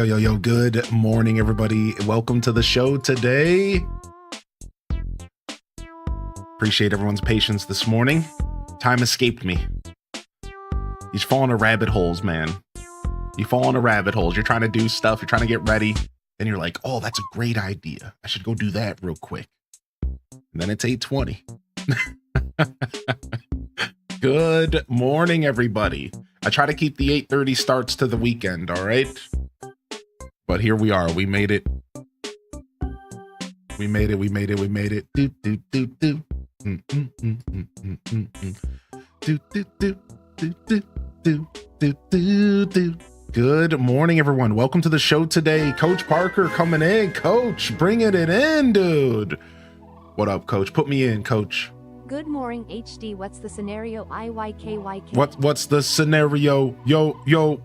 Yo, good morning, everybody. Welcome to the show today. Appreciate everyone's patience this morning. Time escaped me. You fall into rabbit holes, man. You fall into rabbit holes. You're trying to do stuff. You're trying to get ready. And you're like, oh, that's a great idea. I should go do that real quick. And then it's 8:20. Good morning, everybody. I try to keep the 8:30 starts to the weekend, all right? But here we are. We made it. We made it. Do, do, do, do. Do, do, do. Good morning, everyone. Welcome to the show today. Coach Parker coming in. Coach, bringing it in, dude. What up, Coach? Put me in, Coach. Good morning, HD. What's the scenario? IYKYK. What's the scenario? Yo.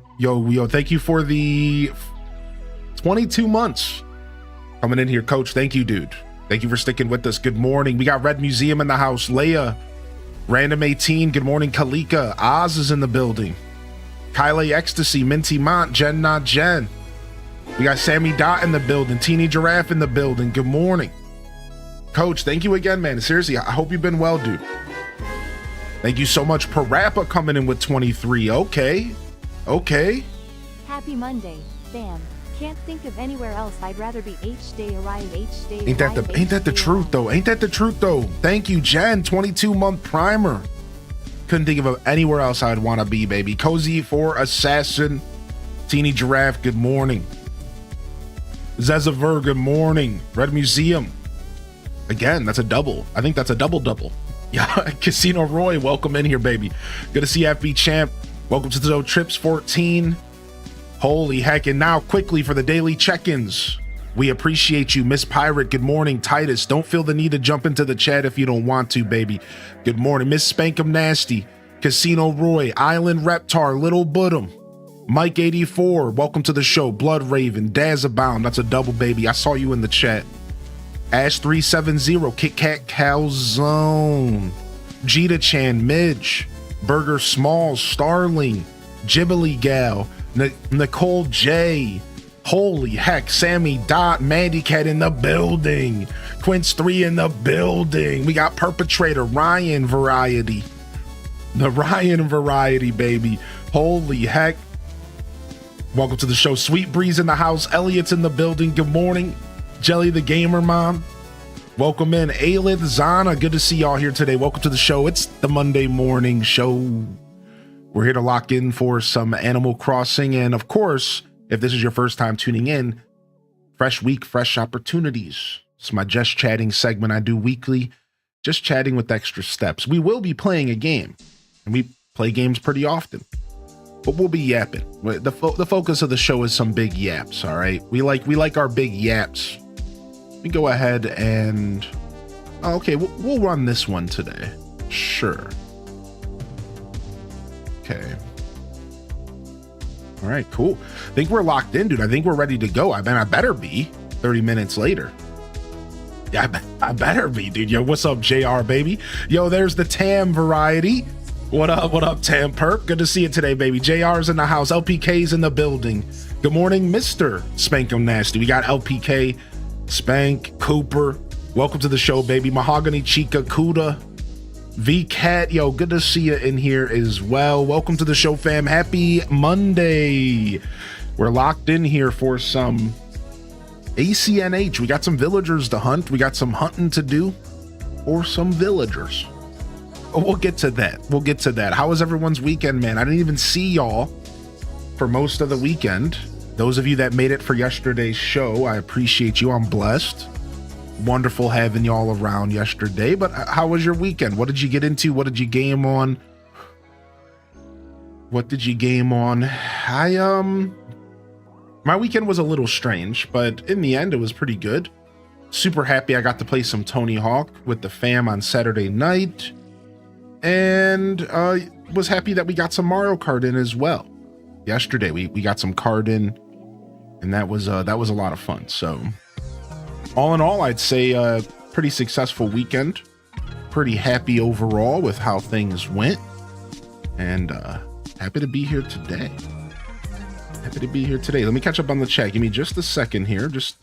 Thank you for the 22 months coming in here, Coach. Thank you, dude. Thank you for sticking with us. Good morning. We got Red Museum in the house. Leia, Random 18. Good morning, Kalika. Oz is in the building. Kyle Ecstasy, Minty Mont, Jen Not Jen. We got Sammy Dot in the building. Teeny Giraffe in the building. Good morning. Coach, thank you again, man. Seriously, I hope you've been well, dude. Thank you so much. Parappa coming in with 23. Okay. Happy Monday, fam. Can't think of anywhere else. I'd rather be H-Day arrive, H-Day Ain't that the truth, though? Ain't that the truth, though? Thank you, Jen. 22-month primer. Couldn't think of anywhere else I'd want to be, baby. Cozy for Assassin. Teeny Giraffe, good morning. Zezaver, good morning. Red Museum. Again, that's a double. I think that's a double. Yeah, Casino Roy, welcome in here, baby. Good to see FB Champ. Welcome to the Trips 14. Holy heck, and now quickly for the daily check-ins. We appreciate you. Miss Pirate, good morning. Titus, don't feel the need to jump into the chat if you don't want to, baby. Good morning. Miss Spankum Nasty, Casino Roy, Island Reptar, Little Budum, Mike 84, welcome to the show. Blood Raven, Daz Abound, that's a double, baby. I saw you in the chat. Ash 370, Kit Kat Calzone, Jita Chan, Midge, Burger Smalls, Starling, Ghibli Gal, Nicole J. Holy heck, Sammy Dot, Mandy Cat in the building, Quince 3 in the building. We got Perpetrator, Ryan Variety, the Ryan Variety, baby. Holy heck. Welcome to the show. Sweet Breeze in the house. Elliot's in the building. Good morning. Jelly the Gamer Mom, welcome in. Aelith Zana, good to see y'all here today. Welcome to the show. It's the Monday morning show. We're here to lock in for some Animal Crossing, and of course, if this is your first time tuning in, fresh week, fresh opportunities. It's my Just Chatting segment I do weekly, just chatting with extra steps. We will be playing a game, and we play games pretty often, but we'll be yapping. The focus of the show is some big yaps, all right? We like our big yaps. We go ahead and okay, we'll run this one today. Sure. Okay. All right, cool. I think we're locked in, dude. I think we're ready to go. I better be 30 minutes later. Yeah, I better be, dude. Yo, what's up, JR, baby? Yo, there's the Tam Variety. What up, Tam Perk? Good to see you today, baby. JR's in the house. LPK's in the building. Good morning, Mr. Spankum Nasty. We got LPK, Spank, Cooper. Welcome to the show, baby. Mahogany Chica, Kuda, V-Cat. Yo, good to see you in here as well. Welcome to the show, fam. Happy Monday. We're locked in here for some ACNH. We got some villagers to hunt. We got some hunting to do for some villagers. We'll get to that. How was everyone's weekend, man? I didn't even see y'all for most of the weekend. Those of you that made it for yesterday's show, I appreciate you. I'm blessed. Wonderful having y'all around yesterday. But how was your weekend? What did you get into? What did you game on? My weekend was a little strange, but in the end, it was pretty good. Super happy I got to play some Tony Hawk with the fam on Saturday night. And was happy that we got some Mario Kart in as well. Yesterday we got some kart in, and that was a lot of fun. So all in all, I'd say a pretty successful weekend. Pretty happy overall with how things went, and happy to be here today. Happy to be here today. Let me catch up on the chat. Give me just a second here. Just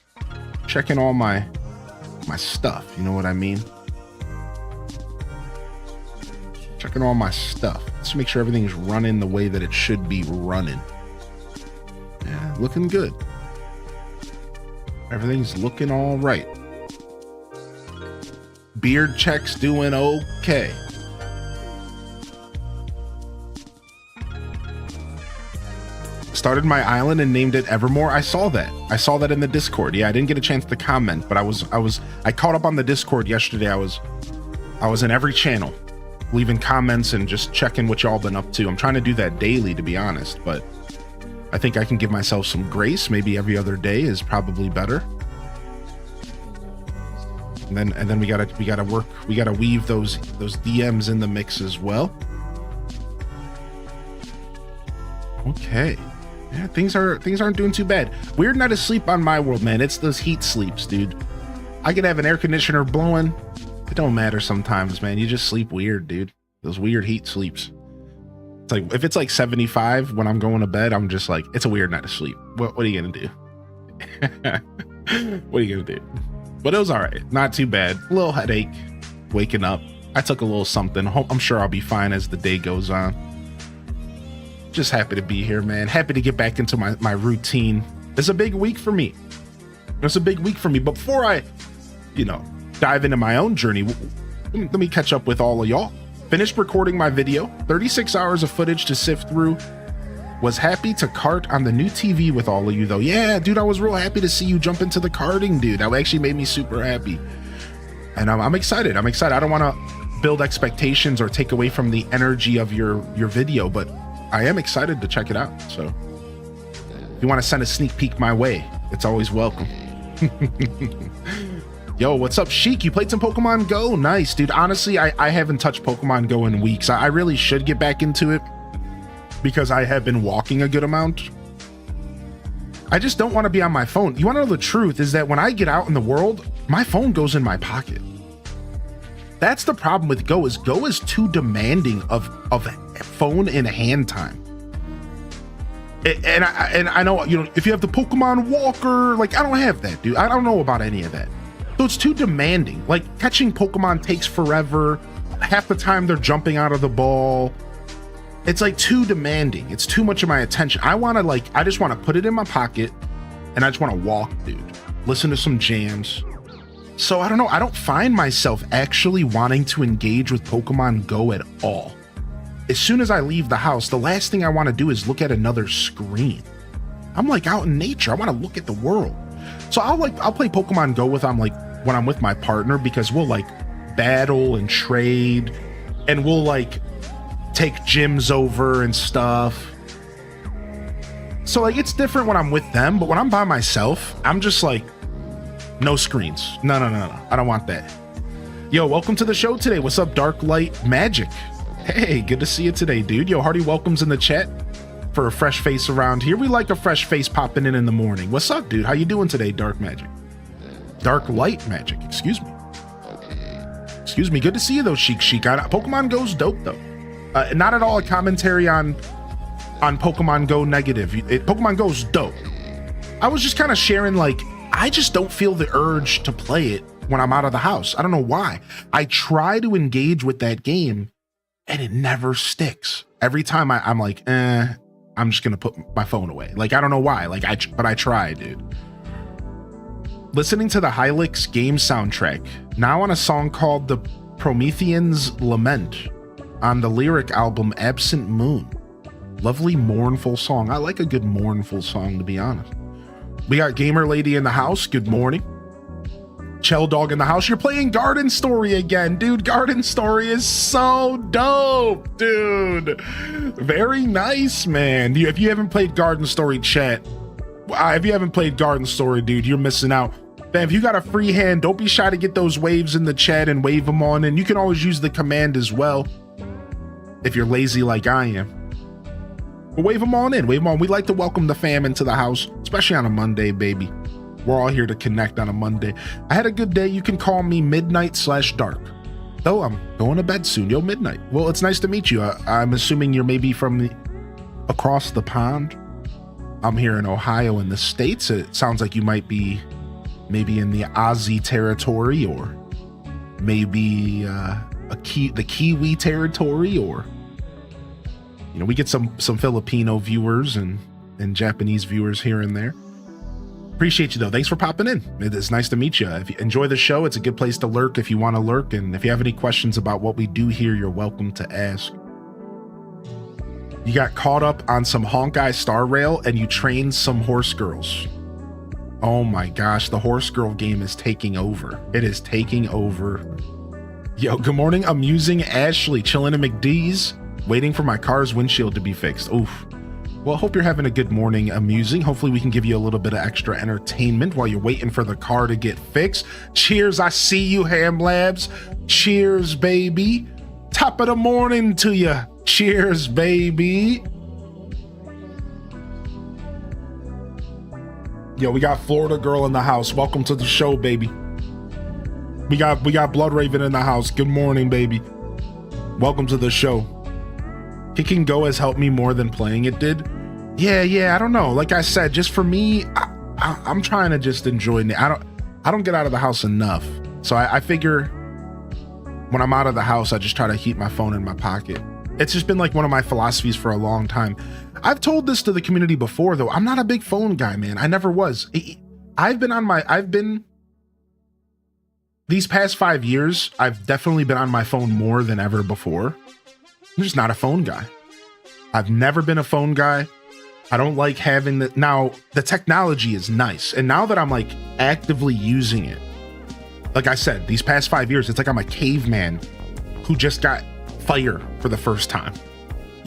checking all my stuff. You know what I mean? Checking all my stuff. Let's make sure everything's running the way that it should be running. Yeah, looking good. Everything's looking all right. Beard check's doing okay. Started my island and named it Evermore. I saw that. I saw that in the Discord. Yeah, I didn't get a chance to comment, but I caught up on the Discord yesterday. I was in every channel, leaving comments and just checking what y'all been up to. I'm trying to do that daily, to be honest, but I think I can give myself some grace. Maybe every other day is probably better. And then we gotta weave those DMs in the mix as well. Okay. Yeah, things aren't doing too bad. Weird night of sleep on my world, man. It's those heat sleeps, dude. I could have an air conditioner blowing. It don't matter sometimes, man. You just sleep weird, dude. Those weird heat sleeps. It's like if it's like 75 when I'm going to bed, I'm just like, it's a weird night of sleep. What are you gonna do? What are you gonna do? But it was all right. Not too bad. A little headache waking up. I took a little something. I'm sure I'll be fine as the day goes on. Just happy to be here, man. Happy to get back into my routine. It's a big week for me. It's a big week for me. But before I, dive into my own journey, let me catch up with all of y'all. Finished recording my video. 36 hours of footage to sift through. Was happy to kart on the new TV with all of you, though. Yeah, dude, I was real happy to see you jump into the karting, dude. That actually made me super happy. And I'm excited. I don't want to build expectations or take away from the energy of your video, but I am excited to check it out. So if you want to send a sneak peek my way, it's always welcome. Yo, what's up, Sheik? You played some Pokemon Go? Nice, dude. Honestly, I haven't touched Pokemon Go in weeks. I really should get back into it because I have been walking a good amount. I just don't want to be on my phone. You want to know the truth is that when I get out in the world, my phone goes in my pocket. That's the problem with Go is too demanding of phone in hand time. And I know, if you have the Pokemon Walker, like I don't have that, dude. I don't know about any of that. So it's too demanding. Like catching Pokemon takes forever. Half the time they're jumping out of the ball. It's like too demanding. It's too much of my attention. I just want to put it in my pocket and I just want to walk, dude. Listen to some jams. So I don't know. I don't find myself actually wanting to engage with Pokemon Go at all. As soon as I leave the house, the last thing I want to do is look at another screen. I'm like out in nature. I want to look at the world. So I'll play Pokemon Go when I'm with my partner, because we'll like battle and trade and we'll like take gyms over and stuff. So like it's different when I'm with them, but when I'm by myself, I'm just like, no screens. No. I don't want that. Yo, welcome to the show today. What's up, Dark Light Magic? Hey, good to see you today, dude. Yo, hearty welcomes in the chat for a fresh face around here. We like a fresh face popping in the morning. What's up, dude? How you doing today, Dark Magic? Dark Light Magic, excuse me. Excuse me. Good to see you, though, Sheik. Pokemon Go's dope, though. Not at all a commentary on Pokemon Go negative. Pokemon Go's dope. I was just kind of sharing, like, I just don't feel the urge to play it when I'm out of the house. I don't know why. I try to engage with that game and it never sticks. Every time I'm like, I'm just going to put my phone away. Like, I don't know why. But I try, dude. Listening to the Hylix game soundtrack, now on a song called The Promethean's Lament on the lyric album Absent Moon. Lovely mournful song. I like a good mournful song, to be honest. We got Gamer Lady in the house. Good morning. Chell Dog in the house. You're playing Garden Story again, dude. Garden Story is so dope, dude. Very nice, man. If you haven't played Garden Story, chat. If you haven't played Garden Story, dude, you're missing out. Fam, if you got a free hand, don't be shy to get those waves in the chat and wave them on. And you can always use the command as well if you're lazy like I am. But wave them on in. Wave them on. We like to welcome the fam into the house, especially on a Monday, baby. We're all here to connect on a Monday. I had a good day. You can call me midnight/dark. Though I'm going to bed soon. Yo, midnight. Well, it's nice to meet you. I'm assuming you're maybe from across the pond. I'm here in Ohio in the States. It sounds like you might be maybe in the Aussie territory, or maybe the Kiwi territory, or we get some Filipino viewers and Japanese viewers here and there. Appreciate you though. Thanks for popping in. It's nice to meet you. If you enjoy the show, it's a good place to lurk if you want to lurk. And if you have any questions about what we do here, you're welcome to ask. You got caught up on some Honkai Star Rail and you trained some horse girls. Oh my gosh, the horse girl game is taking over. It is taking over. Yo, good morning. I'm using Ashley, chilling in McDee's, waiting for my car's windshield to be fixed. Oof. Well, hope you're having a good morning, amusing. Hopefully we can give you a little bit of extra entertainment while you're waiting for the car to get fixed. Cheers, I see you, Ham Labs. Cheers, baby. Top of the morning to you. Cheers, baby. Yo, we got Florida Girl in the house. Welcome to the show, baby. We got Blood Raven in the house. Good morning, baby. Welcome to the show. Kicking Go has helped me more than playing it did. Yeah, I don't know. Like I said, just for me, I'm trying to just enjoy it. I don't get out of the house enough. So I figure when I'm out of the house, I just try to keep my phone in my pocket. It's just been like one of my philosophies for a long time. I've told this to the community before though. I'm not a big phone guy, man. I never was. These past 5 years, I've definitely been on my phone more than ever before. I'm just not a phone guy. I've never been a phone guy. I don't like having the, now the technology is nice. And now that I'm like actively using it, like I said, these past 5 years, it's like I'm a caveman who just got fire for the first time.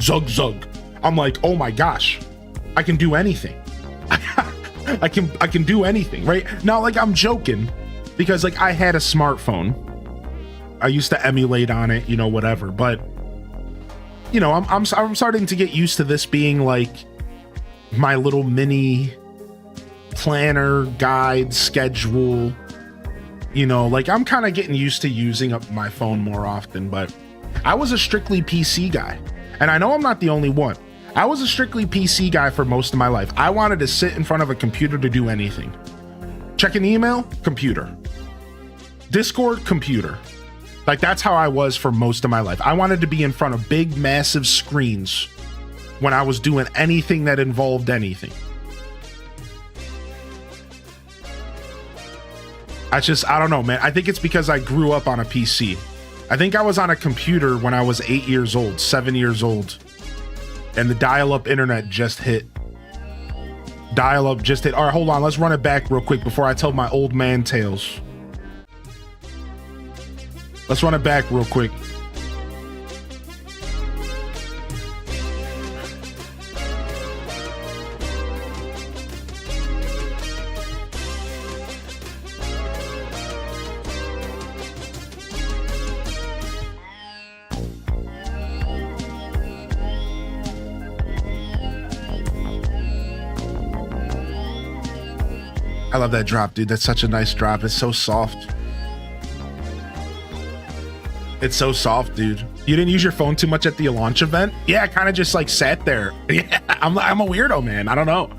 Zug zug. I'm like, oh my gosh, I can do anything. I can do anything, right? Now, like I'm joking because like I had a smartphone. I used to emulate on it, whatever, but I'm starting to get used to this being like my little mini planner, guide, schedule, like I'm kind of getting used to using up my phone more often. But I was a strictly PC guy, and I know I'm not the only one. I was a strictly PC guy for most of my life. I wanted to sit in front of a computer to do anything. Check an email, computer. Discord, computer. Like that's how I was for most of my life. I wanted to be in front of big, massive screens when I was doing anything that involved anything. I don't know, man. I think it's because I grew up on a PC. I think I was on a computer when I was 8 years old, 7 years old, and the dial-up internet just hit. Dial-up just hit. All right, hold on. Let's run it back real quick before I tell my old man tales. Let's run it back real quick. I love that drop, dude. That's such a nice drop. It's so soft. It's so soft, dude. You didn't use your phone too much at the launch event? Yeah, I kind of just like sat there. Yeah, I'm a weirdo, man. I don't know.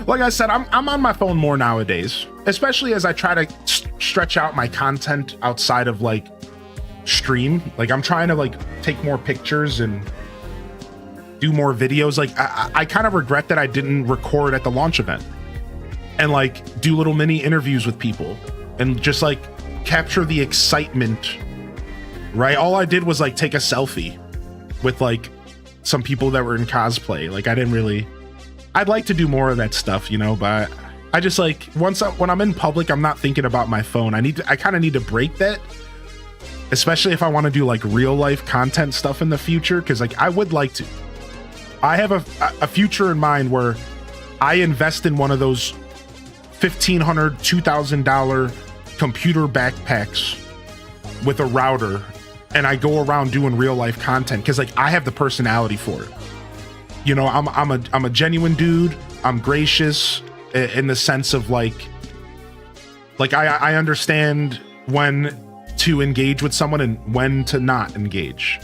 Like I said, I'm on my phone more nowadays, especially as I try to stretch out my content outside of like stream. Like I'm trying to like take more pictures and do more videos. Like I kind of regret that I didn't record at the launch event and like do little mini interviews with people and just like capture the excitement. Right? All I did was like take a selfie with like some people that were in cosplay. Like I'd like to do more of that stuff, but I just like when I'm in public, I'm not thinking about my phone. I kind of need to break that, especially if I want to do like real life content stuff in the future. Cause like I would like to, I have a future in mind where I invest in one of those $1,500, $2,000 computer backpacks with a router. And I go around doing real life content because like I have the personality for it. I'm a genuine dude. I'm gracious in the sense of like I understand when to engage with someone and when to not engage.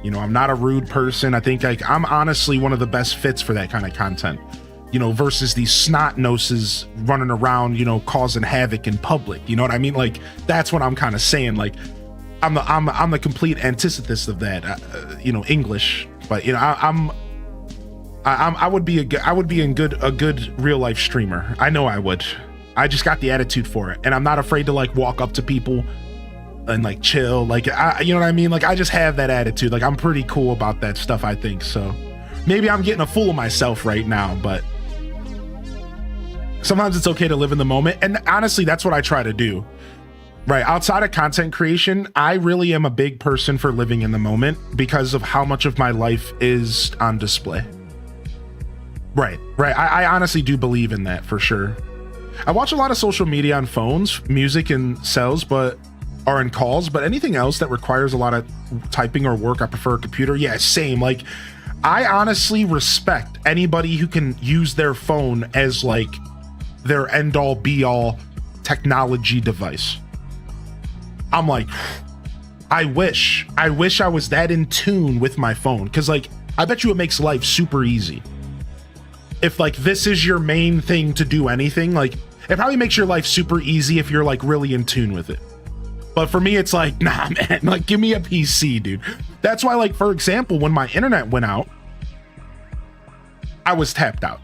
I'm not a rude person. I think like I'm honestly one of the best fits for that kind of content. versus these snot noses running around, causing havoc in public. You know what I mean? Like, that's what I'm kind of saying. Like, I'm the complete antithesis of that, English. But I would be a good real life streamer. I know I would. I just got the attitude for it, and I'm not afraid to like walk up to people and like chill. Like, you know what I mean? Like, I just have that attitude. Like, I'm pretty cool about that stuff, I think. So maybe I'm getting a fool of myself right now, but sometimes it's okay to live in the moment. And honestly, that's what I try to do. Right. Outside of content creation, I really am a big person for living in the moment because of how much of my life is on display. Right. I honestly do believe in that for sure. I watch a lot of social media on phones, music and cells, or in calls, but anything else that requires a lot of typing or work, I prefer a computer. Yeah, same. Like, I honestly respect anybody who can use their phone as like their end all be all technology device. I'm like, I wish I was that in tune with my phone. Cause like, I bet you it makes life super easy. If like, this is your main thing to do anything, like it probably makes your life super easy if you're like really in tune with it. But for me, it's like, nah, man, like give me a PC, dude. That's why, like, for example, when my internet went out, I was tapped out.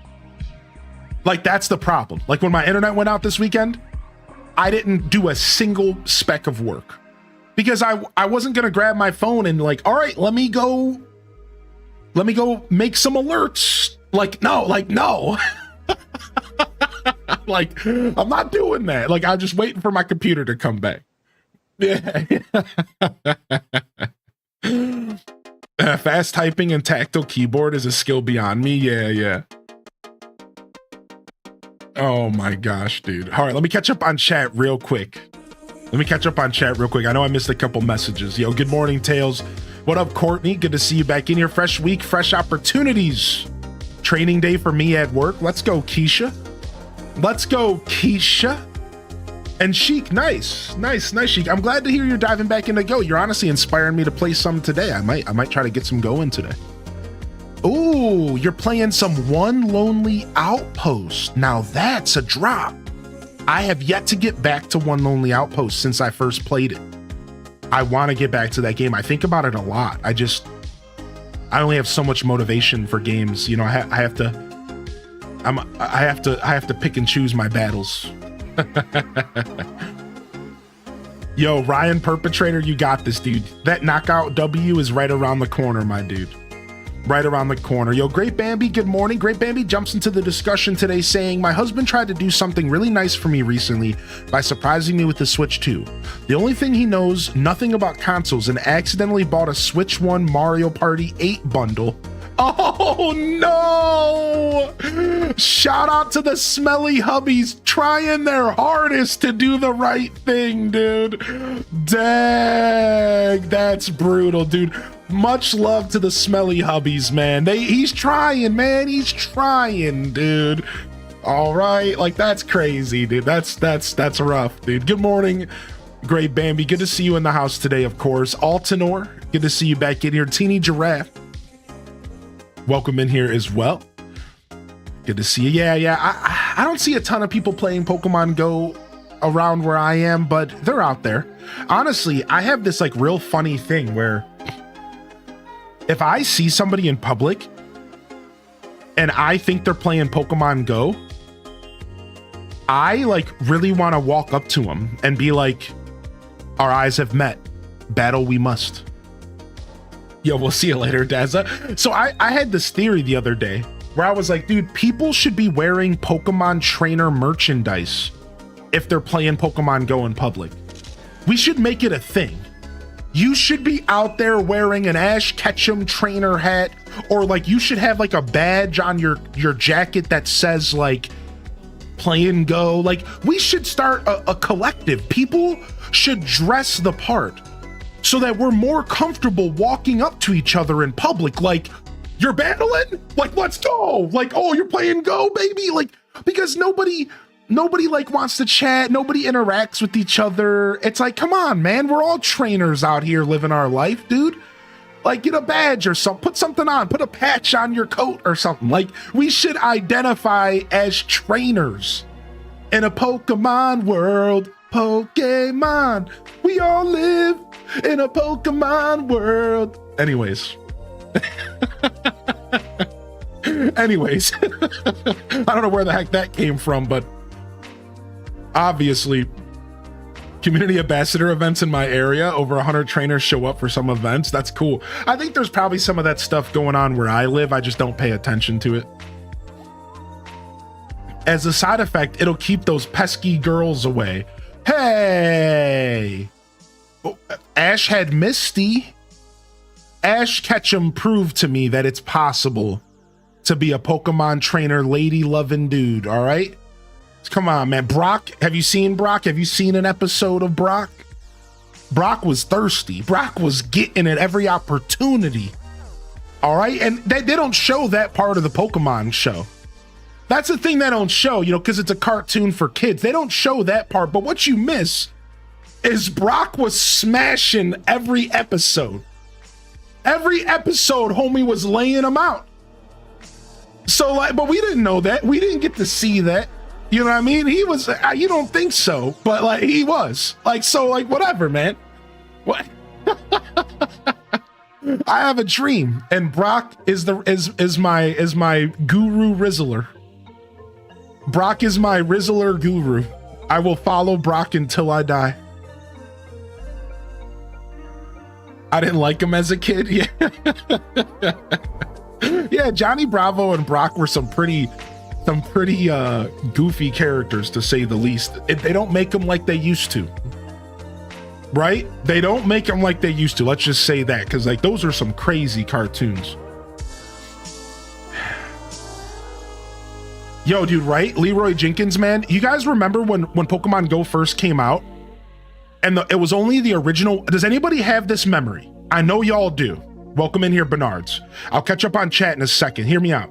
Like, that's the problem. Like when my internet went out this weekend, I didn't do a single speck of work because I wasn't going to grab my phone and like, all right, let me go make some alerts. Like, no. Like, I'm not doing that. Like, I'm just waiting for my computer to come back. Yeah. Fast typing and tactile keyboard is a skill beyond me. Yeah. Oh my gosh, dude. All right, let me catch up on chat real quick. I know I missed a couple messages. Yo, good morning, Tails. What up, Courtney? Good to see you back in here. Fresh week, fresh opportunities. Training day for me at work. Let's go, Keisha. And Sheik, nice, Sheik. I'm glad to hear you're diving back into Go. You're honestly inspiring me to play some today. I might try to get some going today. Ooh, you're playing some One Lonely Outpost. Now that's a drop. I have yet to get back to One Lonely Outpost since I first played it. I want to get back to that game. I think about it a lot. I only have so much motivation for games. I have to pick and choose my battles. Yo, Ryan Perpetrator, you got this, dude. That knockout W is right around the corner, my dude. Right around the corner. Yo, Great Bambi, good morning. Great Bambi jumps into the discussion today saying, my husband tried to do something really nice for me recently by surprising me with the Switch 2. The only thing he knows nothing about consoles and accidentally bought a Switch 1 Mario Party 8 bundle. Oh no! Shout out to the smelly hubbies trying their hardest to do the right thing, dude. Dang, that's brutal, dude. Much love to the smelly hubbies, man. He's trying, man. He's trying, dude. All right, like that's crazy, dude. That's rough, dude. Good morning, Great Bambi. Good to see you in the house today, of course. Altanor, good to see you back in here. Teeny Giraffe, welcome in here as well. Good to see you. Yeah. I don't see a ton of people playing Pokemon Go around where I am, but they're out there. Honestly, I have this like real funny thing where if I see somebody in public and I think they're playing Pokemon Go, I like really want to walk up to them and be like, our eyes have met. Battle we must. Yo, we'll see you later, Dazza. So I had this theory the other day where I was like, dude, people should be wearing Pokemon trainer merchandise if they're playing Pokemon Go in public. We should make it a thing. You should be out there wearing an Ash Ketchum trainer hat, or like you should have like a badge on your jacket that says like playing Go. Like we should start a collective. People should dress the part so that we're more comfortable walking up to each other in public. Like, you're battling? Like, let's go. Like, oh, you're playing Go, baby? Like, because nobody like wants to chat. Nobody interacts with each other. It's like, come on, man. We're all trainers out here living our life, dude. Like, get a badge or something, put something on, put a patch on your coat or something. Like, we should identify as trainers in a Pokemon world. Pokemon, we all live in a Pokemon world. Anyways. Anyways, I don't know where the heck that came from, but obviously, community ambassador events in my area, over 100 trainers show up for some events. That's cool. I think there's probably some of that stuff going on where I live. I just don't pay attention to it. As a side effect, it'll keep those pesky girls away. Hey! Ash had Misty. Ash Ketchum proved to me that it's possible to be a Pokemon trainer, lady-loving dude, all right? Come on, man. Brock, have you seen Brock? Have you seen an episode of Brock? Brock was thirsty. Brock was getting at every opportunity, all right? And they don't show that part of the Pokemon show. That's the thing they don't show, you know, because it's a cartoon for kids. They don't show that part, but what you miss is Brock was smashing every episode. Every episode, homie was laying him out. So, like, but we didn't know that. We didn't get to see that. You know what I mean? He was, you don't think so, but like, he was. Like, so, like, whatever, man. What? I have a dream, and Brock is my guru Rizzler. Brock is my Rizzler guru. I will follow Brock until I die. I didn't like him as a kid. Yeah. Yeah, Johnny Bravo and Brock were some pretty goofy characters, to say the least. They don't make them like they used to. Right? They don't make them like they used to. Let's just say that, because like those are some crazy cartoons. Yo, dude, right? Leroy Jenkins, man. You guys remember when Pokemon Go first came out? And it was only the original. Does anybody have this memory? I know y'all do. Welcome in here, Bernards. I'll catch up on chat in a second. Hear me out.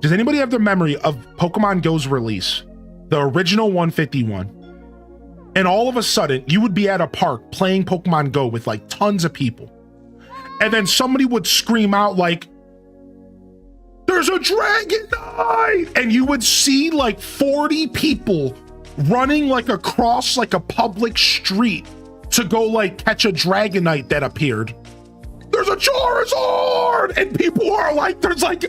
Does anybody have the memory of Pokemon Go's release? The original 151. And all of a sudden, you would be at a park playing Pokemon Go with like tons of people. And then somebody would scream out like, "There's a Dragonite!" And you would see like 40 people running like across like a public street to go like catch a Dragonite that appeared. There's a Charizard! And people are like, there's like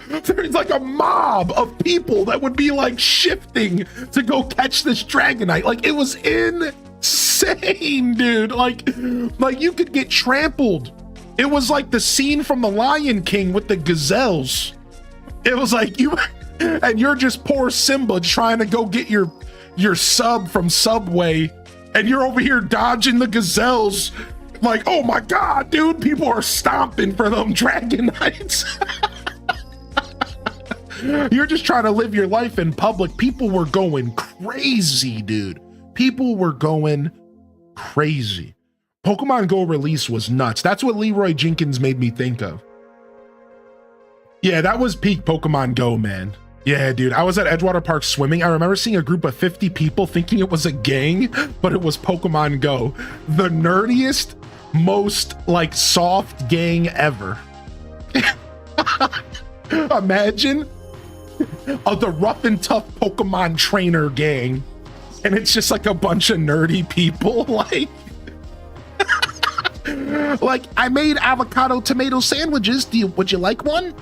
a mob of people that would be like shifting to go catch this Dragonite. Like, it was insane, dude. Like you could get trampled. It was like the scene from The Lion King with the gazelles. It was like you, and you're just poor Simba trying to go get your sub from Subway, and you're over here dodging the gazelles. Like, oh my God, dude, people are stomping for them Dragonites. You're just trying to live your life in public. People were going crazy, dude. People were going crazy. Pokemon Go release was nuts. That's what Leroy Jenkins made me think of. Yeah, that was peak Pokemon Go, man. Yeah, dude, I was at Edgewater Park swimming. I remember seeing a group of 50 people thinking it was a gang, but it was Pokemon Go. The nerdiest, most like soft gang ever. Imagine the rough and tough Pokemon trainer gang, and it's just like a bunch of nerdy people. Like, I made avocado tomato sandwiches. Would you like one?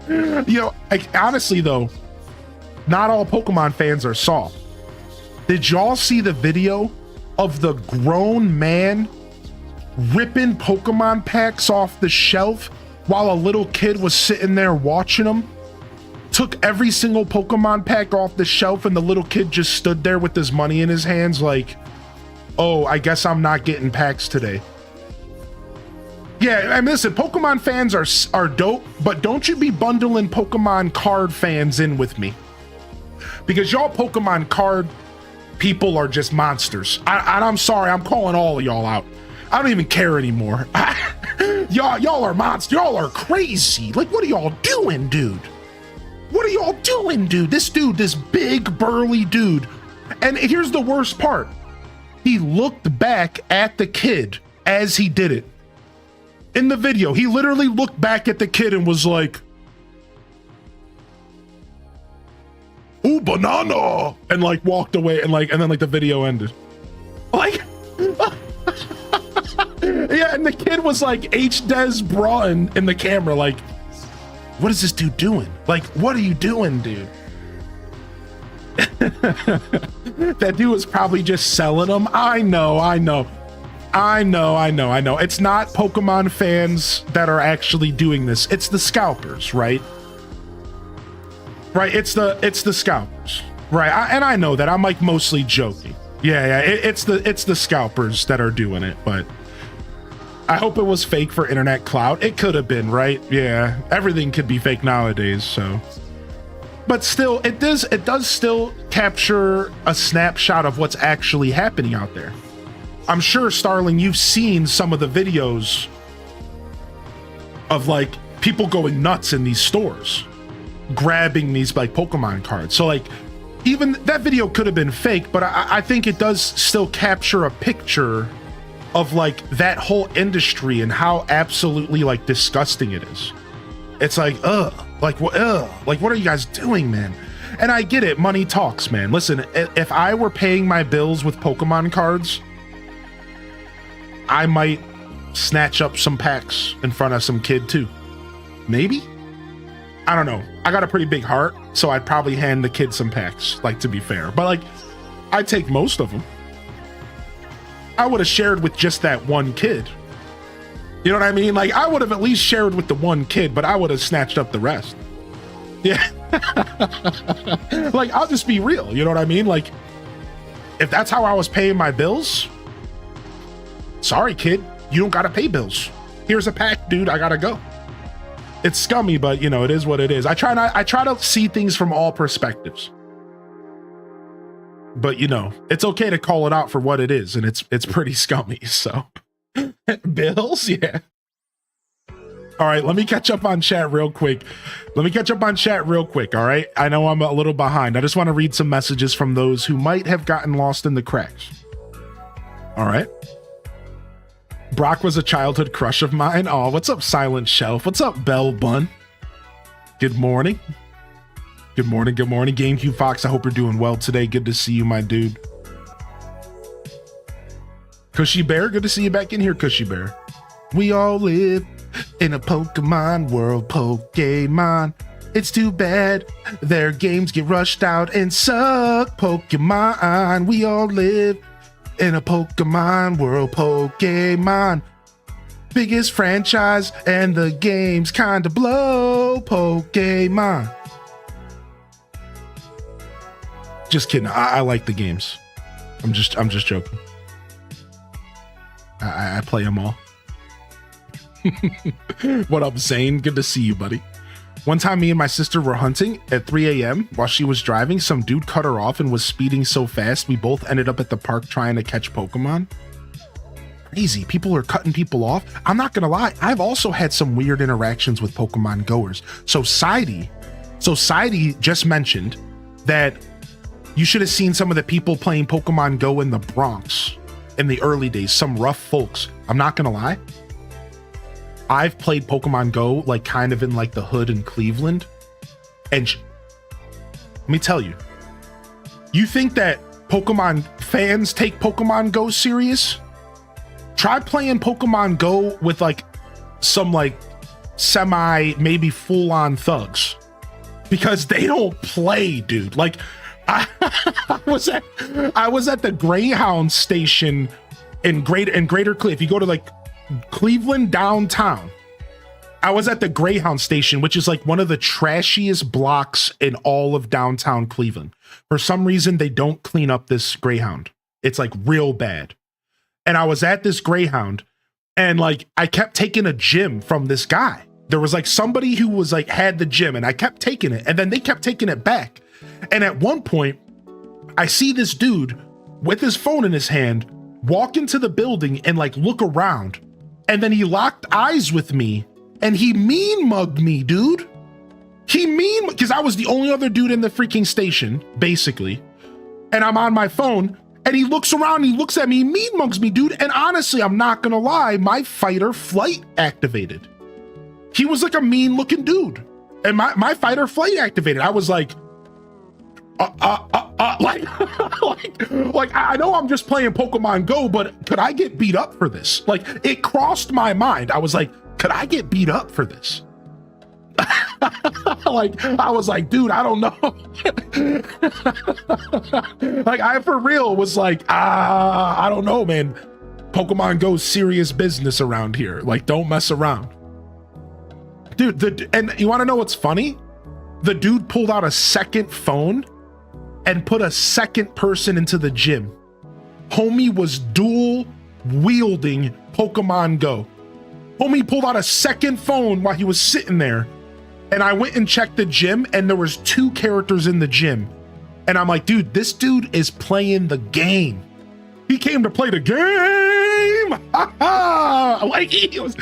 You know, honestly though, not all Pokemon fans are soft. Did y'all see the video of the grown man ripping Pokemon packs off the shelf while a little kid was sitting there watching him? Took every single Pokemon pack off the shelf, and the little kid just stood there with his money in his hands like, "Oh, I guess I'm not getting packs today." Yeah, I mean, listen, Pokemon fans are dope, but don't you be bundling Pokemon card fans in with me. Because y'all Pokemon card people are just monsters. I'm sorry, I'm calling all of y'all out. I don't even care anymore. Y'all are monsters. Y'all are crazy. Like, what are y'all doing, dude? What are y'all doing, dude? This big burly dude. And here's the worst part. He looked back at the kid as he did it. In the video, he literally looked back at the kid and was like, "Ooh, banana," and like walked away, and then like the video ended. Like, yeah, and the kid was like H-Des Broughton in the camera, like, what is this dude doing? Like, what are you doing, dude? That dude was probably just selling them. I know. It's not Pokemon fans that are actually doing this. It's the scalpers, right? Right, it's the scalpers, right? And I know that. I'm like mostly joking. Yeah, it's the scalpers that are doing it, but I hope it was fake for internet clout. It could have been, right? Yeah, everything could be fake nowadays, so. But still, it does still capture a snapshot of what's actually happening out there. I'm sure, Starling, you've seen some of the videos of like people going nuts in these stores, grabbing these like Pokemon cards. So like, even that video could have been fake, but I think it does still capture a picture of like that whole industry and how absolutely like disgusting it is. It's like, like what are you guys doing, man? And I get it, money talks, man. Listen, if I were paying my bills with Pokemon cards, I might snatch up some packs in front of some kid too. Maybe? I don't know. I got a pretty big heart, so I'd probably hand the kid some packs, like, to be fair. But like, I'd take most of them. I would have shared with just that one kid. You know what I mean? Like, I would have at least shared with the one kid, but I would have snatched up the rest. Yeah. Like, I'll just be real. You know what I mean? Like, if that's how I was paying my bills, sorry, kid, you don't got to pay bills. Here's a pack, dude. I got to go. It's scummy, but you know, it is what it is. I try to see things from all perspectives. But you know, it's okay to call it out for what it is, and it's pretty scummy, so. Bills, yeah. All right, let me catch up on chat real quick. All right? I know I'm a little behind. I just want to read some messages from those who might have gotten lost in the cracks. All right. Brock was a childhood crush of mine. Oh, what's up, Silent Shelf? What's up, Bell Bun? Good morning. GameCube Fox, I hope you're doing well today. Good to see you, my dude. Cushy Bear, good to see you back in here, Cushy Bear. We all live in a Pokemon world, Pokemon. It's too bad their games get rushed out and suck, Pokemon. We all live in a Pokemon world, Pokemon. Biggest franchise and the games kinda blow, Pokemon. Just kidding. I like the games. I'm just joking. I play them all. What up, Zane? Good to see you, buddy. One time, me and my sister were hunting at 3 a.m. While she was driving, some dude cut her off and was speeding so fast, we both ended up at the park trying to catch Pokemon. Crazy. People are cutting people off. I'm not gonna lie, I've also had some weird interactions with Pokemon goers. So Sidey just mentioned that you should have seen some of the people playing Pokemon Go in the Bronx in the early days, some rough folks. I'm not gonna lie, I've played Pokemon Go like kind of in like the hood in Cleveland, and let me tell you, you think that Pokemon fans take Pokemon Go serious? Try playing Pokemon Go with like some like semi, maybe full-on thugs, because they don't play, dude. Like I was at the Greyhound station in Greater Cleveland. If you go to like Cleveland downtown, I was at the Greyhound station, which is like one of the trashiest blocks in all of downtown Cleveland. For some reason, they don't clean up this Greyhound. It's like real bad. And I was at this Greyhound, and like I kept taking a gym from this guy. There was like somebody who was like had the gym, and I kept taking it, and then they kept taking it back. And at one point, I see this dude with his phone in his hand walk into the building and like look around. And then he locked eyes with me and he mean mugged me, dude. Because I was the only other dude in the freaking station, basically. And I'm on my phone And he looks around, he looks at me, mean mugs me, dude. And honestly, I'm not gonna lie, my fight or flight activated. He was like a mean looking dude. And my fight or flight activated. I was like, like I know I'm just playing Pokemon Go, but could I get beat up for this? Like, it crossed my mind. I was like, could I get beat up for this? Like, I was like, dude, I don't know. Like, I for real was like, I don't know, man. Pokemon Go's serious business around here. Like, don't mess around. Dude, and you want to know what's funny? The dude pulled out a second phone and put a second person into the gym. Homie was dual wielding Pokemon Go. Homie pulled out a second phone while he was sitting there. And I went and checked the gym, and there was 2 characters in the gym. And I'm like, dude, this dude is playing the game. He came to play the game. Like, he was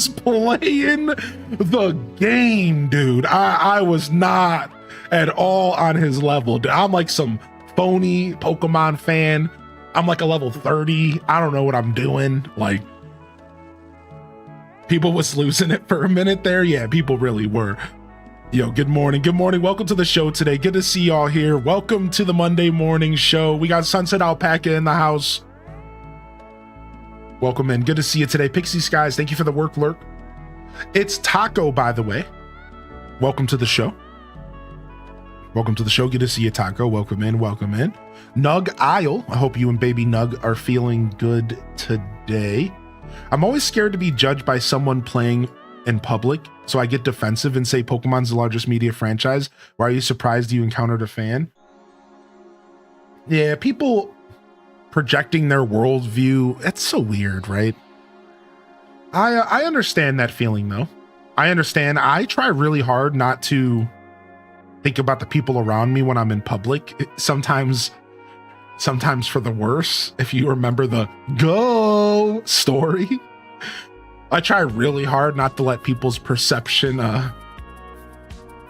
playing the game, dude. I was not at all on his level. I'm like some phony Pokemon fan. I'm like a level 30. I don't know what I'm doing. Like, people was losing it for a minute there. Yeah, people really were. Yo, good morning. Good morning. Welcome to the show today. Good to see y'all here. Welcome to the Monday morning show. We got Sunset Alpaca in the house. Welcome in. Good to see you today. Pixie Skies, thank you for the work, Lurk. It's Taco, by the way. Welcome to the show. Welcome to the show. Good to see you, Taco. Welcome in. Welcome in. Nug Isle. I hope you and baby Nug are feeling good today. I'm always scared to be judged by someone playing in public, so I get defensive and say Pokemon's the largest media franchise. Why are you surprised you encountered a fan? Yeah, people projecting their worldview, it's so weird, right? I understand that feeling though. I understand. I try really hard not to think about the people around me when I'm in public. Sometimes for the worse, if you remember the Go story. I try really hard not to let people's perception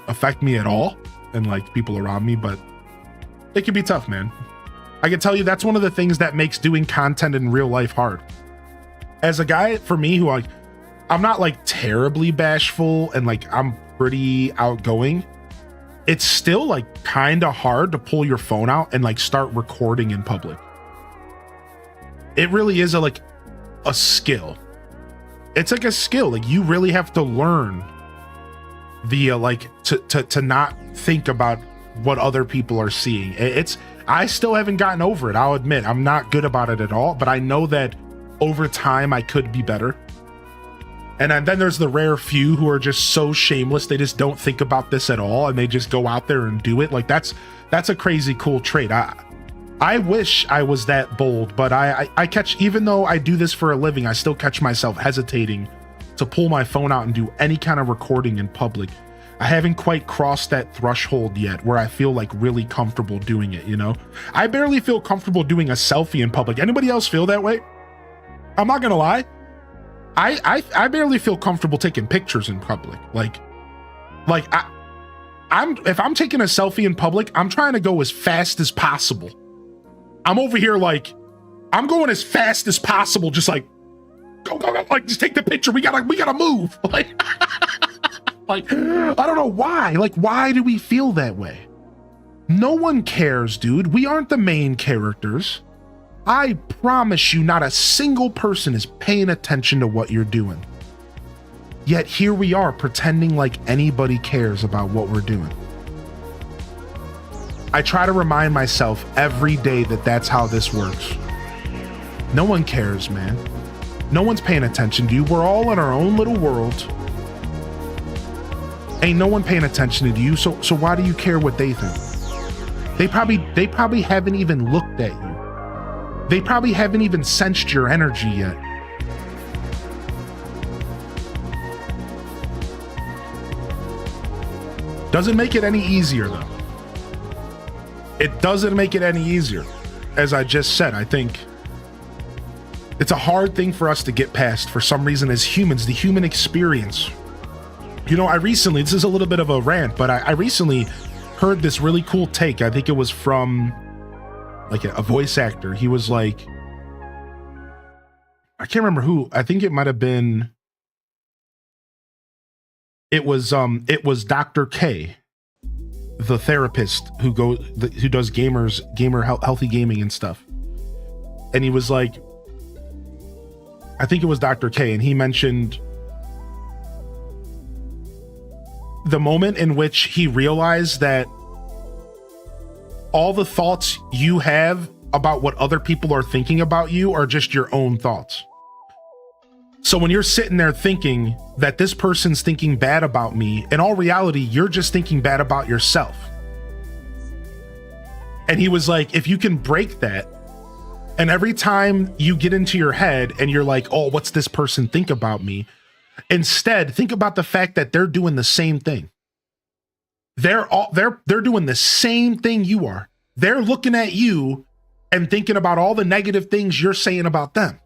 affect me at all, and like people around me, but it can be tough, man. I can tell you that's one of the things that makes doing content in real life hard. As a guy, for me, who I'm not like terribly bashful and like I'm pretty outgoing, it's still like kind of hard to pull your phone out and like start recording in public. It really is a skill. It's like a skill. Like, you really have to learn the to not think about what other people are seeing. I still haven't gotten over it. I'll admit I'm not good about it at all, but I know that over time I could be better. And then there's the rare few who are just so shameless, they just don't think about this at all and they just go out there and do it. Like, that's a crazy cool trait. I wish I was that bold, but I catch, even though I do this for a living, I still catch myself hesitating to pull my phone out and do any kind of recording in public. I haven't quite crossed that threshold yet where I feel like really comfortable doing it, you know? I barely feel comfortable doing a selfie in public. Anybody else feel that way? I'm not gonna lie. I barely feel comfortable taking pictures in public. If I'm taking a selfie in public, I'm trying to go as fast as possible. I'm over here like, I'm going as fast as possible, just like, go, like, just take the picture. We gotta move. Like, like, I don't know why. Like, why do we feel that way? No one cares, dude. We aren't the main characters. I promise you, not a single person is paying attention to what you're doing. Yet here we are pretending like anybody cares about what we're doing. I try to remind myself every day that that's how this works. No one cares, man. No one's paying attention to you. We're all in our own little world. Ain't no one paying attention to you, so why do you care what they think? They probably haven't even looked at you. They probably haven't even sensed your energy yet. Doesn't make it any easier though. It doesn't make it any easier. As I just said, I think it's a hard thing for us to get past for some reason as humans, the human experience. You know, this is a little bit of a rant, but I recently heard this really cool take. I think it was from like a voice actor. He was like, I can't remember who. I think it might have been. It was Dr. K, the therapist who does healthy gaming and stuff. And he was like, I think it was Dr. K, and he mentioned the moment in which he realized that all the thoughts you have about what other people are thinking about you are just your own thoughts. So when you're sitting there thinking that this person's thinking bad about me, in all reality, you're just thinking bad about yourself. And he was like, if you can break that, and every time you get into your head and you're like, oh, what's this person think about me? Instead, think about the fact that they're doing the same thing. They're doing the same thing you are. They're looking at you and thinking about all the negative things you're saying about them.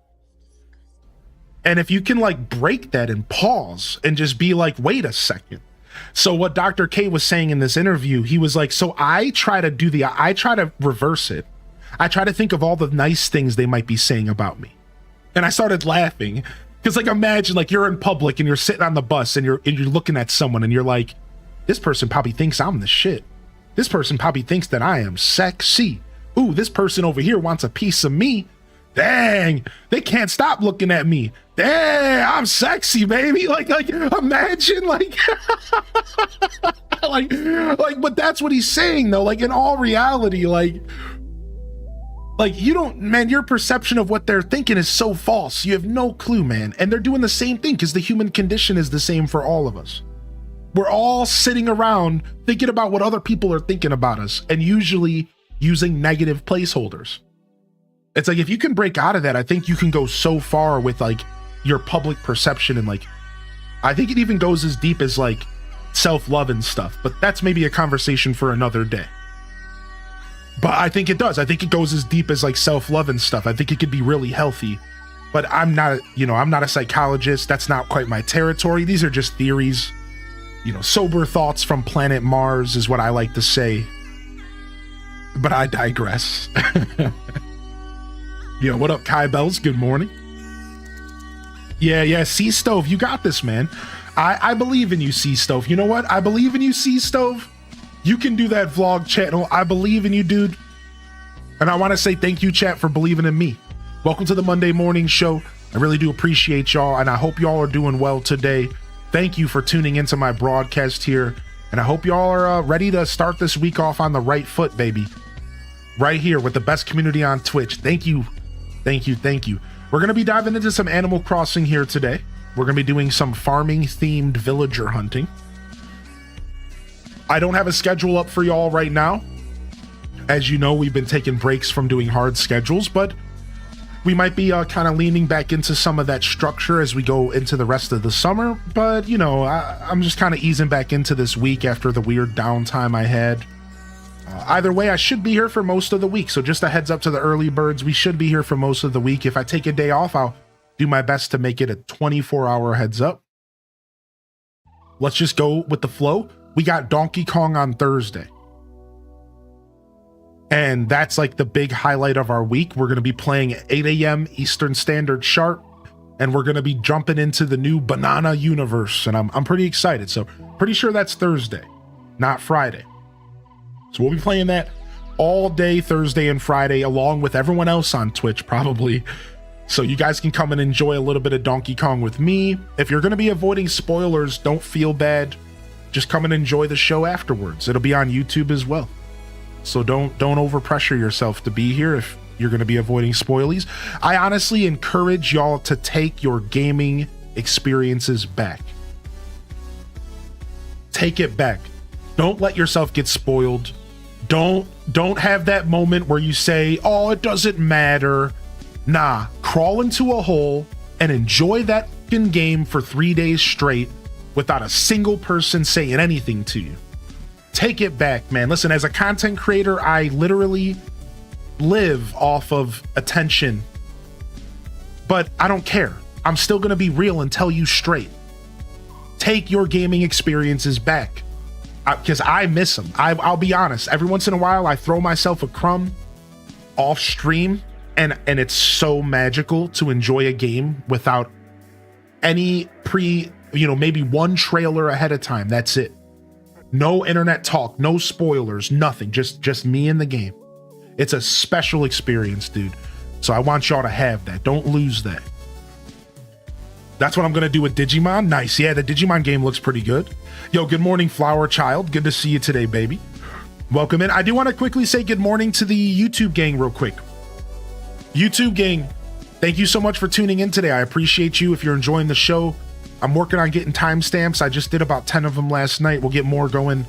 And if you can like break that and pause and just be like, wait a second. So what Dr. K was saying in this interview, he was like, so I try to reverse it. I try to think of all the nice things they might be saying about me. And I started laughing because like, imagine like you're in public and you're sitting on the bus and you're looking at someone and you're like, this person probably thinks I'm the shit. This person probably thinks that I am sexy. Ooh, this person over here wants a piece of me. Dang, they can't stop looking at me. Dang, I'm sexy, baby. Like imagine like, but that's what he's saying though. Like in all reality, like you don't, man, your perception of what they're thinking is so false. You have no clue, man. And they're doing the same thing because the human condition is the same for all of us. We're all sitting around thinking about what other people are thinking about us and usually using negative placeholders. It's like, if you can break out of that, I think you can go so far with like your public perception. And like, I think it even goes as deep as like self-love and stuff, but that's maybe a conversation for another day. But I think it does. I think it goes as deep as like self-love and stuff. I think it could be really healthy, but I'm not a psychologist. That's not quite my territory. These are just theories, sober thoughts from planet Mars is what I like to say, but I digress. Yo, what up, Kai Bells? Good morning. Yeah, Sea Stove, you got this, man. I believe in you, Sea Stove. You know what? I believe in you, Sea Stove. You can do that vlog channel. I believe in you, dude. And I want to say thank you, chat, for believing in me. Welcome to the Monday morning show. I really do appreciate y'all, and I hope y'all are doing well today. Thank you for tuning into my broadcast here, and I hope y'all are ready to start this week off on the right foot, baby. Right here with the best community on Twitch. Thank you. Thank you. We're going to be diving into some Animal Crossing here today. We're going to be doing some farming-themed villager hunting. I don't have a schedule up for y'all right now. As you know, we've been taking breaks from doing hard schedules, but we might be kind of leaning back into some of that structure as we go into the rest of the summer. But, I'm just kind of easing back into this week after the weird downtime I had. Either way, I should be here for most of the week. So just a heads up to the early birds. We should be here for most of the week. If I take a day off, I'll do my best to make it a 24-hour heads up. Let's just go with the flow. We got Donkey Kong on Thursday. And that's like the big highlight of our week. We're going to be playing at 8 a.m. Eastern Standard sharp. And we're going to be jumping into the new Banana universe. And I'm pretty excited. So pretty sure that's Thursday, not Friday. So we'll be playing that all day Thursday and Friday, along with everyone else on Twitch, probably. So you guys can come and enjoy a little bit of Donkey Kong with me. If you're going to be avoiding spoilers, don't feel bad. Just come and enjoy the show afterwards. It'll be on YouTube as well. So don't overpressure yourself to be here if you're going to be avoiding spoilies. I honestly encourage y'all to take your gaming experiences back. Take it back. Don't let yourself get spoiled. Don't have that moment where you say, oh, it doesn't matter. Nah, crawl into a hole and enjoy that fucking game for 3 days straight without a single person saying anything to you. Take it back, man. Listen, as a content creator, I literally live off of attention, but I don't care. I'm still going to be real and tell you straight. Take your gaming experiences back. Because I miss them. I'll be honest. Every once in a while, I throw myself a crumb off stream, and it's so magical to enjoy a game without any maybe one trailer ahead of time. That's it. No internet talk, no spoilers, nothing. Just me in the game. It's a special experience, dude. So I want y'all to have that. Don't lose that. That's what I'm gonna do with Digimon. Nice. Yeah, the Digimon game looks pretty good. Yo, good morning, Flower Child. Good to see you today, baby. Welcome in. I do want to quickly say good morning to the YouTube gang real quick. YouTube gang, thank you so much for tuning in today. I appreciate you. If you're enjoying the show, I'm working on getting timestamps. I just did about 10 of them last night. We'll get more going.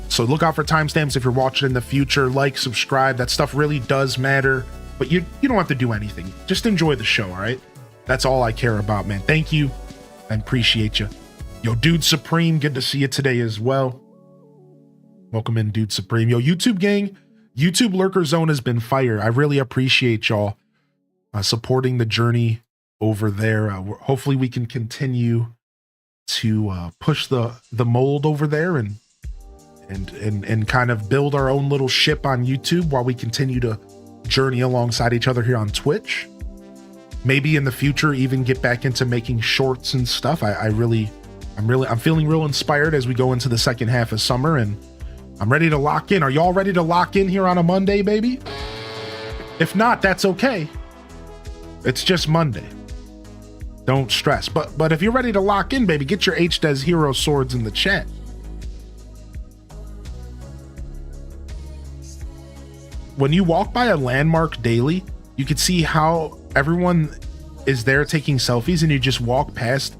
So look out for timestamps if you're watching in the future. Like, subscribe. That stuff really does matter. But you don't have to do anything. Just enjoy the show, all right? That's all I care about, man. Thank you. I appreciate you. Yo, Dude Supreme, good to see you today as well. Welcome in, Dude Supreme. Yo, YouTube gang, YouTube Lurker Zone has been fire. I really appreciate y'all supporting the journey over there. Hopefully we can continue to push the mold over there and kind of build our own little ship on YouTube while we continue to journey alongside each other here on Twitch. Maybe in the future even get back into making shorts and stuff. I'm feeling real inspired as we go into the second half of summer, and I'm ready to lock in. Are y'all ready to lock in here on a Monday, baby? If not, that's okay. It's just Monday. Don't stress. But if you're ready to lock in, baby, get your HDES Hero Swords in the chat. When you walk by a landmark daily, you can see how everyone is there taking selfies, and you just walk past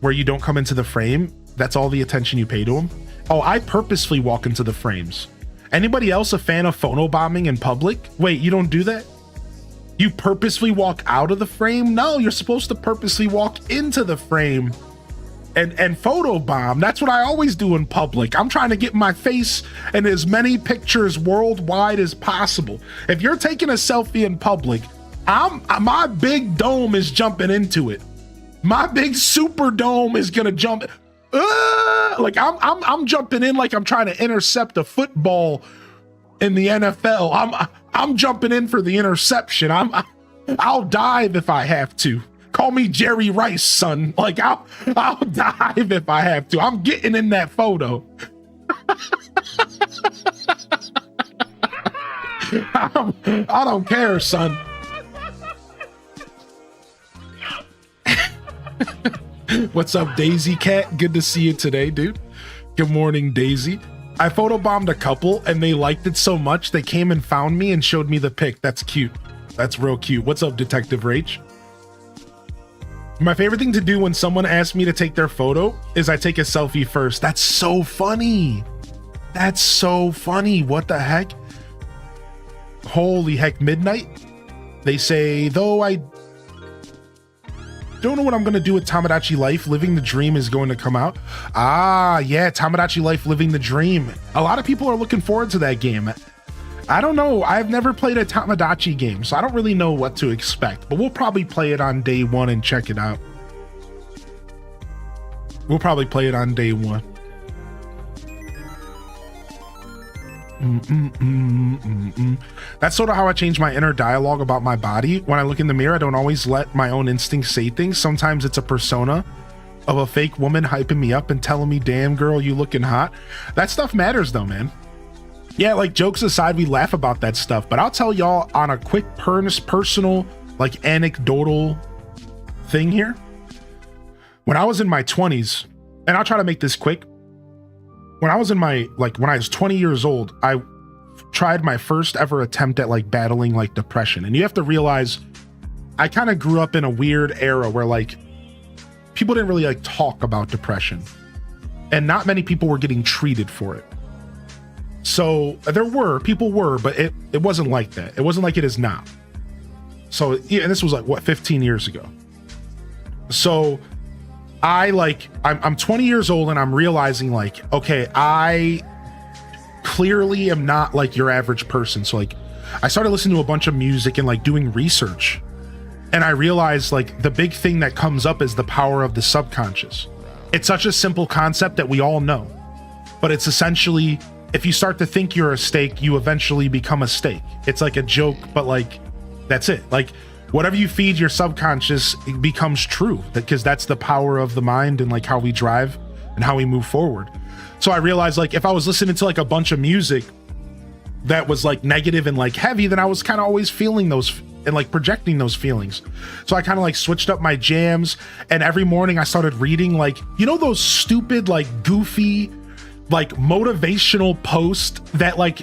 where you don't come into the frame. That's all the attention you pay to them. Oh, I purposefully walk into the frames. Anybody else a fan of photobombing in public? Wait, you don't do that? You purposely walk out of the frame? No, you're supposed to purposely walk into the frame and photobomb. That's what I always do in public. I'm trying to get my face in as many pictures worldwide as possible. If you're taking a selfie in public, my big dome is jumping into it. My big super dome is gonna jump. Like I'm jumping in like I'm trying to intercept a football in the NFL. I'm jumping in for the interception. I'll dive if I have to. Call me Jerry Rice, son. Like I'll dive if I have to. I'm getting in that photo. I don't care, son. What's up, Daisy Cat? Good to see you today, dude. Good morning, Daisy. I photobombed a couple and they liked it so much they came and found me and showed me the pic. That's cute. That's real cute. What's up, Detective Rach? My favorite thing to do when someone asks me to take their photo is I take a selfie first. That's so funny. That's so funny. What the heck? Holy heck, midnight? They say, though I don't know what I'm going to do with Tamagotchi Life, Living the Dream is going to come out. Ah, yeah, Tamagotchi Life, Living the Dream. A lot of people are looking forward to that game. I don't know. I've never played a Tamagotchi game, so I don't really know what to expect, but we'll probably play it on day one and check it out. We'll probably play it on day one. That's sort of how I change my inner dialogue about my body. When I look in the mirror, I don't always let my own instincts say things. Sometimes it's a persona of a fake woman hyping me up and telling me, damn girl, you looking hot. That stuff matters though, man. Yeah, like jokes aside, we laugh about that stuff, but I'll tell y'all on a quick personal, like anecdotal thing here. When I was in my 20s, and I'll try to make this quick. When I was when I was 20 years old, I tried my first ever attempt at like battling like depression. And you have to realize I kind of grew up in a weird era where like people didn't really like talk about depression and not many people were getting treated for it. So people were, but it wasn't like that. It wasn't like it is now. So yeah, and this was like what, 15 years ago. So I'm 20 years old and I'm realizing like, okay, I clearly am not like your average person. So like I started listening to a bunch of music and like doing research, and I realized like the big thing that comes up is the power of the subconscious. It's such a simple concept that we all know, but it's essentially if you start to think you're a steak, you eventually become a steak. It's like a joke, but like, that's it. Like, whatever you feed your subconscious, it becomes true, because that's the power of the mind and like how we drive and how we move forward. So I realized, like, if I was listening to like a bunch of music that was like negative and like heavy, then I was kind of always feeling those and like projecting those feelings. So I kind of like switched up my jams, and every morning I started reading, like, you know, those stupid, like goofy, like motivational posts that like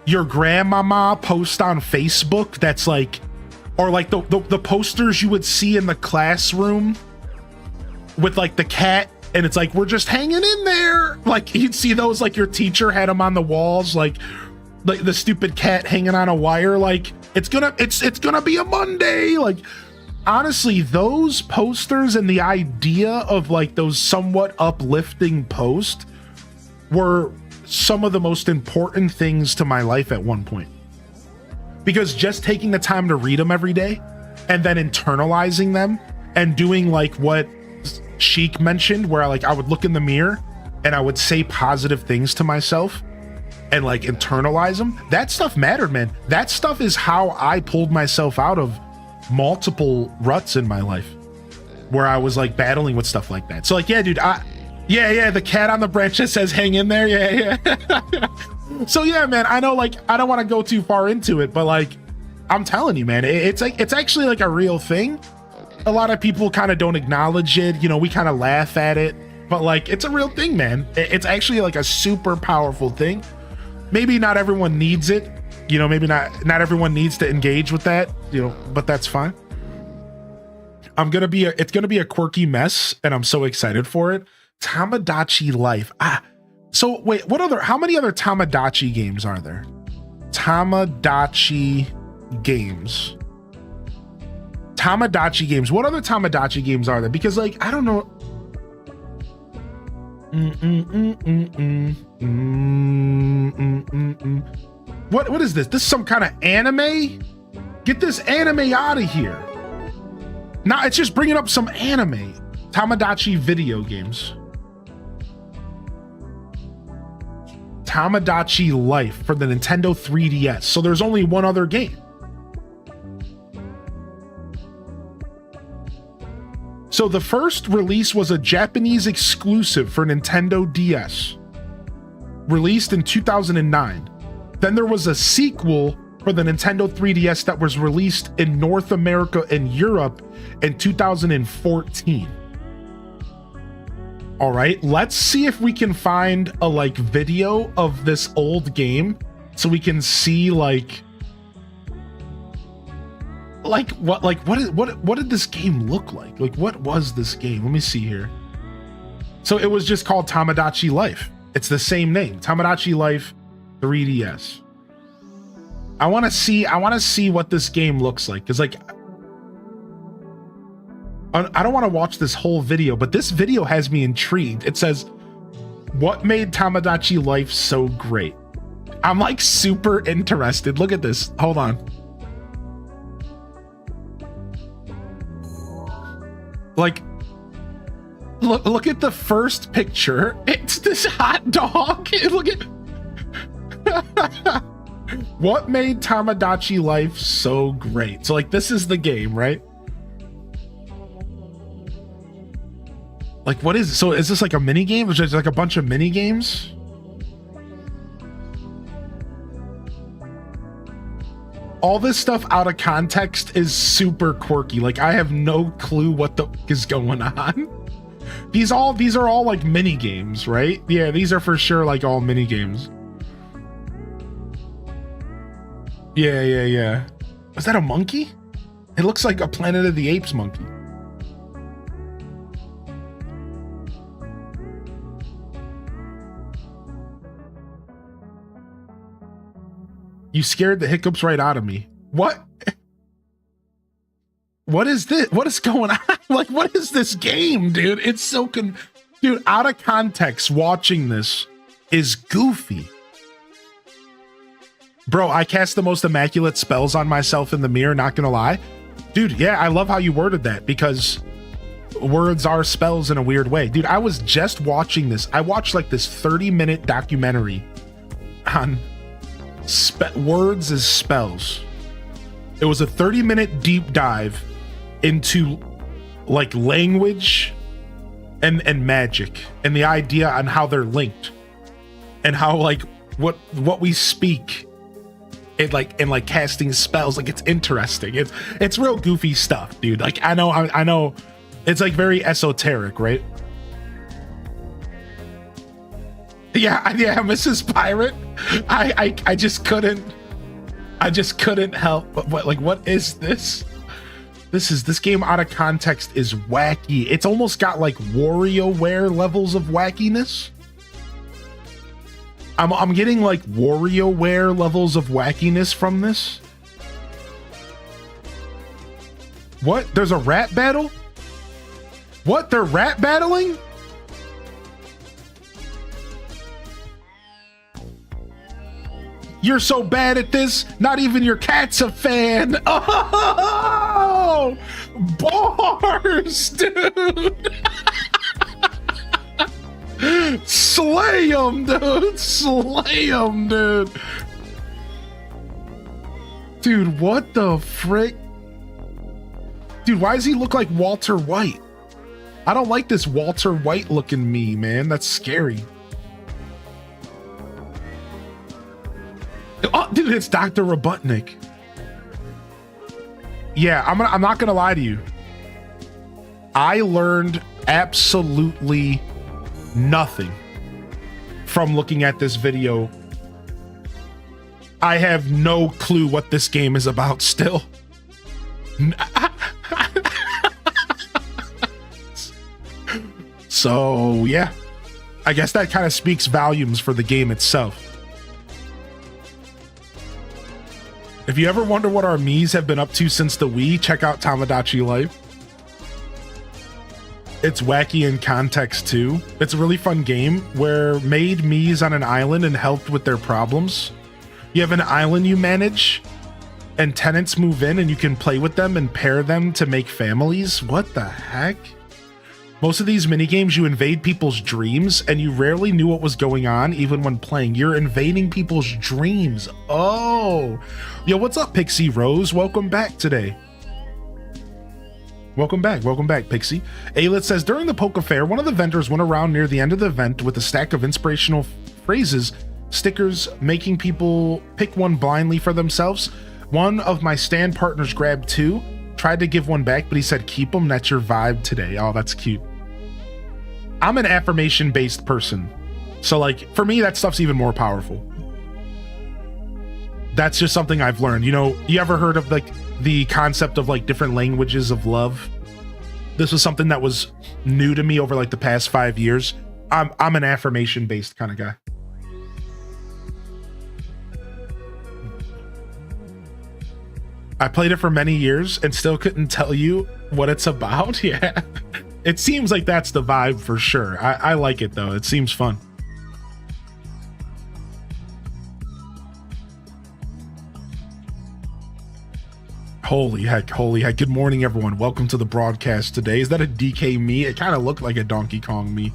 your grandmama post on Facebook, that's like, or like the posters you would see in the classroom with like the cat, and it's like, we're just hanging in there. Like, you'd see those, like your teacher had them on the walls, like the stupid cat hanging on a wire, like it's gonna be a Monday. Like, honestly, those posters and the idea of like those somewhat uplifting posts were some of the most important things to my life at one point, because just taking the time to read them every day and then internalizing them and doing like what Sheik mentioned, where I would look in the mirror and I would say positive things to myself and like internalize them. That stuff mattered, man. That stuff is how I pulled myself out of multiple ruts in my life where I was like battling with stuff like that. So like, yeah, dude, yeah, the cat on the branch that says hang in there. Yeah. So yeah, man, I know, like, I don't want to go too far into it, but like, I'm telling you, man, it's like, it's actually like a real thing. A lot of people kind of don't acknowledge it. You know, we kind of laugh at it, but like, it's a real thing, man. It's actually like a super powerful thing. Maybe not everyone needs it, you know, maybe not everyone needs to engage with that, you know, but that's fine. It's gonna be a quirky mess, and I'm so excited for it. Tamagotchi Life. So wait, how many other Tamagotchi games are there? Tamagotchi games. What other Tamagotchi games are there? Because like, I don't know. What is this? This is some kind of anime? Get this anime out of here. Nah, it's just bringing up some anime. Tamagotchi video games. Tamagotchi Life for the Nintendo 3DS. So there's only one other game. So the first release was a Japanese exclusive for Nintendo DS, released in 2009. Then there was a sequel for the Nintendo 3DS that was released in North America and Europe in 2014. All right, let's see if we can find a like video of this old game so we can see like what did this game look like? Like, what was this game? Let me see here. So it was just called Tamagotchi Life. It's the same name, Tamagotchi Life 3DS. I want to see what this game looks like, because like, I don't want to watch this whole video, but this video has me intrigued. It says, what made Tamagotchi Life so great? I'm like super interested. Look at this. Hold on. Like, look at the first picture. It's this hot dog. Look at what made Tamagotchi Life so great. So like, this is the game, right? Like, what is, so is this like a mini game? Is there like a bunch of mini games? All this stuff out of context is super quirky. Like, I have no clue what the fuck is going on. These are all like mini games, right? Yeah, these are for sure like all mini games. Yeah. Was that a monkey? It looks like a Planet of the Apes monkey. You scared the hiccups right out of me. What? What is this? What is going on? Like, what is this game, dude? It's so dude, out of context, watching this is goofy. Bro, I cast the most immaculate spells on myself in the mirror, not gonna lie. Dude, yeah, I love how you worded that, because words are spells in a weird way. Dude, I was just watching this. I watched like this 30-minute documentary on words as spells. It was a 30-minute deep dive into like language and magic and the idea on how they're linked and how like what we speak and like casting spells. Like, it's interesting. It's real goofy stuff, dude. Like, I know it's like very esoteric, right? Yeah, Mrs. Pirate. I just couldn't help but what is this? This game out of context is wacky. It's almost got like WarioWare levels of wackiness. I'm getting like WarioWare levels of wackiness from this. What? There's a rap battle? What? They're rap battling? You're so bad at this, not even your cat's a fan. Oh, bars, dude. Slay him, dude. Slay him, dude. Dude, what the frick? Dude, why does he look like Walter White? I don't like this Walter White looking me, man. That's scary. Oh, dude, it's Dr. Robotnik. Yeah, I'm not gonna lie to you. I learned absolutely nothing from looking at this video. I have no clue what this game is about still. So yeah, I guess that kind of speaks volumes for the game itself. If you ever wonder what our Miis have been up to since the Wii, check out Tamagotchi Life. It's wacky in context too. It's a really fun game where made Miis on an island and helped with their problems. You have an island you manage and tenants move in and you can play with them and pair them to make families. What the heck? Most of these minigames, you invade people's dreams and you rarely knew what was going on even when playing. You're invading people's dreams. Oh, yo, what's up, Pixie Rose? Welcome back today. Welcome back, Pixie. Aylet says, during the Poke Fair, one of the vendors went around near the end of the event with a stack of inspirational phrases, stickers, making people pick one blindly for themselves. One of my stand partners grabbed two, tried to give one back, but he said, keep them, that's your vibe today. Oh, that's cute. I'm an affirmation-based person. So like, for me, that stuff's even more powerful. That's just something I've learned. You know, you ever heard of like the concept of like different languages of love? This was something that was new to me over like the past 5 years. I'm an affirmation-based kind of guy. I played it for many years and still couldn't tell you what it's about. Yeah, it seems like that's the vibe for sure. I like it though. It seems fun. Holy heck. Good morning, everyone. Welcome to the broadcast today. Is that a DK me? It kind of looked like a Donkey Kong me.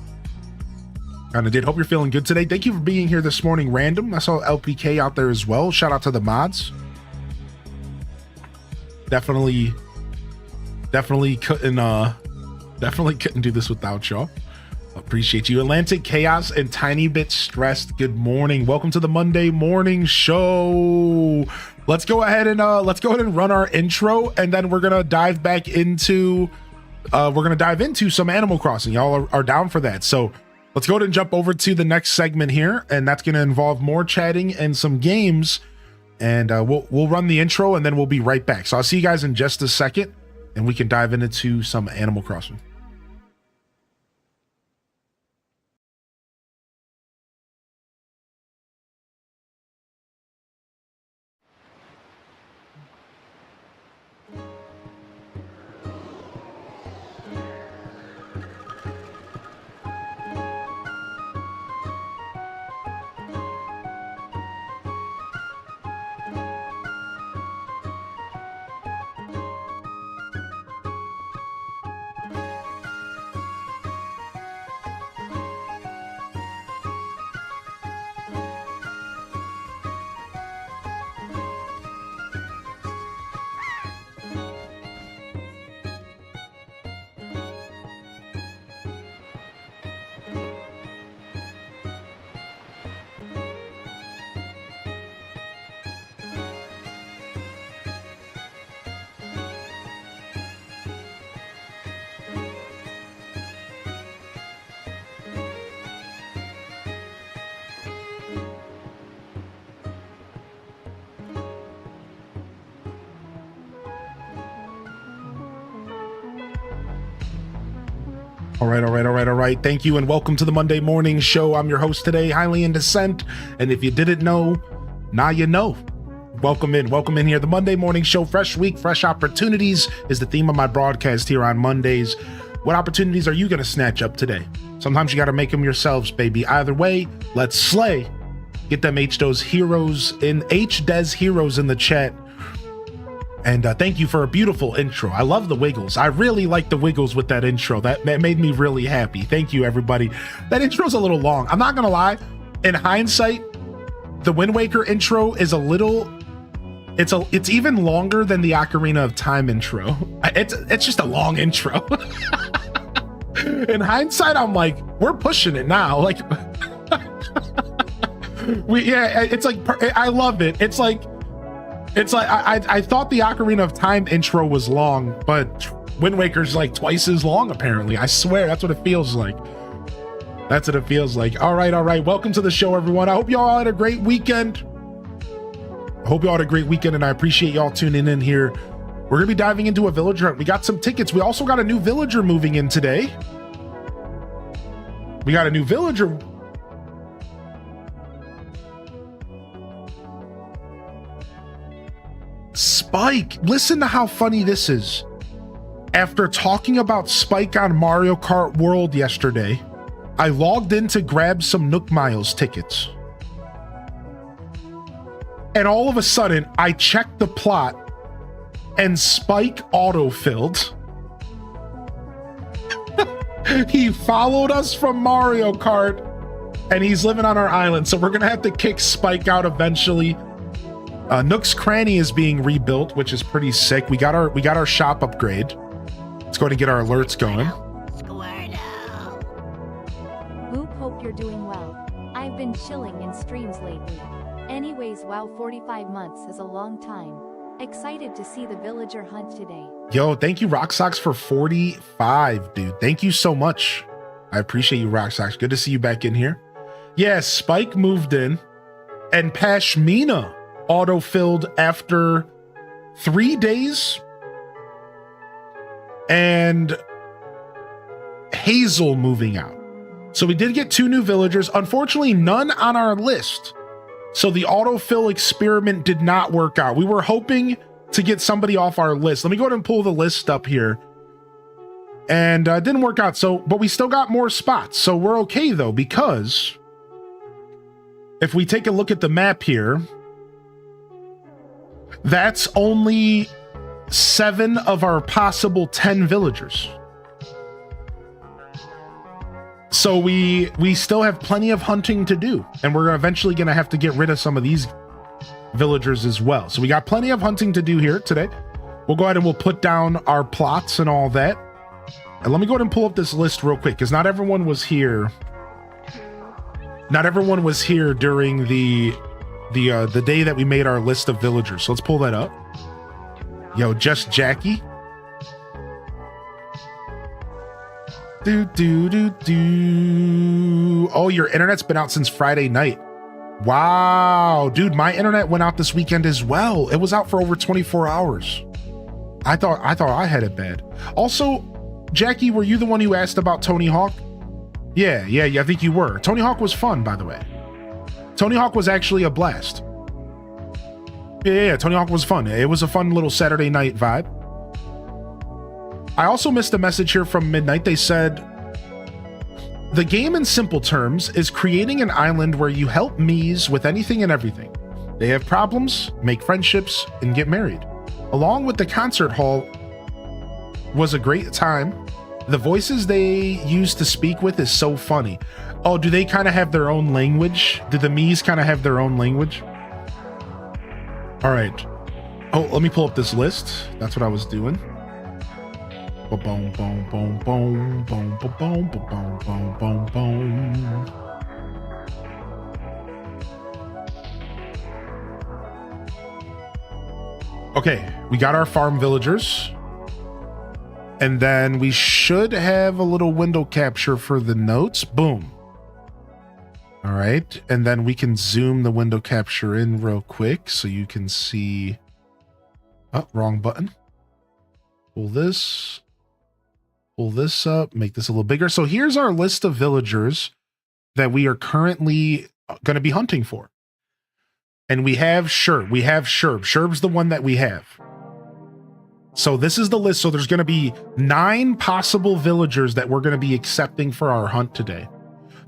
Kind of did. Hope you're feeling good today. Thank you for being here this morning, Random. I saw LPK out there as well. Shout out to the mods. Definitely couldn't do this without y'all. Appreciate you. Atlantic Chaos and Tiny Bit Stressed. Good morning. Welcome to the Monday morning show. Let's go ahead and run our intro, and then we're gonna dive back into some Animal Crossing. Y'all are down for that. So let's go ahead and jump over to the next segment here, and that's gonna involve more chatting and some games. And we'll run the intro and then we'll be right back. So I'll see you guys in just a second and we can dive into some Animal Crossing. All right, all right, all right, all right. Thank you and welcome to the Monday Morning Show. I'm your host today, Highly in Descent. And if you didn't know, now you know. Welcome in here. The Monday Morning Show, fresh week, fresh opportunities is the theme of my broadcast here on Mondays. What opportunities are you going to snatch up today? Sometimes you got to make them yourselves, baby. Either way, let's slay. Get them H-Des heroes in the chat. And thank you for a beautiful intro. I love the wiggles. I really like the wiggles with that intro. That made me really happy. Thank you, everybody. That intro's a little long. I'm not going to lie. In hindsight, the Wind Waker intro is a little... It's even longer than the Ocarina of Time intro. It's just a long intro. In hindsight, I'm like, we're pushing it now. Like, it's like, I love it. It's like I thought the Ocarina of Time intro was long, but Wind Waker's like twice as long, apparently. I swear, that's what it feels like. That's what it feels like. All right. Welcome to the show, everyone. I hope y'all had a great weekend. And I appreciate y'all tuning in here. We're gonna be diving into a villager hunt. We got some tickets. We also got a new villager moving in today. We got a new villager. Spike, listen to how funny this is. After talking about Spike on Mario Kart World yesterday, I logged in to grab some Nook Miles tickets. And all of a sudden, I checked the plot and Spike autofilled. He followed us from Mario Kart and he's living on our island. So we're going to have to kick Spike out eventually. Nook's Cranny is being rebuilt, which is pretty sick. We got our shop upgrade. Let's go ahead and get our alerts going. Boop, hope you're doing well. I've been chilling in streams lately. Anyways, wow, 45 months is a long time. Excited to see the villager hunt today. Yo, thank you, Rock Socks, for 45, dude. Thank you so much. I appreciate you, Rock Socks. Good to see you back in here. Yeah, Spike moved in and Pashmina autofilled after 3 days, and Hazel moving out. So we did get 2 new villagers. Unfortunately, none on our list. So the autofill experiment did not work out. We were hoping to get somebody off our list. Let me go ahead and pull the list up here. And it didn't work out. But we still got more spots. So we're okay though, because if we take a look at the map here, that's only 7 of our possible 10 villagers. So we still have plenty of hunting to do, and we're eventually going to have to get rid of some of these villagers as well. So we got plenty of hunting to do here today. We'll go ahead and we'll put down our plots and all that. And let me go ahead and pull up this list real quick, because not everyone was here. Not everyone was here during the day that we made our list of villagers. So let's pull that up. Yo, just Jackie. Oh, your internet's been out since Friday night. Wow, dude, my internet went out this weekend as well. It was out for over 24 hours. I thought I had it bad. Also, Jackie, were you the one who asked about Tony Hawk? Yeah, I think you were. Tony Hawk was fun, by the way. Tony Hawk was actually a blast. Yeah, Tony Hawk was fun. It was a fun little Saturday night vibe. I also missed a message here from Midnight. They said, the game in simple terms is creating an island where you help Miis with anything and everything. They have problems, make friendships, and get married. Along with the concert hall was a great time. The voices they use to speak with is so funny. Oh, do they kind of have their own language? Do the Miis kind of have their own language? All right. Oh, let me pull up this list. That's what I was doing. Boom, boom, boom, boom, boom, boom, boom, boom, boom, boom, boom. Okay, we got our farm villagers. And then we should have a little window capture for the notes. Boom. All right, and then we can zoom the window capture in real quick so you can see. Oh, wrong button. Pull pull this up, make this a little bigger. So here's our list of villagers that we are currently going to be hunting for. And we have Sherb. We have Sherb. Sherb's the one that we have. So this is the list. So there's going to be 9 possible villagers that we're going to be accepting for our hunt today.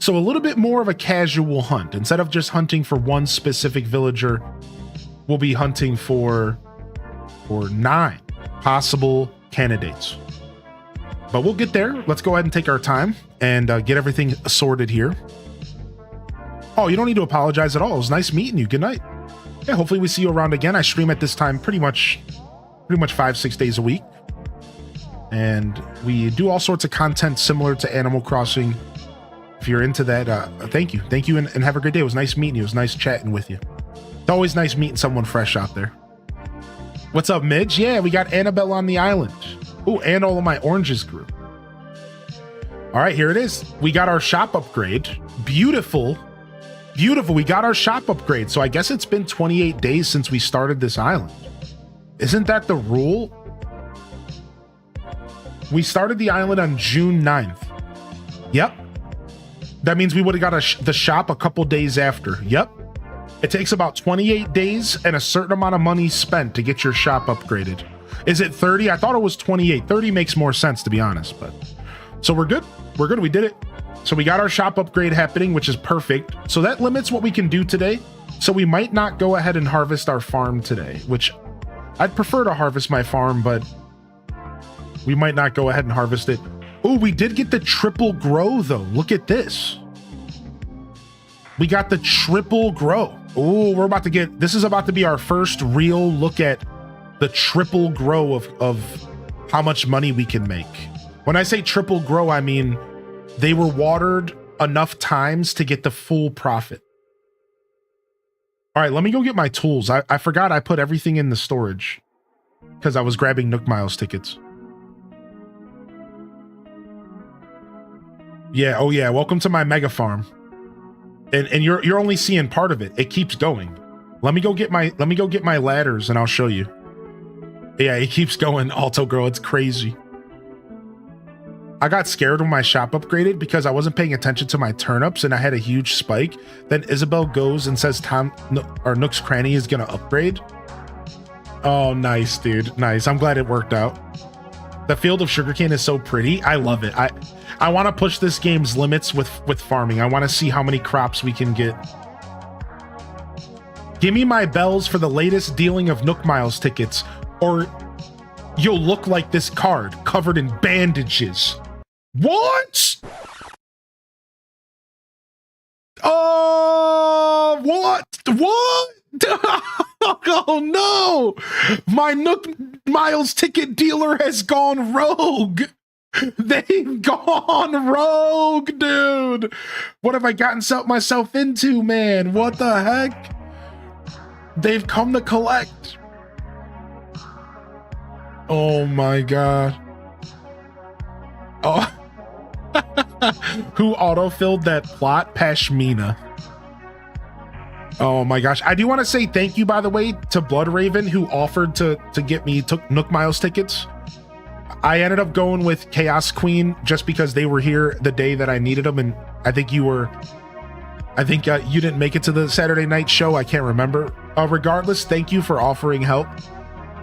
So a little bit more of a casual hunt. Instead of just hunting for one specific villager, we'll be hunting for 9 possible candidates. But we'll get there. Let's go ahead and take our time and get everything sorted here. Oh, you don't need to apologize at all. It was nice meeting you. Good night. Yeah, hopefully we see you around again. I stream at this time pretty much 5-6 days a week. And we do all sorts of content similar to Animal Crossing. If you're into that, thank you. Thank you and have a great day. It was nice meeting you. It was nice chatting with you. It's always nice meeting someone fresh out there. What's up, Midge? Yeah, we got Annabelle on the island. Oh, and all of my oranges grew. All right, here it is. We got our shop upgrade. Beautiful. Beautiful. We got our shop upgrade. So I guess it's been 28 days since we started this island. Isn't that the rule? We started the island on June 9th. Yep. That means we would have got the shop a couple days after. Yep. It takes about 28 days and a certain amount of money spent to get your shop upgraded. Is it 30? I thought it was 28. 30 makes more sense, to be honest. But so we're good. We're good. We did it. So we got our shop upgrade happening, which is perfect. So that limits what we can do today. So we might not go ahead and harvest our farm today, which I'd prefer to harvest my farm, but we might not go ahead and harvest it. Oh, we did get the triple grow though. Look at this. We got the triple grow. Oh, we're about to get, this is about to be our first real look at the triple grow of how much money we can make. When I say triple grow, I mean they were watered enough times to get the full profit. All right, let me go get my tools. I forgot I put everything in the storage because I was grabbing Nook Miles tickets. Yeah, oh yeah, welcome to my mega farm. And you're only seeing part of it. It keeps going. Let me go get my ladders and I'll show you. Yeah, it keeps going. Alto grow, it's crazy. I got scared when my shop upgraded because I wasn't paying attention to my turnips and I had a huge spike. Then Isabel goes and says Nook's Cranny is gonna upgrade. Oh, nice, dude. Nice. I'm glad it worked out. The field of sugarcane is so pretty. I love it. I want to push this game's limits with farming. I want to see how many crops we can get. Give me my bells for the latest dealing of Nook Miles tickets, or you'll look like this card covered in bandages. What? Oh, what? Oh no! My Nook Miles ticket dealer has gone rogue. They've gone rogue, dude. What have I gotten myself into, man? What the heck? They've come to collect. Oh my god. Oh. Who autofilled that plot? Pashmina. Oh my gosh. I do want to say thank you, by the way, to Bloodraven, who offered to get me Nook Miles tickets. I ended up going with Chaos Queen just because they were here the day that I needed them, and I think you didn't make it to the Saturday night show. I can't remember. Regardless, thank you for offering help.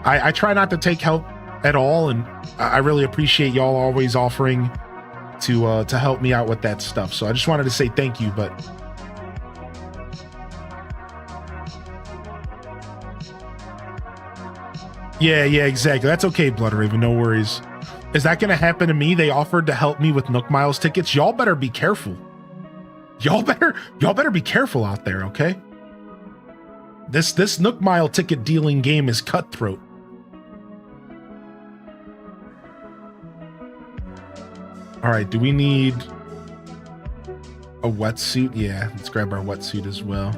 I try not to take help at all, and I really appreciate y'all always offering to help me out with that stuff. So I just wanted to say thank you, but yeah, exactly. That's okay, Bloodraven. No worries. Is that going to happen to me? They offered to help me with Nook Miles tickets. Y'all better be careful. Y'all better be careful out there, okay? This Nook Mile ticket dealing game is cutthroat. All right, do we need a wetsuit? Yeah, let's grab our wetsuit as well.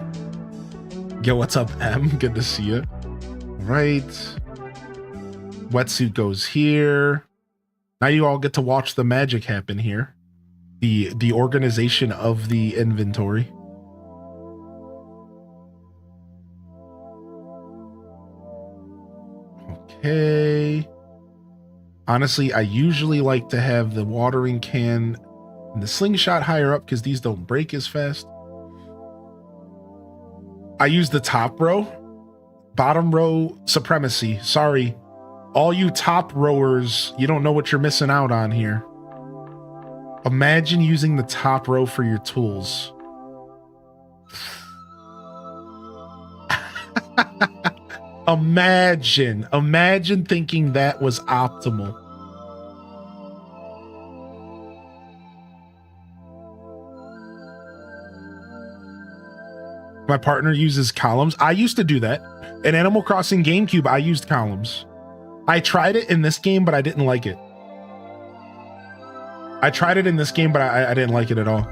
Yo, what's up, M? Good to see you. All right. Wetsuit goes here. Now you all get to watch the magic happen here. The organization of the inventory. Okay. Honestly, I usually like to have the watering can and the slingshot higher up because these don't break as fast. I use the top row. Bottom row supremacy. Sorry. All you top rowers, you don't know what you're missing out on here. Imagine using the top row for your tools. Imagine thinking that was optimal. My partner uses columns. I used to do that. In Animal Crossing GameCube, I used columns. I tried it in this game, but I didn't like it. I tried it in this game, but I didn't like it at all.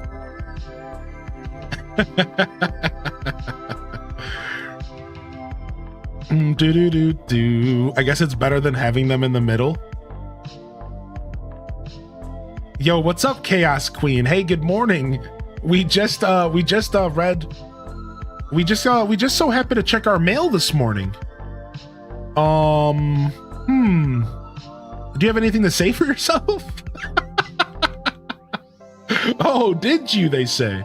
I guess it's better than having them in the middle. Yo, what's up, Chaos Queen? Hey, good morning. We just so happy to check our mail this morning. Do you have anything to say for yourself? Oh, did you? They say.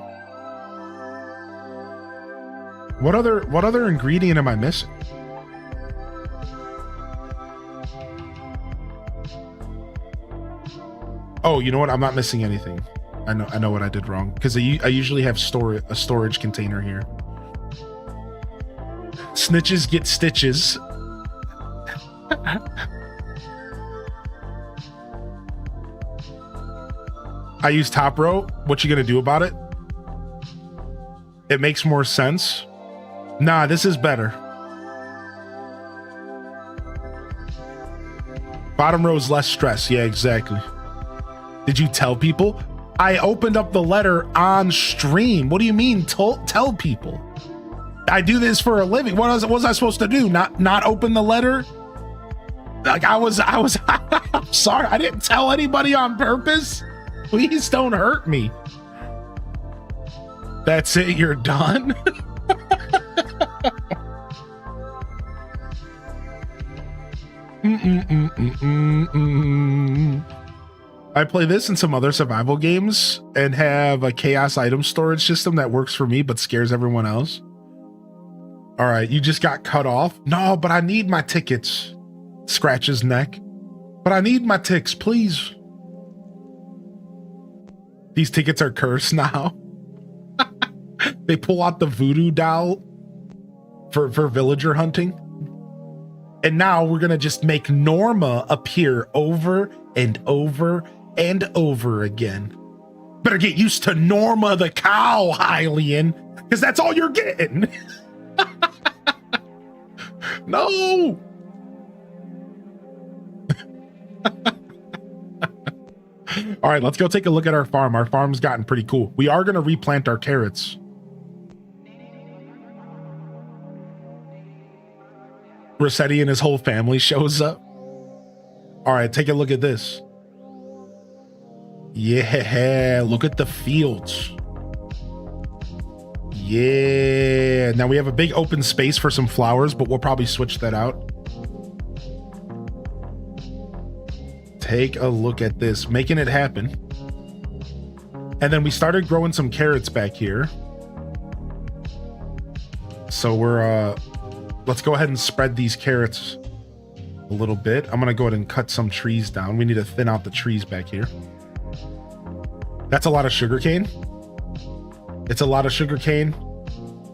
What other ingredient am I missing? Oh, you know what? I'm not missing anything. I know what I did wrong because I usually have a storage container here. Snitches get stitches. I use top row. What you gonna do about it? It makes more sense. Nah, this is better. Bottom row is less stress. Yeah, exactly. Did you tell people? I opened up the letter on stream. What do you mean tell people? I do this for a living. What was I supposed to do? Not open the letter? Like I was I'm sorry. I didn't tell anybody on purpose. Please don't hurt me. That's it, you're done. I play this and some other survival games and have a chaos item storage system that works for me but scares everyone else. All right, you just got cut off. No, but I need my tickets. Scratch his neck. But I need my ticks, please. These tickets are cursed now. They pull out the voodoo doll for villager hunting. And now we're going to just make Norma appear over and over and over again. Better get used to Norma the cow, Hylian, because that's all you're getting. No. All right, let's go take a look at our farm. Our farm's gotten pretty cool. We are going to replant our carrots. Rossetti and his whole family shows up. All right, take a look at this. Yeah, look at the fields. Yeah, now we have a big open space for some flowers, but we'll probably switch that out. Take a look at this, making it happen. And then we started growing some carrots back here. So we're, let's go ahead and spread these carrots a little bit. I'm gonna go ahead and cut some trees down. We need to thin out the trees back here. That's a lot of sugarcane. It's a lot of sugarcane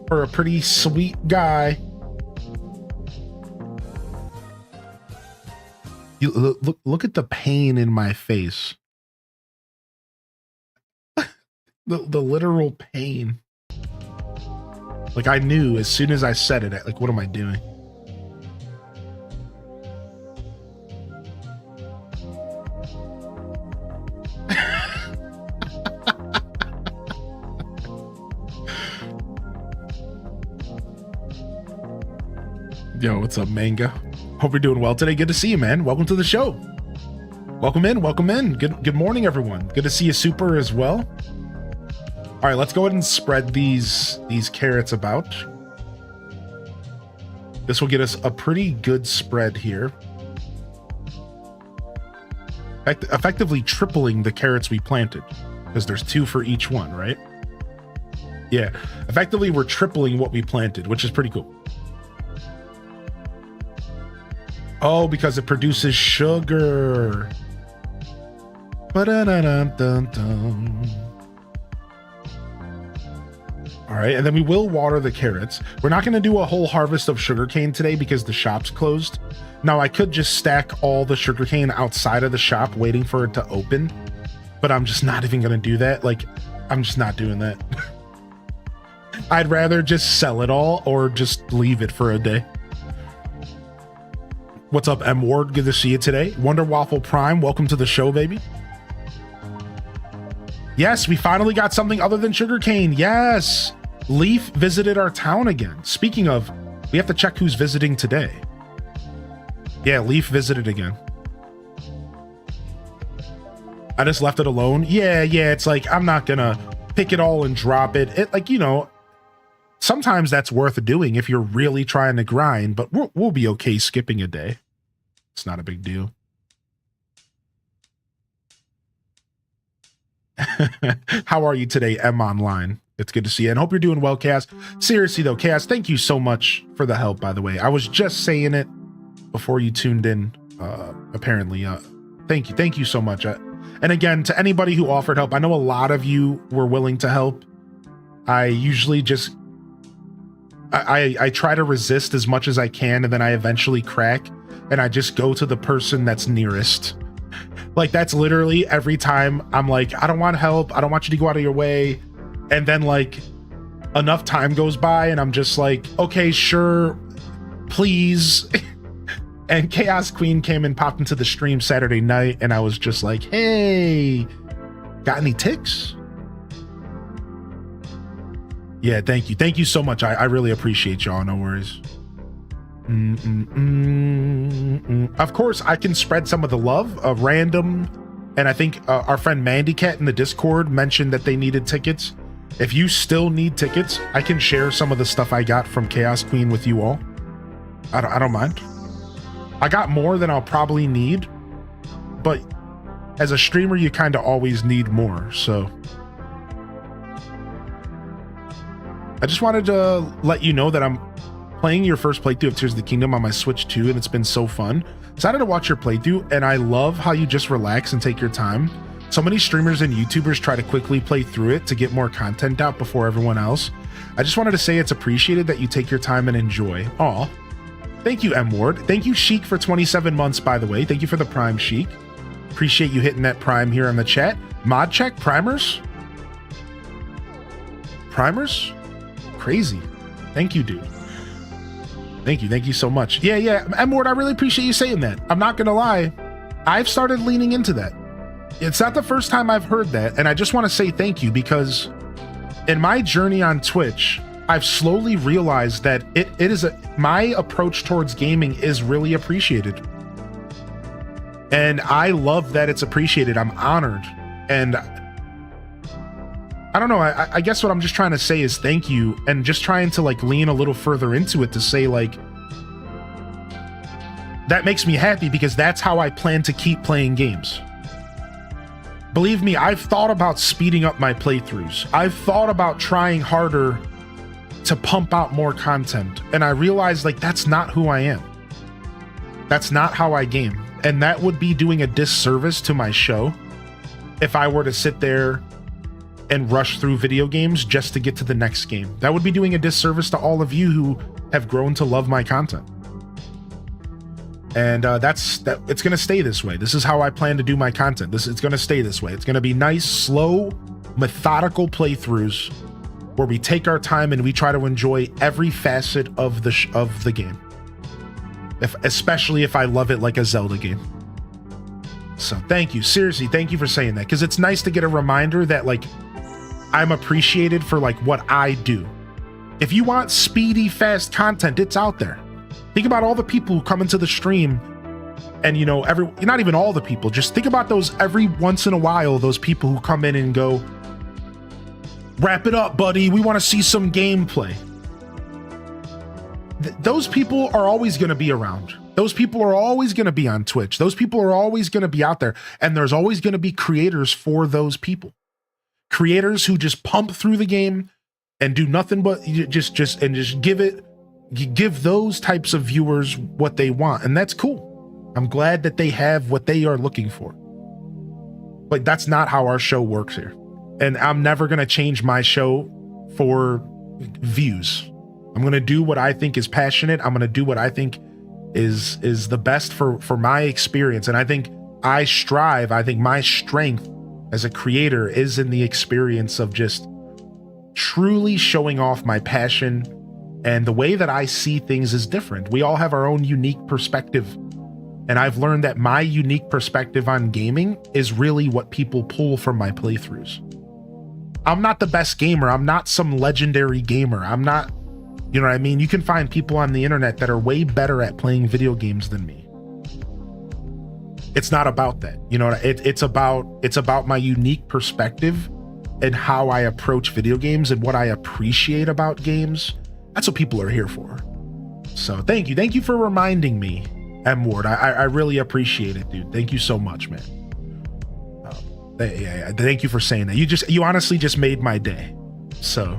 for a pretty sweet guy. You look at the pain in my face. the literal pain. Like I knew as soon as I said it, like, what am I doing? Yo, what's up, Manga? Hope you're doing well today. Good to see you, man. Welcome to the show. Welcome in, welcome in. Good morning, everyone. Good to see you, Super, as well. All right, let's go ahead and spread these carrots about. This will get us a pretty good spread here. effectively tripling the carrots we planted, because there's 2 for each one, right? Yeah, effectively we're tripling what we planted, which is pretty cool. Oh, because it produces sugar. Ba-da-da-dum-dum-dum. All right, and then we will water the carrots. We're not going to do a whole harvest of sugarcane today because the shop's closed. Now, I could just stack all the sugarcane outside of the shop waiting for it to open, but I'm just not even going to do that. Like, I'm just not doing that. I'd rather just sell it all or just leave it for a day. What's up, M Ward? Good to see you today. Wonder Waffle Prime, welcome to the show, baby. Yes, we finally got something other than sugarcane. Yes. Leaf visited our town again. Speaking of, we have to check who's visiting today. Yeah, Leaf visited again. I just left it alone. Yeah, it's like, I'm not gonna pick it all and drop it. It, like, you know, sometimes that's worth doing if you're really trying to grind, but we'll be okay skipping a day. It's not a big deal. How are you today, M Online? It's good to see you, and hope you're doing well, Cass. Seriously though, Cass, thank you so much for the help, by the way. I was just saying it before you tuned in, apparently. Thank you so much. And again, to anybody who offered help, I know a lot of you were willing to help. I usually just I try to resist as much as I can, and then I eventually crack, and I just go to the person that's nearest. Like, that's literally every time. I'm like, I don't want help. I don't want you to go out of your way. And then, like, enough time goes by, and I'm just like, okay, sure, please. And Chaos Queen came and popped into the stream Saturday night, and I was just like, hey, got any ticks? Yeah, thank you. Thank you so much. I really appreciate y'all. No worries. Of course, I can spread some of the love of random. And I think our friend Mandy Cat in the Discord mentioned that they needed tickets. If you still need tickets, I can share some of the stuff I got from Chaos Queen with you all. I don't mind. I got more than I'll probably need, but as a streamer, you kind of always need more. So I just wanted to let you know that I'm playing your first playthrough of Tears of the Kingdom on my Switch 2, and it's been so fun. Excited to watch your playthrough, and I love how you just relax and take your time. So many streamers and YouTubers try to quickly play through it to get more content out before everyone else. I just wanted to say it's appreciated that you take your time and enjoy. Aw. Thank you, M Ward. Thank you, Sheik, for 27 months, by the way. Thank you for the Prime, Sheik. Appreciate you hitting that Prime here in the chat. Mod check, primers? Primers? Crazy. Thank you, dude. Thank you so much. Yeah, M Ward, I really appreciate you saying that. I'm not gonna lie, I've started leaning into that. It's not the first time I've heard that, and I just want to say thank you, because in my journey on Twitch, I've slowly realized that my approach towards gaming is really appreciated. And I love that it's appreciated. I'm honored. And I don't know, I guess what I'm just trying to say is thank you, and just trying to like lean a little further into it to say like, that makes me happy, because that's how I plan to keep playing games. Believe me, I've thought about speeding up my playthroughs. I've thought about trying harder to pump out more content, and I realized like that's not who I am. That's not how I game, and that would be doing a disservice to my show if I were to sit there and rush through video games just to get to the next game. That would be doing a disservice to all of you who have grown to love my content. And it's going to stay this way. This is how I plan to do my content. It's going to stay this way. It's going to be nice, slow, methodical playthroughs where we take our time and we try to enjoy every facet of the game. Especially if I love it like a Zelda game. So thank you. Seriously, thank you for saying that, because it's nice to get a reminder that like I'm appreciated for like what I do. If you want speedy, fast content, it's out there. Think about all the people who come into the stream, and you know, not even all the people, just think about those every once in a while, those people who come in and go, wrap it up, buddy, we want to see some gameplay. Those people are always going to be around. Those people are always going to be on Twitch. Those people are always going to be out there. And there's always going to be creators for those people. Creators who just pump through the game and do nothing but just give those types of viewers what they want. And that's cool. I'm glad that they have what they are looking for. But that's not how our show works here. And I'm never going to change my show for views. I'm going to do what I think is passionate. I'm going to do what I think is the best for my experience. And I think I think my strength as a creator is in the experience of just truly showing off my passion, and the way that I see things is different. We all have our own unique perspective. And I've learned that my unique perspective on gaming is really what people pull from my playthroughs. I'm not the best gamer. I'm not some legendary gamer. I'm not, you know what I mean? You can find people on the internet that are way better at playing video games than me. It's not about that. You know, it's about my unique perspective and how I approach video games and what I appreciate about games. That's what people are here for. So thank you. Thank you for reminding me, M Ward. I really appreciate it, dude. Thank you so much, man. Thank you for saying that. You honestly just made my day. So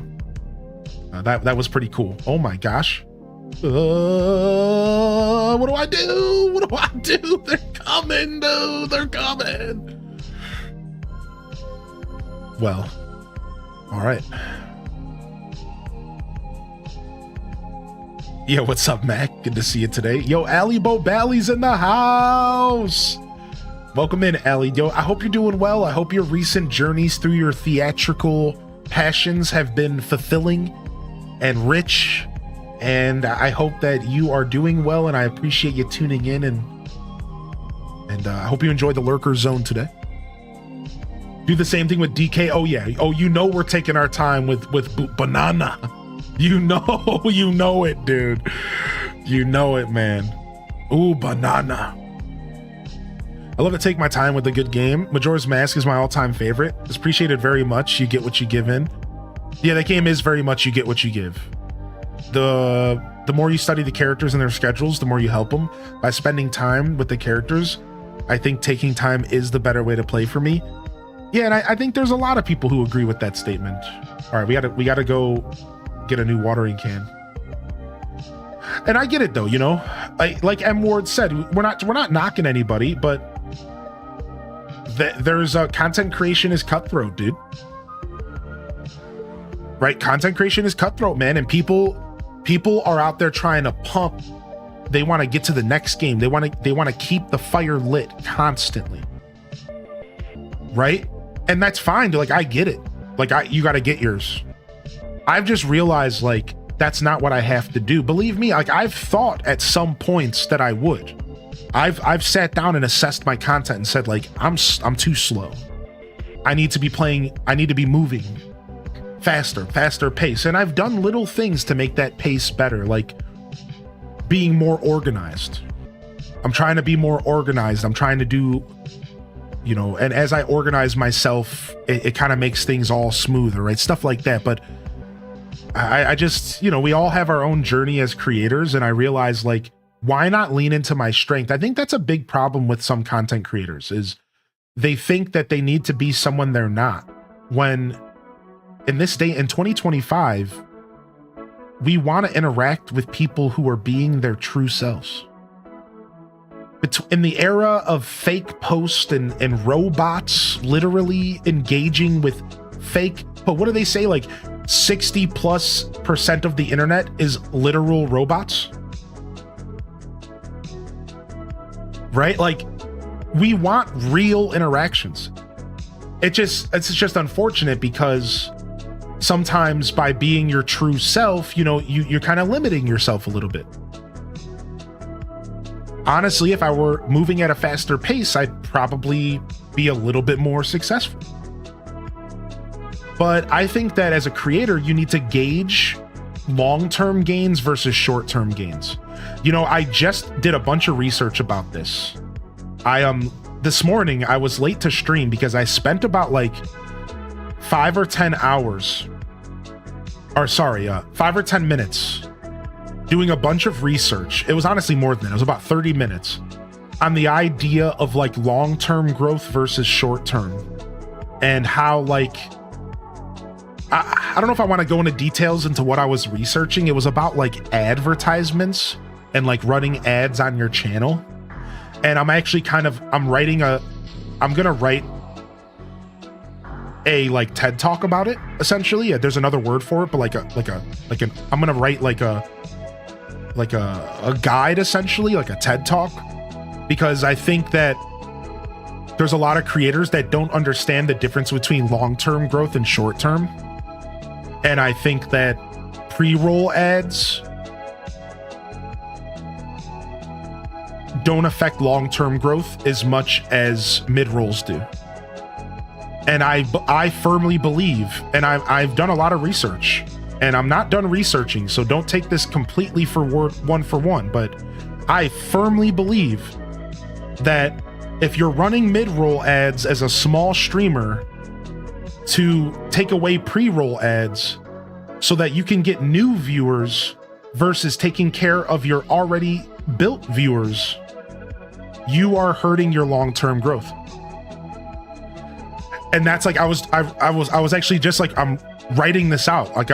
that was pretty cool. Oh my gosh. What do I do? What do I do? They're coming, dude. They're coming. Well, all right. Yo, what's up, Mac? Good to see you today. Yo, Allie Bo Bally's in the house. Welcome in, Allie. Yo, I hope you're doing well. I hope your recent journeys through your theatrical passions have been fulfilling and rich. And I hope that you are doing well, and I appreciate you tuning in, and I hope you enjoyed the Lurker Zone today. Do the same thing with DK. Oh yeah. Oh, you know we're taking our time with Banana. You know it, dude. You know it, man. Ooh, Banana. I love to take my time with a good game. Majora's Mask is my all-time favorite. It's appreciated very much. You get what you give in. Yeah, that game is very much you get what you give. The more you study the characters and their schedules, the more you help them. By spending time with the characters, I think taking time is the better way to play for me. Yeah, and I think there's a lot of people who agree with that statement. All right, we gotta go get a new watering can. And I get it though, you know, like M Ward said, we're not knocking anybody, but there's content creation is cutthroat, dude. Right? Content creation is cutthroat, man. And people are out there trying to pump. They want to get to the next game. They want to keep the fire lit constantly. Right? And that's fine. Like, I get it. Like, you got to get yours. I've just realized, like, that's not what I have to do. Believe me, like, I've thought at some points that I would. I've sat down and assessed my content and said, like, I'm too slow. I need to be moving faster pace. And I've done little things to make that pace better, like being more organized. I'm trying to be more organized. I'm trying to do, you know, and as I organize myself, it kind of makes things all smoother, right? Stuff like that. But I just, you know, we all have our own journey as creators, and I realize, like, why not lean into my strength? I think that's a big problem with some content creators, is they think that they need to be someone they're not. When in this day, in 2025, we want to interact with people who are being their true selves. In the era of fake posts and robots literally engaging with fake, but what do they say? Like 60+% of the internet is literal robots. Right? Like, we want real interactions. It's just unfortunate because sometimes by being your true self, you know, you're kind of limiting yourself a little bit. Honestly, if I were moving at a faster pace, I'd probably be a little bit more successful. But I think that as a creator, you need to gauge long-term gains versus short-term gains. You know, I just did a bunch of research about this. This morning I was late to stream because I spent about like 5 or 10 minutes doing a bunch of research. It was honestly more than that. It was about 30 minutes on the idea of like long-term growth versus short-term, and how like I don't know if I want to go into details into what I was researching. It was about like advertisements and like running ads on your channel. And I'm actually I'm gonna write a like TED talk about it, essentially. There's another word for it, but I'm gonna write like a guide, essentially, like a TED talk, because I think that there's a lot of creators that don't understand the difference between long-term growth and short-term. And I think that pre-roll ads don't affect long-term growth as much as mid-rolls do. And I firmly believe, and I've done a lot of research, and I'm not done researching, so don't take this completely for one for one, but I firmly believe that if you're running mid-roll ads as a small streamer, to take away pre-roll ads so that you can get new viewers versus taking care of your already built viewers, you are hurting your long-term growth. And that's like, I was actually just like, I'm writing this out. Like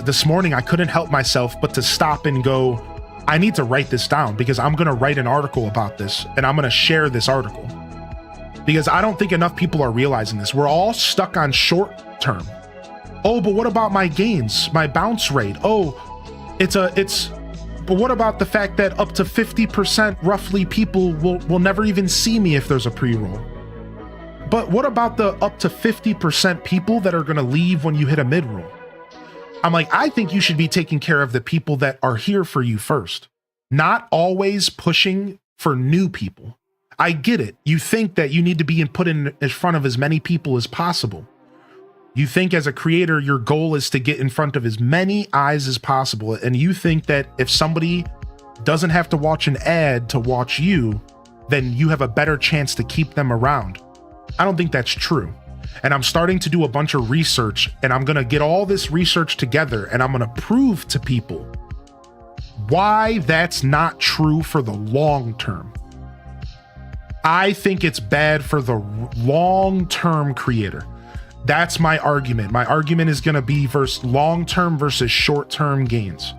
this morning, I couldn't help myself but to stop and go, I need to write this down, because I'm going to write an article about this, and I'm going to share this article, because I don't think enough people are realizing this. We're all stuck on short term. Oh, but what about my gains, my bounce rate? Oh, but what about the fact that up to 50% roughly people will never even see me if there's a pre-roll? But what about the up to 50% people that are going to leave when you hit a mid-roll? I'm like, I think you should be taking care of the people that are here for you first, not always pushing for new people. I get it. You think that you need to be put in front of as many people as possible. You think as a creator, your goal is to get in front of as many eyes as possible. And you think that if somebody doesn't have to watch an ad to watch you, then you have a better chance to keep them around. I don't think that's true. And I'm starting to do a bunch of research, and I'm going to get all this research together, and I'm going to prove to people why that's not true for the long term. I think it's bad for the long-term creator. That's my argument. My argument is going to be versus long-term versus short-term gains.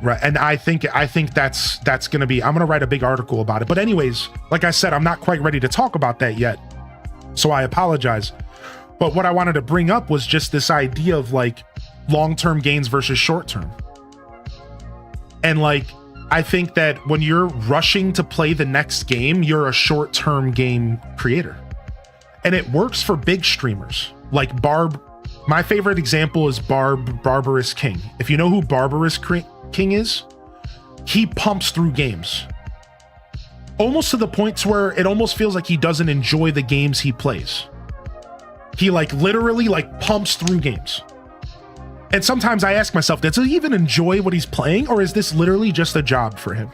Right. And I think that's going to be, I'm going to write a big article about it. But anyways, like I said, I'm not quite ready to talk about that yet, so I apologize. But what I wanted to bring up was just this idea of like long-term gains versus short-term. And like, I think that when you're rushing to play the next game, you're a short-term game creator. And it works for big streamers like Barb. My favorite example is Barbarous King. If you know who Barbarous King is, he pumps through games almost to the points where it almost feels like he doesn't enjoy the games he plays. He like literally like pumps through games. And sometimes I ask myself, does he even enjoy what he's playing, or is this literally just a job for him?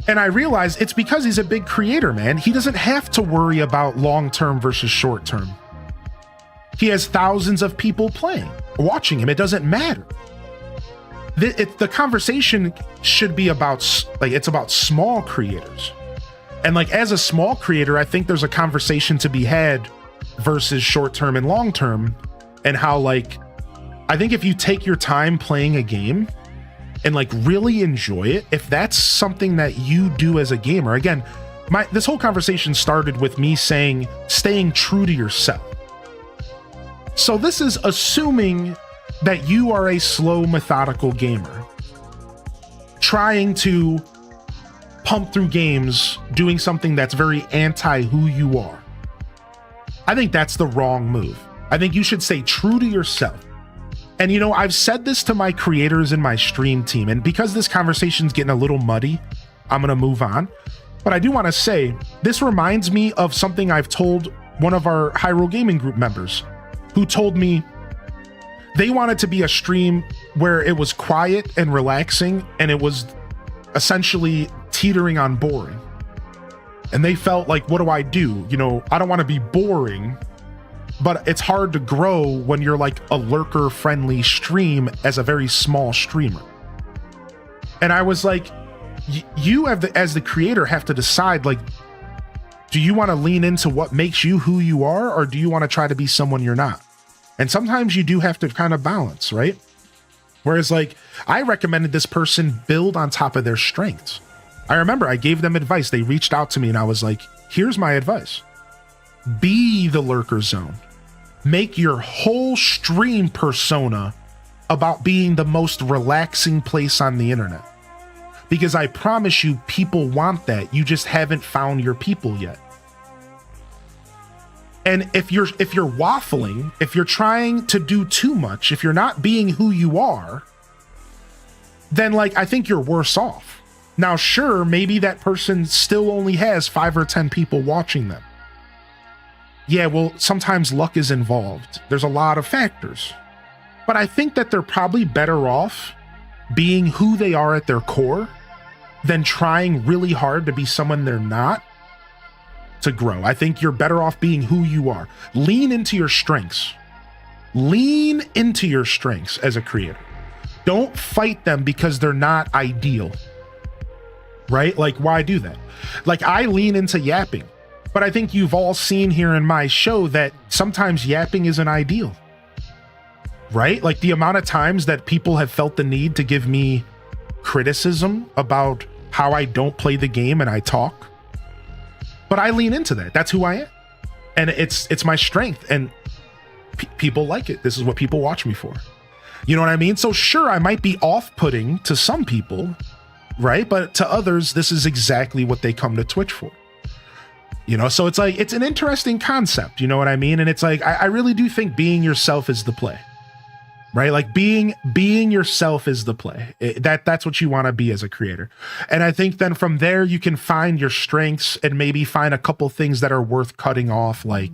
And I realize it's because he's a big creator, man. He doesn't have to worry about long-term versus short-term. He has thousands of people playing, watching him. It doesn't matter. The conversation should be about, like, it's about small creators. And like, as a small creator, I think there's a conversation to be had versus short-term and long-term, and how like, I think if you take your time playing a game and like really enjoy it, if that's something that you do as a gamer, again, this whole conversation started with me saying, staying true to yourself. So this is assuming that you are a slow, methodical gamer, trying to pump through games, doing something that's very anti who you are. I think that's the wrong move. I think you should stay true to yourself. And you know, I've said this to my creators in my stream team, and because this conversation's getting a little muddy, I'm gonna move on. But I do want to say, this reminds me of something I've told one of our Hyrule Gaming Group members, who told me they wanted to be a stream where it was quiet and relaxing, and it was essentially teetering on boring. And they felt like, what do I do? You know, I don't want to be boring, but it's hard to grow when you're like a lurker friendly stream as a very small streamer. And I was like, you have as the creator have to decide, like, do you want to lean into what makes you who you are, or do you want to try to be someone you're not? And sometimes you do have to kind of balance, right? Whereas, like, I recommended this person build on top of their strengths. I remember I gave them advice. They reached out to me and I was like, here's my advice. Be the lurker zone. Make your whole stream persona about being the most relaxing place on the internet. Because I promise you, people want that. You just haven't found your people yet. And if you're waffling, if you're trying to do too much, if you're not being who you are, then, like, I think you're worse off. Now, sure, maybe that person still only has 5 or 10 people watching them. Yeah, well, sometimes luck is involved. There's a lot of factors. But I think that they're probably better off being who they are at their core than trying really hard to be someone they're not to grow. I think you're better off being who you are. Lean into your strengths. Lean into your strengths as a creator. Don't fight them because they're not ideal. Right? Like, why do that? Like, I lean into yapping, but I think you've all seen here in my show that sometimes yapping isn't ideal. Right? Like, the amount of times that people have felt the need to give me criticism about how I don't play the game and I talk. But I lean into that. That's who I am. And it's my strength. And people like it. This is what people watch me for. You know what I mean? So sure, I might be off-putting to some people, right? But to others, this is exactly what they come to Twitch for. You know, so it's like, it's an interesting concept. You know what I mean? And it's like, I really do think being yourself is the play. Right? Like being yourself is the play. That's what you want to be as a creator. And I think then from there, you can find your strengths and maybe find a couple things that are worth cutting off. Like,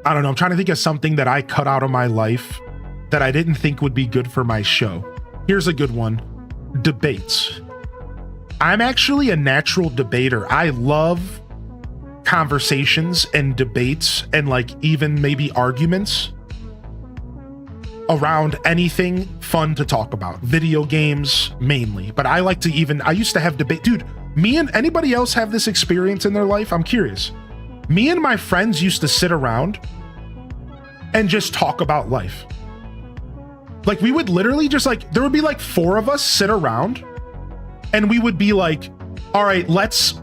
I don't know. I'm trying to think of something that I cut out of my life that I didn't think would be good for my show. Here's a good one. Debates. I'm actually a natural debater. I love conversations and debates and, like, even maybe arguments around anything fun to talk about. Video games mainly, but I used to have debate. Dude, me and anybody else have this experience in their life? I'm curious. Me and my friends used to sit around and just talk about life. Like, we would literally just, like, there would be like 4 of us sit around and we would be like, all right, let's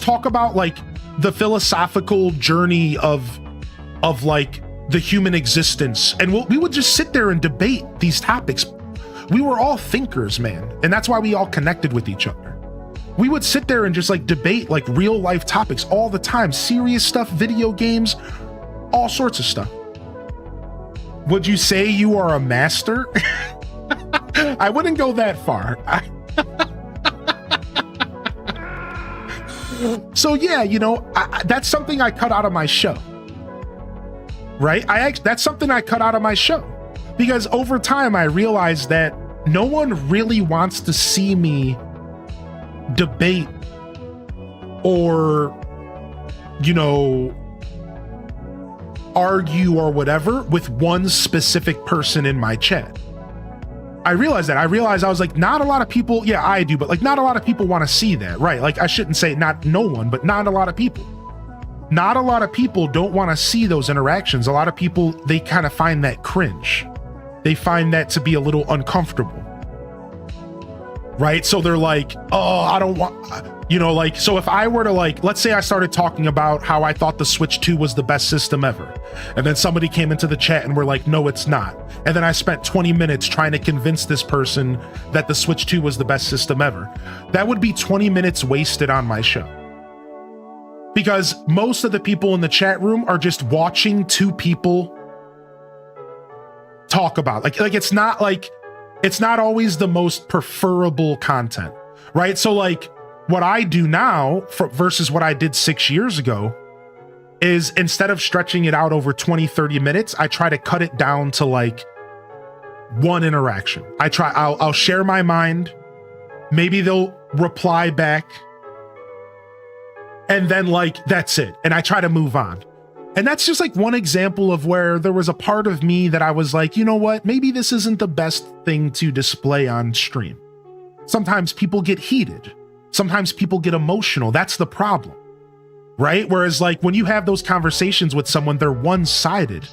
talk about, like, the philosophical journey of like the human existence. And we would just sit there and debate these topics. We were all thinkers, man. And that's why we all connected with each other. We would sit there and just, like, debate, like, real life topics all the time. Serious stuff, video games, all sorts of stuff. Would you say you are a master? I wouldn't go that far. So yeah, you know, that's something I cut out of my show. Right? That's something I cut out of my show because over time I realized that no one really wants to see me debate or, you know, argue or whatever with one specific person in my chat. I realized I was like, not a lot of people, yeah, I do, but, like, not a lot of people want to see that, right? Like, I shouldn't say not no one, but not a lot of people. Not a lot of people don't want to see those interactions. A lot of people, they kind of find that cringe. They find that to be a little uncomfortable. Right? So they're like, oh, I don't want, you know, like, so if I were to, like, let's say I started talking about how I thought the Switch 2 was the best system ever. And then somebody came into the chat and were like, no, it's not. And then I spent 20 minutes trying to convince this person that the Switch 2 was the best system ever. That would be 20 minutes wasted on my show. Because most of the people in the chat room are just watching 2 people talk about, like it's not always the most preferable content, right? So, like, what I do now versus what I did 6 years ago is, instead of stretching it out over 20, 30 minutes, I try to cut it down to, like, one interaction. I'll share my mind. Maybe they'll reply back. And then, like, that's it. And I try to move on. And that's just like one example of where there was a part of me that I was like, you know what, maybe this isn't the best thing to display on stream. Sometimes people get heated. Sometimes people get emotional. That's the problem, right? Whereas like when you have those conversations with someone, they're one-sided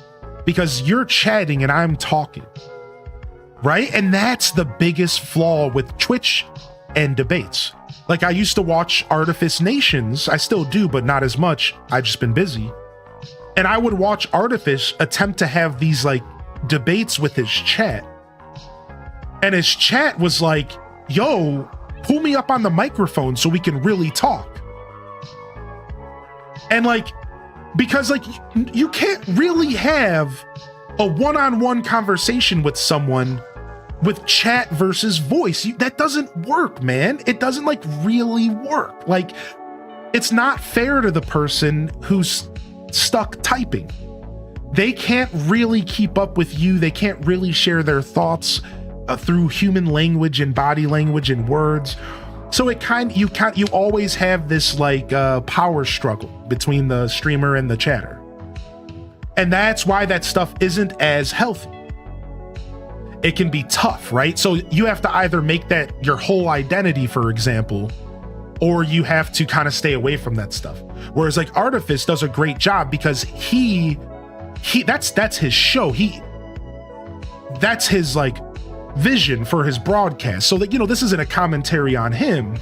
because you're chatting and I'm talking, right? And that's the biggest flaw with Twitch and debates. Like I used to watch Artifice Nations. I still do, but not as much. I've just been busy. And I would watch Artifice attempt to have these like debates with his chat. And his chat was like, yo, pull me up on the microphone so we can really talk. And like, because like you can't really have a one-on-one conversation with someone with chat versus voice. That doesn't work, man. It doesn't like really work. Like it's not fair to the person who's stuck typing. They can't really keep up with you. They can't really share their thoughts through human language and body language and words. So you always have this like power struggle between the streamer and the chatter. And that's why that stuff isn't as healthy. It can be tough, right? So you have to either make that your whole identity, for example, or you have to kind of stay away from that stuff. Whereas like Artifice does a great job because that's his show. That's his like vision for his broadcast. So that, you know, this isn't a commentary on him.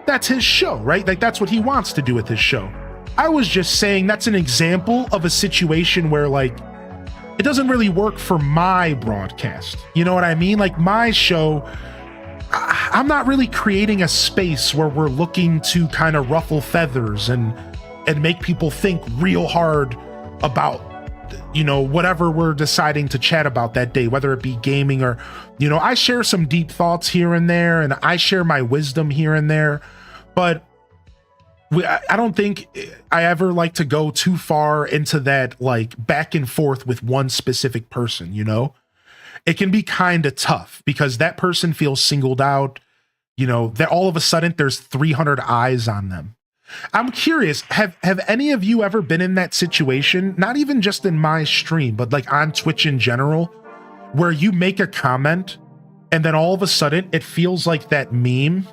That's his show, right? Like that's what he wants to do with his show. I was just saying that's an example of a situation where like it doesn't really work for my broadcast. You know what I mean? Like my show, I'm not really creating a space where we're looking to kind of ruffle feathers and make people think real hard about, you know, whatever we're deciding to chat about that day, whether it be gaming or, you know, I share some deep thoughts here and there and I share my wisdom here and there, but I don't think I ever like to go too far into that like back and forth with one specific person, you know? It can be kind of tough because that person feels singled out, you know, that all of a sudden there's 300 eyes on them. I'm curious, have any of you ever been in that situation? Not even just in my stream, but like on Twitch in general, where you make a comment and then all of a sudden it feels like that meme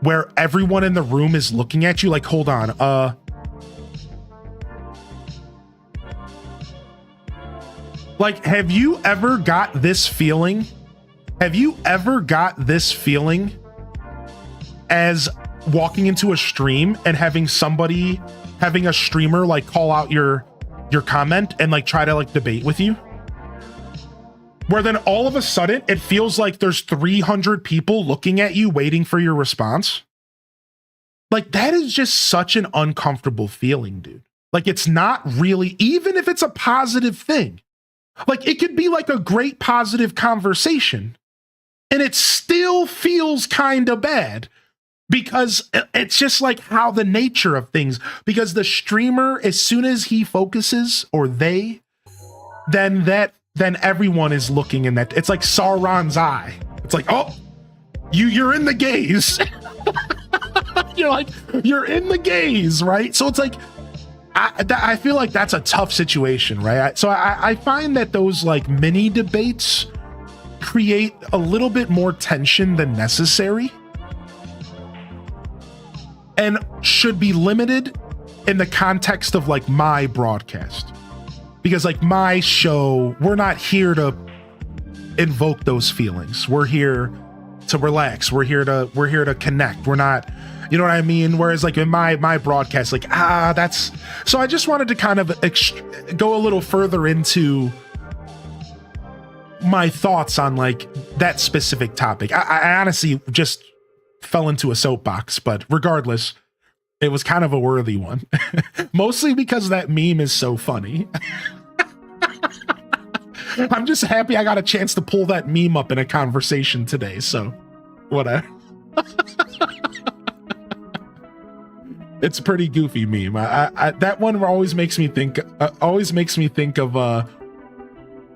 where everyone in the room is looking at you like, hold on, like, have you ever got this feeling? Have you ever got this feeling as walking into a stream and having a streamer like call out your comment and like try to like debate with you? Where then all of a sudden it feels like there's 300 people looking at you waiting for your response. Like that is just such an uncomfortable feeling, dude. Like it's not really, even if it's a positive thing. Like it could be like a great positive conversation and it still feels kind of bad because it's just like how the nature of things, because the streamer, as soon as he focuses or they, then everyone is looking in that. It's like Sauron's eye. It's like, oh, you're in the gaze. you're in the gaze, right? So it's like, I feel like that's a tough situation, right? So I find that those like mini debates create a little bit more tension than necessary and should be limited in the context of like my broadcast. Because like my show, we're not here to invoke those feelings. We're here to relax. We're here to connect. We're not, you know what I mean? Whereas like in my broadcast, like, that's, so I just wanted to kind of go a little further into my thoughts on like that specific topic. I honestly just fell into a soapbox, but regardless, it was kind of a worthy one. Mostly because that meme is so funny. I'm just happy I got a chance to pull that meme up in a conversation today, so whatever. It's a pretty goofy meme. I that one always makes me think of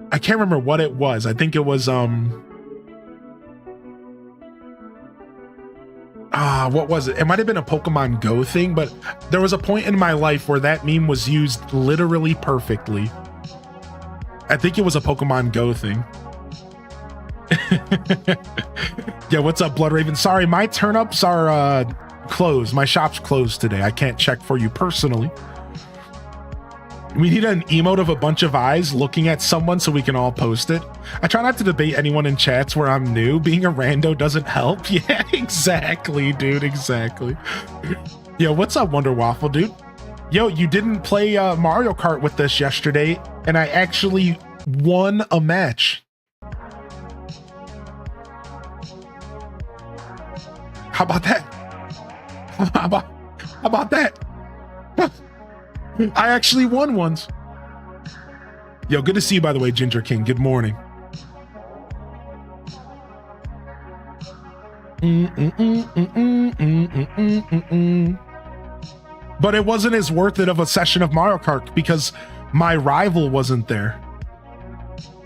I can't remember what it was. I think it was what was it? It might have been a Pokemon Go thing, but there was a point in my life where that meme was used literally perfectly. I think it was a Pokemon Go thing. Yeah, what's up, Blood Raven? Sorry, my turnips are closed. My shop's closed today. I can't check for you personally. We need an emote of a bunch of eyes looking at someone so we can all post it. I try not to debate anyone in chats where I'm new. Being a rando doesn't help. Yeah, exactly, dude. Exactly. Yo, what's up, Wonder Waffle, dude? Yo, you didn't play Mario Kart with us yesterday, and I actually won a match. How about that? How about that? I actually won once. Yo, good to see you, by the way, Ginger King. Good morning. But it wasn't as worth it of a session of Mario Kart because my rival wasn't there.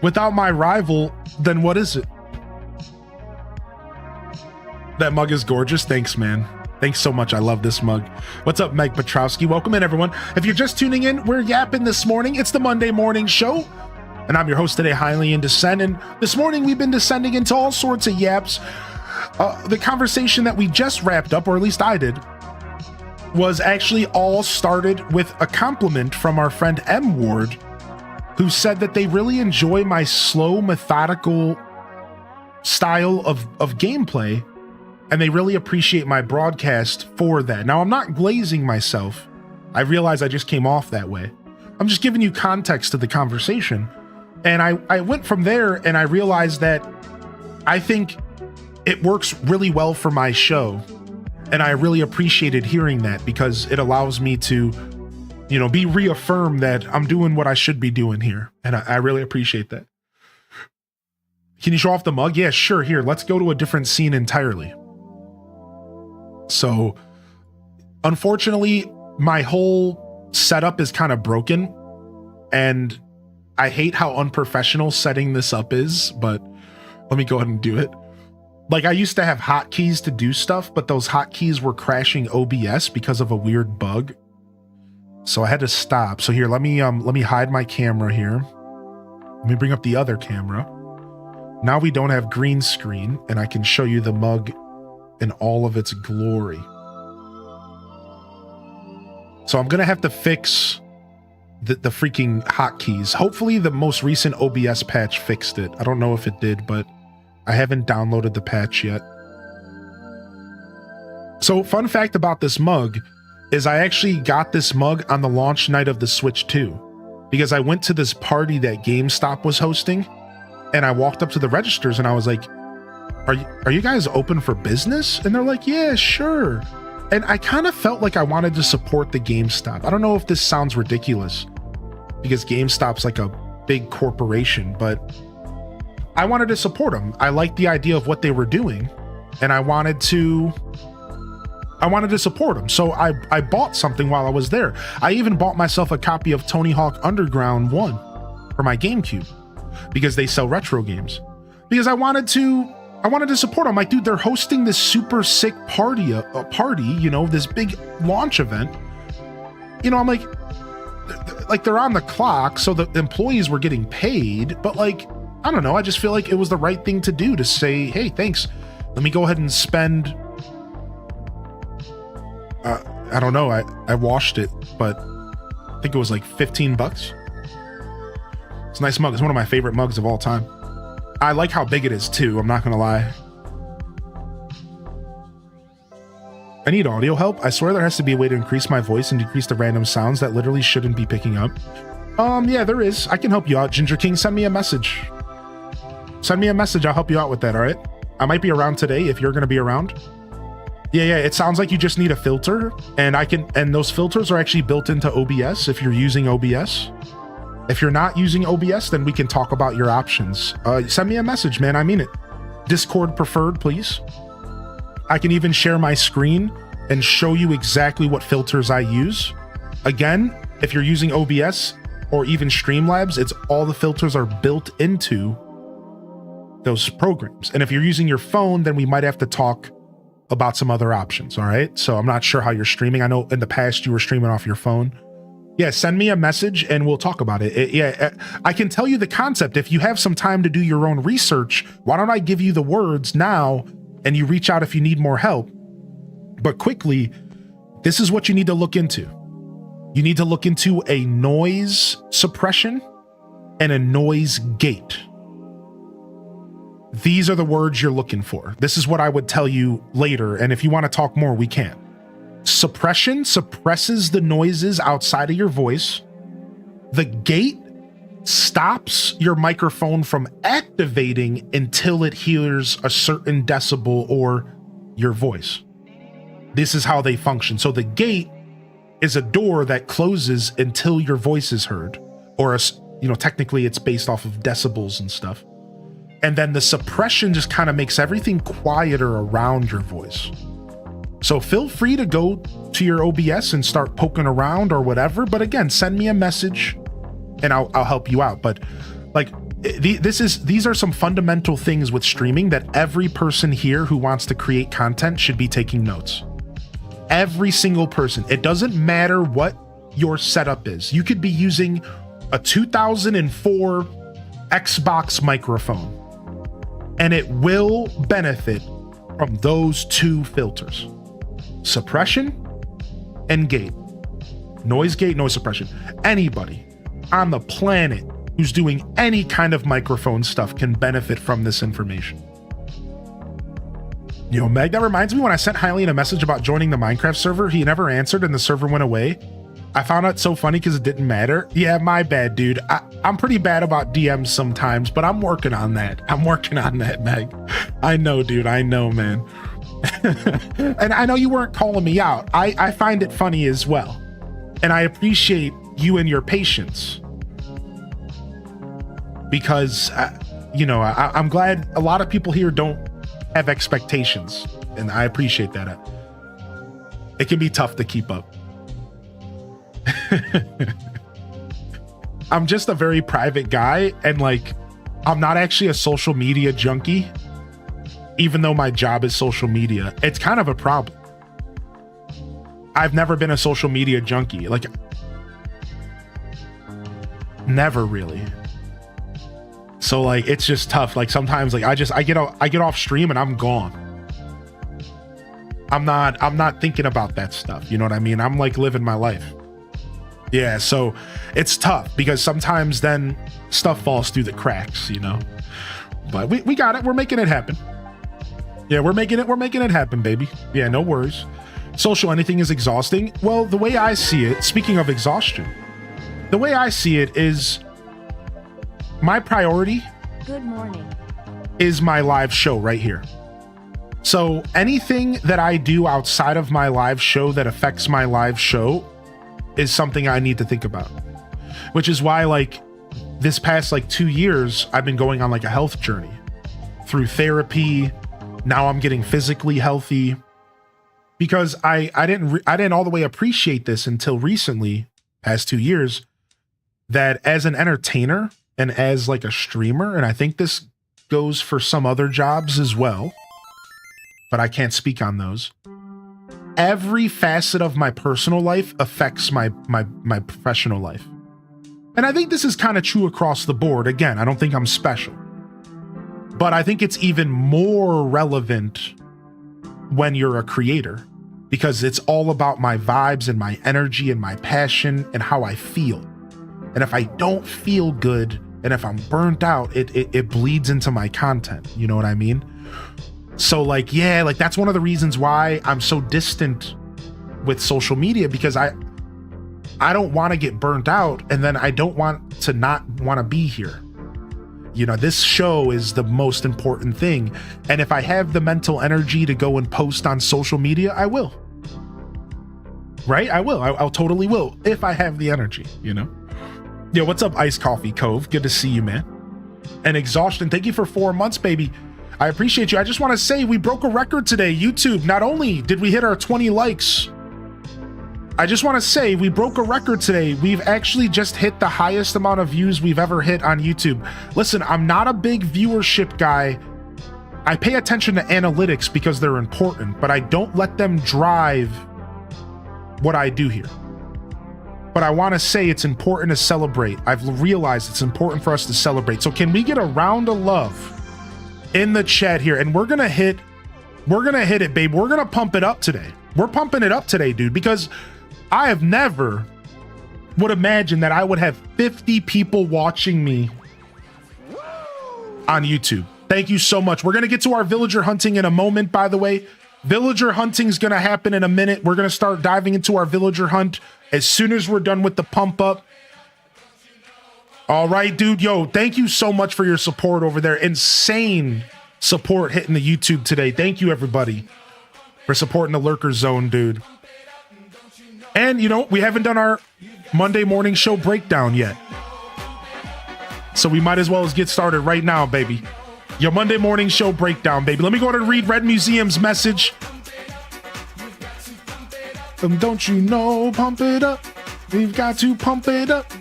Without my rival, then what is it? That mug is gorgeous. Thanks, man. Thanks so much. I love this mug. What's up, Meg Petrowski? Welcome in, everyone. If you're just tuning in, we're yapping this morning. It's the Monday morning show, and I'm your host today, Highly in Descent. And this morning, we've been descending into all sorts of yaps. The conversation that we just wrapped up, or at least I did, was actually all started with a compliment from our friend M Ward, who said that they really enjoy my slow, methodical style of gameplay. And they really appreciate my broadcast for that. Now, I'm not glazing myself. I realize I just came off that way. I'm just giving you context to the conversation. And I went from there and I realized that I think it works really well for my show. And I really appreciated hearing that because it allows me to, you know, be reaffirmed that I'm doing what I should be doing here. And I really appreciate that. Can you show off the mug? Yeah, sure. Here, let's go to a different scene entirely. So, unfortunately, my whole setup is kind of broken, and I hate how unprofessional setting this up is, but let me go ahead and do it. Like, I used to have hotkeys to do stuff, but those hotkeys were crashing OBS because of a weird bug. So I had to stop. So here, let me hide my camera here. Let me bring up the other camera. Now we don't have green screen, and I can show you the mug in all of its glory. So I'm gonna have to fix the freaking hotkeys. Hopefully the most recent OBS patch fixed it. I don't know if it did, but I haven't downloaded the patch yet. So fun fact about this mug is I actually got this mug on the launch night of the Switch 2 because I went to this party that GameStop was hosting, and I walked up to the registers and I was like, are you guys open for business? And they're like, yeah, sure. And I kind of felt like I wanted to support the GameStop. I don't know if this sounds ridiculous because GameStop's like a big corporation, but I wanted to support them. I liked the idea of what they were doing, and I wanted to support them. So I bought something while I was there. I even bought myself a copy of Tony Hawk Underground 1 for my GameCube because they sell retro games. Because I wanted to support them. Like, dude, they're hosting this super sick party, you know, this big launch event. You know, I'm like they're on the clock, so the employees were getting paid, but like, I don't know, I just feel like it was the right thing to do to say, hey, thanks. Let me go ahead and spend, I don't know, I washed it, but I think it was like 15 bucks. It's a nice mug. It's one of my favorite mugs of all time. I like how big it is too, I'm not gonna lie. I need audio help. I swear there has to be a way to increase my voice and decrease the random sounds that literally shouldn't be picking up. Yeah, there is. I can help you out. Ginger King, send me a message. Send me a message, I'll help you out with that, all right? I might be around today if you're gonna be around. Yeah, it sounds like you just need a filter, and those filters are actually built into OBS if you're using OBS. If you're not using OBS, then we can talk about your options. Send me a message, man. I mean it. Discord preferred, please. I can even share my screen and show you exactly what filters I use. Again, if you're using OBS or even Streamlabs, it's all the filters are built into those programs. And if you're using your phone, then we might have to talk about some other options. All right. So I'm not sure how you're streaming. I know in the past you were streaming off your phone. Yeah, send me a message and we'll talk about it. I can tell you the concept. If you have some time to do your own research, why don't I give you the words now and you reach out if you need more help? But quickly, this is what you need to look into. You need to look into a noise suppression and a noise gate. These are the words you're looking for. This is what I would tell you later. And if you want to talk more, we can. Suppression suppresses the noises outside of your voice. The gate stops your microphone from activating until it hears a certain decibel or your voice. This is how they function. So the gate is a door that closes until your voice is heard, or technically it's based off of decibels and stuff. And then the suppression just kind of makes everything quieter around your voice. So feel free to go to your OBS and start poking around or whatever. But again, send me a message and I'll help you out. But like these are some fundamental things with streaming that every person here who wants to create content should be taking notes. Every single person. It doesn't matter what your setup is. You could be using a 2004 Xbox microphone and it will benefit from those two filters. Suppression and gate. Noise gate, noise suppression. Anybody on the planet who's doing any kind of microphone stuff can benefit from this information. Meg, that reminds me when I sent Hylian a message about joining the Minecraft server, he never answered and the server went away. I found out so funny because it didn't matter. Yeah, my bad, dude. I'm pretty bad about DMs sometimes, but I'm working on that. Meg. I know, dude. I know, man. And I know you weren't calling me out. I find it funny as well. And I appreciate you and your patience. Because, I'm glad a lot of people here don't have expectations. And I appreciate that. It can be tough to keep up. I'm just a very private guy. And I'm not actually a social media junkie. Even though my job is social media, it's kind of a problem. I've never been a social media junkie, never really. So it's just tough. Sometimes I get off stream and I'm gone. I'm not thinking about that stuff. You know what I mean? I'm living my life. Yeah. So it's tough because sometimes then stuff falls through the cracks, but we got it. We're making it happen. Yeah, we're making it happen, baby. Yeah, no worries. Social anything is exhausting. Well, the way I see it, speaking of exhaustion, the way I see it is my priority. Good morning. Is my live show right here. So anything that I do outside of my live show that affects my live show is something I need to think about. Which is why this past 2 years, I've been going on a health journey through therapy. Now I'm getting physically healthy because I didn't all the way appreciate this until recently, past 2 years, that as an entertainer and as a streamer, and I think this goes for some other jobs as well, but I can't speak on those. Every facet of my personal life affects my professional life. And I think this is kind of true across the board. Again, I don't think I'm special. But I think it's even more relevant when you're a creator because it's all about my vibes and my energy and my passion and how I feel. And if I don't feel good and if I'm burnt out, it bleeds into my content. You know what I mean? So that's one of the reasons why I'm so distant with social media because I don't want to get burnt out and then I don't want to not want to be here. This show is the most important thing. And if I have the mental energy to go and post on social media, I will. Right? I will. I'll totally will if I have the energy, Yo, what's up, Ice Coffee Cove? Good to see you, man. And Exhaustion, thank you for 4 months, baby. I appreciate you. I just want to say we broke a record today. YouTube, not only did we hit our 20 likes, I just want to say we broke a record today. We've actually just hit the highest amount of views we've ever hit on YouTube. Listen, I'm not a big viewership guy I pay attention to analytics because they're important, but I don't let them drive what I do here. But I want to say it's important to celebrate. I've realized it's important for us to celebrate. So can we get a round of love in the chat here? And we're gonna hit it, babe. We're gonna pump it up today. We're pumping it up today, dude, because I have never would imagine that I would have 50 people watching me on YouTube. Thank you so much. We're gonna get to our villager hunting in a moment, by the way. Villager hunting is gonna happen in a minute. We're gonna start diving into our villager hunt as soon as we're done with the pump up. All right, dude. Yo, thank you so much for your support over there. Insane support hitting the YouTube today. Thank you, everybody, for supporting the Lurker Zone, dude. And, you know, we haven't done our Monday morning show breakdown yet. So we might as well get started right now, baby. Your Monday morning show breakdown, baby. Let me go ahead and read Red Museum's message. Don't you know, pump it up. We've got to pump it up.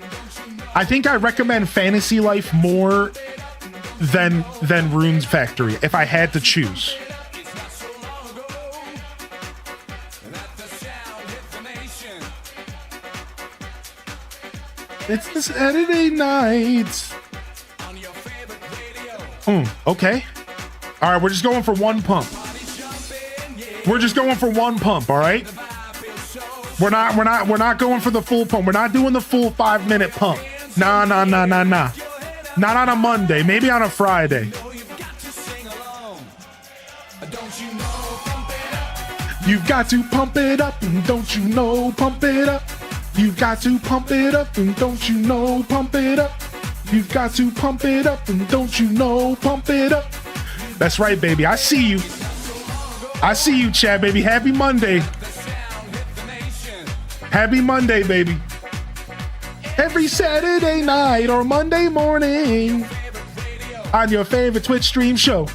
I think I recommend Fantasy Life more than Runes Factory if I had to choose. It's the Saturday night. Okay. All right, we're just going for one pump. We're just going for one pump, all right? We're not going for the full pump. We're not doing the full 5-minute pump. Nah. Not on a Monday, maybe on a Friday. You've got to pump it up, and don't you know, pump it up. You've got to pump it up, and don't you know, pump it up. You've got to pump it up, and don't you know, pump it up. That's right, baby. I see you. I see you, Chad, baby. Happy Monday. Happy Monday, baby. Every Saturday night or Monday morning on your favorite Twitch stream show.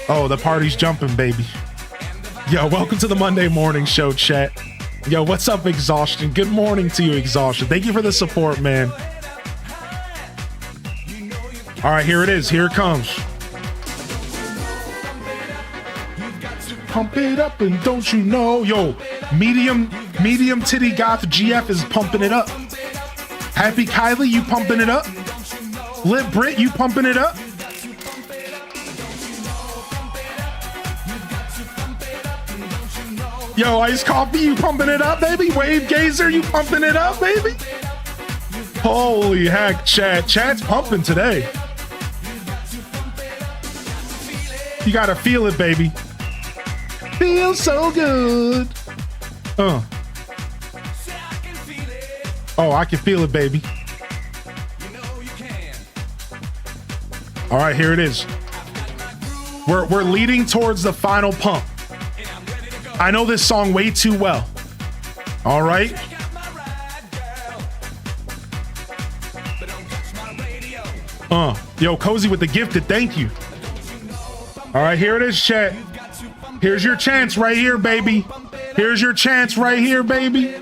Oh, the party's jumping, baby. Yo, welcome to the Monday morning show, chat. Yo, what's up, Exhaustion? Good morning to you, Exhaustion. Thank you for the support, man. All right, here it is. Here it comes. Pump it up, and don't you know, yo, medium titty goth GF is pumping it up. Happy Kylie, you pumping it up. Lit Brit, you pumping it up. Yo, Iced Coffee, you pumping it up, baby. Wave Gazer, you pumping it up, baby. Holy heck, chat. Chat's pumping today. You gotta feel it, baby. Feels so good. Oh, I can feel it, baby. All right, here it is. We're leading towards the final pump. I know this song way too well. All right. Yo, Cozy with the gifted, thank you. All right, here it is, chat. Here's your chance right here, baby. Here's your chance right here, baby.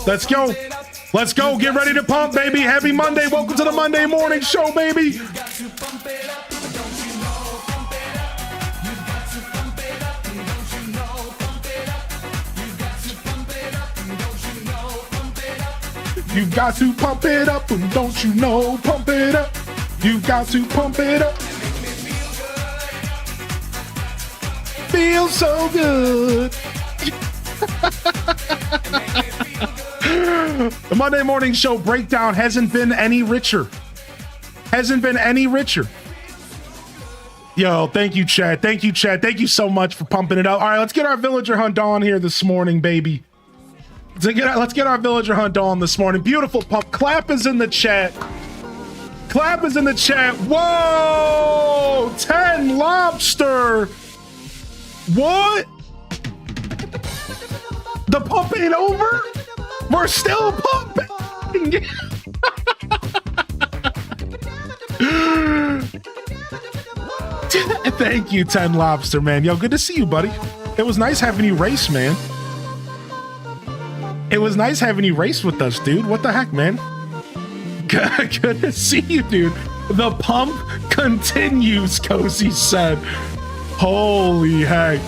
Let's go. Let's go. Get ready to pump, baby. Happy Monday. Welcome to the Monday morning show, baby. You've got to pump it up, and don't you know, pump it up. You've got to pump it up. Feels so good. The Monday morning show breakdown hasn't been any richer. Hasn't been any richer. Yo, thank you, Chad. Thank you, Chad. Thank you so much for pumping it up. All right, let's get our villager hunt on here this morning, baby. Let's get our villager hunt on this morning. Beautiful pump. Clap is in the chat. Clap is in the chat. Whoa! 10 lobster. What? The pump ain't over? We're still pumping. Thank you, 10 lobster, man. Yo, good to see you, buddy. It was nice having you race, man. It was nice having you race with us, dude. What the heck, man? Good to see you, dude. The pump continues, Cozy said. Holy heck.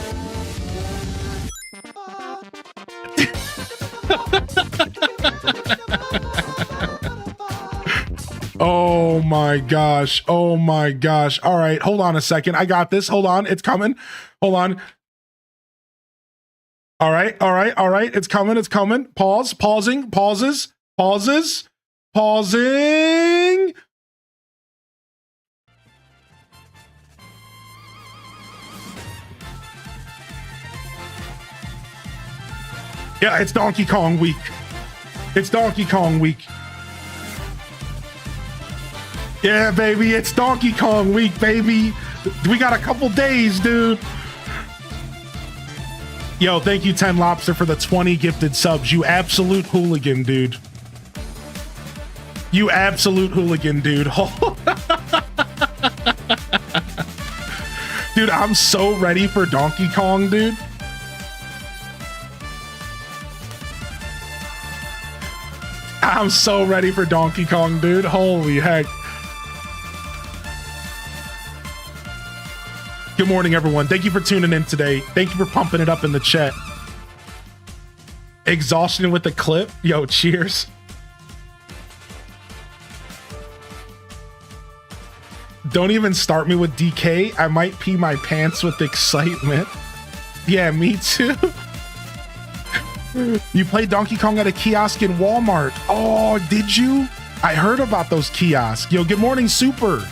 Oh my gosh. Oh my gosh. All right, hold on a second. I got this. Hold on. It's coming. Hold on. All right. It's coming. It's coming. Pause. Pausing. Pauses. Pausing. Yeah, it's Donkey Kong week. It's Donkey Kong week. Yeah, baby, it's Donkey Kong week, baby. We got a couple days, dude. Yo, thank you, 10 Lobster, for the 20 gifted subs. You absolute hooligan, dude. You absolute hooligan, dude. Dude, I'm so ready for Donkey Kong, dude. I'm so ready for Donkey Kong, dude. Holy heck. Good morning, everyone. Thank you for tuning in today. Thank you for pumping it up in the chat. Exhaustion with the clip. Yo, cheers. Don't even start me with DK. I might pee my pants with excitement. Yeah, me too. You played Donkey Kong at a kiosk in Walmart. Oh, did you? I heard about those kiosks. Yo, good morning, Super.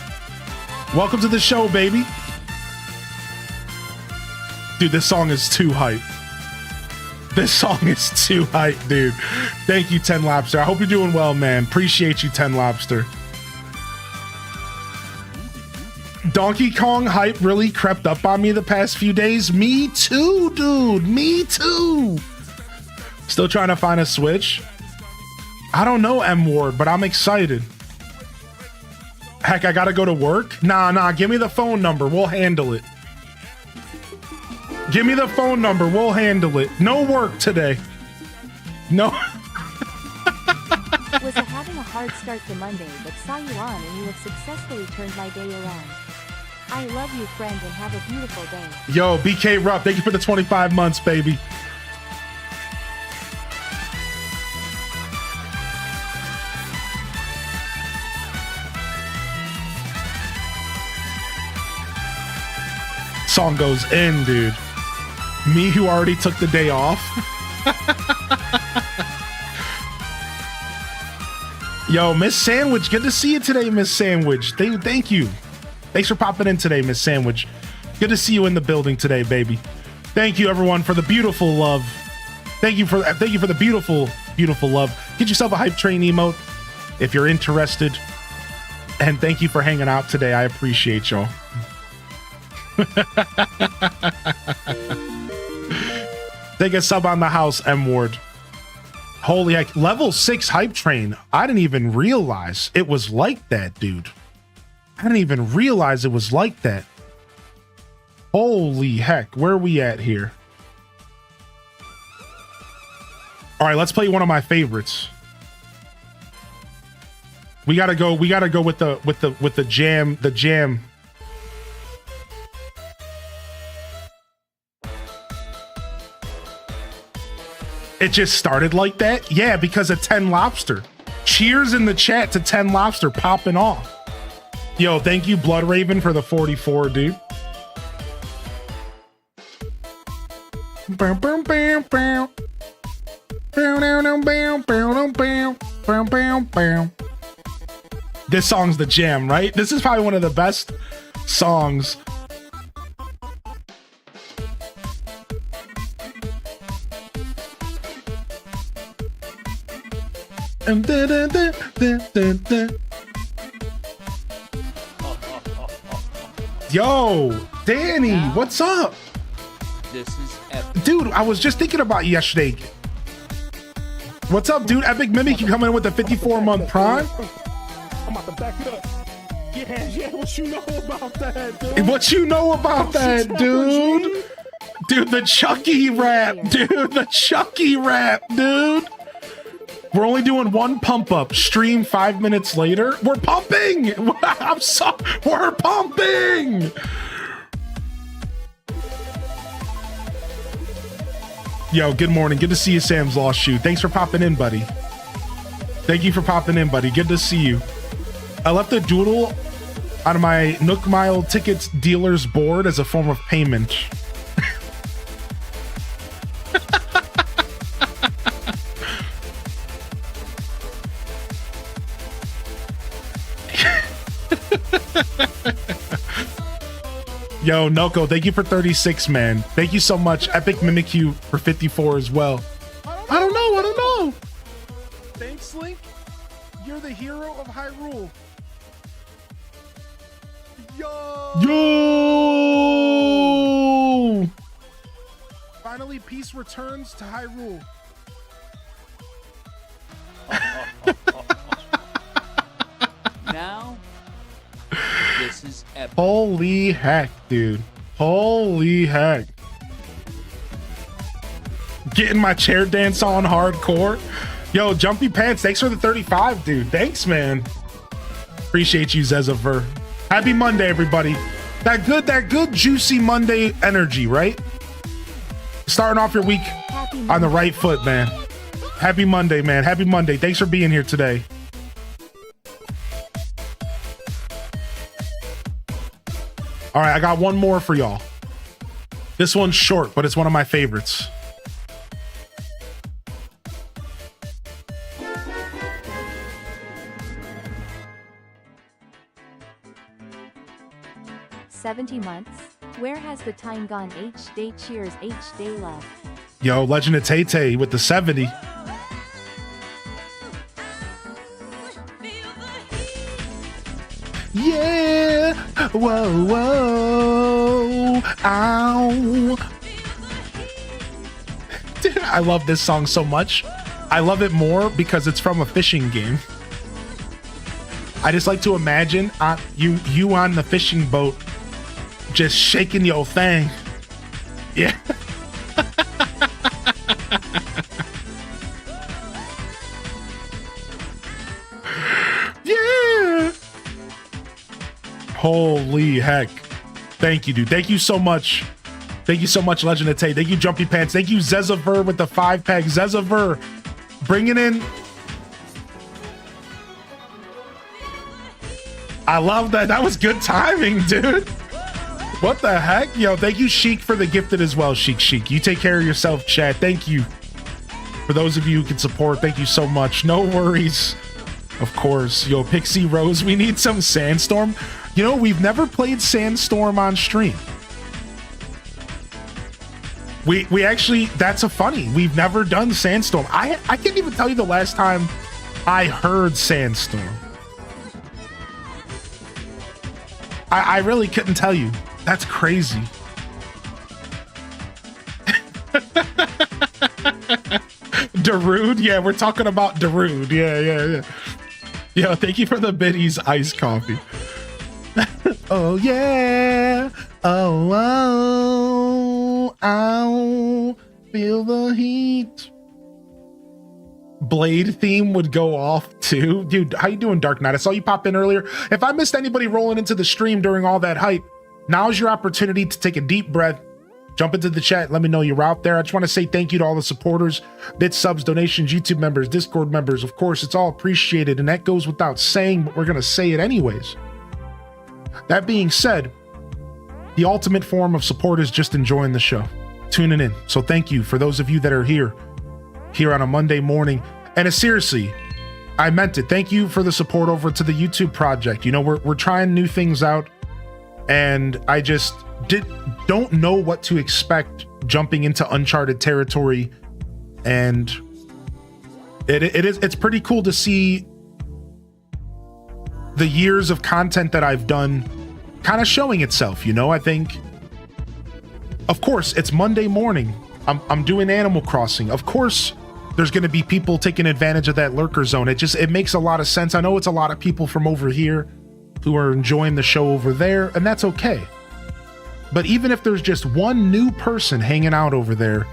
Welcome to the show, baby. Dude, this song is too hype. This song is too hype, dude. Thank you, 10 Lobster. I hope you're doing well, man. Appreciate you, 10 Lobster. Donkey Kong hype really crept up on me the past few days. Me too, dude. Me too. Still trying to find a Switch. I don't know, M Ward, but I'm excited. Heck, I gotta go to work? Nah, give me the phone number. We'll handle it. Give me the phone number. We'll handle it. No work today. No. Was having a hard start to Monday, but saw you on and you have successfully turned my day around. I love you, friend, and have a beautiful day. Yo, BK Rupp, thank you for the 25 months, baby. Song goes in, dude. Me who already took the day off. Yo, Miss Sandwich, good to see you today, Miss Sandwich. Thank you. Thanks for popping in today, Miss Sandwich. Good to see you in the building today, baby. Thank you, everyone, for the beautiful love. Thank you for the beautiful, beautiful love. Get yourself a hype train emote if you're interested. And thank you for hanging out today. I appreciate y'all. Take a sub on the house, M Ward. Holy heck, level 6 hype train. I didn't even realize it was like that, dude. I didn't even realize it was like that. Holy heck, where are we at here? All right, let's play one of my favorites. We gotta go with the jam. It just started like that? Yeah, because of 10 Lobster. Cheers in the chat to 10 Lobster popping off. Yo, thank you, Blood Raven, for the 44, dude. This song's the jam, right? This is probably one of the best songs. Yo, Danny, what's up? This is epic. Dude, I was just thinking about you yesterday. What's up, dude? Epic Mimic, you coming in with a 54-month prime? I'm about to back it up. Yeah, what you know about that, dude? What you know about that, dude? Dude, the Chucky rap, dude. The Chucky rap, dude. We're only doing one pump up. Stream 5 minutes later. We're pumping. We're pumping. Yo, good morning. Good to see you, Sam's Lost Shoe. Thanks for popping in, buddy. Thank you for popping in, buddy. Good to see you. I left a doodle on my Nook Mile tickets dealer's board as a form of payment. Yo, Noko, thank you for 36, man. Thank you so much. Epic Mimikyu for 54 as well. I don't know. Thanks, Link. You're the hero of Hyrule. Yo! Finally, peace returns to Hyrule. Now, this is epic. Holy heck, dude. Holy heck. Getting my chair dance on hardcore. Yo, Jumpy Pants, thanks for the 35, dude. Thanks, man. Appreciate you, Zezaver. Happy Monday, everybody. That good, juicy Monday energy, right? Starting off your week on the right foot, man. Happy Monday, man. Happy Monday. Thanks for being here today. All right, I got one more for y'all. This one's short, but it's one of my favorites. "70 months? Where has the time gone? H-Day cheers, H-Day love." Yo, Legend of Tay with the 70. Yeah, whoa, ow. Dude, I love this song so much. I love it more because it's from a fishing game. I just like to imagine you on the fishing boat just shaking your thing. Yeah. Yeah. Holy heck. Thank you, dude. Thank you so much. Thank you so much, Legend of Tay. Thank you, Jumpy Pants. Thank you, Zezaver with the 5-pack. Zezaver, bringing in. I love that. That was good timing, dude. What the heck? Yo, thank you, Sheik, for the gifted as well, Sheik. You take care of yourself, chat. Thank you. For those of you who can support, thank you so much. No worries. Of course. Yo, Pixie Rose, we need some Sandstorm. You know, we've never played Sandstorm on stream. We actually, that's a funny. We've never done Sandstorm. I can't even tell you the last time I heard Sandstorm. I really couldn't tell you. That's crazy. Darude? Yeah, we're talking about Darude. Yeah. Yo, thank you for the biddies iced coffee. Oh, yeah. Oh, feel the heat. Blade theme would go off too. Dude, how you doing, Dark Knight? I saw you pop in earlier. If I missed anybody rolling into the stream during all that hype, now's your opportunity to take a deep breath, jump into the chat, let me know you're out there. I just want to say thank you to all the supporters, bits, subs, donations, YouTube members, Discord members. Of course, it's all appreciated, and that goes without saying, but we're going to say it anyways. That being said, the ultimate form of support is just enjoying the show, tuning in. So thank you for those of you that are here on a Monday morning. And seriously, I meant it. Thank you for the support over to the YouTube project. You know, we're trying new things out, and I just don't know what to expect jumping into uncharted territory. And it's pretty cool to see the years of content that I've done kind of showing itself. You know, I think, of course, it's Monday morning. I'm doing Animal Crossing. Of course, there's going to be people taking advantage of that lurker zone. It makes a lot of sense. I know it's a lot of people from over here who are enjoying the show over there, and that's okay. But even if there's just one new person hanging out over there,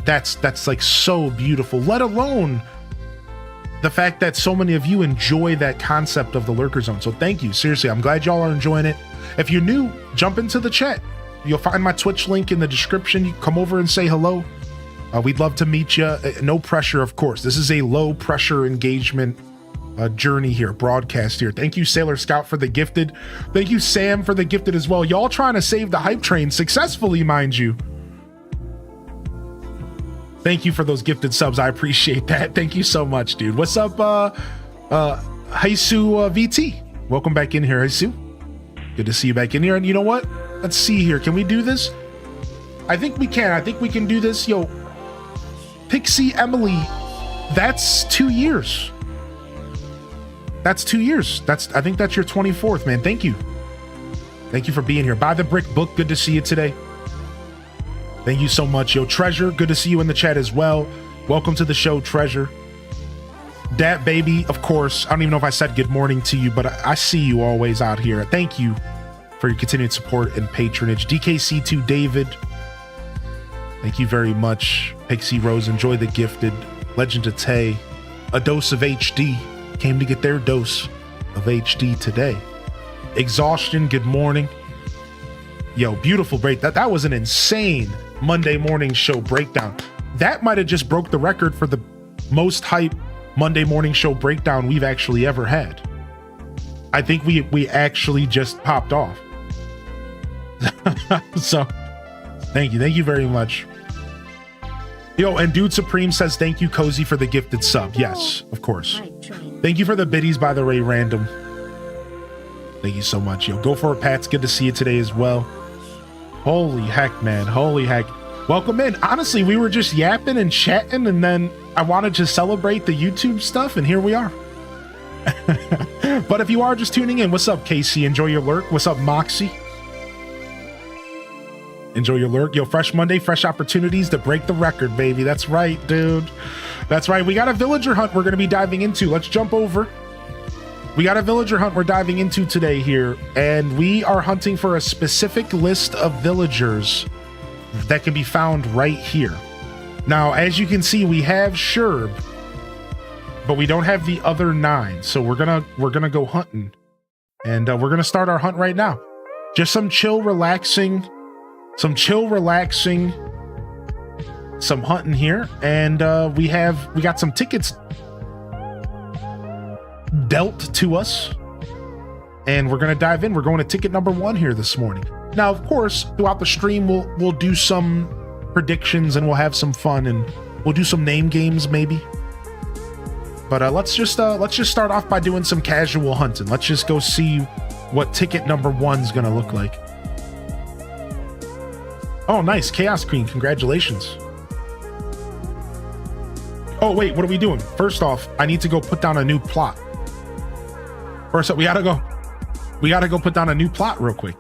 that's like so beautiful. Let alone the fact that so many of you enjoy that concept of the Lurker Zone. So thank you. Seriously, I'm glad y'all are enjoying it. If you're new, jump into the chat. You'll find my Twitch link in the description. You come over and say hello. We'd love to meet you. No pressure, of course. This is a low pressure engagement journey here, broadcast here. Thank you, Sailor Scout, for the gifted. Thank you, Sam, for the gifted as well. Y'all trying to save the hype train successfully, mind you. Thank you for those gifted subs. I appreciate that. Thank you so much, dude. What's up, Haisu VT? Welcome back in here, Haisu. Good to see you back in here. And you know what? Let's see here. Can we do this? I think we can. I think we can do this. Yo, Pixie Emily, that's 2 years. That's 2 years. I think that's your 24th, man. Thank you. Thank you for being here. Buy the Brick Book. Good to see you today. Thank you so much. Yo, Treasure, good to see you in the chat as well. Welcome to the show, Treasure. Dat Baby, of course. I don't even know if I said good morning to you, but I see you always out here. Thank you for your continued support and patronage. DKC2 David, thank you very much. Pixie Rose, enjoy the gifted. Legend of Tay, a dose of HD, came to get their dose of HD today. Exhaustion, good morning. Yo, beautiful break. That was an insane Monday morning show breakdown. That might have just broke the record for the most hype Monday morning show breakdown we've actually ever had. I think we actually just popped off. So thank you very much. Yo, and Dude Supreme says thank you, Cozy, for the gifted sub. Yes, of course. Thank you for the biddies, by the way, Random. Thank you so much. Yo, go for it, Pats. Good to see you today as well. Holy heck, man. Holy heck. Welcome in. Honestly, we were just yapping and chatting, and then I wanted to celebrate the YouTube stuff, and here we are. But if you are just tuning in, what's up, Casey? Enjoy your lurk. What's up, Moxie? Enjoy your lurk. Yo, fresh Monday, fresh opportunities to break the record, baby. That's right, dude. That's right. We got a villager hunt we're going to be diving into. Let's jump over. We got a villager hunt we're diving into today here, and we are hunting for a specific list of villagers that can be found right here. Now, as you can see, we have Sherb, but we don't have the other 9. So we're gonna go hunting, and we're gonna start our hunt right now. Just some chill, relaxing, some hunting here, and we got some tickets dealt to us, and we're gonna dive in. We're going to ticket number 1 here this morning. Now, of course, throughout the stream, we'll do some predictions and we'll have some fun, and we'll do some name games maybe. But let's just start off by doing some casual hunting. Let's just go see what ticket number 1's gonna look like. Oh, nice, Chaos Queen! Congratulations. Oh wait, what are we doing? First off, I need to go put down a new plot. First up, we gotta go put down a new plot real quick.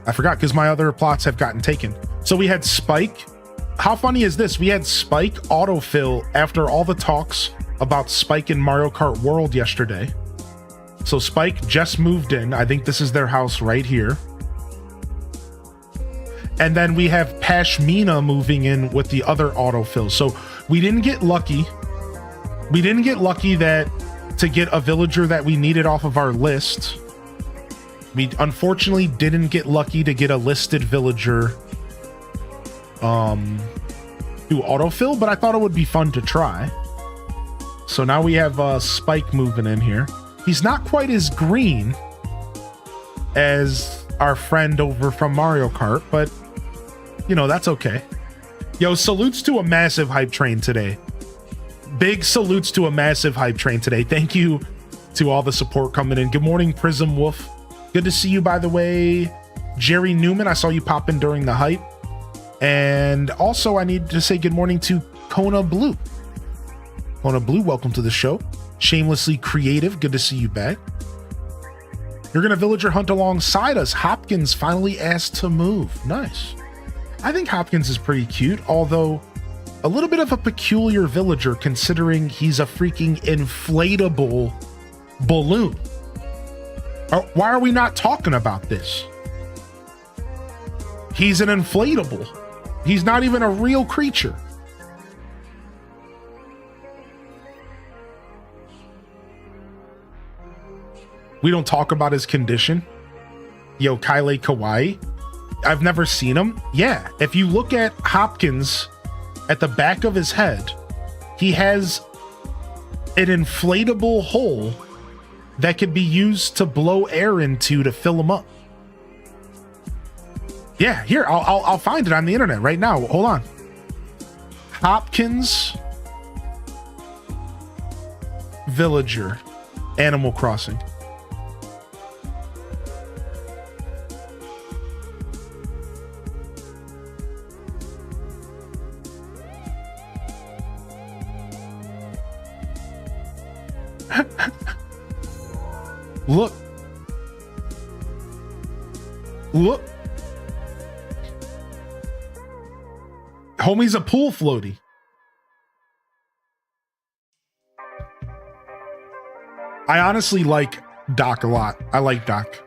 I forgot because my other plots have gotten taken. So we had Spike. How funny is this? We had Spike autofill after all the talks about Spike in Mario Kart World yesterday. So Spike just moved in. I think this is their house right here. And then we have Pashmina moving in with the other autofill. So we didn't get lucky. We didn't get lucky to get a villager that we needed off of our list. We unfortunately didn't get lucky to get a listed villager through autofill, but I thought it would be fun to try. So now we have Spike moving in here. He's not quite as green as our friend over from Mario Kart, but you know, that's okay. Yo, salutes to a massive hype train today. Big salutes to a massive hype train today. Thank you to all the support coming in. Good morning, Prism Wolf. Good to see you, by the way. Jerry Newman, I saw you pop in during the hype. And also, I need to say good morning to Kona Blue. Kona Blue, welcome to the show. Shamelessly Creative, good to see you back. You're going to villager hunt alongside us. Hopkins finally asked to move. Nice. I think Hopkins is pretty cute, although a little bit of a peculiar villager considering he's a freaking inflatable balloon. Why are we not talking about this? He's an inflatable. He's not even a real creature. We don't talk about his condition. Yo, Kyle Kawhi. I've never seen him. Yeah, if you look at Hopkins at the back of his head, he has an inflatable hole that could be used to blow air into to fill him up. Yeah, here, I'll find it on the internet right now. Hold on. Hopkins Villager, Animal Crossing. Look. Look. Homie's a pool floaty. I honestly like Doc a lot. I like Doc.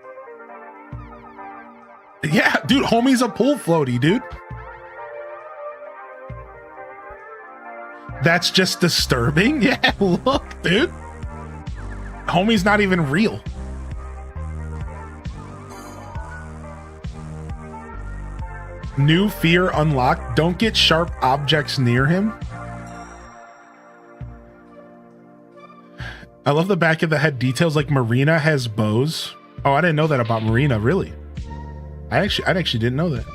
Yeah, dude, homie's a pool floaty, dude. That's just disturbing. Yeah, look, dude. Homie's not even real. New fear unlocked. Don't get sharp objects near him. I love the back of the head details, like Marina has bows. Oh, I didn't know that about Marina, really. I actually didn't know that.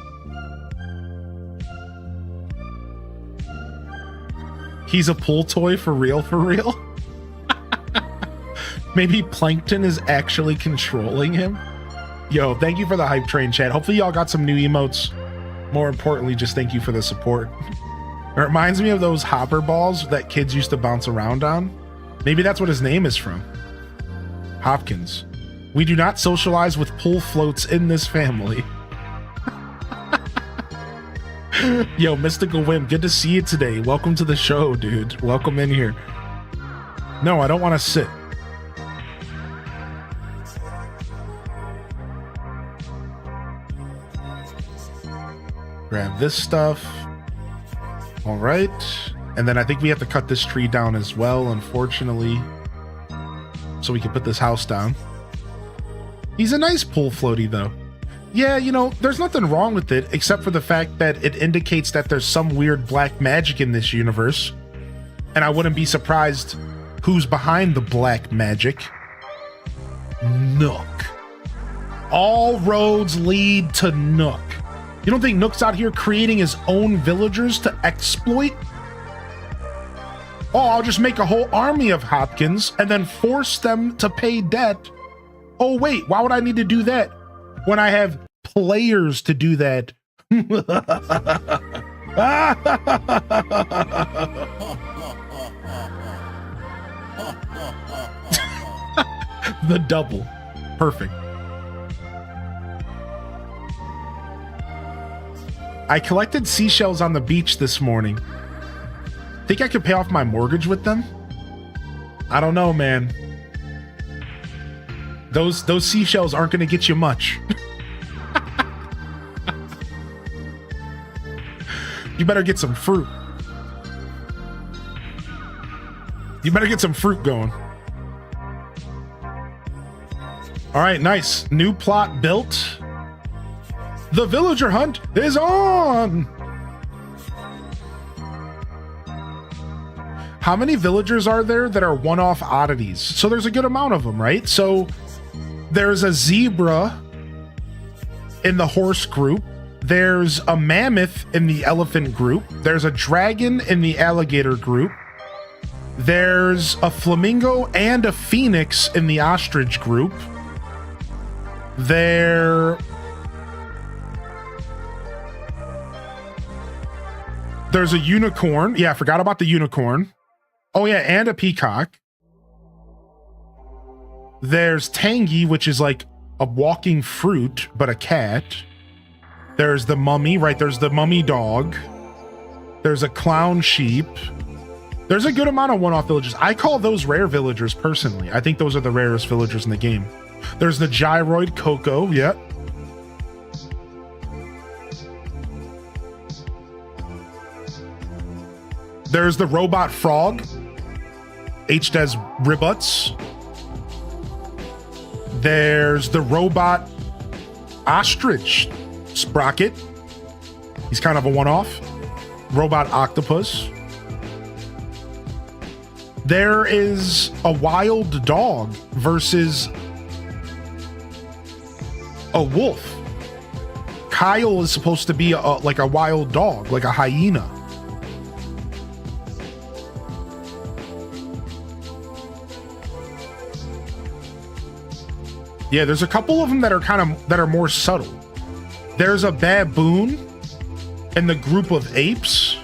He's a pool toy for real, for real? Maybe Plankton is actually controlling him? Yo, thank you for the hype train, chat. Hopefully y'all got some new emotes. More importantly, just thank you for the support. It reminds me of those hopper balls that kids used to bounce around on. Maybe that's what his name is from. Hopkins. We do not socialize with pool floats in this family. Yo, Mystical Wimp, good to see you today. Welcome to the show, dude. Welcome in here. No, I don't want to sit. Grab this stuff. All right. And then I think we have to cut this tree down as well, unfortunately, so we can put this house down. He's a nice pool floaty, though. Yeah, you know, there's nothing wrong with it, except for the fact that it indicates that there's some weird black magic in this universe. And I wouldn't be surprised who's behind the black magic. Nook. All roads lead to Nook. You don't think Nook's out here creating his own villagers to exploit? Oh, I'll just make a whole army of Hopkins and then force them to pay debt. Oh, wait, why would I need to do that when I have players to do that? The double. Perfect. I collected seashells on the beach this morning. Think I could pay off my mortgage with them? I don't know, man. Those seashells aren't going to get you much. You better get some fruit. You better get some fruit going. All right, nice. New plot built. The villager hunt is on! How many villagers are there that are one-off oddities? So there's a good amount of them, right? So there's a zebra in the horse group. There's a mammoth in the elephant group. There's a dragon in the alligator group. There's a flamingo and a phoenix in the ostrich group. There's a unicorn. Yeah, I forgot about the unicorn. Oh yeah, and a peacock. There's Tangy, which is like a walking fruit, but a cat. There's the mummy, right? There's the mummy dog. There's a clown sheep. There's a good amount of one-off villagers. I call those rare villagers personally. I think those are the rarest villagers in the game. There's the gyroid Coco, yeah. There's the robot frog. H. Des Ributs. There's the robot ostrich Sprocket. He's kind of a one-off. Robot octopus. There is a wild dog versus a wolf. Kyle is supposed to be like a wild dog, like a hyena. Yeah, there's a couple of them that are more subtle. There's a baboon in the group of apes.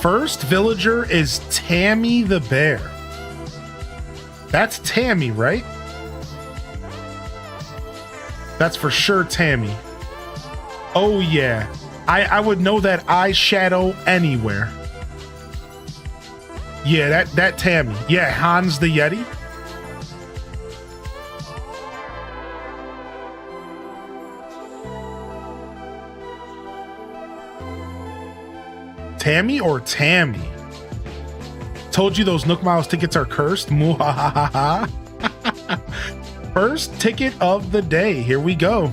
First villager is Tammy the bear. That's Tammy, right? That's for sure Tammy. Oh yeah, I would know that eyeshadow anywhere. Yeah, that Tammy. Yeah, Hans the Yeti. Tammy or Tammy? Told you those Nook Miles tickets are cursed. Muhahaha. First ticket of the day. Here we go.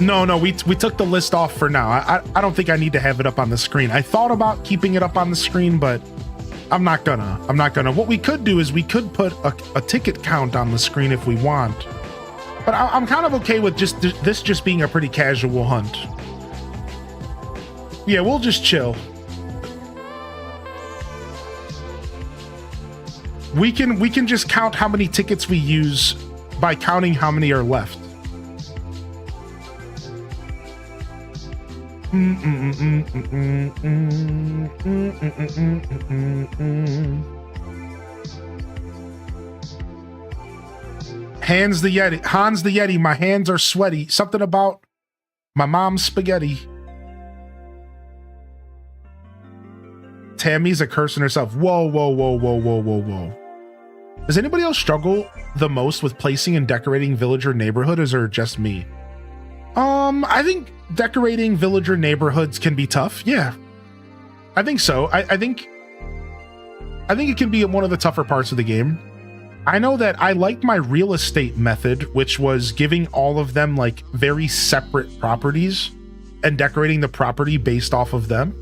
No, we took the list off for now. I don't think I need to have it up on the screen. I thought about keeping it up on the screen, but I'm not gonna. What we could do is we could put a ticket count on the screen if we want. But I'm kind of okay with this just being a pretty casual hunt. Yeah, we'll just chill. We can just count how many tickets we use by counting how many are left. Hans the Yeti, my hands are sweaty. Something about my mom's spaghetti. Tammy's a curse in herself. Whoa. Does anybody else struggle the most with placing and decorating villager neighborhood, or is it just me? I think decorating villager neighborhoods can be tough. Yeah, I think so. I think it can be one of the tougher parts of the game. I know that I like my real estate method, which was giving all of them like very separate properties and decorating the property based off of them.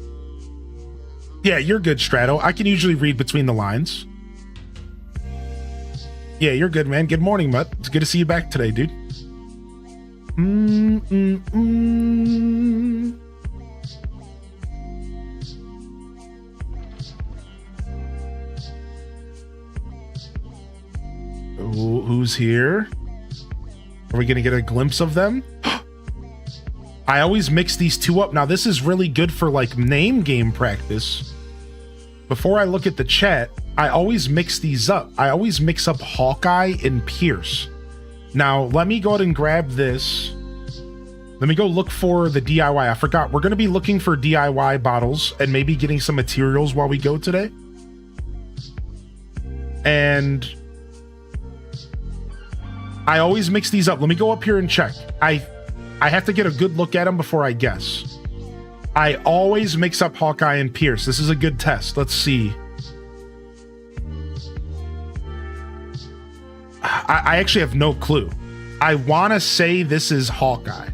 Yeah, you're good, Strato. I can usually read between the lines. Yeah, you're good, man. Good morning, Mutt. It's good to see you back today, dude. Who's here? Are we gonna get a glimpse of them? I always mix these two up. Now, this is really good for like name game practice. Before I look at the chat, I always mix these up. I always mix up Hawkeye and Pierce. Now, let me go ahead and grab this. Let me go look for the DIY. I forgot. We're going to be looking for DIY bottles and maybe getting some materials while we go today. And I always mix these up. Let me go up here and check. I have to get a good look at them before I guess. I always mix up Hawkeye and Pierce. This is a good test. Let's see. I actually have no clue. I want to say this is Hawkeye.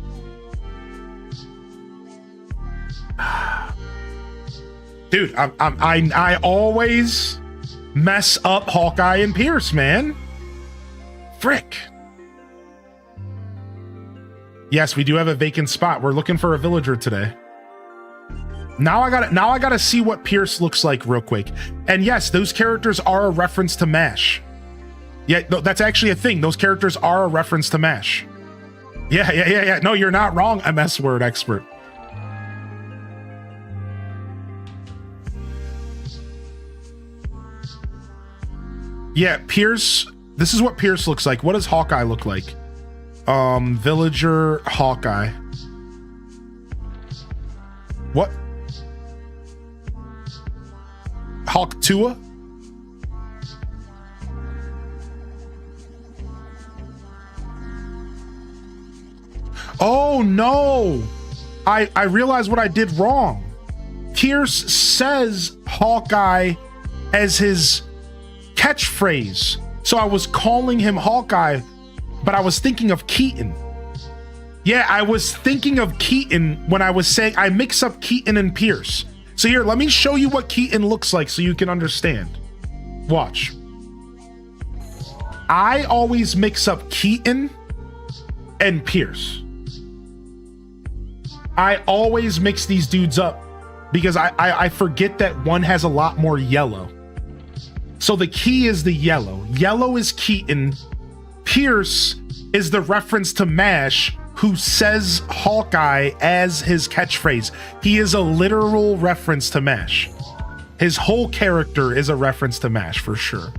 Dude, I always mess up Hawkeye and Pierce, man. Frick. Yes, we do have a vacant spot. We're looking for a villager today. Now I gotta see what Pierce looks like real quick. And yes, those characters are a reference to MASH. Yeah, that's actually a thing. Those characters are a reference to MASH. Yeah. No, you're not wrong, MS Word expert. Yeah, Pierce. This is what Pierce looks like. What does Hawkeye look like? Villager Hawkeye. What? Hawk Tua? Oh no! I realized what I did wrong. Pierce says Hawkeye as his catchphrase. So I was calling him Hawkeye, but I was thinking of Keaton. Yeah, I was thinking of Keaton when I was saying I mix up Keaton and Pierce. So here, let me show you what Keaton looks like so you can understand. Watch. I always mix up Keaton and Pierce. I always mix these dudes up because I forget that one has a lot more yellow. So the key is the yellow. Yellow is Keaton. Pierce is the reference to MASH, who says Hawkeye as his catchphrase. He is a literal reference to MASH. His whole character is a reference to MASH for sure.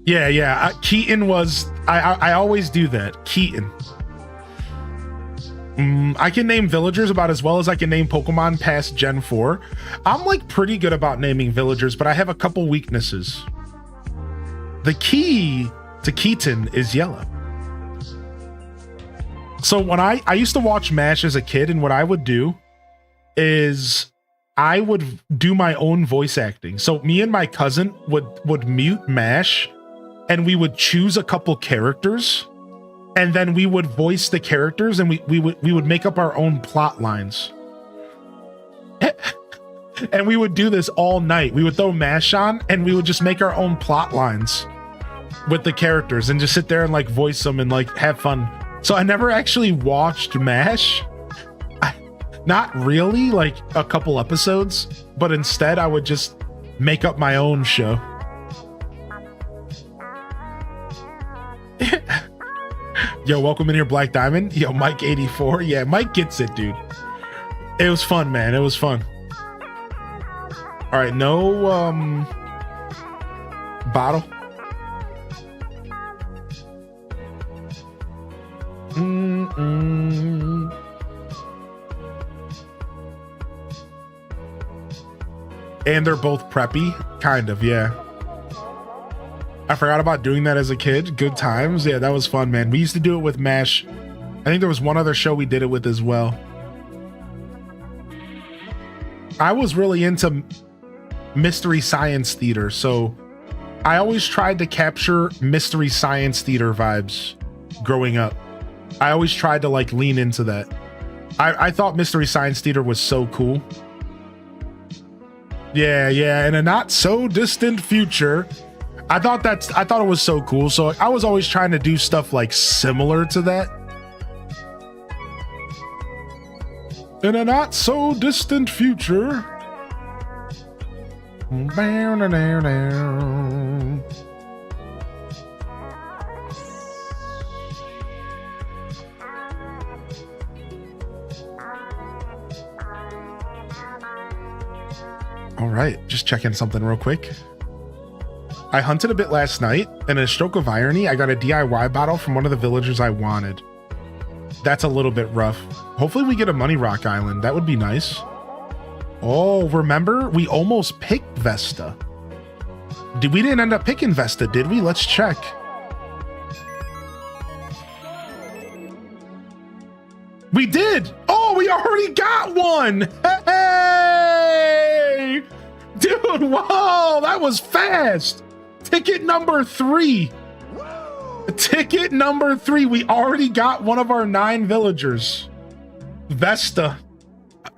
Yeah. Keaton was, I always do that. Keaton. I can name villagers about as well as I can name Pokemon past Gen 4. I'm like pretty good about naming villagers, but I have a couple weaknesses. The key to Keaton is yellow. So when I used to watch MASH as a kid, and what I would do is I would do my own voice acting. So me and my cousin would mute MASH, and we would choose a couple characters, and then we would voice the characters, and we would make up our own plot lines. And we would do this all night. We would throw MASH on, and we would just make our own plot lines with the characters and just sit there and like voice them and like have fun. So I never actually watched MASH. Not really, like a couple episodes, but instead I would just make up my own show. Yo, welcome in here, Black Diamond. Yo, Mike 84. Yeah, Mike gets it, dude. It was fun, man. It was fun. All right, no bottle. And they're both preppy, kind of, yeah. I forgot about doing that as a kid. Good times. Yeah, that was fun, man. We used to do it with MASH. I think there was one other show we did it with as well. I was really into Mystery Science Theater, so I always tried to capture Mystery Science Theater vibes growing up. I always tried to like lean into that. I thought Mystery Science Theater was so cool. Yeah, in a not so distant future. I thought it was so cool. So I was always trying to do stuff like similar to that. In a not so distant future. All right, just checking something real quick. I hunted a bit last night, and in a stroke of irony, I got a DIY bottle from one of the villagers I wanted. That's a little bit rough. Hopefully we get a Money Rock Island. That would be nice. Oh, remember? We almost picked Vesta. We didn't end up picking Vesta, did we? Let's check. We did! Oh, we already got one! Hey! Dude, whoa, that was fast! Ticket number 3. Ticket number 3. We already got one of our 9 villagers. Vesta.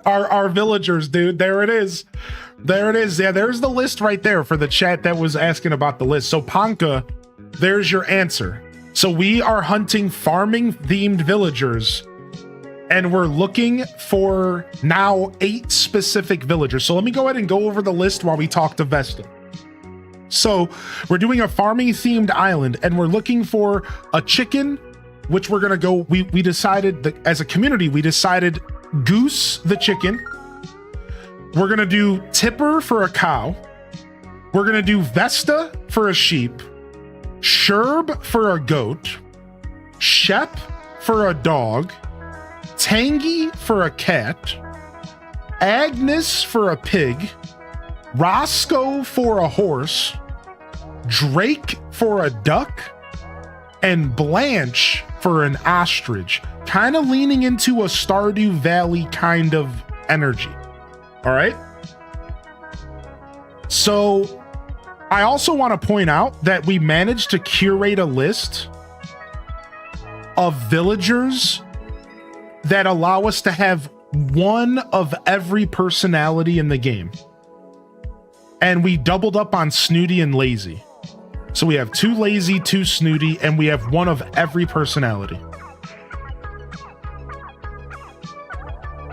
Our villagers, dude. There it is. There it is. Yeah, there's the list right there for the chat that was asking about the list. So Ponka, there's your answer. So we are hunting farming themed villagers, and we're looking for now 8 specific villagers. So let me go ahead and go over the list while we talk to Vesta. So we're doing a farming themed island, and we're looking for a chicken, which we're going to go, we decided that as a community, we decided Goose the chicken. We're going to do Tipper for a cow. We're going to do Vesta for a sheep. Sherb for a goat. Shep for a dog. Tangy for a cat. Agnes for a pig. Roscoe for a horse. Drake for a duck. and Blanche for an ostrich, kind of leaning into a Stardew Valley kind of energy. All right. So I also want to point out that we managed to curate a list of villagers that allow us to have one of every personality in the game. And we doubled up on snooty and lazy. So we have 2 lazy, 2 snooty, and we have one of every personality.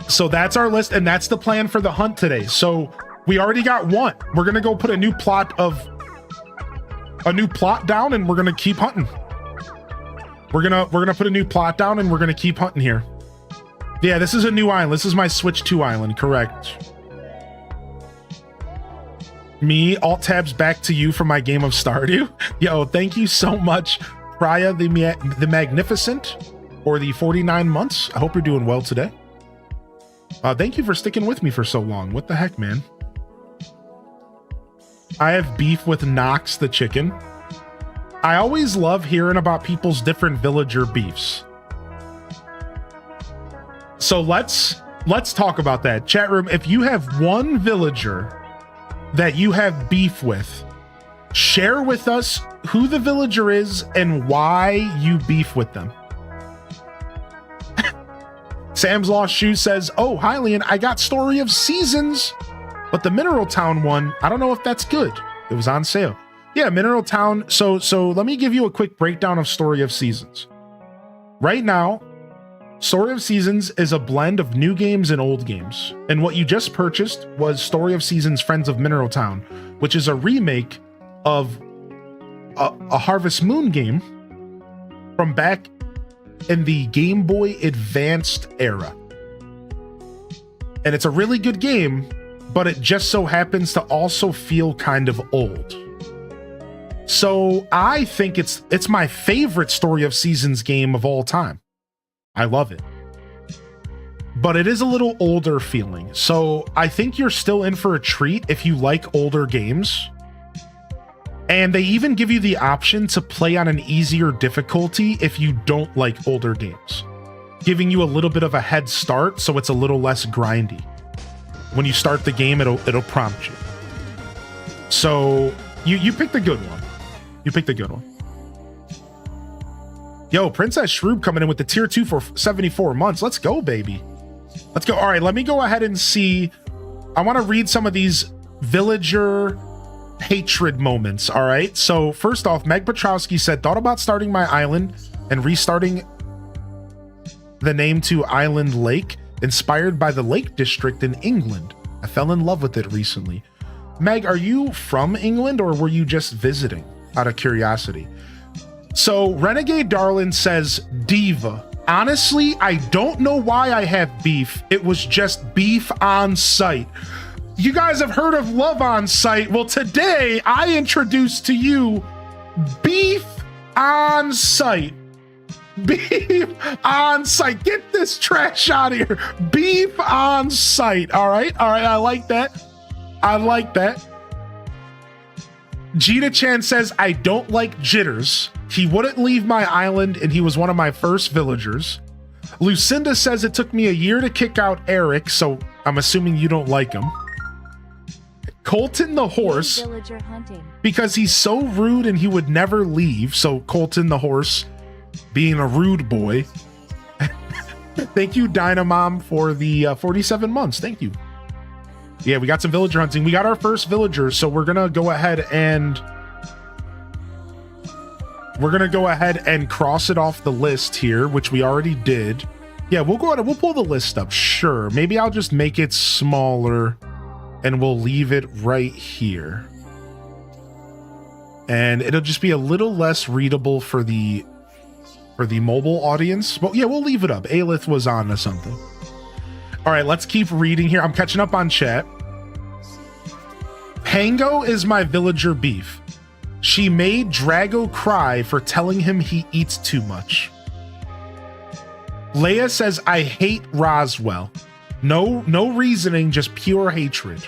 So that's our list, and that's the plan for the hunt today. So we already got one. We're gonna go put a new plot down, and we're gonna keep hunting. We're gonna put a new plot down, and we're gonna keep hunting here. Yeah, this is a new island. This is my Switch 2 island, correct. Me, alt tabs back to you for my game of Stardew. Yo, thank you so much, Priya the Magnificent, for the 49 months. I hope you're doing well today. Thank you for sticking with me for so long. What the heck, man? I have beef with Knox the chicken. I always love hearing about people's different villager beefs. So let's talk about that. Chat room, if you have one villager that you have beef with, share with us who the villager is and why you beef with them. Sam's Lost Shoe says, oh, Hylian, I got Story of Seasons, but the Mineral Town one, I don't know if that's good. It was on sale. Yeah, Mineral Town. So let me give you a quick breakdown of Story of Seasons. Right now, Story of Seasons is a blend of new games and old games. And what you just purchased was Story of Seasons Friends of Mineral Town, which is a remake of a Harvest Moon game from back in the Game Boy Advanced era. And it's a really good game, but it just so happens to also feel kind of old. So I think it's my favorite Story of Seasons game of all time. I love it. But it is a little older feeling. So I think you're still in for a treat if you like older games. And they even give you the option to play on an easier difficulty if you don't like older games, giving you a little bit of a head start so it's a little less grindy. When you start the game, it'll prompt you. So you picked a good one. You picked a good one. Yo, Princess Shroob coming in with the tier 2 for 74 months. Let's go, baby. Let's go. All right, let me go ahead and see. I want to read some of these villager hatred moments. All right. So first off, Meg Petrowski said, thought about starting my island and restarting the name to Island Lake, inspired by the Lake District in England. I fell in love with it recently. Meg, are you from England or were you just visiting out of curiosity? So Renegade Darlin says, Diva. Honestly, I don't know why I have beef. It was just beef on site. You guys have heard of love on site. Well, today I introduce to you beef on site. Beef on site. Get this trash out of here. Beef on site. All right. All right. I like that. I like that. Gina Chan says, I don't like jitters. He wouldn't leave my island and he was one of my first villagers. Lucinda says it took me a year to kick out Eric, so I'm assuming you don't like him. Colton the horse, Villager hunting. because he's so rude and he would never leave. So Colton the horse being a rude boy. Thank you, Dynamom, for the 47 months. Thank you. Yeah, we got some villager hunting. We got our first villager, so we're gonna go ahead and cross it off the list here, which we already did. Yeah, we'll go ahead and we'll pull the list up. Sure. Maybe I'll just make it smaller and we'll leave it right here. And it'll just be a little less readable for the mobile audience. But yeah, we'll leave it up. Aelith was on to something. All right, let's keep reading here. I'm catching up on chat. Pango is my villager beef. She made Drago cry for telling him he eats too much. Leia says, I hate Roswell. No reasoning, just pure hatred.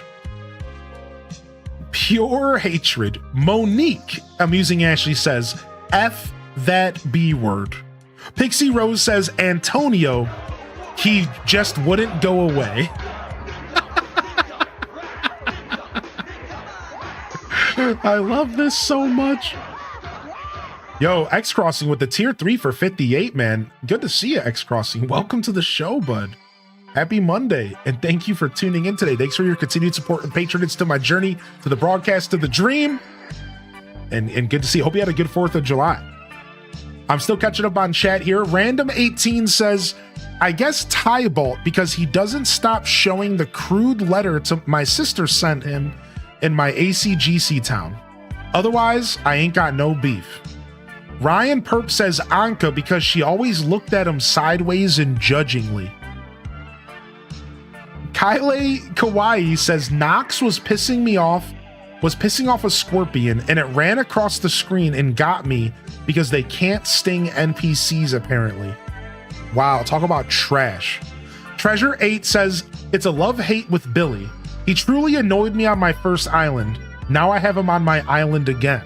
Pure hatred. Monique, Amusing Ashley says, F that B word. Pixie Rose says, Antonio, he just wouldn't go away. I love this so much. Yo, X Crossing with the tier 3 for 58, man. Good to see you, X Crossing. Welcome to the show, bud. Happy Monday, and thank you for tuning in today. Thanks for your continued support and patronage to my journey to the broadcast of the dream. And good to see you. Hope you had a good 4th of July. I'm still catching up on chat here. Random18 says, I guess Tybalt, because he doesn't stop showing the crude letter to my sister sent him in my ACGC town. Otherwise, I ain't got no beef. Ryan Perp says Anka because she always looked at him sideways and judgingly. Kyle Kawaii says Nox was pissing off a scorpion and it ran across the screen and got me because they can't sting NPCs apparently. Wow, talk about trash. Treasure 8 says it's a love-hate with Billy. He truly annoyed me on my first island. Now I have him on my island again.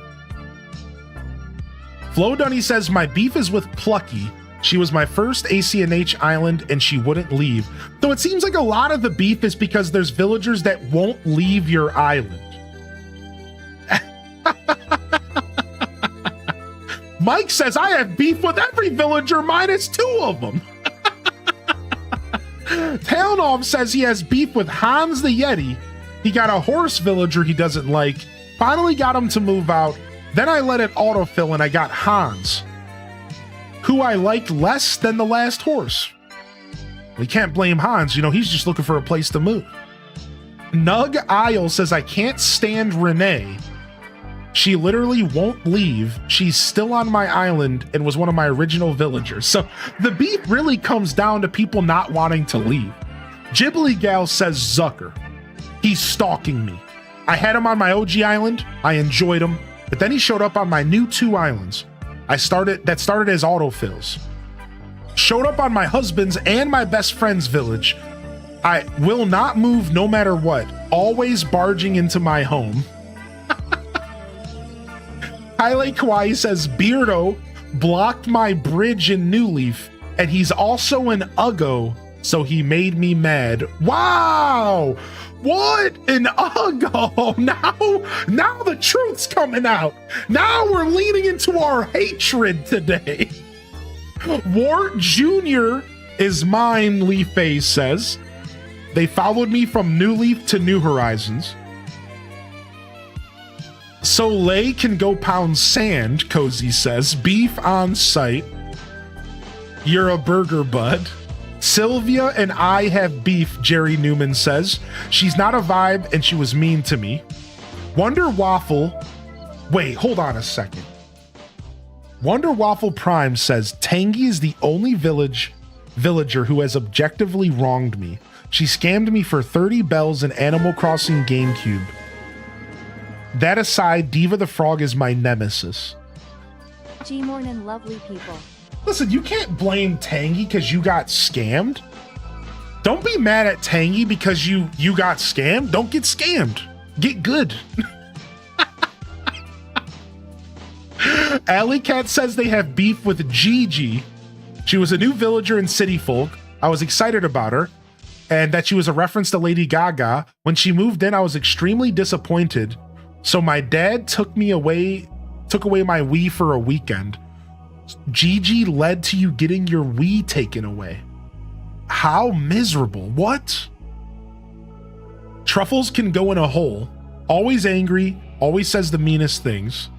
Flo Dunny says my beef is with Plucky. She was my first ACNH island and she wouldn't leave. So it seems like a lot of the beef is because there's villagers that won't leave your island. Mike says I have beef with every villager minus 2 of them. Tailnov says he has beef with Hans the Yeti. He got a horse villager he doesn't like. Finally got him to move out. Then I let it autofill and I got Hans, who I liked less than the last horse. We can't blame Hans, you know, he's just looking for a place to move. Nug Isle says I can't stand Renee. She literally won't leave. She's still on my island and was one of my original villagers. So the beef really comes down to people not wanting to leave. Ghibli Gal says Zucker. He's stalking me. I had him on my OG island. I enjoyed him. But then he showed up on my new 2 islands. That started as autofills. Showed up on my husband's and my best friend's village. I will not move no matter what. Always barging into my home. Kyle Kawaii says Beardo blocked my bridge in New Leaf, and he's also an Uggo, so he made me mad. Wow! What an Uggo! Now the truth's coming out. Now we're leaning into our hatred today. Wart Jr. is mine, Leafface says. They followed me from New Leaf to New Horizons. Soleil can go pound sand, Cozy says. Beef on site. You're a burger, bud. Sylvia and I have beef, Jerry Newman says. She's not a vibe and she was mean to me. Wonder Waffle. Wait, hold on a second. Wonder Waffle Prime says Tangy is the only villager who has objectively wronged me. She scammed me for 30 bells in Animal Crossing GameCube. That aside, Diva the Frog is my nemesis. G-Mornin' lovely people. Listen, you can't blame Tangy because you got scammed. Don't be mad at Tangy because you got scammed. Don't get scammed. Get good. Alley Cat says they have beef with Gigi. She was a new villager in City Folk. I was excited about her and that she was a reference to Lady Gaga. When she moved in, I was extremely disappointed. So my dad took away my Wii for a weekend. Gigi led to you getting your Wii taken away. How miserable. What? Truffles can go in a hole. Always angry. Always says the meanest things.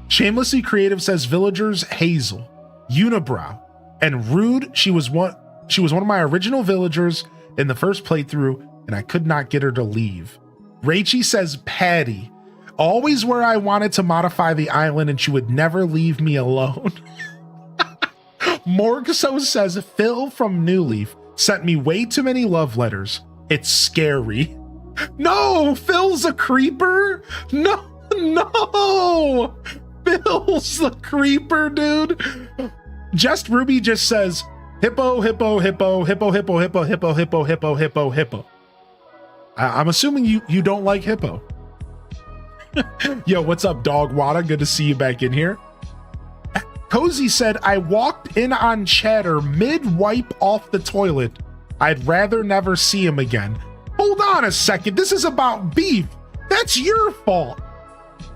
Shamelessly Creative says villagers Hazel, Unibrow, and Rude. She was one of my original villagers in the first playthrough, and I could not get her to leave. Rachie says Patty. Always where I wanted to modify the island and she would never leave me alone. Morgso says Phil from New Leaf sent me way too many love letters. It's scary. No, Phil's a creeper. No. Phil's the creeper, dude. Just Ruby just says hippo, hippo, hippo, hippo, hippo, hippo, hippo, hippo, hippo, hippo, hippo. I'm assuming you don't like hippo. Yo, what's up, Dog Wada? Good to see you back in here. Cozy said, I walked in on Chatter mid-wipe off the toilet. I'd rather never see him again. Hold on a second. This is about beef. That's your fault.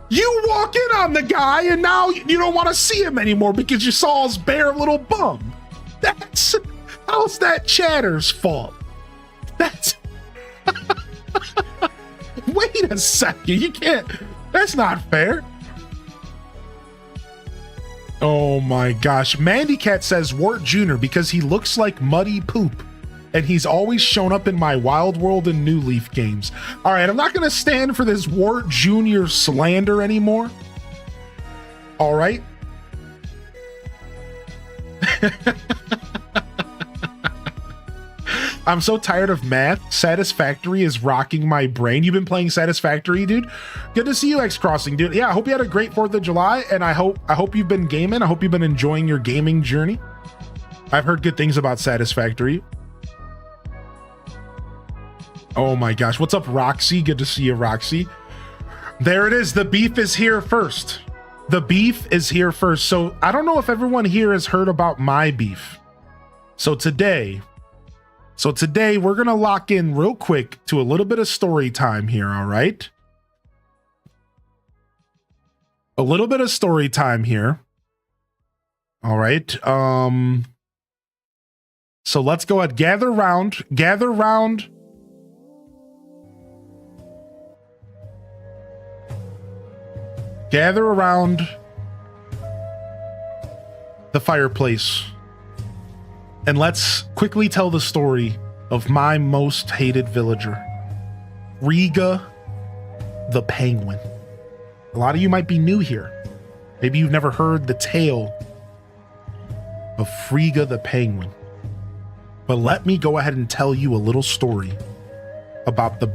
You walk in on the guy and now you don't want to see him anymore because you saw his bare little bum. How's that Chatter's fault? That's... Wait a second. You can't... That's not fair. Oh my gosh. Mandy Cat says Wart Jr. because he looks like muddy poop and he's always shown up in my Wild World and New Leaf games. All right, I'm not going to stand for this Wart Jr. slander anymore. All right. I'm so tired of math. Satisfactory is rocking my brain. You've been playing Satisfactory, dude? Good to see you, X Crossing, dude. Yeah, I hope you had a great 4th of July, and I hope you've been gaming. I hope you've been enjoying your gaming journey. I've heard good things about Satisfactory. Oh my gosh. What's up, Roxy? Good to see you, Roxy. There it is. The beef is here first. The beef is here first. So I don't know if everyone here has heard about my beef. So today we're going to lock in real quick to a little bit of story time here, all right? A little bit of story time here. All right. So let's go ahead. Gather round. Gather around the fireplace. And let's quickly tell the story of my most hated villager, Frigga the Penguin. A lot of you might be new here. Maybe you've never heard the tale of Frigga the Penguin. But let me go ahead and tell you a little story about the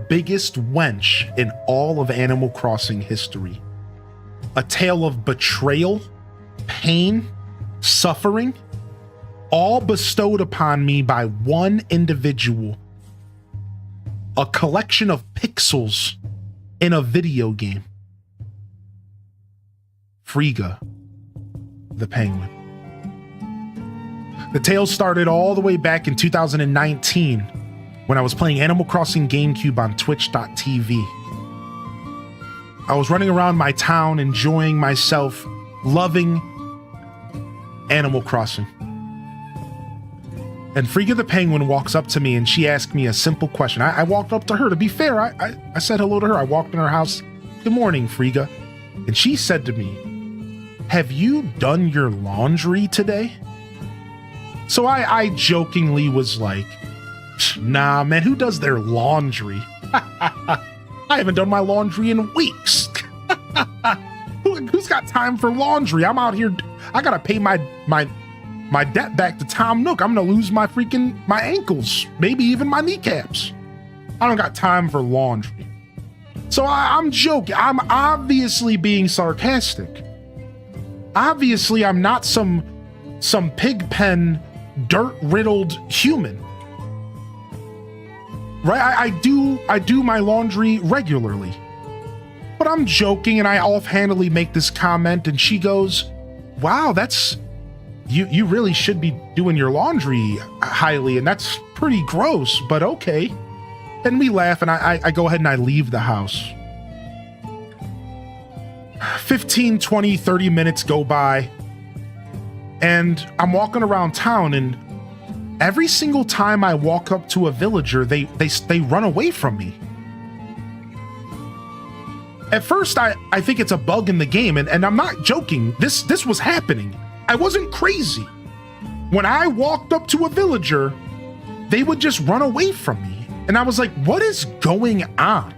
biggest wench in all of Animal Crossing history. A tale of betrayal, pain, suffering, all bestowed upon me by one individual. A collection of pixels in a video game. Frigga the Penguin. The tale started all the way back in 2019 when I was playing Animal Crossing GameCube on Twitch.tv. I was running around my town enjoying myself, loving Animal Crossing. And Frigga the Penguin walks up to me and she asked me a simple question. I walked up to her. To be fair, I said hello to her. I walked in her house. Good morning, Frigga. And she said to me, have you done your laundry today? So I jokingly was like, nah, man, who does their laundry? I haven't done my laundry in weeks. Who's got time for laundry? I'm out here. I got to pay my debt back to Tom Nook. I'm going to lose my ankles, maybe even my kneecaps. I don't got time for laundry. So I'm joking. I'm obviously being sarcastic. Obviously, I'm not some pig pen, dirt-riddled human. Right? I do my laundry regularly. But I'm joking and I offhandedly make this comment and she goes, wow, that's... You really should be doing your laundry highly, and that's pretty gross, but okay. And we laugh, and I go ahead and I leave the house. 15, 20, 30 minutes go by, and I'm walking around town, and every single time I walk up to a villager, they run away from me. At first, I think it's a bug in the game, and I'm not joking. This was happening. I wasn't crazy. When I walked up to a villager, they would just run away from me. And I was like, what is going on?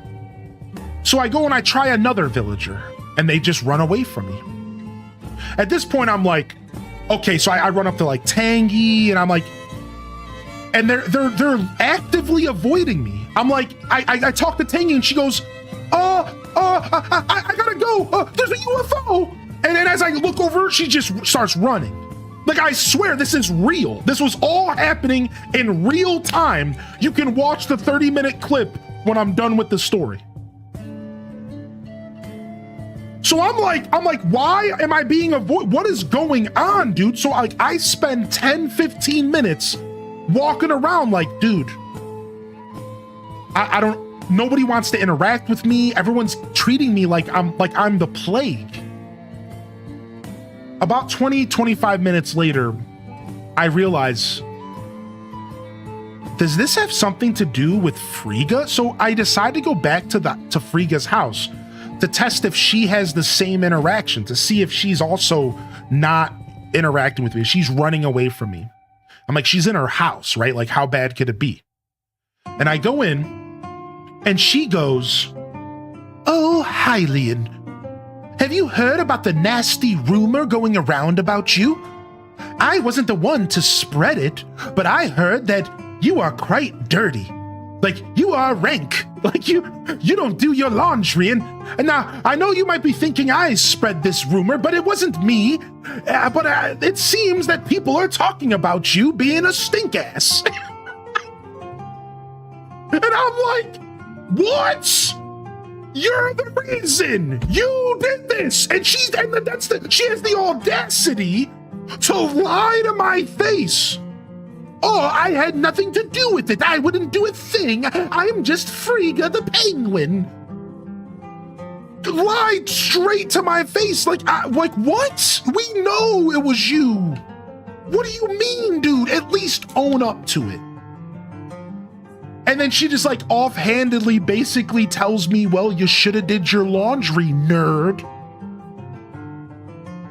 So I go and I try another villager and they just run away from me. At this point, I'm like, okay, so I run up to like Tangy and I'm like, and they're actively avoiding me. I'm like, I talk to Tangy and she goes, I gotta go. There's a UFO. And then as I look over, she just starts running. Like, I swear this is real. This was all happening in real time. You can watch the 30-minute clip when I'm done with the story. So I'm like, why am I being avoided? What is going on, dude? So like, I spend 10, 15 minutes walking around like, dude, I don't, nobody wants to interact with me. Everyone's treating me like I'm the plague. About 20, 25 minutes later, I realize, does this have something to do with Frigga? So I decide to go back to Frigga's house to test if she has the same interaction, to see if she's also not interacting with me. She's running away from me. I'm like, she's in her house, right? Like, how bad could it be? And I go in, and she goes, "Oh, Hylian, have you heard about the nasty rumor going around about you? I wasn't the one to spread it, but I heard that you are quite dirty. Like, you are rank. Like, you don't do your laundry. And now, I know you might be thinking I spread this rumor, but it wasn't me. But it seems that people are talking about you being a stink ass." And I'm like, what? You're the reason. You did this. And she has the audacity to lie to my face. Oh, I had nothing to do with it. I wouldn't do a thing. I'm just Frigga the penguin. Lied straight to my face. Like what? We know it was you. What do you mean, dude? At least own up to it. And then she just like offhandedly basically tells me, well, you should have did your laundry, nerd.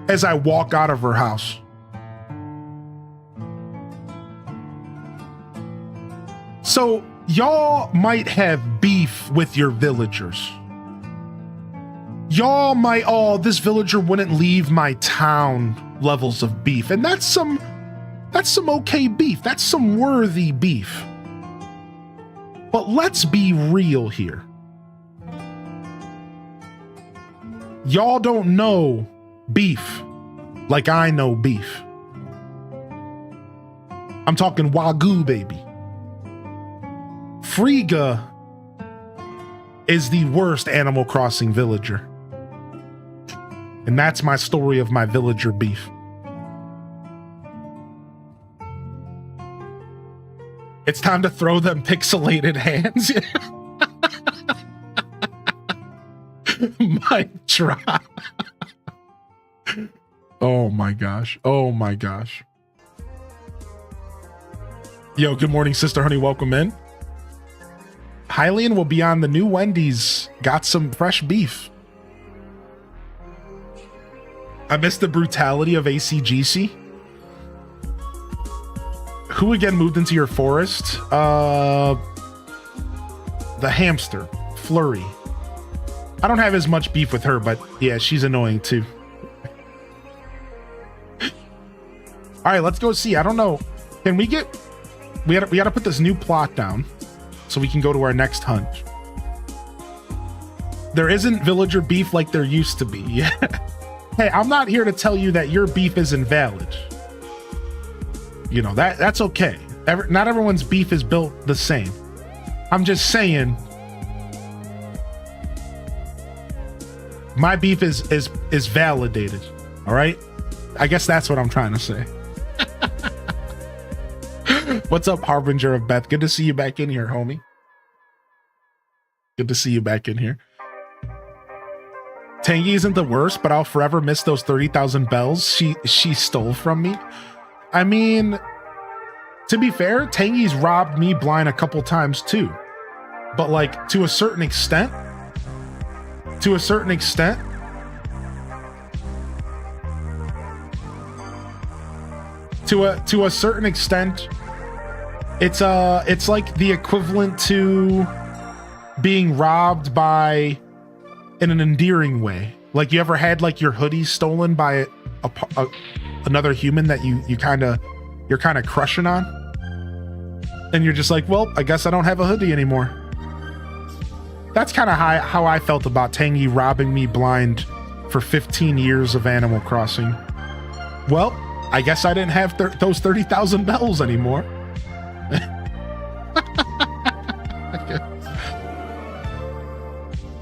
As I walk out of her house. So y'all might have beef with your villagers. Y'all might, oh, this villager wouldn't leave my town levels of beef. And that's some okay beef. That's some worthy beef. But let's be real here. Y'all don't know beef like I know beef. I'm talking Wagyu, baby. Frigga is the worst Animal Crossing villager. And that's my story of my villager beef. It's time to throw them pixelated hands. Mic drop. Oh my gosh. Oh my gosh. Yo, good morning, Sister Honey. Welcome in. Hylian will be on the new Wendy's. Got some fresh beef. I missed the brutality of ACGC. Who again moved into your forest? The hamster, Flurry. I don't have as much beef with her, but yeah, she's annoying too. All right, let's go see. I don't know. Can we get... We gotta put this new plot down so we can go to our next hunt. There isn't villager beef like there used to be. Yeah. Hey, I'm not here to tell you that your beef is invalid. You know, that's okay. Not everyone's beef is built the same. I'm just saying my beef is validated. All right? I guess that's what I'm trying to say. What's up, Harbinger of Beth? Good to see you back in here, homie. Good to see you back in here. Tangy isn't the worst, but I'll forever miss those 30,000 bells she stole from me. I mean, to be fair, Tangy's robbed me blind a couple times too. But like, to a certain extent, to a certain extent, it's like the equivalent to being robbed by in an endearing way. Like, you ever had like your hoodie stolen by another human that you're kind of crushing on, and you're just like, well, I guess I don't have a hoodie anymore. That's kind of how I felt about Tangy robbing me blind for 15 years of Animal Crossing. Well, I guess I didn't have those 30,000 bells anymore.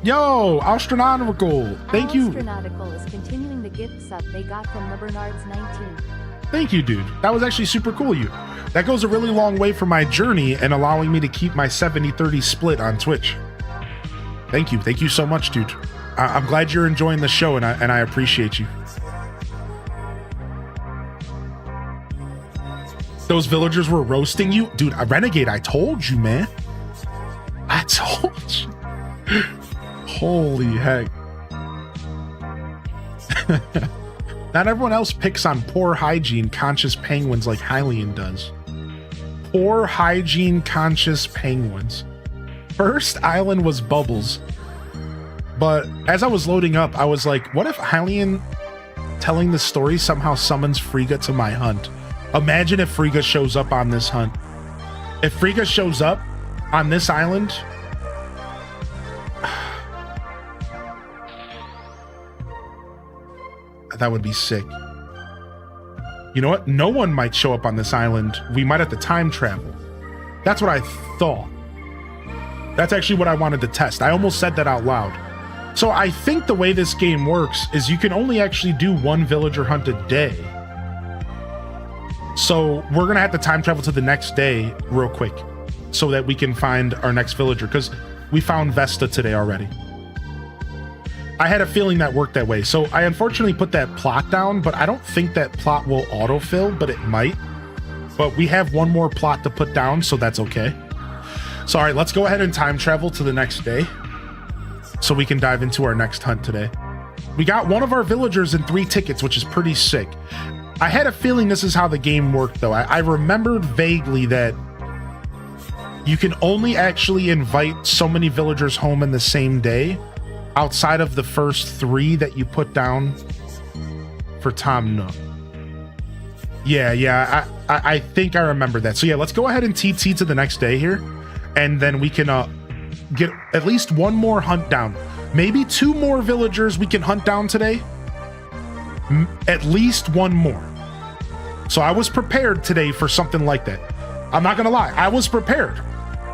Yo, astronomical. Thank you. Astronautical is continuing the gift sub they got from LeBernard's 19. Thank you, dude. That was actually super cool of you. That goes a really long way for my journey and allowing me to keep my 70-30 split on Twitch. Thank you. Thank you so much, dude. I'm glad you're enjoying the show, and I appreciate you. Those villagers were roasting you? Dude, Renegade, I told you, man. I told you. Holy heck. Not everyone else picks on poor hygiene conscious penguins like Hylian does. Poor hygiene conscious penguins. First island was Bubbles. But as I was loading up, I was like, what if Hylian telling the story somehow summons Frigga to my hunt? Imagine if Frigga shows up on this hunt. If Frigga shows up on this island, that would be sick. You know what? No one might show up on this island. We might have to time travel. That's what I thought. That's actually what I wanted to test. I almost said that out loud. So I think the way this game works is you can only actually do one villager hunt a day. So we're gonna have to time travel to the next day real quick so that we can find our next villager, because we found Vesta today already. I had a feeling that worked that way. So I unfortunately put that plot down, but I don't think that plot will autofill, but it might. But we have one more plot to put down, so that's okay. So all right, let's go ahead and time travel to the next day so we can dive into our next hunt today. We got one of our villagers and 3 tickets, which is pretty sick. I had a feeling this is how the game worked, though. I remembered vaguely that you can only actually invite so many villagers home in the same day outside of the first 3 that you put down for Tom Nook. Yeah, I think I remember that. So yeah, let's go ahead and TT to the next day here, and then we can get at least one more hunt down. Maybe 2 more villagers we can hunt down today. At least 1 more. So I was prepared today for something like that. I'm not gonna lie, I was prepared.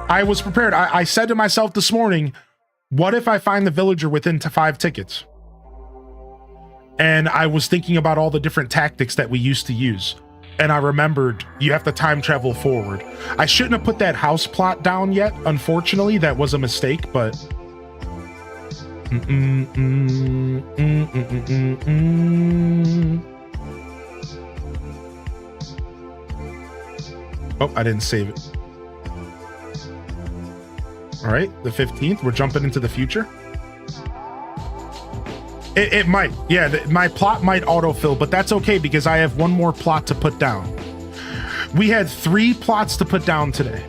I said to myself this morning, what if I find the villager within 5 tickets? And I was thinking about all the different tactics that we used to use. And I remembered you have to time travel forward. I shouldn't have put that house plot down yet. Unfortunately, that was a mistake, but... Oh, I didn't save it. All right, the 15th, we're jumping into the future. It might, yeah, my plot might autofill, but that's okay because I have one more plot to put down. We had 3 plots to put down today.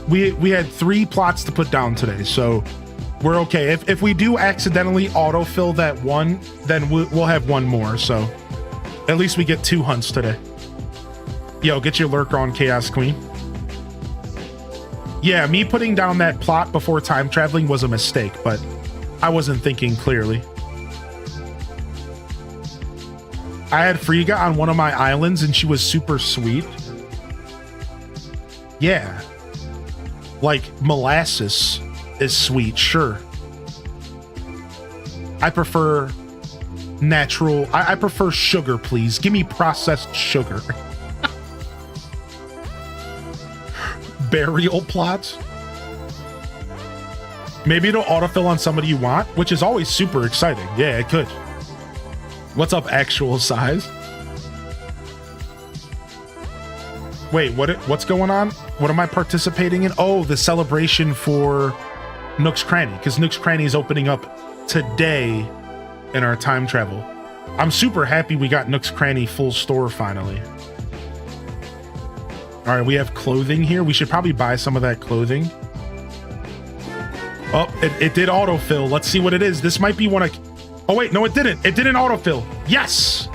We had 3 plots to put down today, so we're okay. If we do accidentally autofill that one, then we'll have 1 more, so at least we get 2 hunts today. Yo, get your Lurker on, Chaos Queen. Yeah, me putting down that plot before time traveling was a mistake, but I wasn't thinking clearly. I had Frigga on one of my islands and she was super sweet. Yeah. Like molasses is sweet, sure. I prefer natural. I prefer sugar, please. Give me processed sugar. Burial plots. Maybe it'll autofill on somebody you want, which is always super exciting. Yeah, it could. What's up, actual size? Wait, what's going on? What am I participating in? Oh, the celebration for Nook's Cranny, because Nook's Cranny is opening up today in our time travel. I'm super happy we got Nook's Cranny full store finally. All right, we have clothing here. We should probably buy some of that clothing. Oh, it did autofill. Let's see what it is. This might be one of... Oh, wait, no, it didn't. It didn't autofill. Yes!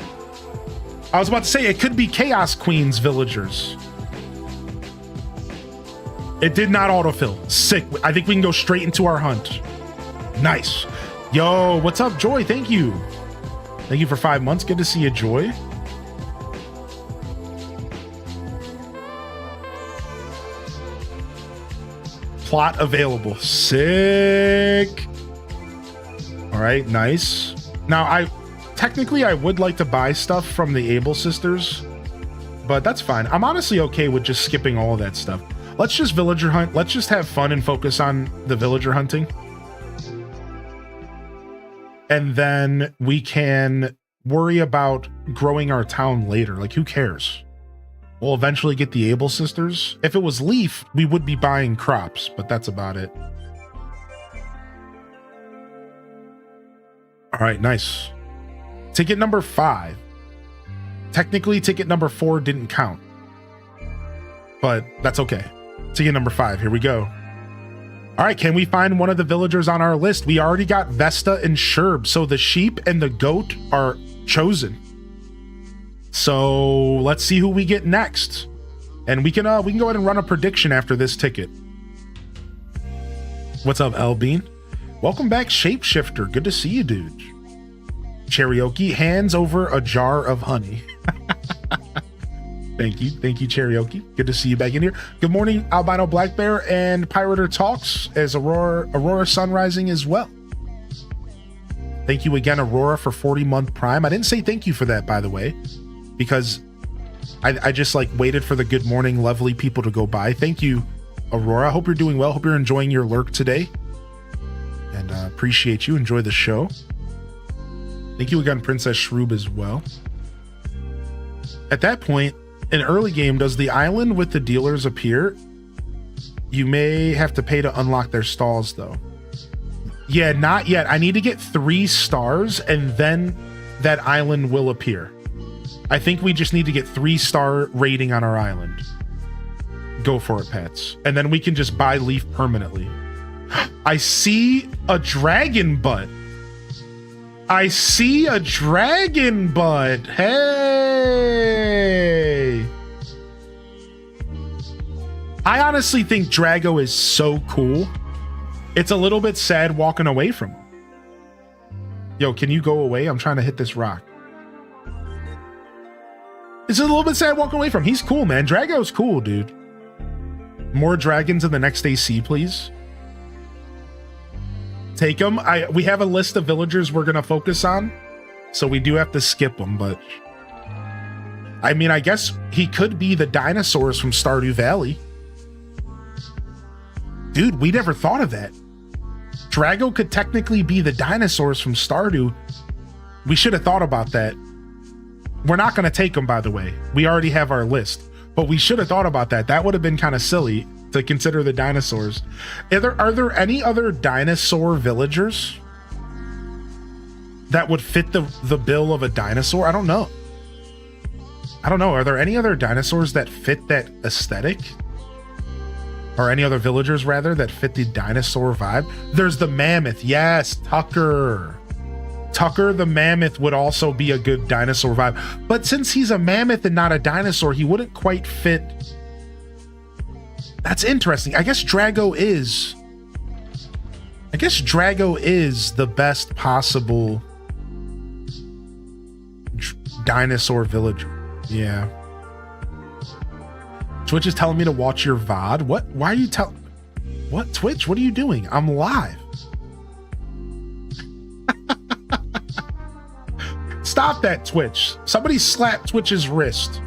I was about to say, it could be Chaos Queen's villagers. It did not autofill. Sick. I think we can go straight into our hunt. Nice. Yo, what's up, Joy? Thank you. Thank you for 5 months. Good to see you, Joy. plot available. Sick. All right, nice. Now, I would like to buy stuff from the Able sisters, but that's fine. I'm honestly okay with just skipping all of that stuff. Let's just villager hunt. Let's just have fun and focus on the villager hunting. And then we can worry about growing our town later. Like, who cares? We'll eventually get the Able sisters. If it was Leaf, we would be buying crops, but that's about it. All right, nice. Ticket number 5. Technically, ticket number 4 didn't count, but that's okay. Ticket number 5, here we go. All right, can we find one of the villagers on our list? We already got Vesta and Sherb, so the sheep and the goat are chosen. So let's see who we get next. And we can go ahead and run a prediction after this ticket. What's up, L Bean? Welcome back, Shapeshifter. Good to see you, dude. Cherokee hands over a jar of honey. Thank you, Cherokee. Good to see you back in here. Good morning, Albino Black Bear and Pirater Talks as Aurora Sun Rising as well. Thank you again, Aurora, for 40-month Prime. I didn't say thank you for that, by the way, because I just like waited for the good morning lovely people to go by. Thank you, Aurora. Hope you're doing well. Hope you're enjoying your lurk today. And appreciate you. Enjoy the show. Thank you again, Princess Shroob, as well. At that point, in early game, does the island with the dealers appear? You may have to pay to unlock their stalls, though. Yeah, not yet. I need to get 3 stars, and then that island will appear. I think we just need to get 3-star rating on our island. Go for it, Pats. And then we can just buy Leaf permanently. I see a dragon butt. I see a dragon butt. Hey. I honestly think Drago is so cool. It's a little bit sad walking away from him. Yo, can you go away? I'm trying to hit this rock. It's a little bit sad walking away from him. He's cool, man. Drago's cool, dude. More dragons in the next AC, please. Take them. We have a list of villagers we're going to focus on, so we do have to skip them, but I mean, I guess he could be the dinosaurs from Stardew Valley. Dude, we never thought of that. Drago could technically be the dinosaurs from Stardew. We should have thought about that. We're not going to take them, by the way. We already have our list, but we should have thought about that. That would have been kind of silly to consider the dinosaurs. Are there any other dinosaur villagers that would fit the bill of a dinosaur? I don't know. Are there any other dinosaurs that fit that aesthetic? Or any other villagers, rather, that fit the dinosaur vibe? There's the mammoth. Yes, Tucker. Tucker the mammoth would also be a good dinosaur vibe. But since he's a mammoth and not a dinosaur, he wouldn't quite fit. That's interesting. I guess Drago is the best possible dinosaur villager. Yeah. Twitch is telling me to watch your VOD. What? Why are you what? Twitch? What are you doing? I'm live. Stop that, Twitch. Somebody slap Twitch's wrist.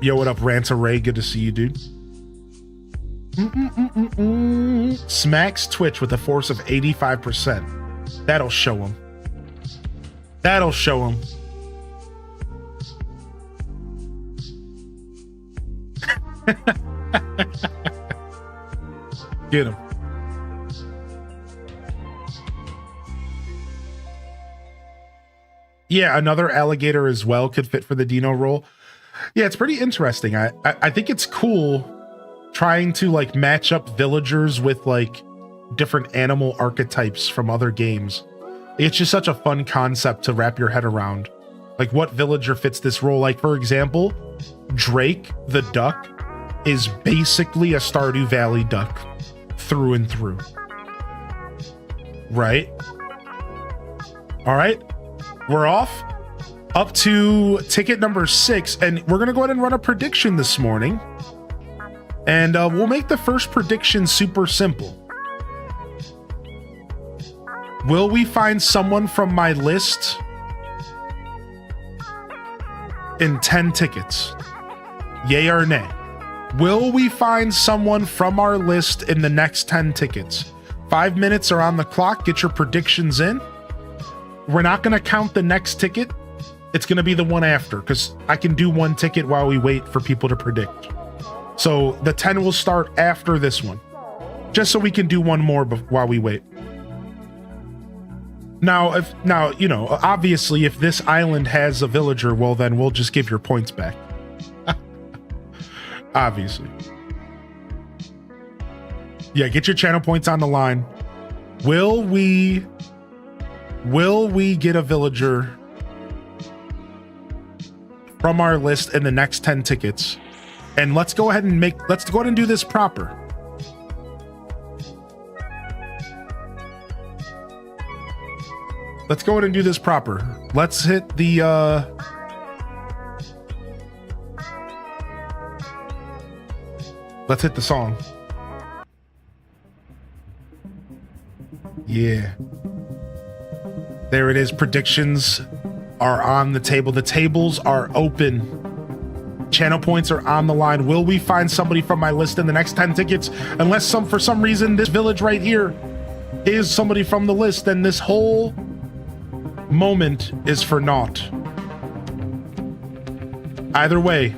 Yo, what up, Ranta Ray? Good to see you, dude. Smacks Twitch with a force of 85%. That'll show him. That'll show him. Get him. Yeah, another alligator as well could fit for the dino role. Yeah, it's pretty interesting. I think it's cool trying to like match up villagers with like different animal archetypes from other games. It's just such a fun concept to wrap your head around. Like what villager fits this role? Like for example, Drake the duck is basically a Stardew Valley duck through and through. Right? All right, we're off. up to ticket number 6, and we're gonna go ahead and run a prediction this morning, and we'll make the first prediction super simple. Will we find someone from my list in 10 tickets? Yay or nay? Will we find someone from our list in the next 10 tickets? 5 minutes are on the clock. Get your predictions in. We're not going to count the next ticket. It's going to be the one after, because I can do one ticket while we wait for people to predict. So the 10 will start after this one, just so we can do one more while we wait. Now, you know, obviously, if this island has a villager, well, then we'll just give your points back. Obviously. Yeah, get your channel points on the line. Will we get a villager from our list in the next 10 tickets? And let's go ahead and do this proper. Let's go ahead and do this proper. Let's hit the let's hit the song. Yeah. There it is. Predictions are on the table. The tables are open. Channel points are on the line. Will we find somebody from my list in the next 10 tickets? Unless for some reason this village right here is somebody from the list, then this whole moment is for naught. Either way,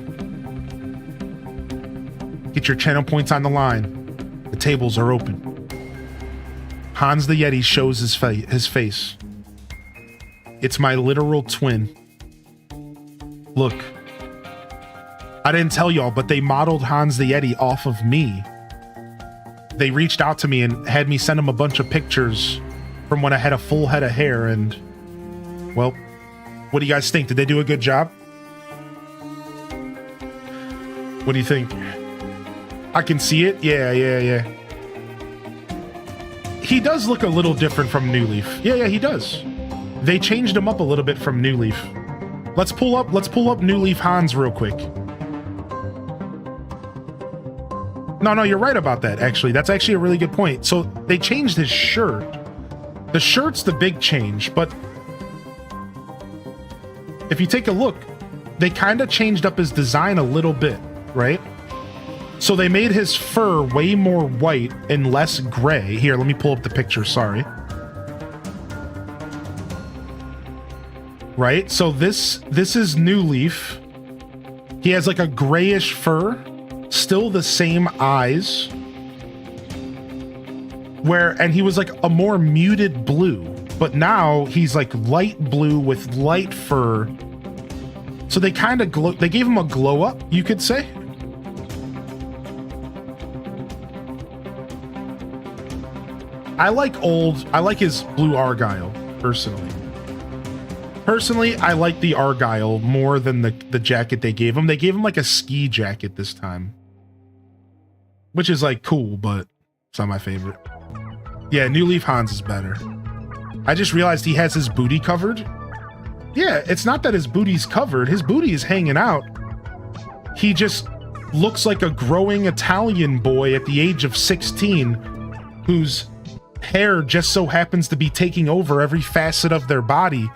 get your channel points on the line. The tables are open. Hans the Yeti shows his face. It's my literal twin. Look, I didn't tell y'all, but they modeled Hans the Yeti off of me. They reached out to me and had me send them a bunch of pictures from when I had a full head of hair, and well, what do you guys think? Did they do a good job? What do you think? I can see it. Yeah. He does look a little different from New Leaf. Yeah, he does. They changed him up a little bit from New Leaf. Let's pull up New Leaf Hans real quick. No, you're right about that, actually. That's actually a really good point. So they changed his shirt. The shirt's the big change, but if you take a look, they kind of changed up his design a little bit, right? So they made his fur way more white and less gray. Here, let me pull up the picture, sorry. Right, so this is New Leaf. He has like a grayish fur, still the same eyes. And he was like a more muted blue, but now he's like light blue with light fur. So they kind of they gave him a glow up, you could say. I like his blue Argyle, personally. Personally, I like the Argyle more than the jacket they gave him. They gave him like a ski jacket this time, which is like cool, but it's not my favorite. Yeah, New Leaf Hans is better. I just realized he has his booty covered. Yeah, it's not that his booty's covered. His booty is hanging out. He just looks like a growing Italian boy at the age of 16 whose hair just so happens to be taking over every facet of their body.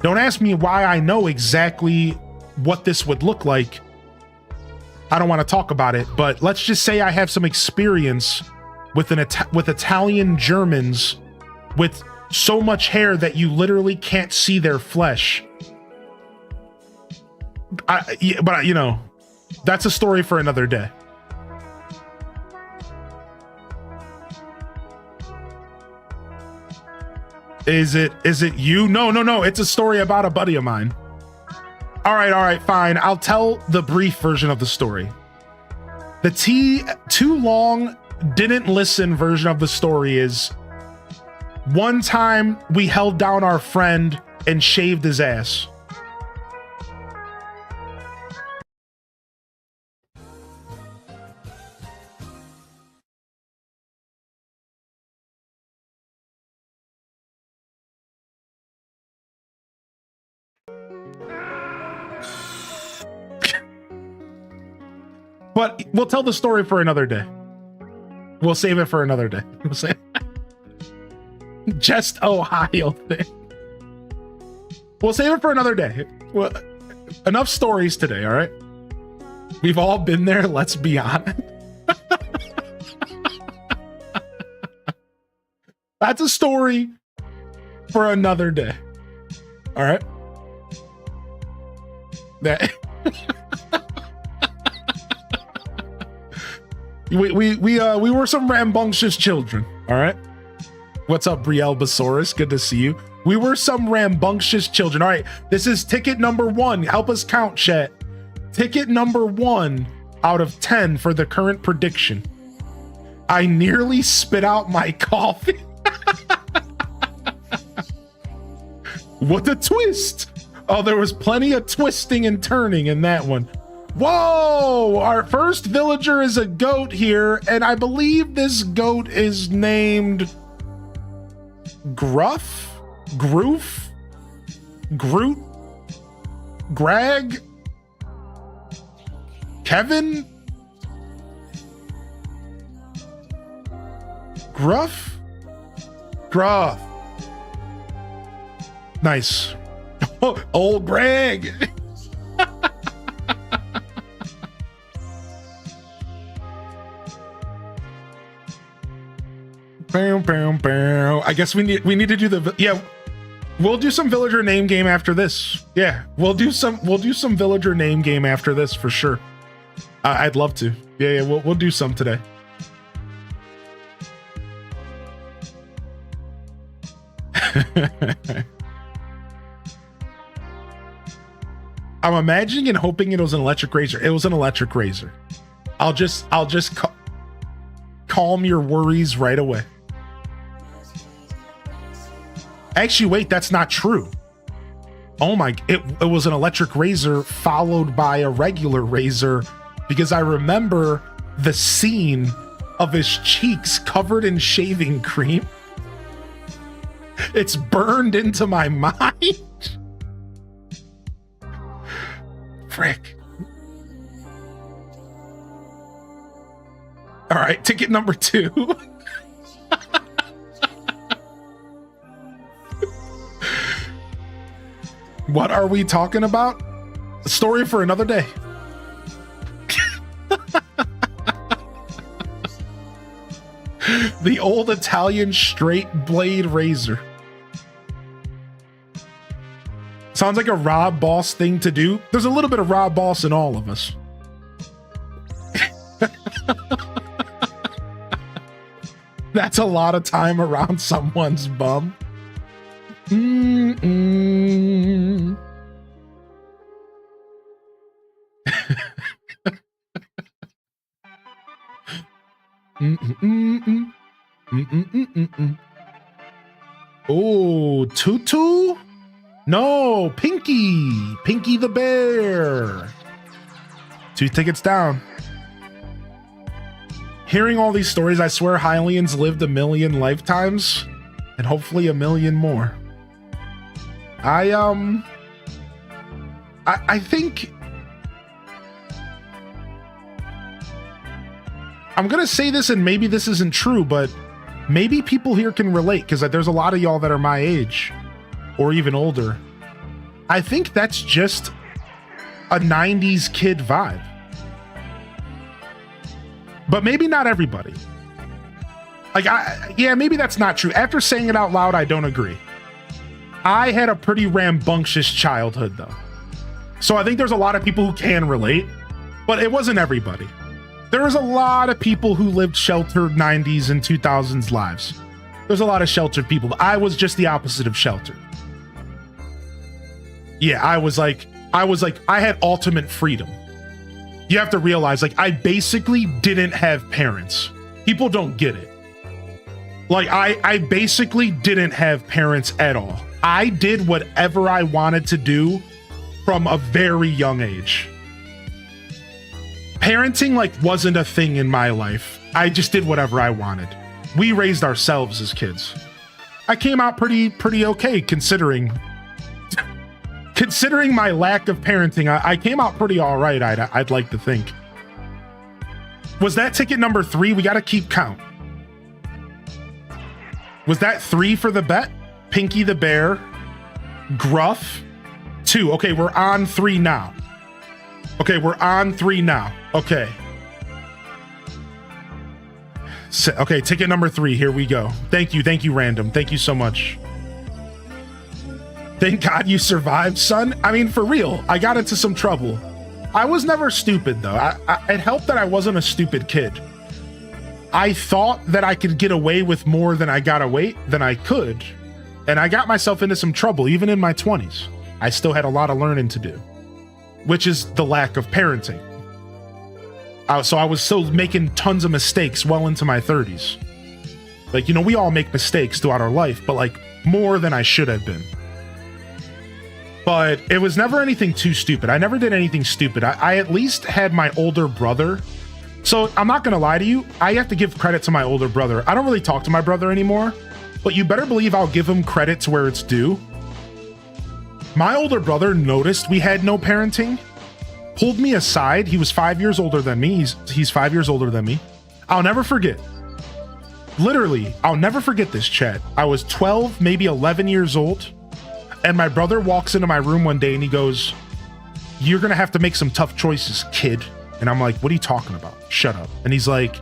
Don't ask me why I know exactly what this would look like. I don't want to talk about it, but let's just say I have some experience with Italian Germans with so much hair that you literally can't see their flesh. But you know, that's a story for another day. Is it you? No. It's a story about a buddy of mine. All right, fine. I'll tell the brief version of the story. The too long didn't listen version of the story is one time we held down our friend and shaved his ass. But we'll tell the story for another day. We'll save it for another day. We'll say just Ohio thing. We'll save it for another day. Well, enough stories today, all right? We've all been there, let's be honest. That's a story for another day. All right? That we were some rambunctious children, all right? What's up, Brielle Basaurus? Good to see you. We were some rambunctious children. All right, this is ticket number 1. Help us count, chat. Ticket number 1 out of 10 for the current prediction. I nearly spit out my coffee. What a twist. Oh, there was plenty of twisting and turning in that one. Whoa, our first villager is a goat here, and I believe this goat is named Gruff, Groof, Groot, Greg, Kevin, Gruff, Gruff. Nice. Old Greg. Bam, bam, bam. I guess we need to do the, yeah, we'll do some villager name game after this. Yeah, we'll do some villager name game after this for sure. I'd love to. Yeah, we'll do some today. I'm imagining and hoping it was an electric razor. It was an electric razor. I'll just calm your worries right away. Actually, wait, that's not true. Oh my, it was an electric razor followed by a regular razor, because I remember the scene of his cheeks covered in shaving cream. It's burned into my mind. Frick. All right, ticket number 2. What are we talking about? A story for another day. The old Italian straight blade razor. Sounds like a Rob Boss thing to do. There's a little bit of Rob Boss in all of us. That's a lot of time around someone's bum. Oh, Tutu? No, Pinky. Pinky the bear. 2 tickets down. Hearing all these stories, I swear Hylians lived a million lifetimes and hopefully a million more. I think I'm gonna say this, and maybe this isn't true, but maybe people here can relate, because there's a lot of y'all that are my age or even older. I think that's just a 90s kid vibe. But maybe not everybody. Like, yeah, maybe that's not true. After saying it out loud, I don't agree. I had a pretty rambunctious childhood, though. So I think there's a lot of people who can relate, but it wasn't everybody. There was a lot of people who lived sheltered 90s and 2000s lives. There's a lot of sheltered people. I was just the opposite of sheltered. Yeah, I had ultimate freedom. You have to realize, like, I basically didn't have parents. People don't get it. Like, I basically didn't have parents at all. I did whatever I wanted to do from a very young age. Parenting, like, wasn't a thing in my life. I just did whatever I wanted. We raised ourselves as kids. I came out pretty okay, considering my lack of parenting. I came out pretty all right, I'd like to think. Was that ticket number 3? We got to keep count. Was that 3 for the bet? Pinky the Bear, Gruff, 2. Okay, we're on 3 now. Okay, we're on 3 now. Okay. Okay, ticket number 3. Here we go. Thank you, Random. Thank you so much. Thank God you survived, son. I mean, for real, I got into some trouble. I was never stupid, though. It helped that I wasn't a stupid kid. I thought that I could get away with more than I could. And I got myself into some trouble, even in my 20s. I still had a lot of learning to do, which is the lack of parenting. So I was still making tons of mistakes well into my 30s. Like, you know, we all make mistakes throughout our life, but like more than I should have been. But it was never anything too stupid. I never did anything stupid. I at least had my older brother. So I'm not going to lie to you. I have to give credit to my older brother. I don't really talk to my brother anymore, but you better believe I'll give him credit to where it's due. My older brother noticed we had no parenting, pulled me aside. He was 5 years older than me. He's 5 years older than me. I'll never forget. Literally, I'll never forget this, chat. I was 12, maybe 11 years old. And my brother walks into my room one day and he goes, "You're going to have to make some tough choices, kid." And I'm like, "What are you talking about? Shut up." And he's like,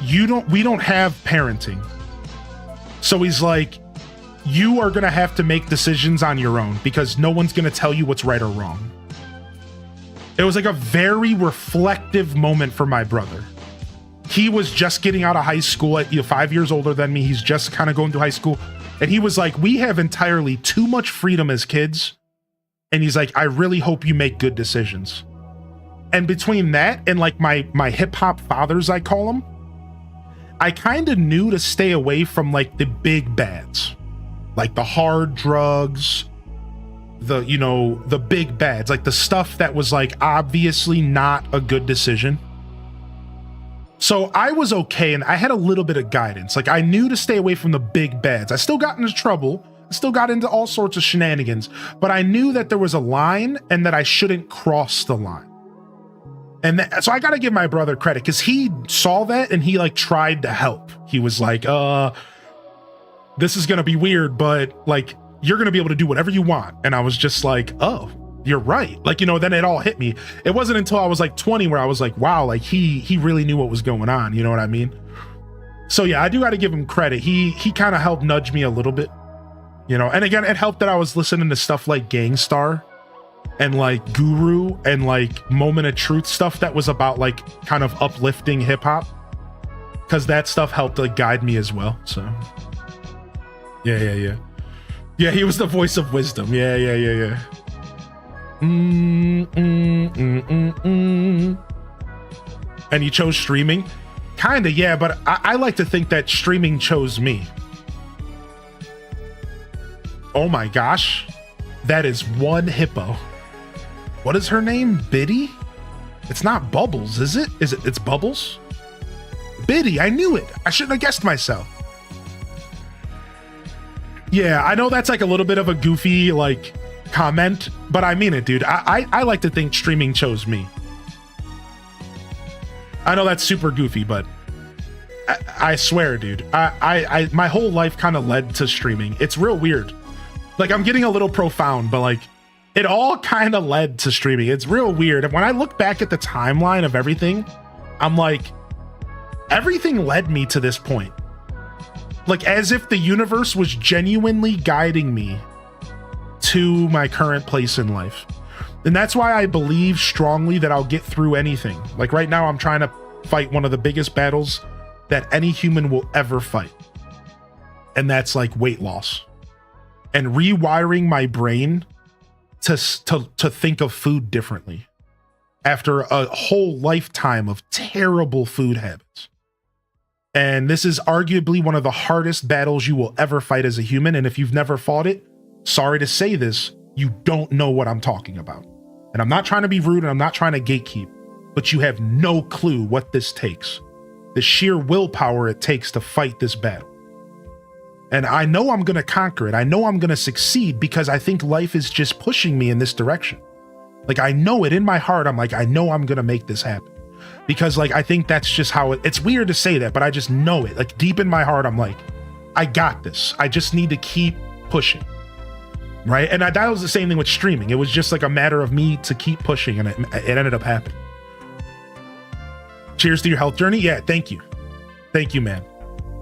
we don't have parenting. So he's like, "You are going to have to make decisions on your own because no one's going to tell you what's right or wrong." It was like a very reflective moment for my brother. He was just getting out of high school at 5 years older than me. He's just kind of going through high school. And he was like, "We have entirely too much freedom as kids." And he's like, "I really hope you make good decisions." And between that and like my hip hop fathers, I call them, I kind of knew to stay away from like the big bads, like the hard drugs, the big bads, like the stuff that was like obviously not a good decision. So I was okay, and I had a little bit of guidance. Like I knew to stay away from the big bads. I still got into trouble. I still got into all sorts of shenanigans, but I knew that there was a line and that I shouldn't cross the line. And so I got to give my brother credit because he saw that and he like tried to help. He was like, "This is going to be weird, but like, you're going to be able to do whatever you want." And I was just like, "Oh, you're right." Like, you know, then it all hit me. It wasn't until I was like 20 where I was like, wow, like he really knew what was going on. You know what I mean? So yeah, I do got to give him credit. He kind of helped nudge me a little bit, you know, and again, it helped that I was listening to stuff like Gangstar and like Guru and like Moment of Truth stuff that was about like kind of uplifting hip hop, because that stuff helped like guide me as well. So yeah, he was the voice of wisdom. Yeah. And you chose streaming? Kinda, yeah, but I like to think that streaming chose me. Oh my gosh, that is one hippo. What is her name? Biddy? It's not Bubbles, is it? It's Bubbles? Biddy, I knew it. I shouldn't have guessed myself. Yeah, I know that's like a little bit of a goofy like comment, but I mean it, dude. I like to think streaming chose me. I know that's super goofy, but I swear, dude, I my whole life kind of led to streaming. It's real weird. Like I'm getting a little profound, but like it all kind of led to streaming. It's real weird. And when I look back at the timeline of everything, I'm like, everything led me to this point. Like as if the universe was genuinely guiding me to my current place in life. And that's why I believe strongly that I'll get through anything. Like right now, I'm trying to fight one of the biggest battles that any human will ever fight. And that's like weight loss and rewiring my brain to think of food differently after a whole lifetime of terrible food habits. And this is arguably one of the hardest battles you will ever fight as a human. And if you've never fought it, sorry to say this, you don't know what I'm talking about. And I'm not trying to be rude and I'm not trying to gatekeep, but you have no clue what this takes. The sheer willpower it takes to fight this battle. And I know I'm going to conquer it. I know I'm going to succeed because I think life is just pushing me in this direction. Like I know it in my heart. I'm like, I know I'm going to make this happen because like I think that's just how it's weird to say that, but I just know it. Like deep in my heart, I'm like, I got this. I just need to keep pushing. Right. And that was the same thing with streaming. It was just like a matter of me to keep pushing, and it ended up happening. Cheers to your health journey. Yeah, thank you. Thank you, man.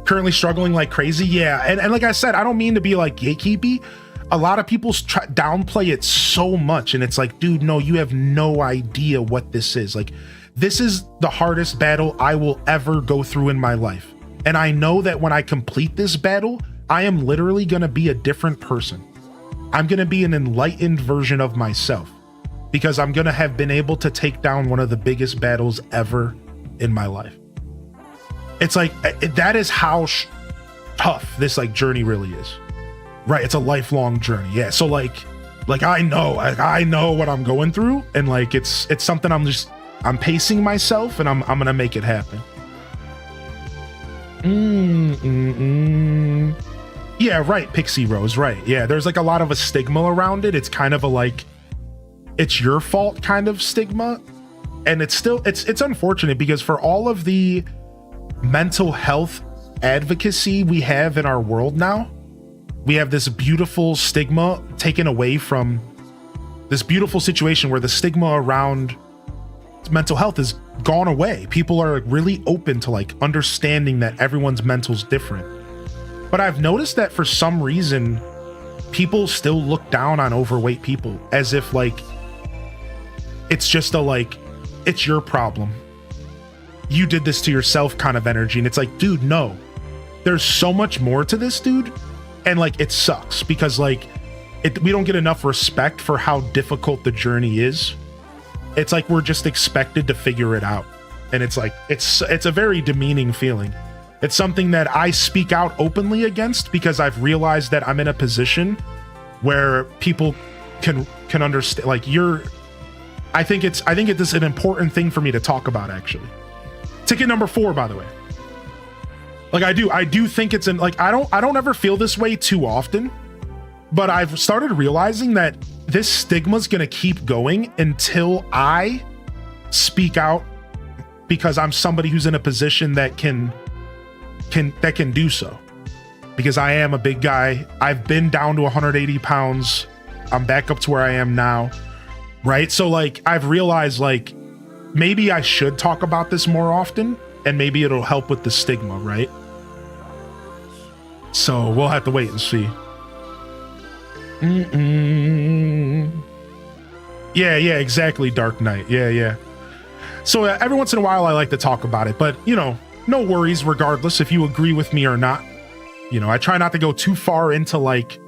Currently struggling like crazy. Yeah. And like I said, I don't mean to be like gatekeepy. A lot of people downplay it so much. And it's like, dude, no, you have no idea what this is. Like, this is the hardest battle I will ever go through in my life. And I know that when I complete this battle, I am literally going to be a different person. I'm going to be an enlightened version of myself, because I'm going to have been able to take down one of the biggest battles ever in my life. It's like, that is how tough this like journey really is, right? It's a lifelong journey. Yeah. So like I know what I'm going through, and like, it's something I'm pacing myself, and I'm going to make it happen. Yeah, right, Pixie Rose, right. Yeah, there's like a lot of a stigma around it. It's kind of a like, it's your fault kind of stigma. And it's unfortunate, because for all of the mental health advocacy we have in our world now, we have this beautiful stigma taken away from this beautiful situation where the stigma around mental health has gone away. People are really open to like understanding that everyone's mental's different. But I've noticed that for some reason, people still look down on overweight people as if like it's just it's your problem. You did this to yourself kind of energy. And it's like, dude, no, there's so much more to this, dude. And like, it sucks because like we don't get enough respect for how difficult the journey is. It's like we're just expected to figure it out. And it's like, it's a very demeaning feeling. It's something that I speak out openly against, because I've realized that I'm in a position where people can understand. Like I think it is an important thing for me to talk about, actually. Ticket number 4, by the way. Like I do think it's like, I don't ever feel this way too often, but I've started realizing that this stigma is going to keep going until I speak out, because I'm somebody who's in a position that can do so, because I am a big guy. I've been down to 180 pounds. I'm back up to where I am now. Right. So like, I've realized like, maybe I should talk about this more often, and maybe it'll help with the stigma. Right. So we'll have to wait and see. Yeah, exactly. Dark Knight. Yeah. So every once in a while I like to talk about it, but you know, no worries regardless if you agree with me or not. You know, I try not to go too far into like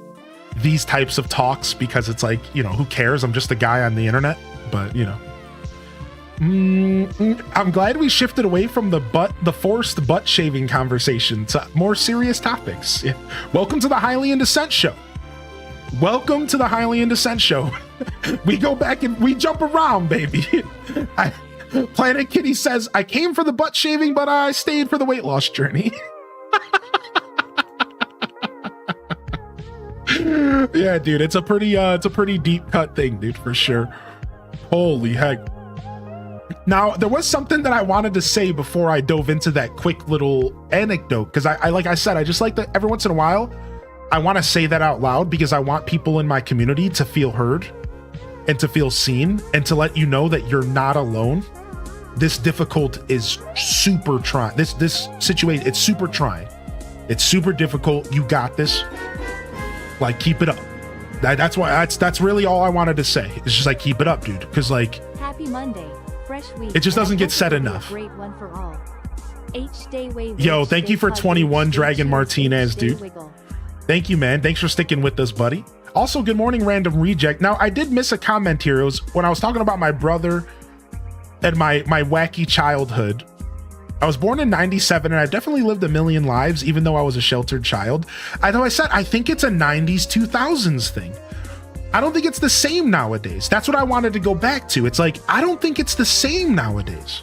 these types of talks, because it's like, you know, who cares? I'm just a guy on the internet. But you know, I'm glad we shifted away from the forced butt shaving conversation to more serious topics. Yeah. Welcome to the Highly in Descent show. Welcome to the Highly in Descent show. We go back and we jump around, baby. Planet Kitty says, I came for the butt shaving, but I stayed for the weight loss journey. Yeah, dude, it's a pretty deep cut thing, dude, for sure. Holy heck. Now, there was something that I wanted to say before I dove into that quick little anecdote, because I like I said, I just like that every once in a while, I want to say that out loud, because I want people in my community to feel heard and to feel seen, and to let you know that you're not alone. This difficult is super trying. This situation, it's super trying. It's super difficult. You got this. Like, keep it up. That's really all I wanted to say. It's just like, keep it up, dude. Because like, Happy Monday, fresh week. It just doesn't get said enough. Great one for all. H-Day Yo, thank you for 21, Dragon Martinez, dude. Wiggle. Thank you, man. Thanks for sticking with us, buddy. Also, good morning, Random Reject. Now, I did miss a comment here. It was when I was talking about my brother and my wacky childhood. I was born in 97, and I definitely lived a million lives, even though I was a sheltered child. Though I said, I think it's a 90s, 2000s thing. I don't think it's the same nowadays. That's what I wanted to go back to. It's like, I don't think it's the same nowadays.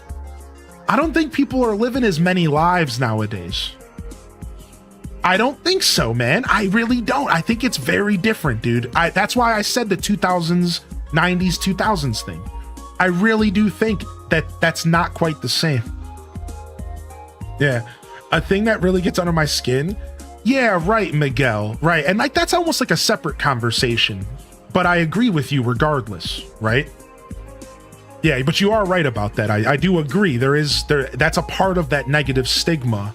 I don't think people are living as many lives nowadays. I don't think so, man. I really don't. I think it's very different, dude. That's why I said the 2000s, 90s, 2000s thing. I really do think that that's not quite the same. Yeah. A thing that really gets under my skin. Yeah, right, Miguel. Right. And like, that's almost like a separate conversation, but I agree with you regardless. Right. Yeah, but you are right about that. I do agree. That's a part of that negative stigma.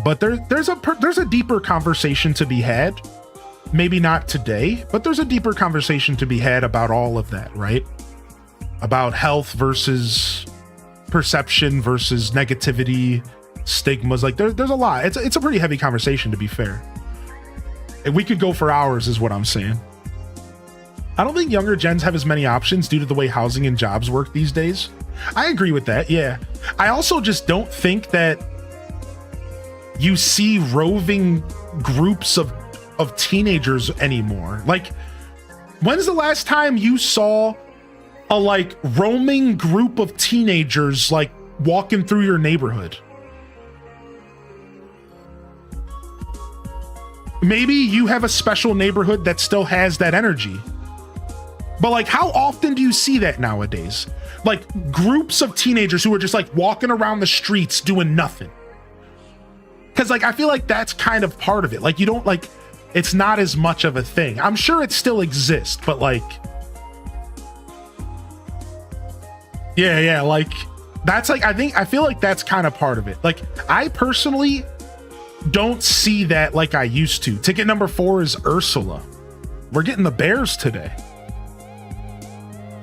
But there's a deeper conversation to be had. Maybe not today, but there's a deeper conversation to be had about all of that, right? About health versus perception versus negativity, stigmas. Like there's a lot. It's a pretty heavy conversation, to be fair. And we could go for hours is what I'm saying. I don't think younger gens have as many options due to the way housing and jobs work these days. I agree with that, yeah. I also just don't think that you see roving groups of teenagers anymore. Like, when's the last time you saw a like roaming group of teenagers like walking through your neighborhood? Maybe you have a special neighborhood that still has that energy. But like, how often do you see that nowadays? Like groups of teenagers who are just like walking around the streets doing nothing. Cause like, I feel like that's kind of part of it. Like you don't like, it's not as much of a thing. I'm sure it still exists, but like, yeah, like that's like, I feel like that's kind of part of it. Like I personally don't see that like I used to. Ticket number 4 is Ursula. We're getting the Bears today.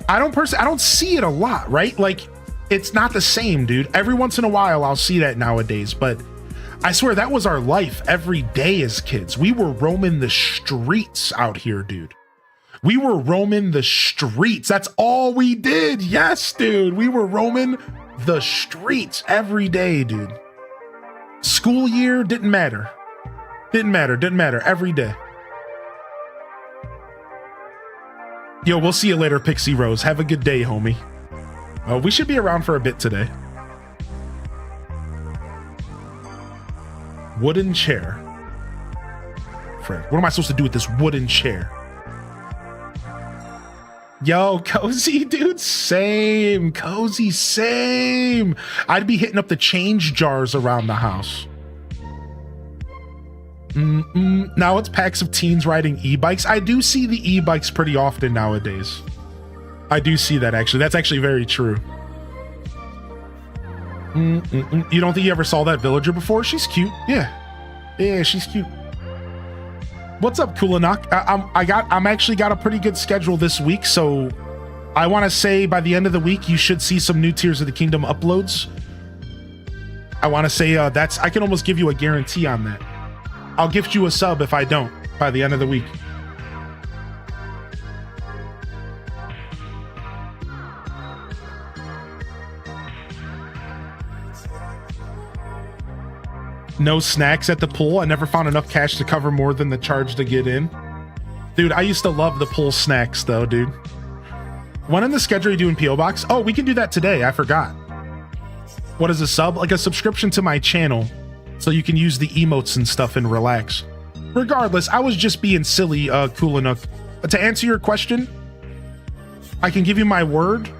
I don't see it a lot, right? Like it's not the same, dude. Every once in a while I'll see that nowadays, but I swear that was our life every day as kids. We were roaming the streets out here, dude. We were roaming the streets. That's all we did. Yes, dude. We were roaming the streets every day, dude. School year didn't matter. Didn't matter every day. Yo, we'll see you later, Pixie Rose. Have a good day, homie. We should be around for a bit today. Wooden chair. Friend, what am I supposed to do with this wooden chair? Yo, Cozy, dude, same. Cozy, same. I'd be hitting up the change jars around the house. Now it's packs of teens riding e-bikes. I do see the e-bikes pretty often nowadays. I do see that, actually. That's actually very true. You don't think you ever saw that villager before? She's cute. Yeah, she's cute. What's up, Kulinak? I'm actually got a pretty good schedule this week, so I want to say by the end of the week you should see some new Tears of the Kingdom uploads. I want to say I can almost give you a guarantee on that. I'll gift you a sub if I don't by the end of the week. No snacks at the pool. I never found enough cash to cover more than the charge to get in. Dude, I used to love the pool snacks though, dude. When in the schedule are you doing P.O. Box? Oh, we can do that today. I forgot. What is a sub? Like a subscription to my channel so you can use the emotes and stuff and relax. Regardless, I was just being silly, Kulinuk. To answer your question, I can give you my word.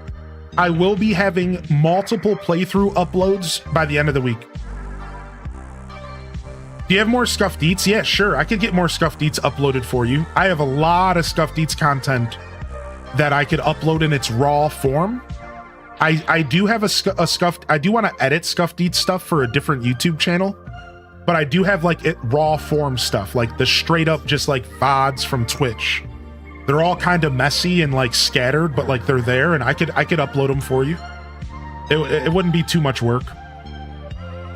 I will be having multiple playthrough uploads by the end of the week. Do you have more Scuffed Eats? Yeah, sure. I could get more Scuffed Eats uploaded for you. I have a lot of Scuffed Eats content that I could upload in its raw form. I do have a Scuffed... I do want to edit Scuffed Eats stuff for a different YouTube channel, but I do have like raw form stuff, like the straight up just like VODs from Twitch. They're all kind of messy and like scattered, but like they're there, and I could upload them for you. It wouldn't be too much work.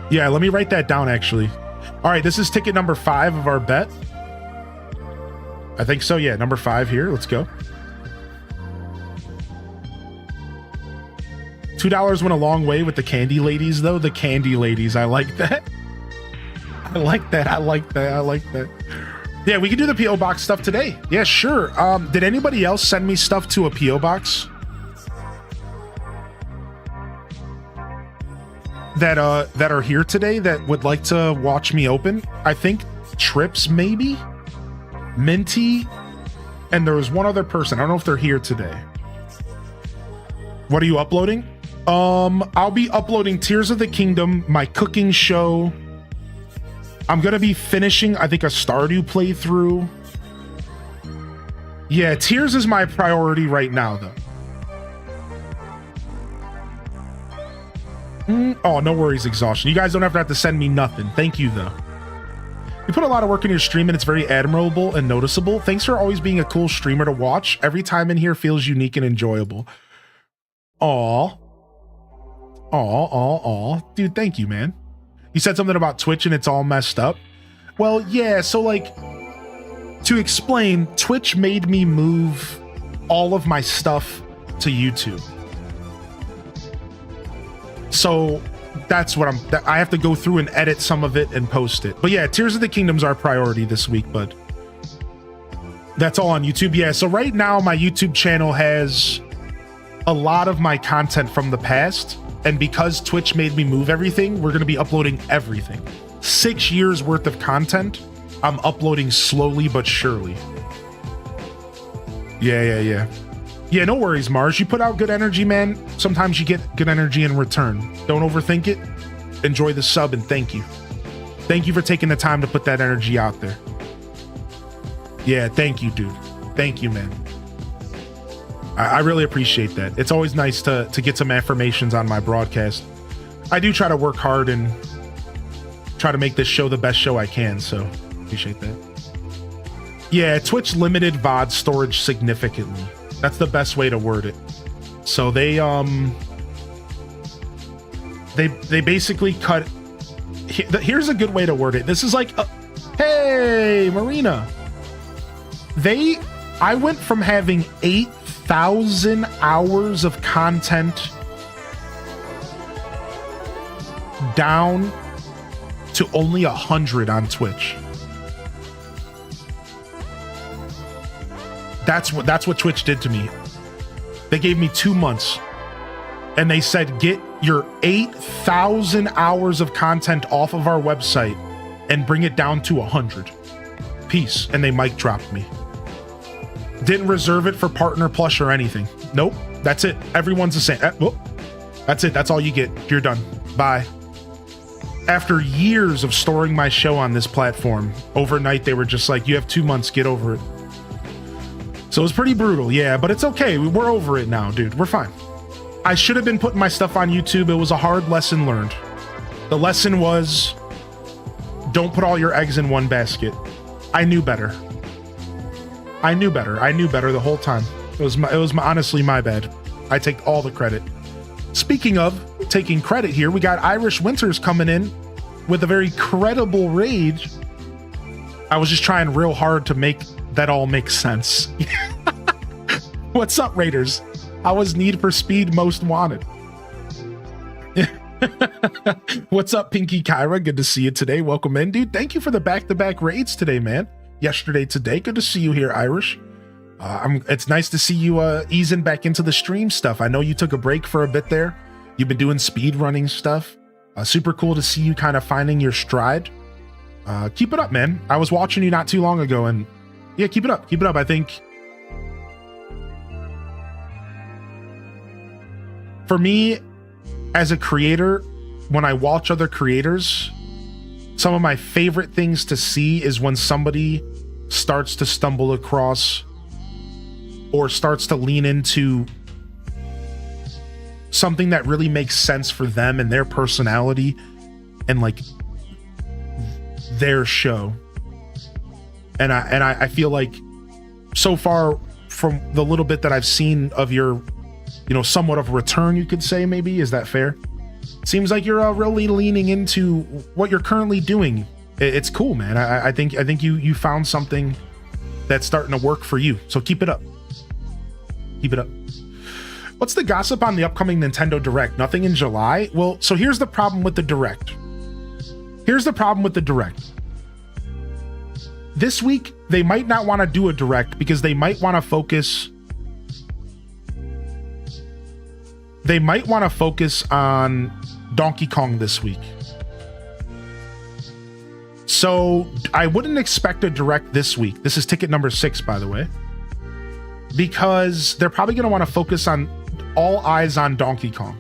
Yeah, let me write that down actually. All right, this is ticket number 5 of our bet. I think so, yeah, number 5 here. Let's go. $2 went a long way with the candy ladies, though. The candy ladies, I like that. I like that. Yeah, we can do the P.O. Box stuff today. Yeah, sure. Did anybody else send me stuff to a P.O. Box? That are here today that would like to watch me open? I think Trips, maybe? Minty? And there was one other person. I don't know if they're here today. What are you uploading? I'll be uploading Tears of the Kingdom, my cooking show. I'm gonna be finishing, I think, a Stardew playthrough. Yeah, Tears is my priority right now, though. Oh, no worries, Exhaustion. You guys don't ever have to send me nothing. Thank you, though. You put a lot of work in your stream, and it's very admirable and noticeable. Thanks for always being a cool streamer to watch. Every time in here feels unique and enjoyable. Aw. Aw. Dude, thank you, man. You said something about Twitch and it's all messed up. Well, yeah, so like, to explain, Twitch made me move all of my stuff to YouTube. So that's what I have to go through and edit some of it and post it. But yeah, Tears of the Kingdom's our priority this week, bud. That's all on YouTube. Yeah, so right now my YouTube channel has a lot of my content from the past. And because Twitch made me move everything, we're going to be uploading everything. 6 years worth of content. I'm uploading slowly but surely. Yeah. Yeah, no worries, Mars. You put out good energy, man. Sometimes you get good energy in return. Don't overthink it. Enjoy the sub and thank you. Thank you for taking the time to put that energy out there. Yeah, thank you, dude. Thank you, man. I really appreciate that. It's always nice to get some affirmations on my broadcast. I do try to work hard and try to make this show the best show I can, so appreciate that. Yeah, Twitch limited VOD storage significantly. That's the best way to word it. So they basically cut. Here's a good way to word it. This is like, hey, Marina. I went from having 8,000 hours of content down to only 100 on Twitch. That's what Twitch did to me. They gave me 2 months and they said, get your 8,000 hours of content off of our website and bring it down to 100. Peace. And they mic dropped me. Didn't reserve it for Partner Plus or anything. Nope. That's it. Everyone's the same. That's it. That's all you get. You're done. Bye. After years of storing my show on this platform, overnight they were just like, you have 2 months, get over it. So it was pretty brutal, yeah, but it's okay. We're over it now, dude. We're fine. I should have been putting my stuff on YouTube. It was a hard lesson learned. The lesson was, don't put all your eggs in one basket. I knew better. I knew better the whole time. It was honestly my bad. I take all the credit. Speaking of taking credit here, we got Irish Winters coming in with a very credible rage. I was just trying real hard to make that all make sense. What's up, Raiders? How was Need for Speed Most Wanted? What's up, Pinky Kyra? Good to see you today. Welcome in, dude. Thank you for the back-to-back raids today, man. Yesterday, today. Good to see you here, Irish. It's nice to see you easing back into the stream stuff. I know you took a break for a bit there. You've been doing speed running stuff. Super cool to see you kind of finding your stride. Keep it up, man. I was watching you not too long ago, and yeah, keep it up. Keep it up. I think for me, as a creator, when I watch other creators, some of my favorite things to see is when somebody starts to stumble across or starts to lean into something that really makes sense for them and their personality and like their show. And I feel like so far from the little bit that I've seen of your, somewhat of a return, you could say, maybe, is that fair? Seems like you're really leaning into what you're currently doing. It's cool, man. I think you found something that's starting to work for you. So keep it up. Keep it up. What's the gossip on the upcoming Nintendo Direct? Nothing in July? Well, so here's the problem with the Direct. This week, they might not want to do a Direct because they might want to focus on Donkey Kong this week. So I wouldn't expect a Direct this week. This is ticket number 6, by the way, because they're probably going to want to focus on all eyes on Donkey Kong.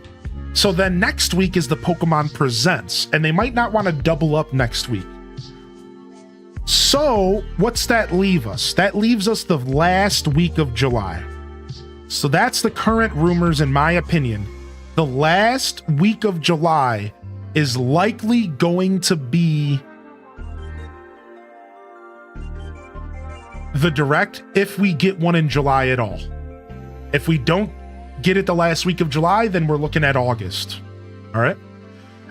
So then next week is the Pokemon Presents, and they might not want to double up next week. So what's that leave us? That leaves us the last week of July. So that's the current rumors, in my opinion. The last week of July is likely going to be the Direct, if we get one in July at all. If we don't get it the last week of July, then we're looking at August. All right.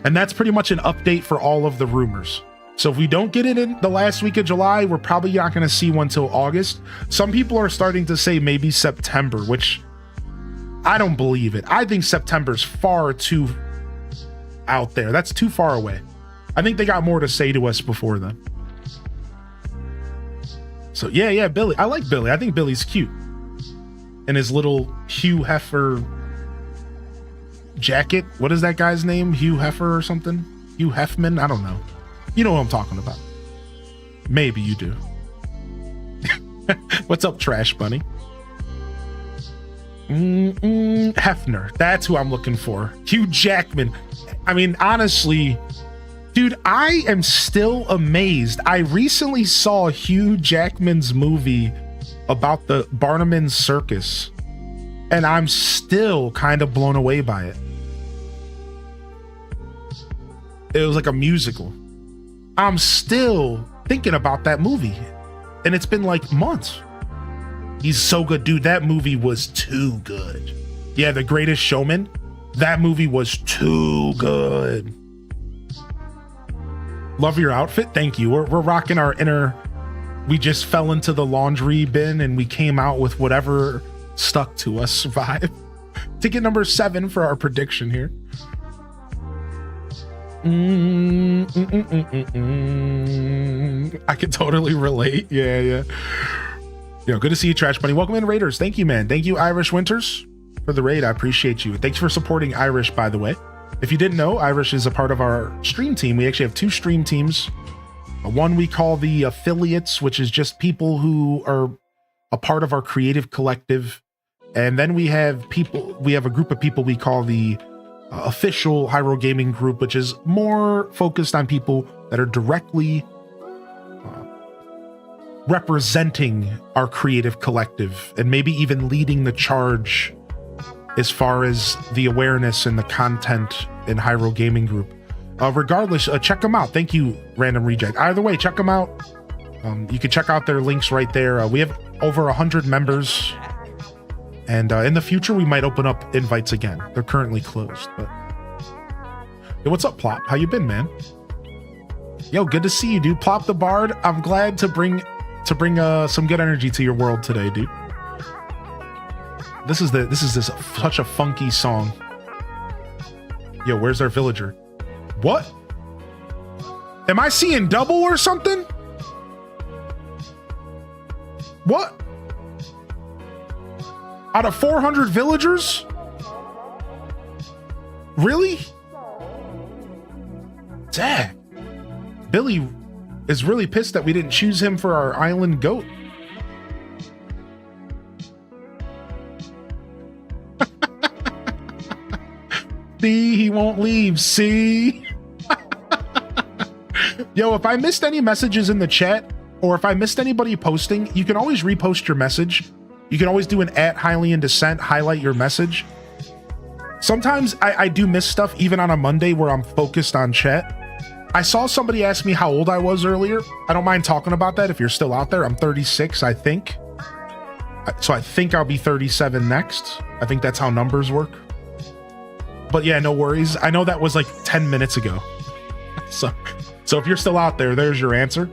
And that's pretty much an update for all of the rumors. So if we don't get it in the last week of July, we're probably not going to see one till August. Some people are starting to say maybe September, which I don't believe it. I think September's far too out there. That's too far away. I think they got more to say to us before then. So yeah, Billy. I like Billy. I think Billy's cute. And his little Hugh Hefner jacket. What is that guy's name? Hugh Hefner or something? Hugh Hefman? I don't know. You know what I'm talking about. Maybe you do. What's up, Trash Bunny? Hefner. That's who I'm looking for. Hugh Jackman. I mean, honestly, dude, I am still amazed. I recently saw Hugh Jackman's movie about the Barnum's Circus, and I'm still kind of blown away by it. It was like a musical. I'm still thinking about that movie, and it's been like months. He's so good, dude. That movie was too good. Yeah, The Greatest Showman. That movie was too good. Love your outfit. Thank you. We're rocking our inner, we just fell into the laundry bin and we came out with whatever stuck to us vibe. Ticket number 7 for our prediction here. I can totally relate. Yeah. Yo, good to see you, Trash Bunny. Welcome in, Raiders. Thank you, man. Thank you, Irish Winters, for the raid. I appreciate you. Thanks for supporting Irish, by the way. If you didn't know, Irish is a part of our stream team. We actually have 2 stream teams. One we call the affiliates, which is just people who are a part of our creative collective. And then we have a group of people we call the official Hyrule Gaming group, which is more focused on people that are directly representing our creative collective and maybe even leading the charge as far as the awareness and the content in Hyrule Gaming Group. Regardless, check them out. Thank you, Random Reject. Either way, check them out. You can check out their links right there. We have over 100 members, and in the future we might open up invites again. They're currently closed. But yo, what's up, Plop? How you been, man? Yo, good to see you, dude. Plop the Bard. I'm glad to bring some good energy to your world today, dude. This is such a funky song. Yo, where's our villager? What? Am I seeing double or something? What? Out of 400 villagers? Really? Dang. Billy is really pissed that we didn't choose him for our island goat. See, he won't leave. See? Yo, if I missed any messages in the chat, or if I missed anybody posting, you can always repost your message. You can always do an @Hylian Descent, highlight your message. Sometimes I do miss stuff even on a Monday where I'm focused on chat. I saw somebody ask me how old I was earlier. I don't mind talking about that if you're still out there. I'm 36, I think. So I think I'll be 37 next. I think that's how numbers work. But yeah, no worries. I know that was like 10 minutes ago. So if you're still out there, there's your answer.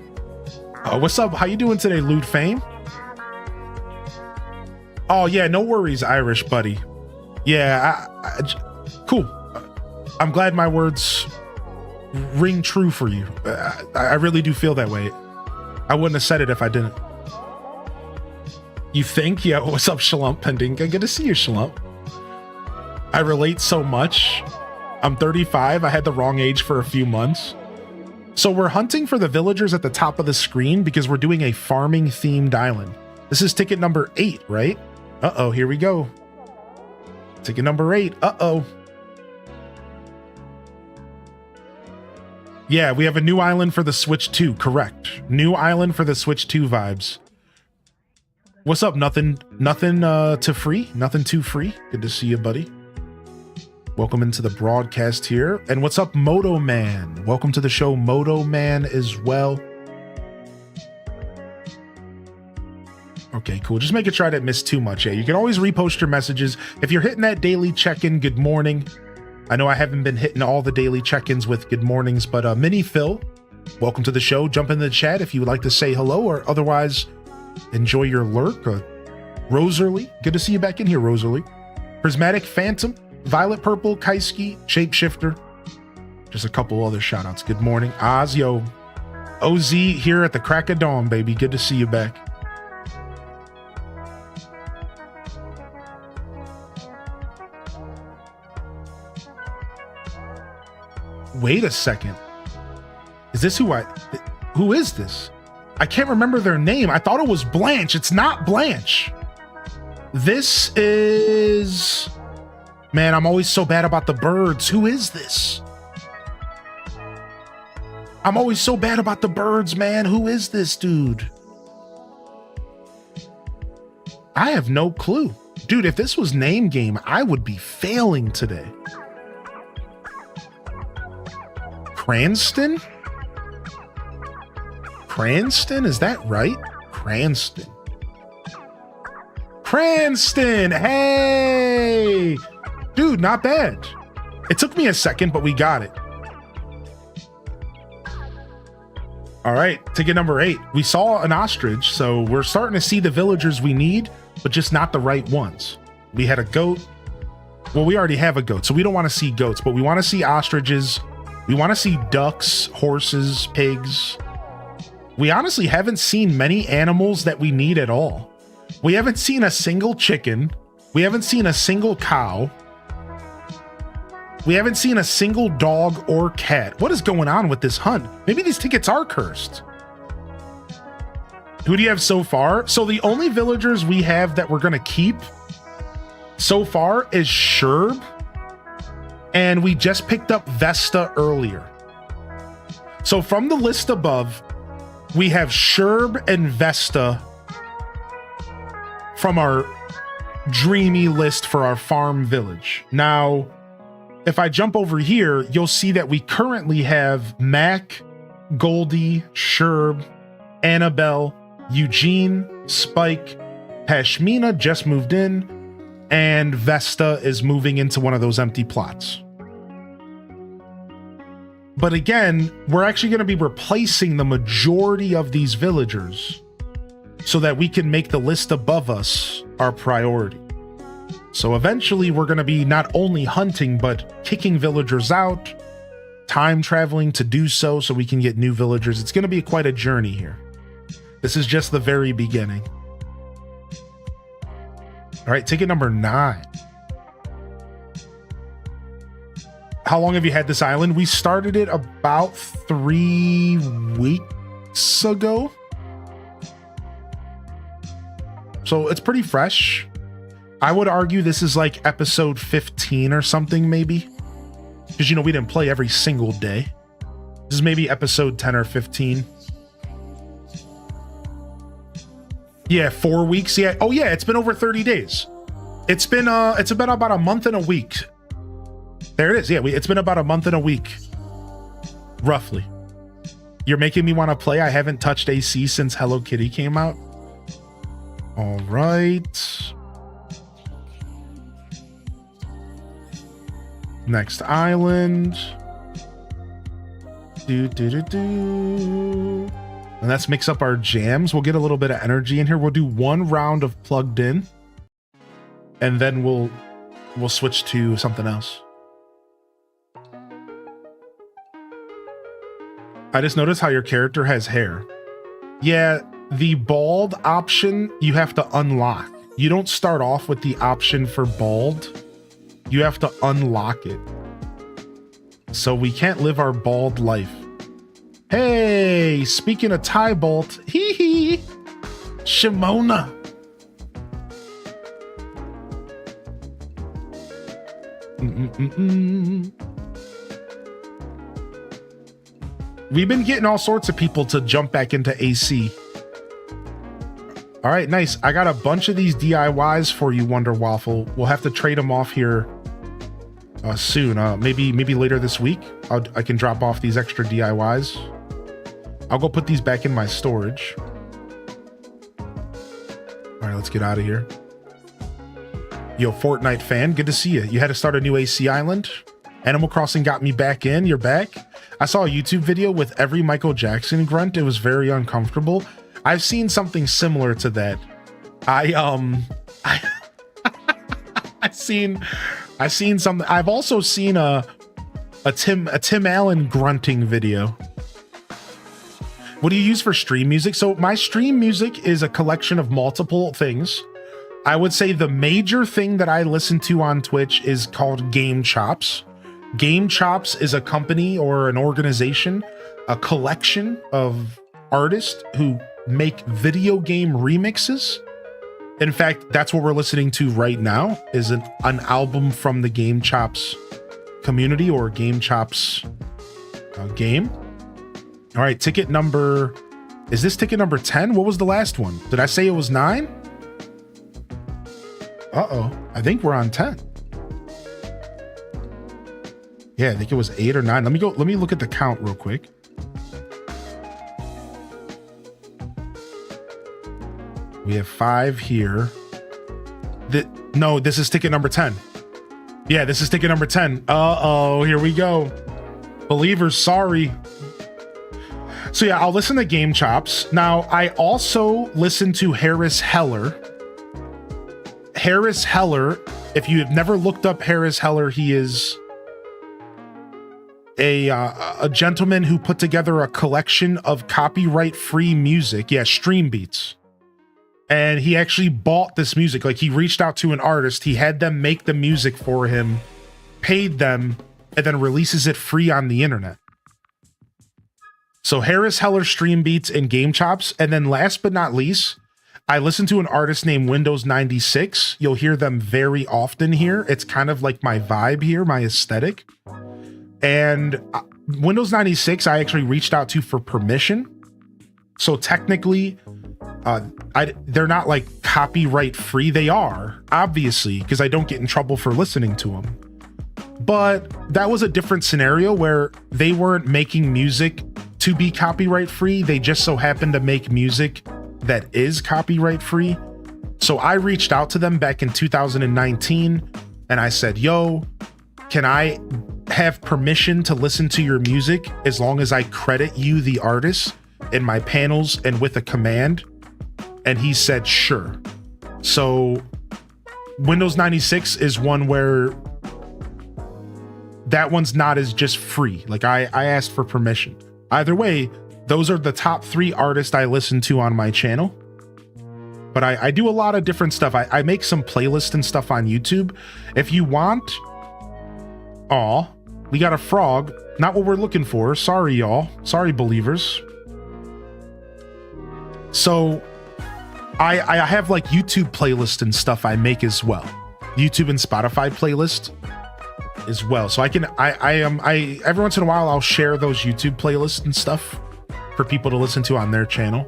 What's up? How you doing today, Loot Fame? Oh yeah, no worries, Irish buddy. Yeah, cool. I'm glad my words ring true for you. I really do feel that way. I wouldn't have said it if I didn't. You think? Yeah, what's up, Shalom Pendinga? Good to see you, Shalom. I relate so much. I'm 35. I had the wrong age for a few months. So we're hunting for the villagers at the top of the screen because we're doing a farming themed island. This is ticket number 8, right? Uh-oh, here we go. Ticket number 8. Uh-oh. Yeah, we have a new island for the Switch 2. Correct. New island for the Switch 2 vibes. What's up? Nothing to free? Nothing too free? Good to see you, buddy. Welcome into the broadcast here. And what's up, Moto Man? Welcome to the show, Moto Man, as well. Okay, cool. Just making sure I didn't miss too much. Yeah, you can always repost your messages. If you're hitting that daily check-in, good morning. I know I haven't been hitting all the daily check-ins with good mornings, but Mini Phil, welcome to the show. Jump in the chat if you would like to say hello, or otherwise enjoy your lurk. Rosalie, good to see you back in here, Rosalie. Prismatic Phantom, Violet Purple, Kaisky, Shapeshifter. Just a couple other shout-outs. Good morning. Ozio, OZ here at the crack of dawn, baby. Good to see you back. Wait a second. Is this who is this? I can't remember their name. I thought it was Blanche. It's not Blanche. This is... Man, I'm always so bad about the birds. Who is this? I'm always so bad about the birds, man. Who is this dude? I have no clue. Dude, if this was Name Game, I would be failing today. Cranston? Cranston? Is that right? Cranston. Cranston! Hey! Dude, not bad. It took me a second, but we got it. All right, ticket number 8. We saw an ostrich, so we're starting to see the villagers we need, but just not the right ones. We had a goat. Well, we already have a goat, so we don't want to see goats, but we want to see ostriches. We want to see ducks, horses, pigs. We honestly haven't seen many animals that we need at all. We haven't seen a single chicken. We haven't seen a single cow. We haven't seen a single dog or cat. What is going on with this hunt? Maybe these tickets are cursed. Who do you have so far? So the only villagers we have that we're going to keep so far is Sherb. And we just picked up Vesta earlier. So from the list above, we have Sherb and Vesta from our dreamy list for our farm village. Now, if I jump over here, you'll see that we currently have Mac, Goldie, Sherb, Annabelle, Eugene, Spike, Pashmina just moved in, and Vesta is moving into one of those empty plots. But again, we're actually going to be replacing the majority of these villagers so that we can make the list above us our priority. So eventually we're going to be not only hunting, but kicking villagers out, time traveling to do so we can get new villagers. It's going to be quite a journey here. This is just the very beginning. All right, ticket number 9. How long have you had this island? We started it about 3 weeks ago. So it's pretty fresh. I would argue this is like episode 15 or something, maybe. Because, you know, we didn't play every single day. This is maybe episode 10 or 15. Yeah, 4 weeks. Yeah. Oh, yeah, it's been over 30 days. It's been about a month and a week. There it is. Yeah, it's been about a month and a week. Roughly. You're making me want to play. I haven't touched AC since Hello Kitty came out. All right. Next island. And let's mix up our jams. We'll get a little bit of energy in here. We'll do 1 round of plugged in. And then we'll switch to something else. I just noticed how your character has hair. Yeah, the bald option you have to unlock. You don't start off with the option for bald. You have to unlock it. So we can't live our bald life. Hey, speaking of Ty Bolt, hee hee, Shimona. We've been getting all sorts of people to jump back into AC. All right, nice. I got a bunch of these DIYs for you, Wonder Waffle. We'll have to trade them off here soon. Maybe later this week. I can drop off these extra DIYs. I'll go put these back in my storage. All right, let's get out of here. Yo, Fortnite fan, good to see you. You had to start a new AC island. Animal Crossing got me back in. You're back. I saw a YouTube video with every Michael Jackson grunt. It was very uncomfortable. I've seen something similar to that. I seen something. I've also seen a Tim Allen grunting video. What do you use for stream music? So my stream music is a collection of multiple things. I would say the major thing that I listen to on Twitch is called Game Chops. Game Chops is a company or an organization, a collection of artists who make video game remixes. In fact, that's what we're listening to right now, is an album from the Game Chops community or Game Chops game. All right, ticket number, is this ticket number 10? What was the last one? Did I say it was 9? Uh-oh, I think we're on 10. Yeah, I think it was 8 or 9. Let me look at the count real quick. We have 5 here. No, this is ticket number 10. Yeah, this is ticket number 10. Uh-oh, here we go. Believers, sorry. So yeah, I'll listen to Game Chops. Now, I also listen to Harris Heller. Harris Heller, if you have never looked up Harris Heller, he is a gentleman who put together a collection of copyright-free music. Yeah, stream beats. And he actually bought this music. Like, he reached out to an artist, he had them make the music for him, paid them, and then releases it free on the internet. So Harris Heller stream beats and Game Chops. And then last but not least, I listen to an artist named Windows 96. You'll hear them very often here. It's kind of like my vibe here, my aesthetic. And Windows 96, I actually reached out to for permission. So technically, they're not like copyright free. They are, obviously, because I don't get in trouble for listening to them. But that was a different scenario where they weren't making music to be copyright free. They just so happened to make music that is copyright free. So I reached out to them back in 2019 and I said, yo, can I have permission to listen to your music as long as I credit you, the artist, in my panels and with a command? And he said, sure. So Windows 96 is one where that one's not as just free. Like I asked for permission. Either way, those are the top 3 artists I listen to on my channel. But I do a lot of different stuff. I make some playlists and stuff on YouTube. If you want... Aw, we got a frog. Not what we're looking for. Sorry, y'all. Sorry, believers. So I have like YouTube playlists and stuff I make as well. YouTube and Spotify playlist as well. So I every once in a while I'll share those YouTube playlists and stuff for people to listen to on their channel.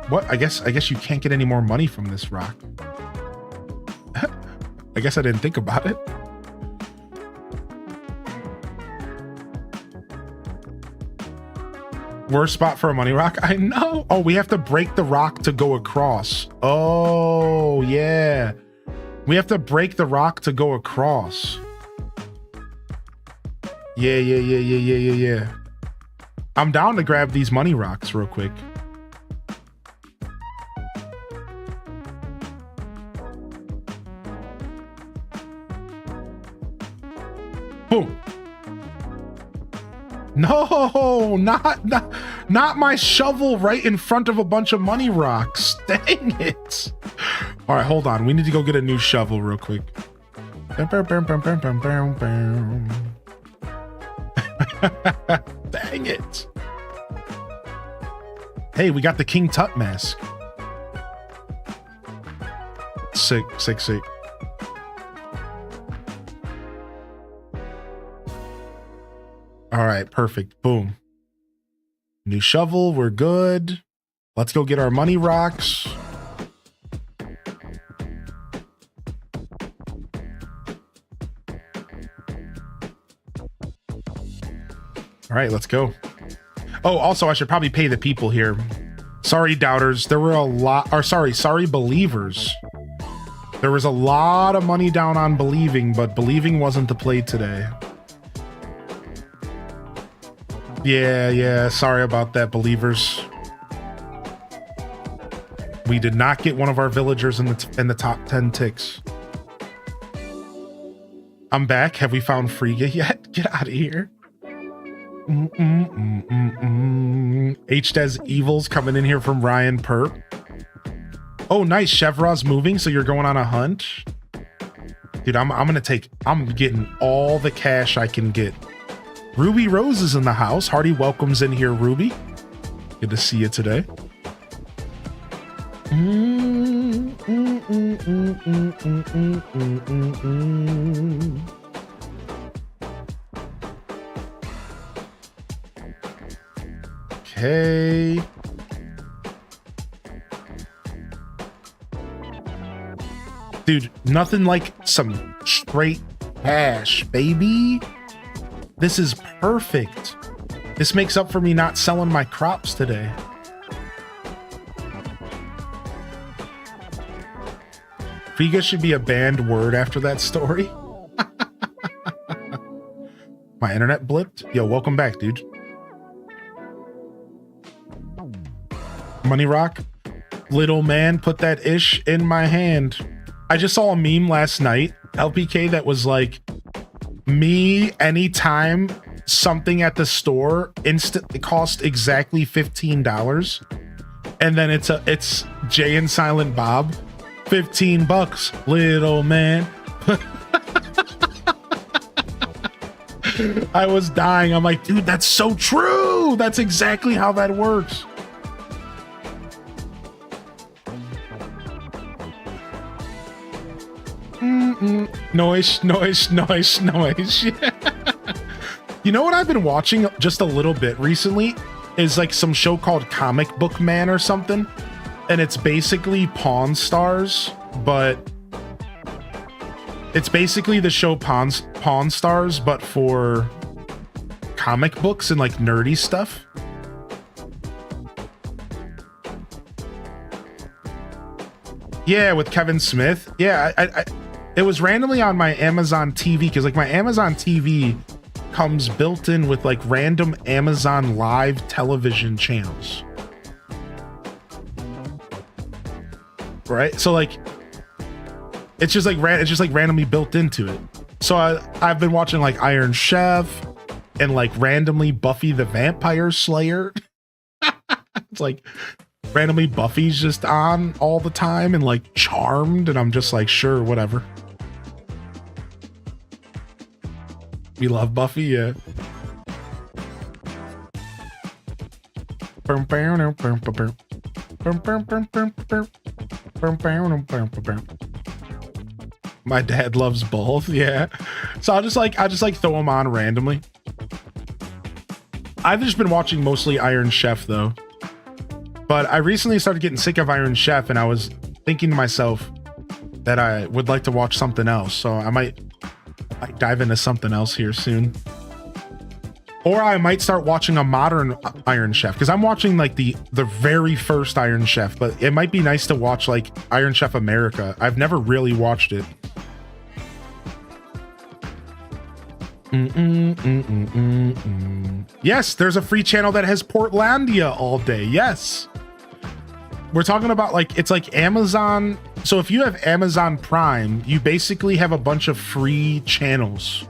What? I guess you can't get any more money from this rock. I guess I didn't think about it. Worst spot for a money rock? I know. Oh, we have to break the rock to go across. Oh, yeah. We have to break the rock to go across. Yeah. I'm down to grab these money rocks real quick. Boom. No, not my shovel right in front of a bunch of money rocks. Dang it. All right, hold on. We need to go get a new shovel real quick. Dang it. Hey, we got the King Tut mask. Sick, sick, sick. All right, perfect. Boom. New shovel, we're good. Let's go get our money rocks. All right, let's go. Oh, also, I should probably pay the people here. Sorry, doubters. There were a lot, or sorry, believers. There was a lot of money down on believing, but believing wasn't the play today. Yeah, sorry about that, believers. We did not get one of our villagers in the top 10 ticks. I'm back. Have we found Frigga yet? Get out of here. H-Des Evils coming in here from Ryan Perp. Oh, nice. Chevron's moving, so you're going on a hunt? Dude, I'm getting all the cash I can get. Ruby Rose is in the house. Hardy welcomes in here, Ruby. Good to see you today. Okay. Dude, nothing like some straight cash, baby. This is perfect. This makes up for me not selling my crops today. Frigga should be a banned word after that story. My internet blipped. Yo, welcome back, dude. Money rock. Little man, put that ish in my hand. I just saw a meme last night, LPK, that was like, me anytime something at the store it cost exactly $15, and then it's Jay and Silent Bob, $15, little man. I was dying. I'm like, dude, that's so true. That's exactly how that works. Noise. You know what I've been watching just a little bit recently is like some show called Comic Book Man or something, and it's basically Pawn Stars, but it's basically the show Pawn Stars, but for comic books and like nerdy stuff. Yeah, with Kevin Smith. Yeah, I it was randomly on my Amazon TV, because like my Amazon TV comes built in with like random Amazon Live television channels. Right? So like it's just like randomly built into it. So I've been watching like Iron Chef and like randomly Buffy the Vampire Slayer. It's like randomly Buffy's just on all the time, and like Charmed, and I'm just like, sure, whatever. We love Buffy, yeah. My dad loves both, yeah. So I just like throw them on randomly. I've just been watching mostly Iron Chef though. But I recently started getting sick of Iron Chef, and I was thinking to myself that I would like to watch something else. So I might dive into something else here soon. Or I might start watching a modern Iron Chef, because I'm watching like the very first Iron Chef, but it might be nice to watch like Iron Chef America. I've never really watched it. Yes, there's a free channel that has Portlandia all day. Yes. We're talking about like, it's like Amazon. So if you have Amazon Prime, you basically have a bunch of free channels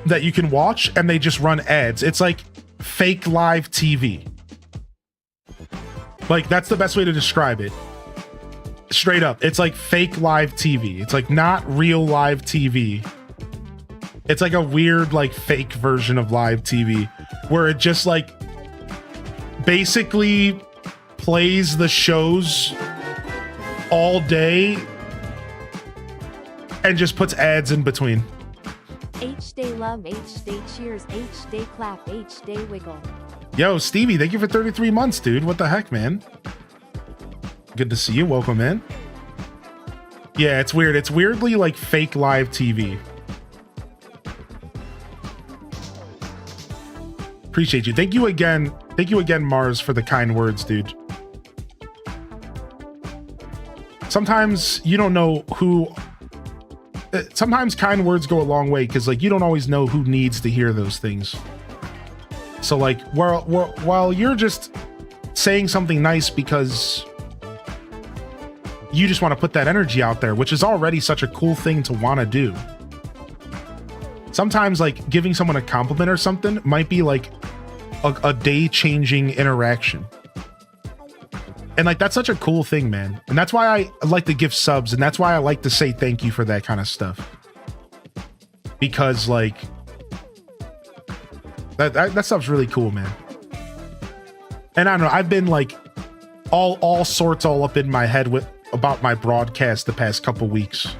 that you can watch, and they just run ads. It's like fake live TV. Like, that's the best way to describe it. Straight up. It's like fake live TV. It's like not real live TV. It's like a weird, like, fake version of live TV where it just, like, basically plays the shows all day and just puts ads in between. H-Day love, H-Day cheers, H-Day clap, H-Day wiggle. Yo, Stevie, thank you for 33 months, dude. What the heck, man? Good to see you. Welcome in. Yeah, it's weird. It's weirdly like fake live TV. Appreciate you. Thank you again. Thank you again, Mars, for the kind words, dude. Sometimes you don't know who... Sometimes kind words go a long way because, like, you don't always know who needs to hear those things. So, like, while you're just saying something nice because you just want to put that energy out there, which is already such a cool thing to want to do. Sometimes, like, giving someone a compliment or something might be like a day-changing interaction. And, like, that's such a cool thing, man. And that's why I like to give subs, and that's why I like to say thank you for that kind of stuff. Because, like, that stuff's really cool, man. And I don't know, I've been, like, all sorts all up in my head about my broadcast the past couple weeks.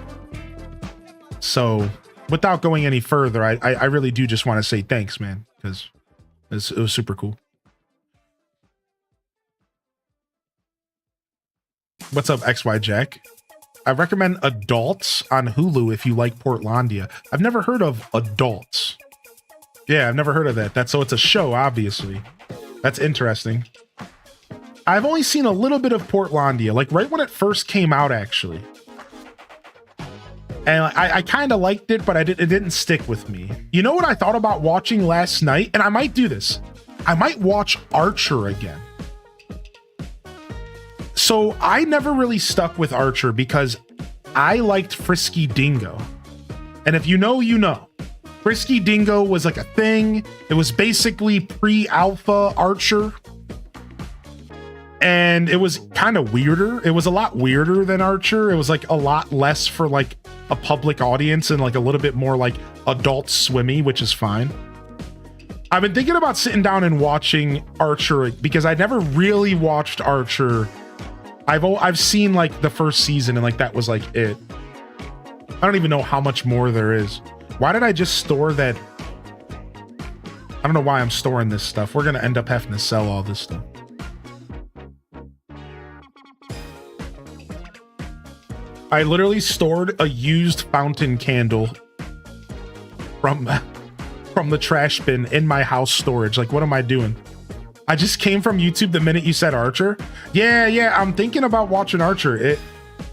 So, without going any further, I really do just want to say thanks, man, because it was super cool. What's up, XY Jack? I recommend Adults on Hulu if you like Portlandia. I've never heard of Adults. Yeah, I've never heard of that. So it's a show, obviously. That's interesting. I've only seen a little bit of Portlandia, like right when it first came out, actually. And I kind of liked it, but it didn't stick with me. You know what I thought about watching last night? And I might do this. I might watch Archer again. So I never really stuck with Archer because I liked Frisky Dingo. And if you know, you know. Frisky Dingo was like a thing. It was basically pre-alpha Archer. And it was kind of weirder. It was a lot weirder than Archer. It was like a lot less for like a public audience and like a little bit more like Adult Swimmy, which is fine. I've been thinking about sitting down and watching Archer because I never really watched Archer. I've seen like the first season and like that was like it. I don't even know how much more there is. Why did I just store that? I don't know why I'm storing this stuff. We're gonna end up having to sell all this stuff. I literally stored a used fountain candle from the trash bin in my house storage. Like, what am I doing? I just came from YouTube the minute you said Archer. Yeah, I'm thinking about watching Archer.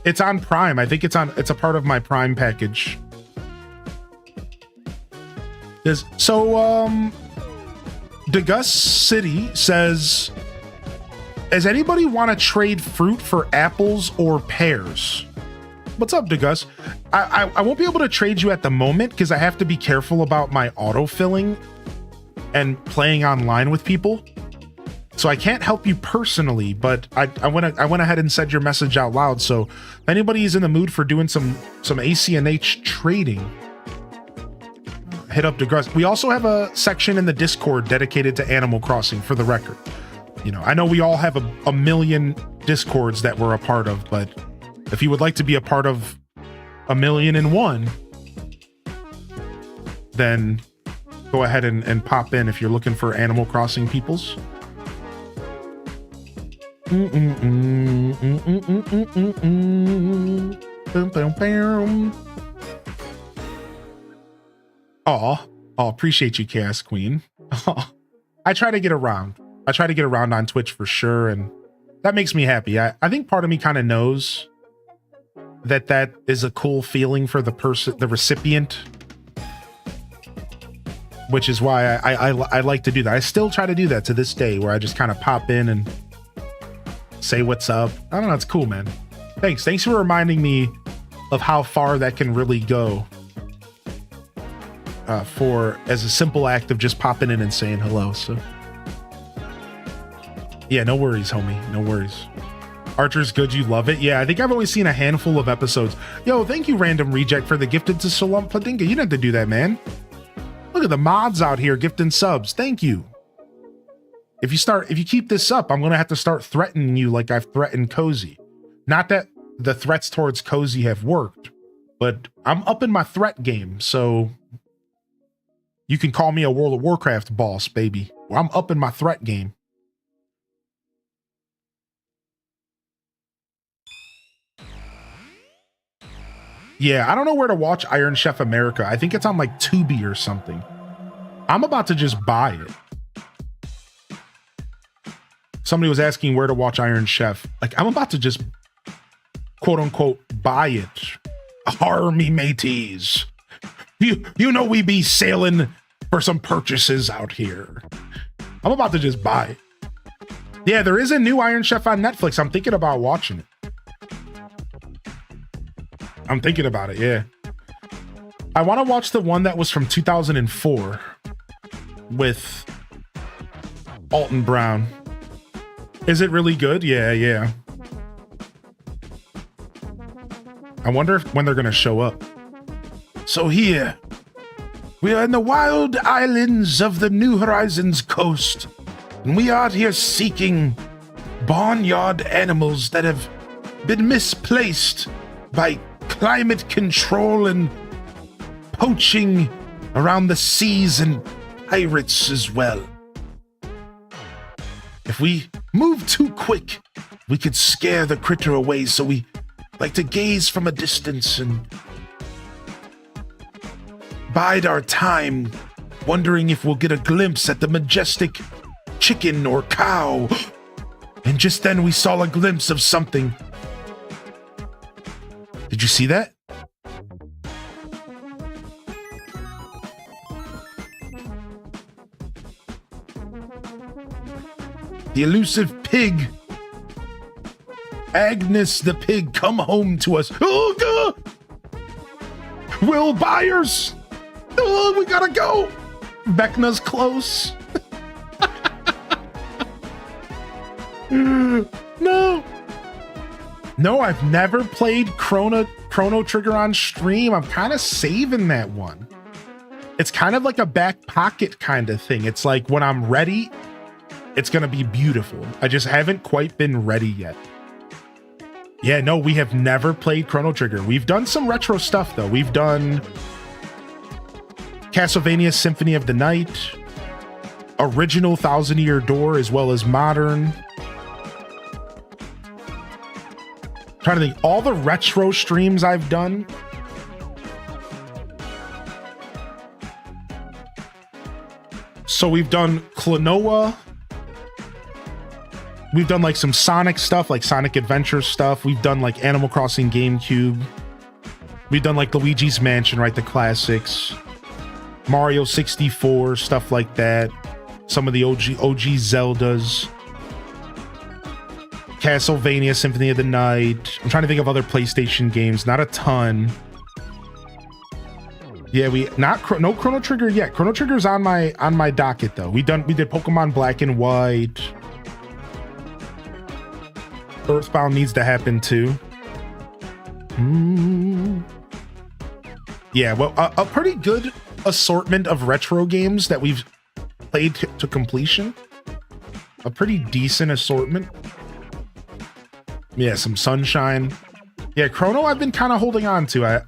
It's on Prime. I think it's a part of my Prime package. DeGus City says, does anybody want to trade fruit for apples or pears? What's up, DeGus? I won't be able to trade you at the moment because I have to be careful about my autofilling and playing online with people. So I can't help you personally, but I went ahead and said your message out loud. So if anybody is in the mood for doing some ACNH trading, hit up DeGus. We also have a section in the Discord dedicated to Animal Crossing, for the record. You know, I know we all have a million Discords that we're a part of, but if you would like to be a part of 1,000,001, then go ahead and pop in if you're looking for Animal Crossing peoples. Oh, appreciate you, Chaos Queen. I try to get around. I try to get around on Twitch for sure, and that makes me happy. I think part of me kind of knows that is a cool feeling for the person, the recipient, which is why I like to do that. I still try to do that to this day, where I just kind of pop in and say what's up. I don't know, it's cool, man. Thanks for reminding me of how far that can really go, for as a simple act of just popping in and saying hello. So yeah, no worries, homie, no worries. Archer's good, you love it? Yeah, I think I've only seen a handful of episodes. Yo, thank you, Random Reject, for the gifted to Salam Pladinga. You didn't have to do that, man. Look at the mods out here gifting subs. Thank you. If you keep this up, I'm gonna have to start threatening you like I've threatened Cozy. Not that the threats towards Cozy have worked, but I'm up in my threat game, so you can call me a World of Warcraft boss, baby. I'm up in my threat game. Yeah, I don't know where to watch Iron Chef America. I think it's on like Tubi or something. I'm about to just buy it. Somebody was asking where to watch Iron Chef. Like, I'm about to just quote unquote buy it. Army mateys. You know we be sailing for some purchases out here. I'm about to just buy it. Yeah, there is a new Iron Chef on Netflix. I'm thinking about watching it. I'm thinking about it, yeah. I want to watch the one that was from 2004 with Alton Brown. Is it really good? Yeah. I wonder when they're going to show up. So here, we are in the wild islands of the New Horizons coast, and we are here seeking barnyard animals that have been misplaced by climate control and poaching around the seas and pirates as well. If we move too quick, we could scare the critter away, so we like to gaze from a distance and bide our time, wondering if we'll get a glimpse at the majestic chicken or cow. And just then we saw a glimpse of something. Did you see that? The elusive pig. Agnes the pig, come home to us. Oh, God! Will Byers! Oh, we gotta go! Vecna's close. No. No, I've never played Chrono Trigger on stream. I'm kind of saving that one. It's kind of like a back pocket kind of thing. It's like when I'm ready, it's gonna be beautiful. I just haven't quite been ready yet. Yeah, no, we have never played Chrono Trigger. We've done some retro stuff though. We've done Castlevania Symphony of the Night, original Thousand Year Door, as well as modern. Trying to think, all the retro streams I've done. So we've done Klonoa. We've done like some Sonic stuff, like Sonic Adventure stuff. We've done like Animal Crossing GameCube. We've done like Luigi's Mansion, right? The classics. Mario 64, stuff like that. Some of the OG Zeldas. Castlevania Symphony of the Night. I'm trying to think of other PlayStation games. Not a ton. Yeah, no Chrono Trigger yet. Chrono Trigger's on my docket though. We did Pokemon Black and White. Earthbound needs to happen too. Yeah, well, a pretty good assortment of retro games that we've played to completion. A pretty decent assortment. Yeah, some Sunshine. Yeah, Chrono I've been kind of holding on to. I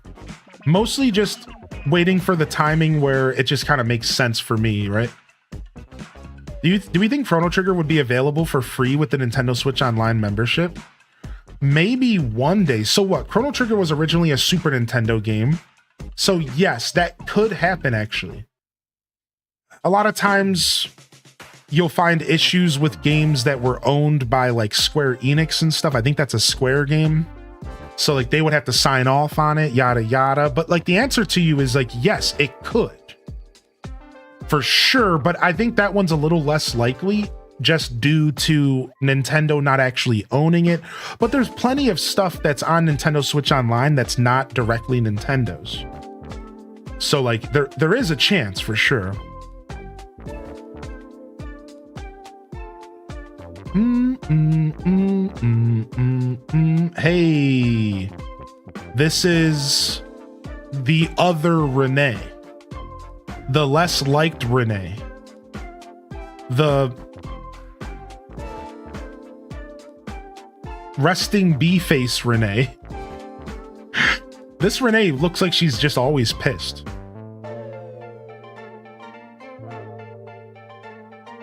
mostly just waiting for the timing where it just kind of makes sense for me, right? Do we think Chrono Trigger would be available for free with the Nintendo Switch Online membership? Maybe one day. So what? Chrono Trigger was originally a Super Nintendo game. So yes, that could happen actually. A lot of times you'll find issues with games that were owned by like Square Enix and stuff. I think that's a Square game. So like they would have to sign off on it, yada yada. But like the answer to you is like, yes, it could. For sure, but I think that one's a little less likely just due to Nintendo not actually owning it. But there's plenty of stuff that's on Nintendo Switch Online that's not directly Nintendo's. So like there is a chance for sure. Hey, this is the other Renee. the less liked Renee, the resting bee face Renee. This Renee looks like she's just always pissed.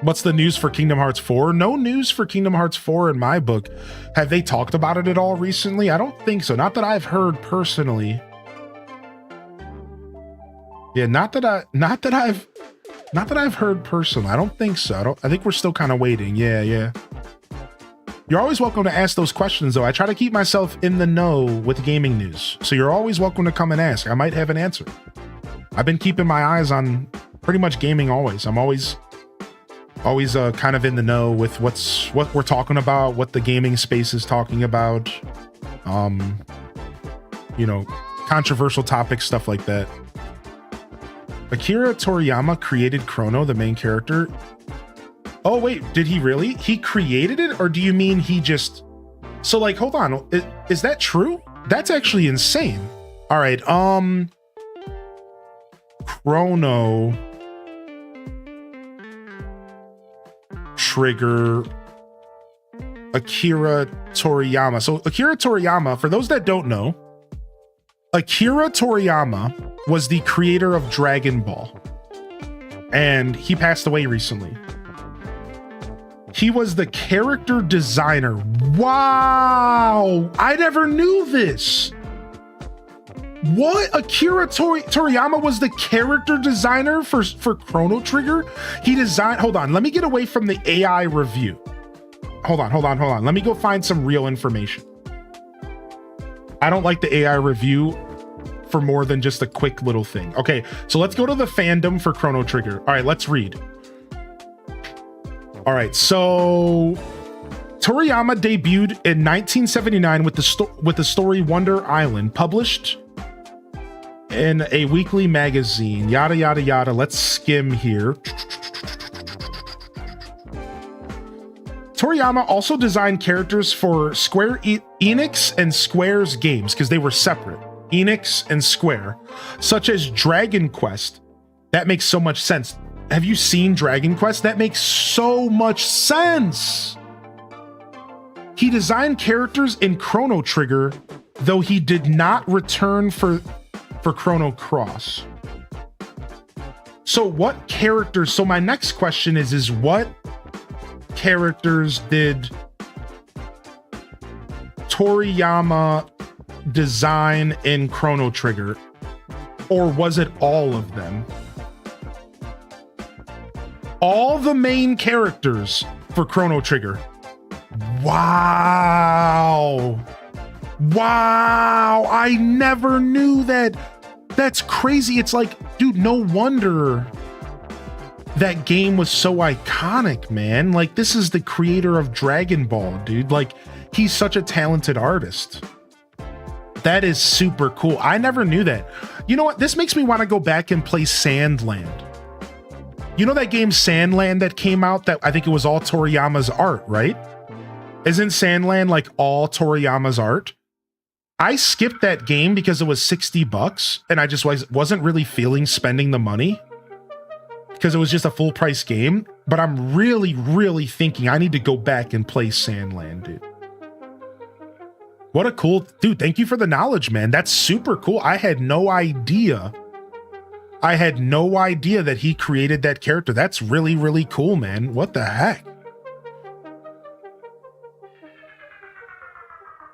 What's the news for Kingdom Hearts 4? No news for Kingdom Hearts 4 in my book. Have they talked about it at all recently? I don't think so. Not that I've heard personally. Yeah, not that I've heard personally. I don't think so. I think we're still kind of waiting. Yeah. You're always welcome to ask those questions though. I try to keep myself in the know with gaming news. So you're always welcome to come and ask. I might have an answer. I've been keeping my eyes on pretty much gaming always. I'm always kind of in the know with what we're talking about, what the gaming space is talking about, controversial topics, stuff like that. Akira Toriyama created Chrono, the main character. Oh wait, did he really? He created it, or do you mean he just? So like, hold on, is that true? That's actually insane. All right, Chrono Trigger, Akira Toriyama. So Akira Toriyama, for those that don't know, Akira Toriyama was the creator of Dragon Ball, and he passed away recently. He was the character designer. Wow, I never knew this. What? Akira Toriyama was the character designer for Chrono Trigger? He designed, hold on, let me get away from the AI review. Hold on. Let me go find some real information. I don't like the AI review for more than just a quick little thing. Okay, so let's go to the fandom for Chrono Trigger. All right, let's read. All right, so Toriyama debuted in 1979 with the story Wonder Island, published in a weekly magazine. Yada yada yada. Let's skim here. Toriyama also designed characters for Square Enix and Square's games because they were separate. Enix and Square, such as Dragon Quest. That makes so much sense. Have you seen Dragon Quest? That makes so much sense. He designed characters in Chrono Trigger, though he did not return for Chrono Cross. So what characters? So my next question is what characters did Toriyama design in Chrono Trigger, or was it all of them? All the main characters for Chrono Trigger. Wow, I never knew that. That's crazy. It's like, dude, no wonder that game was so iconic, man. Like, this is the creator of Dragon Ball, dude. Like, he's such a talented artist. That is super cool. I never knew that. You know what? This makes me want to go back and play Sandland. You know that game Sandland that came out that I think it was all Toriyama's art, right? Isn't Sandland like all Toriyama's art? I skipped that game because it was $60 and I just wasn't really feeling spending the money because it was just a full price game. But I'm really thinking I need to go back and play Sandland, dude. What a cool dude. Thank you for the knowledge, man. That's super cool. I had no idea that he created that character. That's really cool, man. What the heck?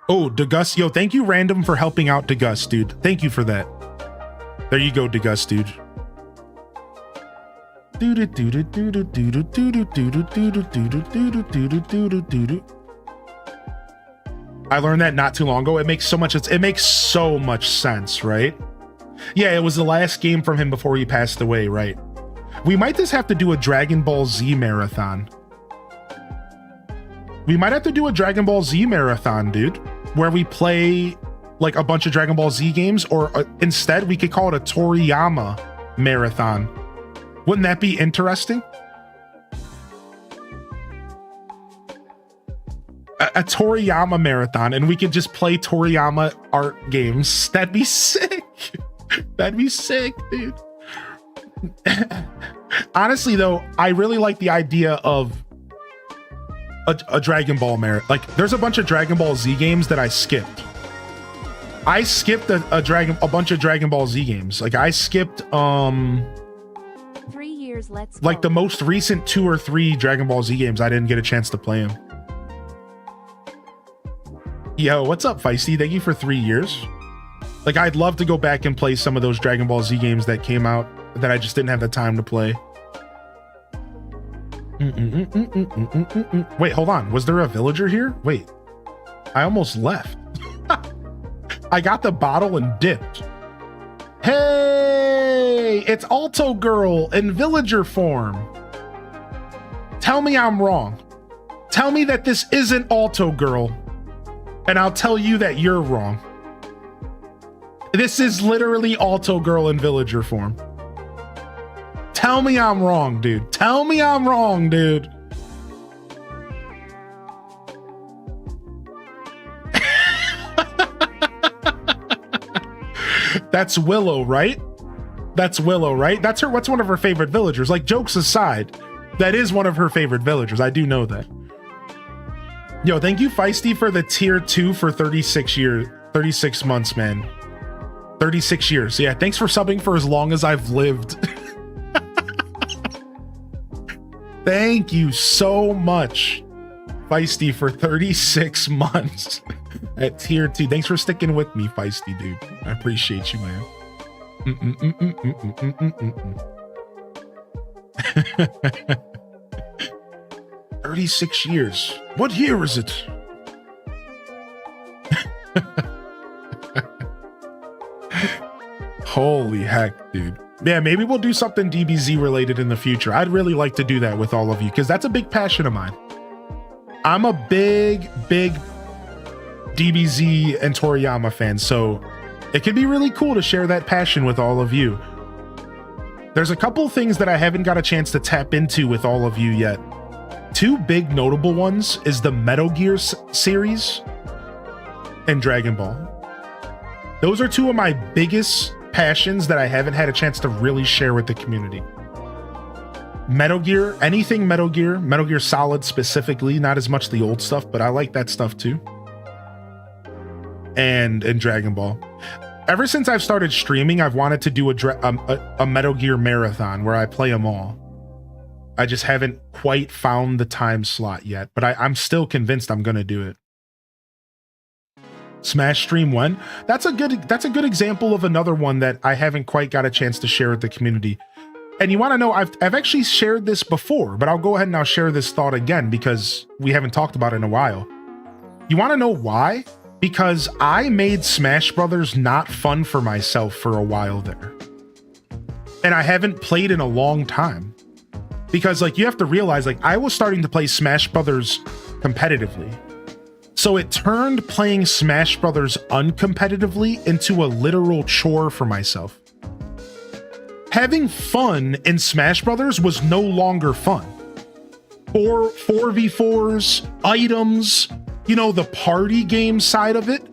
Oh, Degus. Yo, thank you, Random, for helping out Degus, dude. Thank you for that. There you go, Degus, dude. I learned that not too long ago. It makes so much sense, right? Yeah, it was the last game from him before he passed away, right? We might just have to do a Dragon Ball Z marathon. We might have to do a Dragon Ball Z marathon, dude, where we play like a bunch of Dragon Ball Z games, or instead we could call it a Toriyama marathon. Wouldn't that be interesting? A Toriyama marathon, and we could just play Toriyama art games. That'd be sick. That'd be sick, dude. Honestly, though, I really like the idea of a Dragon Ball merit. Like, there's a bunch of Dragon Ball Z games that I skipped. I skipped a bunch of Dragon Ball Z games. Like, I skipped 3 years, let's like go. the most recent 2 or 3 Dragon Ball Z games. I didn't get a chance to play them. Yo, what's up, Feisty? Thank you for 3 years. Like, I'd love to go back and play some of those Dragon Ball Z games that came out that I just didn't have the time to play. Wait, hold on. Was there a villager here? Wait, I almost left. I got the bottle and dipped. Hey, it's Alto Girl in villager form. Tell me I'm wrong. Tell me that this isn't Alto Girl, and I'll tell you that you're wrong. This is literally Alto Girl in villager form. Tell me I'm wrong, dude. Tell me I'm wrong, dude. That's Willow, right? That's Willow, right? That's her. What's one of her favorite villagers? Like, jokes aside, that is one of her favorite villagers. I do know that. Yo, thank you, Feisty, for the tier 2 for 36 years, 36 months, man. 36 years. Yeah, thanks for subbing for as long as I've lived. Thank you so much, Feisty, for 36 months at tier 2. Thanks for sticking with me, Feisty, dude. I appreciate you, man. 36 years. What year is it? Holy heck, dude. Yeah, maybe we'll do something DBZ related in the future. I'd really like to do that with all of you because that's a big passion of mine. I'm a big DBZ and Toriyama fan, so it could be really cool to share that passion with all of you. There's a couple things that I haven't got a chance to tap into with all of you yet. 2 big notable ones is the Metal Gear series and Dragon Ball. Those are 2 of my biggest passions that I haven't had a chance to really share with the community. Metal Gear, anything Metal Gear Solid specifically, not as much the old stuff, but I like that stuff too. And Dragon Ball. Ever since I've started streaming, I've wanted to do a Metal Gear marathon where I play them all. I just haven't quite found the time slot yet, but I'm still convinced I'm gonna do it. Smash stream when? That's a good example of another one that I haven't quite got a chance to share with the community. And you want to know, I've actually shared this before, but I'll go ahead and I'll share this thought again because we haven't talked about it in a while. You want to know why? Because I made Smash Brothers not fun for myself for a while there. And I haven't played in a long time. Because like you have to realize, like, I was starting to play Smash Brothers competitively. So it turned playing Smash Brothers uncompetitively into a literal chore for myself. Having fun in Smash Brothers was no longer fun. 4v4s, items, you know, the party game side of it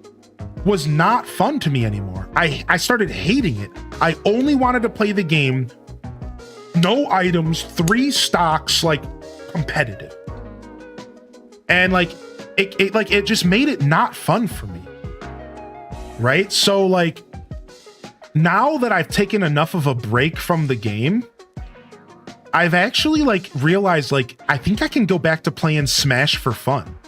was not fun to me anymore. I started hating it. I only wanted to play the game, no items, 3 stocks, like competitive. And like, it just made it not fun for me, right? So like, now that I've taken enough of a break from the game, I've actually like realized like I think I can go back to playing Smash for fun.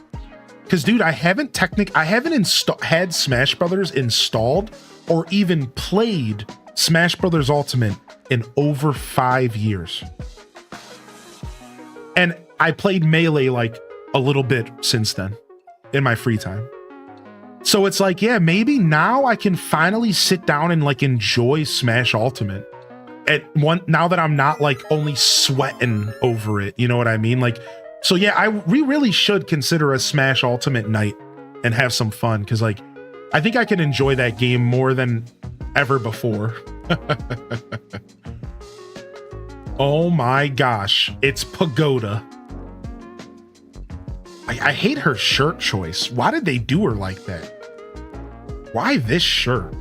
Because dude, I haven't had Smash Brothers installed or even played Smash Brothers Ultimate in over 5 years. And I played Melee like a little bit since then in my free time. So it's like, yeah, maybe now I can finally sit down and like enjoy Smash Ultimate now that I'm not like only sweating over it. You know what I mean? Like, so yeah, we really should consider a Smash Ultimate night and have some fun. Cause like, I think I can enjoy that game more than ever before. Oh my gosh. It's Pagoda. I hate her shirt choice. Why did they do her like that? Why this shirt?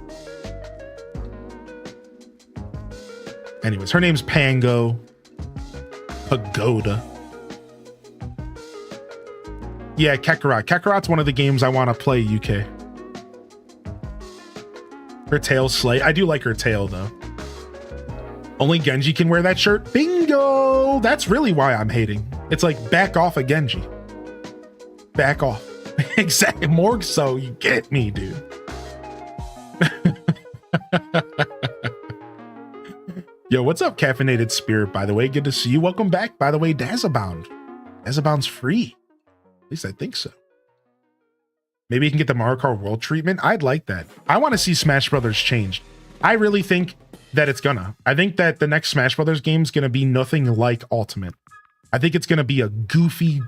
Anyways, her name's Pango. Pagoda. Yeah, Kakarot. Kakarot's one of the games I want to play, UK. Her tail's slay. I do like her tail, though. Only Genji can wear that shirt? Bingo! That's really why I'm hating. It's like, back off of Genji. Back off. Exactly. More so, you get me, dude. Yo, what's up, Caffeinated Spirit, by the way? Good to see you. Welcome back, by the way, Dazabound. Dazabound's free. At least I think so. Maybe you can get the Mario Kart World treatment. I'd like that. I want to see Smash Brothers changed. I really think that it's gonna. I think that the next Smash Brothers game is gonna be nothing like Ultimate. I think it's gonna be a goofy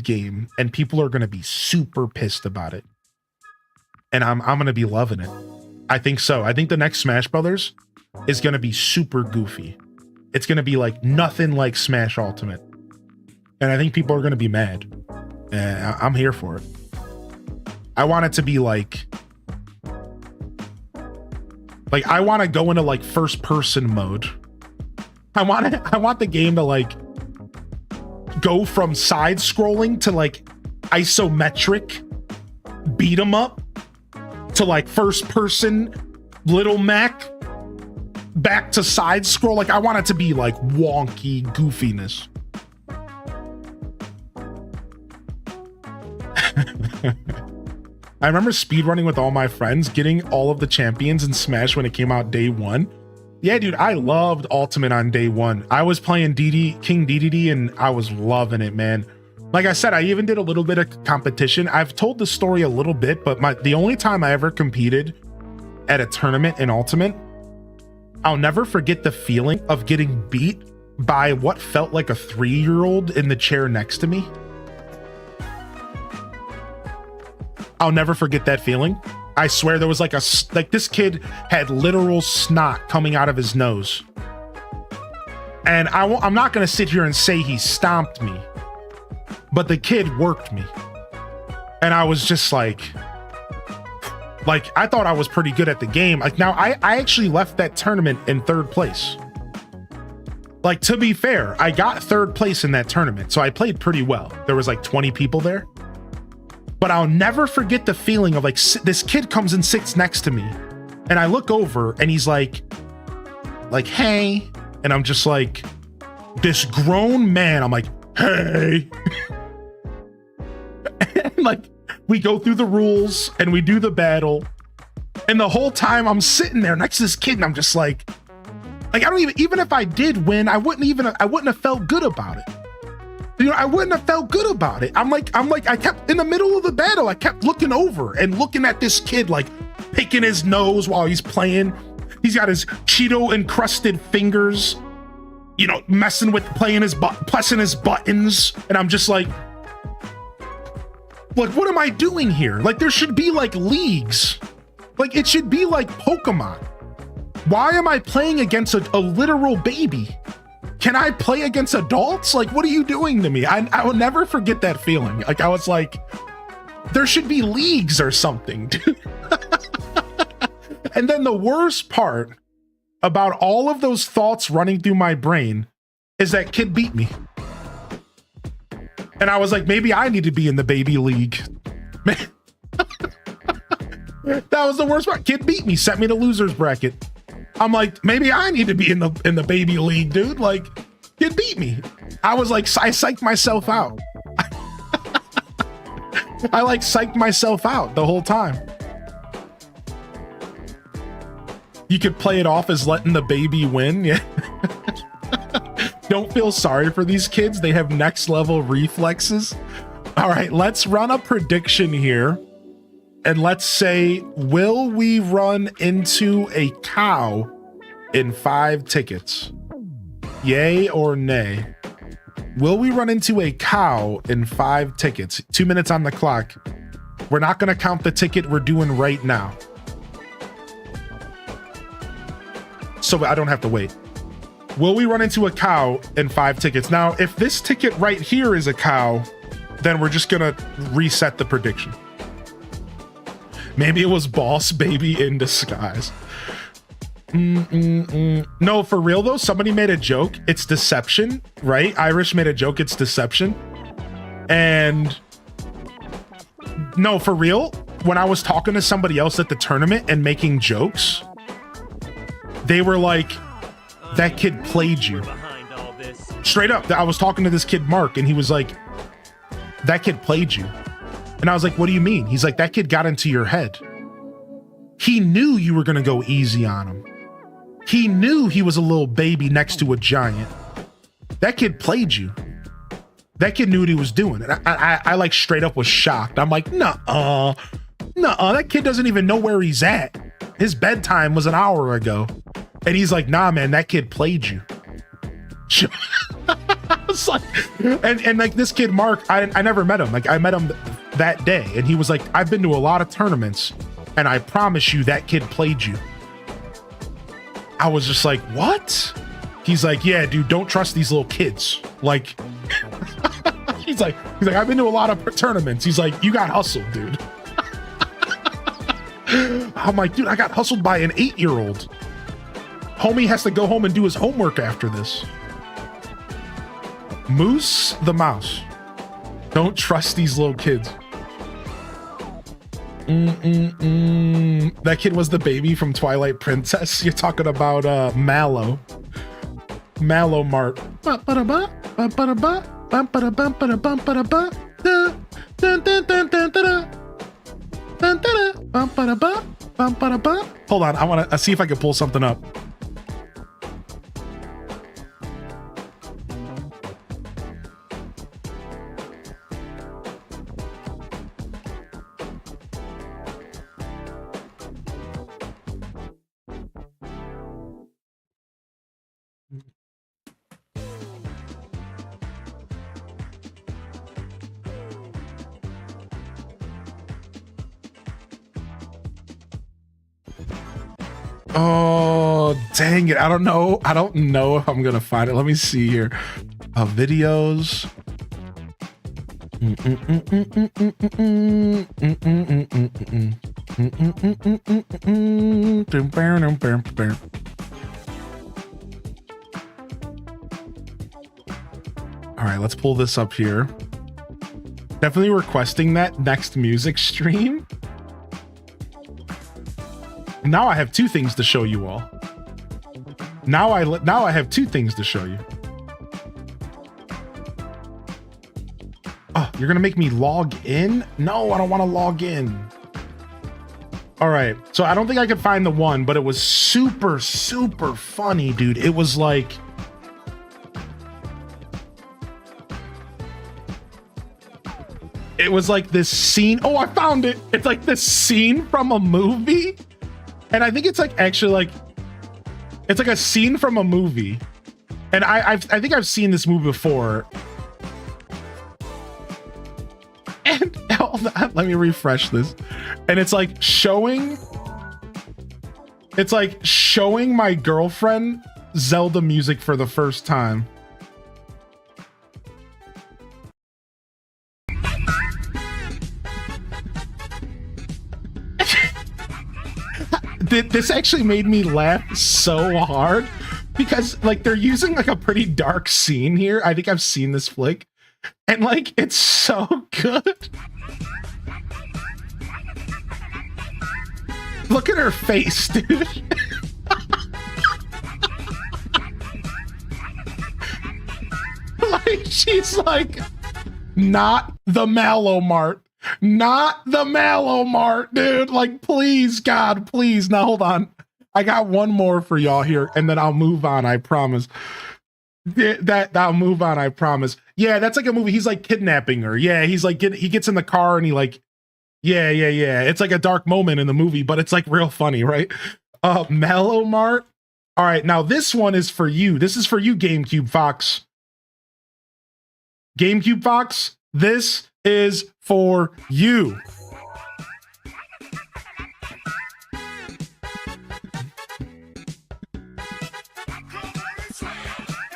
game, and people are gonna be super pissed about it. And I'm gonna be loving it. I think so. I think the next Smash Brothers is gonna be super goofy. It's gonna be like nothing like Smash Ultimate. And I think people are gonna be mad. I'm here for it. I want it to be like I want to go into like first person mode. I want the game to like go from side scrolling to like isometric beat 'em up to like first person Little Mac back to side scroll. Like I want it to be like wonky goofiness. I remember speedrunning with all my friends, getting all of the champions in Smash when it came out day one. Yeah, dude, I loved Ultimate on day one. I was playing King DDD and I was loving it, man. Like I said, I even did a little bit of competition. I've told the story a little bit, but the only time I ever competed at a tournament in Ultimate, I'll never forget the feeling of getting beat by what felt like a 3-year-old in the chair next to me. I'll never forget that feeling. I swear there was like this kid had literal snot coming out of his nose. And I'm not going to sit here and say he stomped me, but the kid worked me. And I was just like I thought I was pretty good at the game. Like now I actually left that tournament in 3rd place. Like, to be fair, I got 3rd place in that tournament. So I played pretty well. There was like 20 people there. But I'll never forget the feeling of like, this kid comes and sits next to me and I look over and he's like, hey. And I'm just like, this grown man, I'm like, hey. And like, we go through the rules and we do the battle. And the whole time I'm sitting there next to this kid and I'm just like I don't even if I did win, I wouldn't have felt good about it. You know, I wouldn't have felt good about it. I'm like, I kept in the middle of the battle, I kept looking over and looking at this kid, like picking his nose while he's playing. He's got his Cheeto encrusted fingers, you know, messing with pressing his buttons. And I'm just like, what am I doing here? Like, there should be like leagues. Like, it should be like Pokemon. Why am I playing against a literal baby? Can I play against adults? Like, what are you doing to me? I will never forget that feeling. Like, I was like, there should be leagues or something, dude. And then the worst part about all of those thoughts running through my brain is that kid beat me. And I was like, maybe I need to be in the baby league. That was the worst part. Kid beat me, sent me to losers bracket. I'm like, maybe I need to be in the baby league, dude. Like, kid beat me. I was like, I psyched myself out. I like psyched myself out the whole time. You could play it off as letting the baby win. Yeah. Don't feel sorry for these kids. They have next level reflexes. All right, let's run a prediction here. And let's say, will we run into a cow in 5 tickets? Yay or nay? Will we run into a cow in 5 tickets? 2 minutes on the clock. We're not going to count the ticket we're doing right now. So I don't have to wait. Will we run into a cow in 5 tickets? Now, if this ticket right here is a cow, then we're just going to reset the prediction. Maybe it was Boss Baby in disguise. No, for real though, somebody made a joke. It's deception, right? Irish made a joke. It's deception. And no, for real, when I was talking to somebody else at the tournament and making jokes, they were like, that kid played you. Straight up, I was talking to this kid, Mark, and he was like, that kid played you. And I was like, what do you mean? He's like, that kid got into your head. He knew you were going to go easy on him. He knew he was a little baby next to a giant. That kid played you. That kid knew what he was doing. And I like straight up was shocked. I'm like, nuh-uh, that kid doesn't even know where he's at. His bedtime was an hour ago. And he's like, nah, man, that kid played you. I was like, and like this kid, Mark, I never met him. Like I met him that day. And he was like, I've been to a lot of tournaments and I promise you that kid played you. I was just like, what? He's like, yeah, dude, don't trust these little kids. Like, he's like, I've been to a lot of tournaments. He's like, you got hustled, dude. I'm like, dude, I got hustled by an 8-year-old. Homie has to go home and do his homework after this. Moose the mouse. Don't trust these little kids. That kid was the baby from Twilight Princess. You're talking about Mallow. Mallow Mart. Hold on, I want to see if I can pull something up. Oh, dang it. I don't know if I'm gonna find it. Let me see here. Videos. All right, let's pull this up here. Definitely requesting that next music stream. Now I have two things to show you all. Now I have two things to show you. Oh, you're gonna make me log in? No, I don't want to log in. All right, so I don't think I could find the one, but it was super, super funny, dude. It was like, this scene. Oh, I found it. It's like this scene from a movie. And I think it's like actually like, it's like a scene from a movie. And I think I've seen this movie before. And hold on, let me refresh this. And it's like showing my girlfriend Zelda music for the first time. This actually made me laugh so hard because like they're using like a pretty dark scene here. I think I've seen this flick and like it's so good. Look at her face, dude. Like she's like, not the Mallow Mart. Not the Mallow Mart, dude. Like, please, God, please. Now, hold on. I got one more for y'all here, and then I'll move on, I promise. I'll move on, I promise. Yeah, that's like a movie. He's like kidnapping her. Yeah, he's like, he gets in the car and he like, yeah. It's like a dark moment in the movie, but it's like real funny, right? Mallow Mart. All right, now this one is for you. This is for you, GameCube Fox. GameCube Fox, this is for you.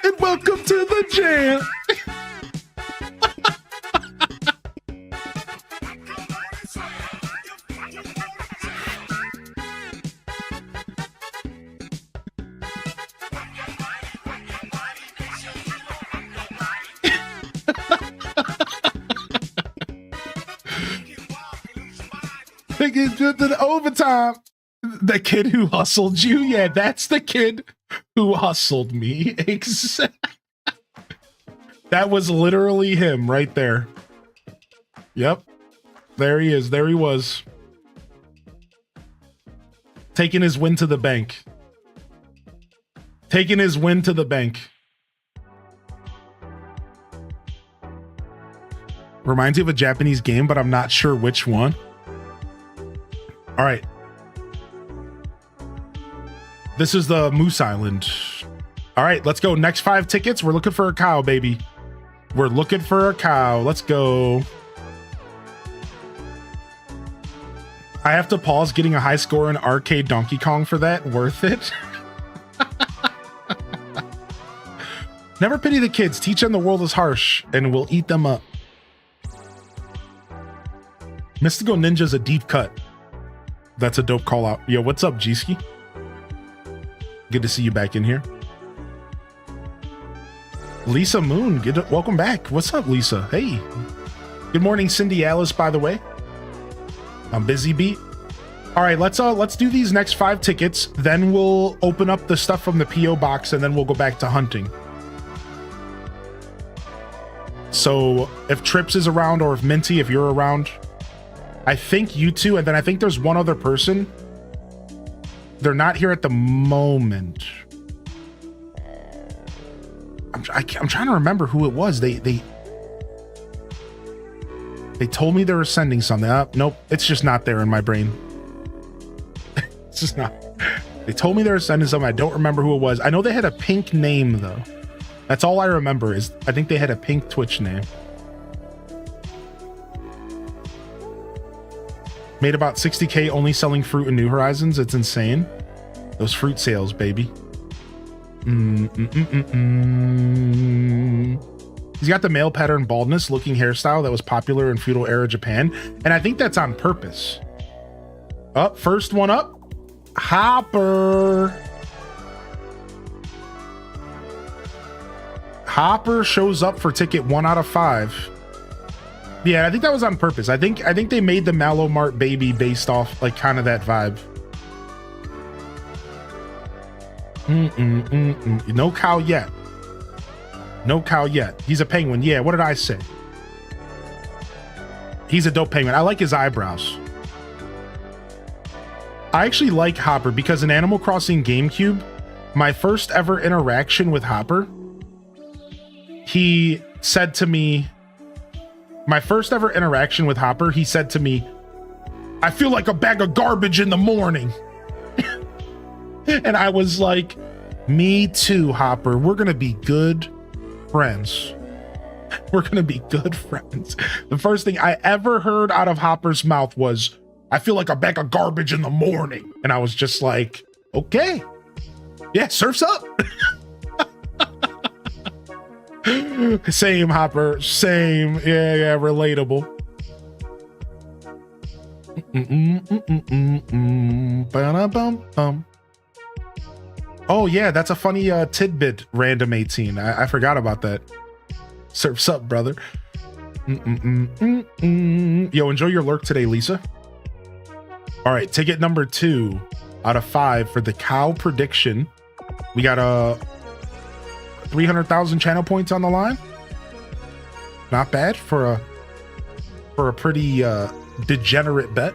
And welcome to the jam. The overtime. The kid who hustled you. Yeah, that's the kid who hustled me. That was literally him right there. Yep. There he is. There he was. Taking his win to the bank. Taking his win to the bank. Reminds me of a Japanese game, but I'm not sure which one. All right. This is the Moose Island. All right, let's go. Next 5 tickets. We're looking for a cow, baby. We're looking for a cow. Let's go. I have to pause getting a high score in arcade Donkey Kong for that. Worth it. Never pity the kids. Teach them the world is harsh and we'll eat them up. Mystical Ninja's a deep cut. That's a dope call out. Yo, what's up, G-Ski? Good to see you back in here. Lisa Moon, welcome back. What's up, Lisa? Hey. Good morning, Cindy Alice, by the way. I'm busy beat. All right, let's do these next 5 tickets. Then we'll open up the stuff from the PO box and then we'll go back to hunting. So if Trips is around or if Minty, if you're around, I think you two, and then I think there's one other person. They're not here at the moment. I'm trying to remember who it was. They told me they were sending something. Nope, it's just not there in my brain. It's just not. They told me they were sending something. I don't remember who it was. I know they had a pink name though. That's all I remember is I think they had a pink Twitch name. Made about 60K only selling fruit in New Horizons. It's insane. Those fruit sales, baby. He's got the male pattern baldness looking hairstyle that was popular in feudal era Japan. And I think that's on purpose. Up, first one up. Hopper. Hopper shows up for ticket 1 out of 5. Yeah, I think that was on purpose. I think they made the Mallow Mart baby based off like kind of that vibe. No cow yet. No cow yet. He's a penguin. Yeah, what did I say? He's a dope penguin. I like his eyebrows. I actually like Hopper because in Animal Crossing GameCube, my first ever interaction with Hopper, he said to me, my first ever interaction with Hopper, he said to me, I feel like a bag of garbage in the morning. And I was like, me too, Hopper. We're going to be good friends. We're going to be good friends. The first thing I ever heard out of Hopper's mouth was, I feel like a bag of garbage in the morning. And I was just like, okay. Yeah, surf's up. Same, Hopper. Same. Yeah, relatable. Oh yeah, that's a funny tidbit, Random 18. I forgot about that. Surf's up, brother. Yo, enjoy your lurk today, Lisa. All right, ticket number 2 out of 5 for the cow prediction. We got a 300,000 channel points on the line. Not bad for a pretty degenerate bet.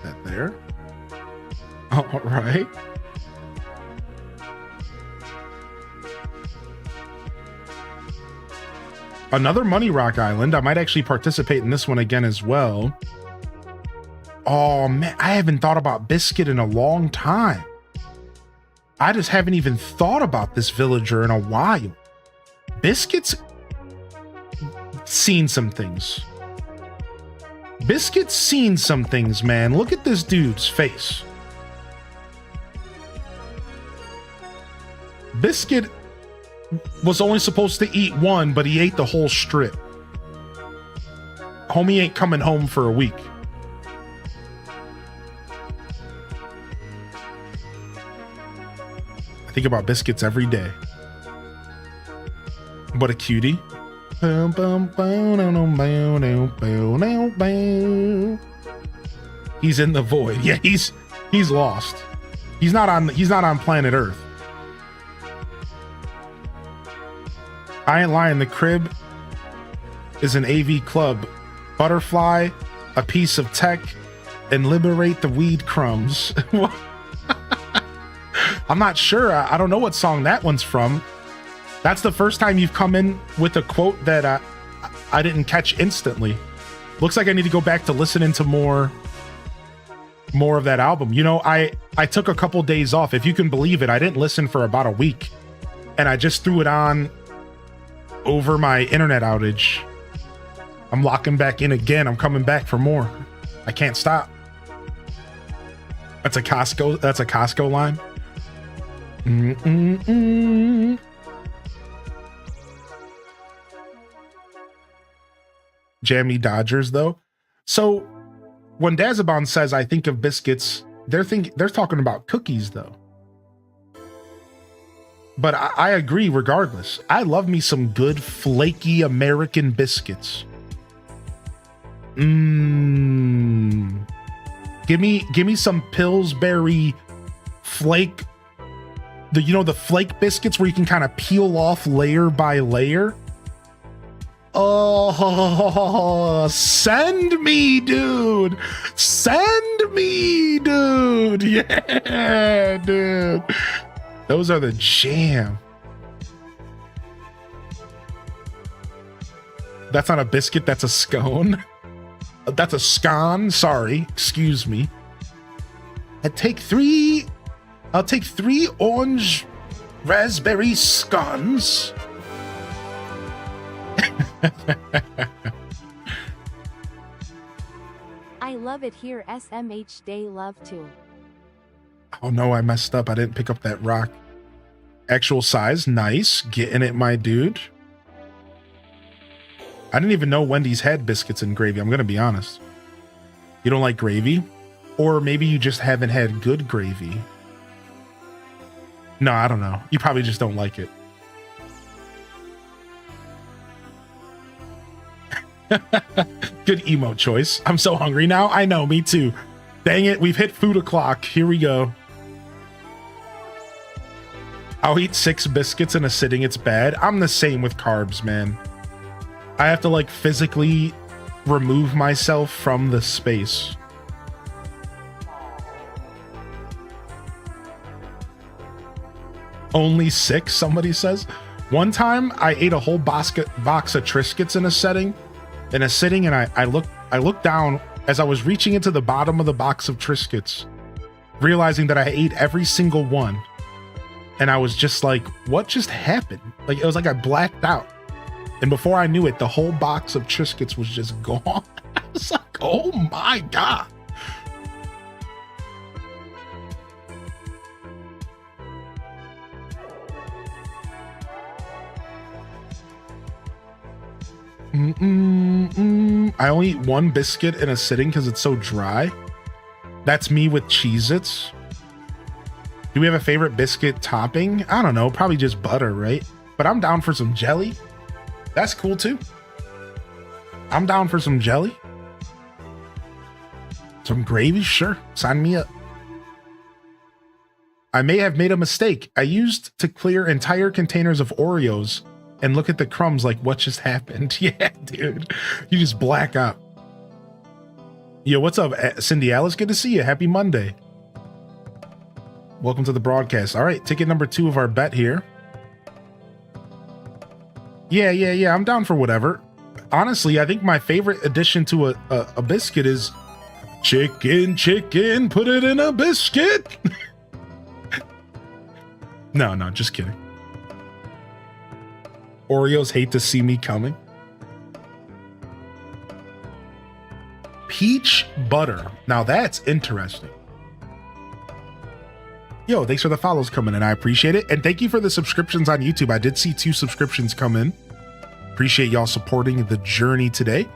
That there. All right. Another Money Rock Island. I might actually participate in this one again as well. Oh man, I haven't thought about Biscuit in a long time. I just haven't even thought about this villager in a while. Biscuit's seen some things. Biscuit's seen some things, man. Look at this dude's face. Biscuit was only supposed to eat one, but he ate the whole strip. Homie ain't coming home for a week. Think about biscuits every day. What a cutie. He's in the void. Yeah, he's lost. He's not on planet Earth. I ain't lying, the crib is an AV club. Butterfly, a piece of tech, and liberate the weed crumbs. I'm not sure. I don't know what song that one's from. That's the first time you've come in with a quote that I didn't catch instantly. Looks like I need to go back to listening to more of that album. You know, I took a couple days off. If you can believe it, I didn't listen for about a week. And I just threw it on over my internet outage. I'm locking back in again. I'm coming back for more. I can't stop. That's a Costco line. Mm-mm-mm. Jammy Dodgers though. So when Dazabon says I think of biscuits, they're talking about cookies though. But I agree regardless. I love me some good flaky American biscuits. Give me some Pillsbury flake. The flake biscuits where you can kind of peel off layer by layer. Oh, send me, dude. Send me, dude. Yeah, dude. Those are the jam. That's not a biscuit, that's a scone. That's a scone. Sorry, excuse me. I'll take three orange raspberry scones. I love it here. SMH Day love too. Oh no, I messed up. I didn't pick up that rock. Actual size, nice. Getting it, my dude. I didn't even know Wendy's had biscuits and gravy. I'm gonna be honest. You don't like gravy? Or maybe you just haven't had good gravy. No, I don't know. You probably just don't like it. Good emo choice. I'm so hungry now. I know, me too. Dang it, we've hit food o'clock. Here we go. I'll eat 6 biscuits in a sitting. It's bad. I'm the same with carbs, man. I have to like physically remove myself from the space. Only 6, somebody says. One time I ate a whole box of Triscuits in a sitting, and I looked down as I was reaching into the bottom of the box of Triscuits, realizing that I ate every single one. And I was just like, what just happened? Like, it was like I blacked out. And before I knew it, the whole box of Triscuits was just gone. I was like, oh my God. I only eat 1 biscuit in a sitting because it's so dry. That's me with Cheez-Its. Do we have a favorite biscuit topping? I don't know, probably just butter, right? But I'm down for some jelly. That's cool too. I'm down for some jelly. Some gravy, sure. Sign me up. I may have made a mistake. I used to clear entire containers of Oreos and look at the crumbs like, what just happened? Yeah, dude. You just black out. Yo, what's up, Cindy Alice? Good to see you. Happy Monday. Welcome to the broadcast. All right, ticket number 2 of our bet here. Yeah. I'm down for whatever. Honestly, I think my favorite addition to a biscuit is chicken, put it in a biscuit. No, just kidding. Oreos hate to see me coming. Peach butter. Now that's interesting. Yo, thanks for the follows coming in. I appreciate it. And thank you for the subscriptions on YouTube. I did see 2 subscriptions come in. Appreciate y'all supporting the journey today.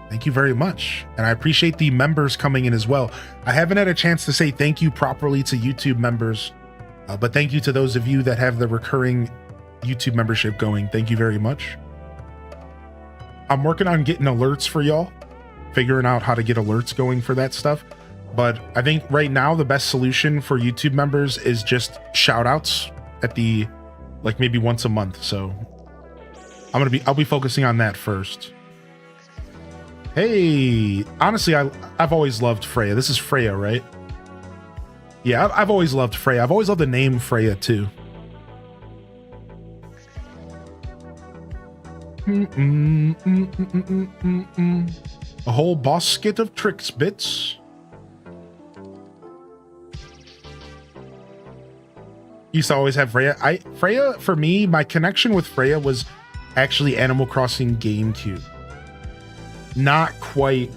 Thank you very much. And I appreciate the members coming in as well. I haven't had a chance to say thank you properly to YouTube members But thank you to those of you that have the recurring YouTube membership going. Thank you very much. I'm working on getting alerts for y'all, figuring out how to get alerts going for that stuff. But I think right now the best solution for YouTube members is just shout outs at the, like maybe once a month. So I'll be focusing on that first. Hey, honestly, I've always loved Freya. This is Freya, right? Yeah, I've always loved Freya. I've always loved the name Freya too. A whole basket of tricks bits. Used to always have Freya. Freya, for me, my connection with Freya was actually Animal Crossing GameCube. Not quite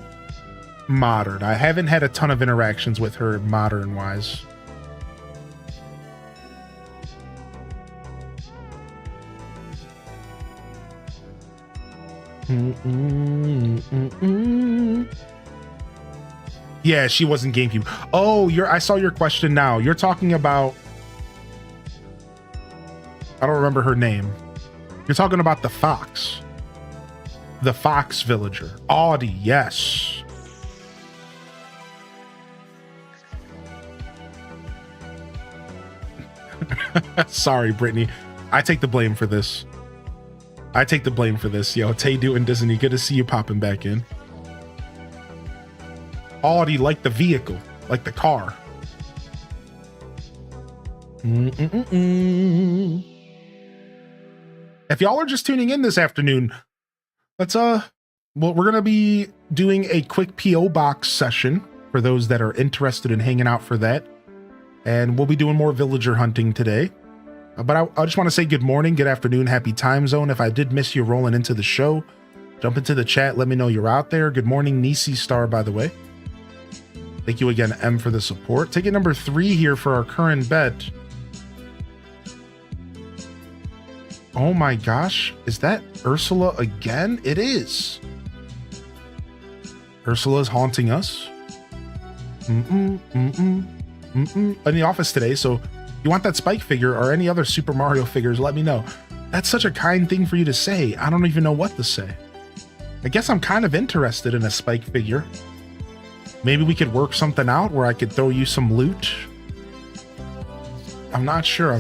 modern. I haven't had a ton of interactions with her modern wise. Yeah, she wasn't GameCube. Oh, I saw your question now. You're talking about, I don't remember her name. You're talking about the fox. The fox villager. Audie, yes. Sorry, Brittany. I take the blame for this. Yo, Tay and Disney, good to see you popping back in. Audie, like the vehicle, like the car. If y'all are just tuning in this afternoon, let's well, we're gonna be doing a quick PO box session for those that are interested in hanging out for that, and we'll be doing more villager hunting today. But I just want to say good morning, good afternoon, happy time zone. If I did miss you rolling into the show, jump into the chat, let me know you're out there. Good morning, Nisi Star, by the way. Thank you again, M, for the support. Ticket number 3 here for our current bet. Oh my gosh, is that Ursula again? It is. Ursula's haunting us. In the office today, so if you want that Spike figure or any other Super Mario figures, let me know. That's such a kind thing for you to say. I don't even know what to say. I guess I'm kind of interested in a Spike figure. Maybe we could work something out where I could throw you some loot. I'm not sure.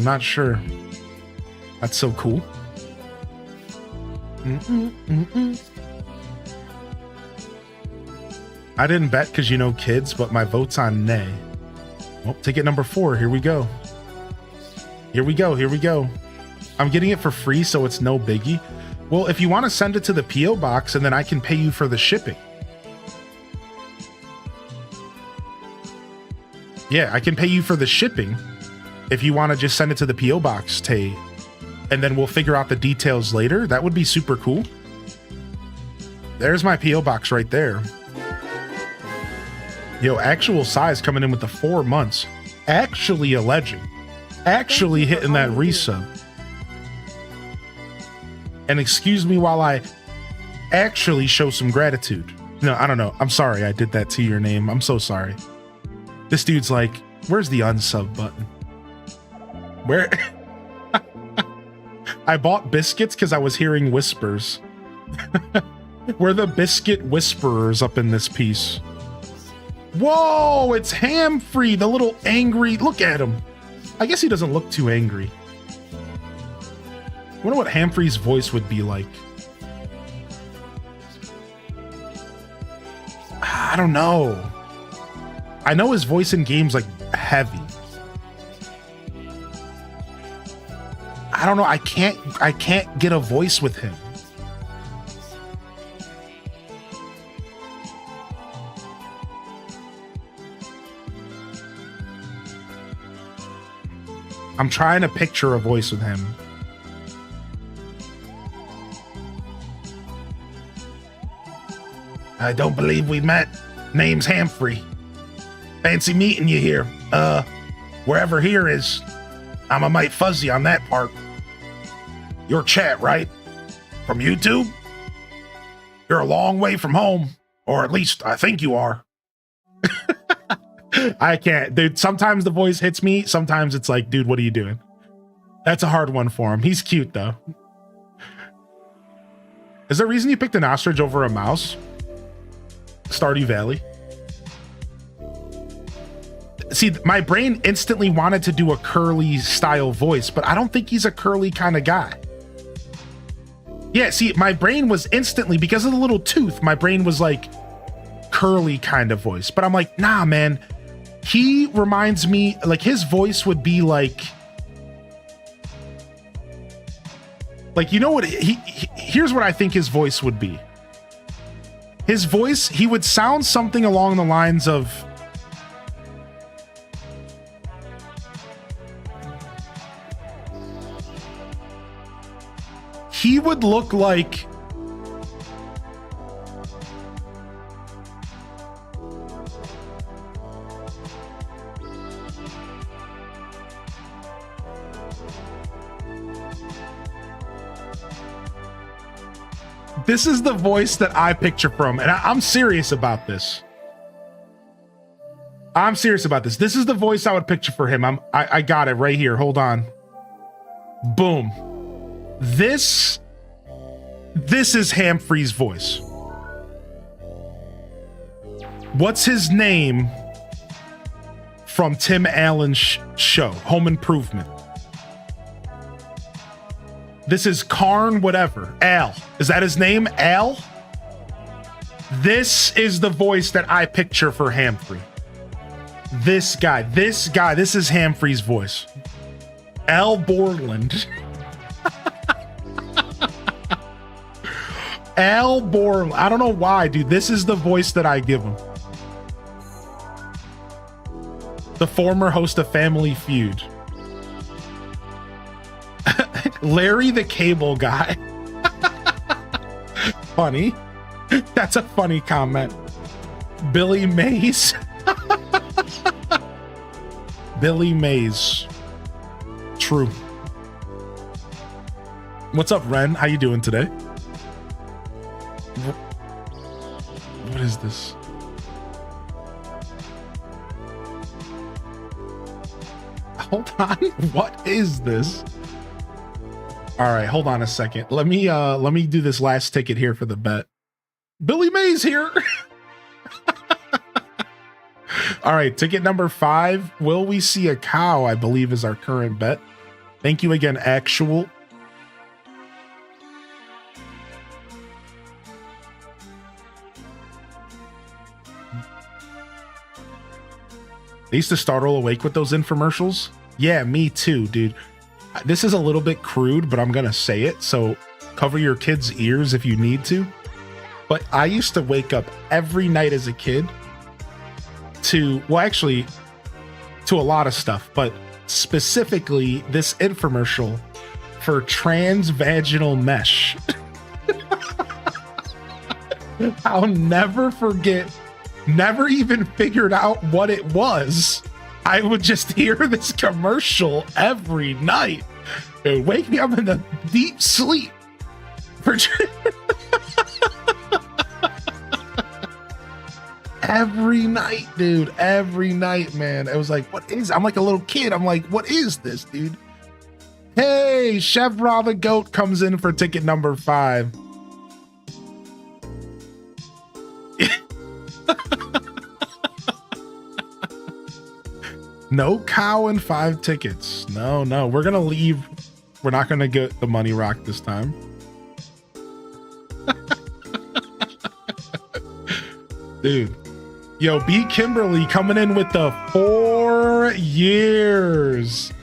That's so cool. I didn't bet because you know kids, but my vote's on nay. Well, ticket number 4. Here we go. Here we go. I'm getting it for free, so it's no biggie. Well, if you want to send it to the PO box, and then I can pay you for the shipping. Yeah, I can pay you for the shipping if you want to just send it to the PO box, Tay. And then we'll figure out the details later. That would be super cool. There's my PO box right there. Yo, actual size coming in with the 4 months. Actually a legend. Actually hitting that resub. And excuse me while I actually show some gratitude. No, I don't know. I'm sorry I did that to your name. I'm so sorry. This dude's like, where's the unsub button? Where? I bought biscuits because I was hearing whispers. We're the biscuit whisperers up in this piece. Whoa, it's Ham-Free, the little angry. Look at him. I guess he doesn't look too angry. I wonder what Ham-Free's voice would be like. I don't know. I know his voice in games like heavy. I don't know. I can't get a voice with him. I'm trying to picture a voice with him. I don't believe we met. Name's Hamfrey. Fancy meeting you here. Wherever here is. I'm a mite fuzzy on that part. Your chat, right? From YouTube? You're a long way from home. Or at least I think you are. I can't, dude. Sometimes the voice hits me. Sometimes it's like, dude, what are you doing? That's a hard one for him. He's cute though. Is there a reason you picked an ostrich over a mouse? Stardew Valley. See, my brain instantly wanted to do a curly style voice, but I don't think he's a curly kind of guy. Yeah, see, my brain was instantly, because of the little tooth, my brain was like curly kind of voice. But I'm like, nah, man. He reminds me, like his voice would be like you know what? Here's what I think his voice would be. His voice, he would sound something along the lines of, he would look like this is the voice that I picture from, and I'm serious about this. I'm serious about this. This is the voice I would picture for him. I got it right here. Hold on. Boom. This is Humphrey's voice. What's his name from Tim Allen's show, Home Improvement? This is Karn whatever. Al. Is that his name? Al? This is the voice that I picture for Humphrey. This guy, this is Humphrey's voice. Al Borland. Al Borland. I don't know why, dude. This is the voice that I give him. The former host of Family Feud. Larry the Cable Guy. Funny. That's a funny comment. Billy Mays. Billy Mays. True. What's up, Ren? How you doing today? What is this? Hold on. What is this? All right, hold on a second. Let me do this last ticket here for the bet. Billy Mays here. All right, ticket number 5. Will we see a cow? I believe is our current bet. Thank you again, Actual. I used to startle awake with those infomercials. Yeah, me too, dude. This is a little bit crude, but I'm gonna say it, so cover your kids' ears if you need to. But I used to wake up every night as a kid to, well, actually, to a lot of stuff, but specifically this infomercial for transvaginal mesh. I'll never forget, never even figured out what it was. I would just hear this commercial every night. It would wake me up in a deep sleep. Every night, dude. Every night, man. It was like, what is? I'm like a little kid. I'm like, what is this, dude? Hey, Chef Raw the Goat comes in for ticket number 5. No cow and 5 tickets. No, we're gonna leave. We're not gonna get the money rock this time. Dude. Yo, B Kimberly coming in with the 4 years.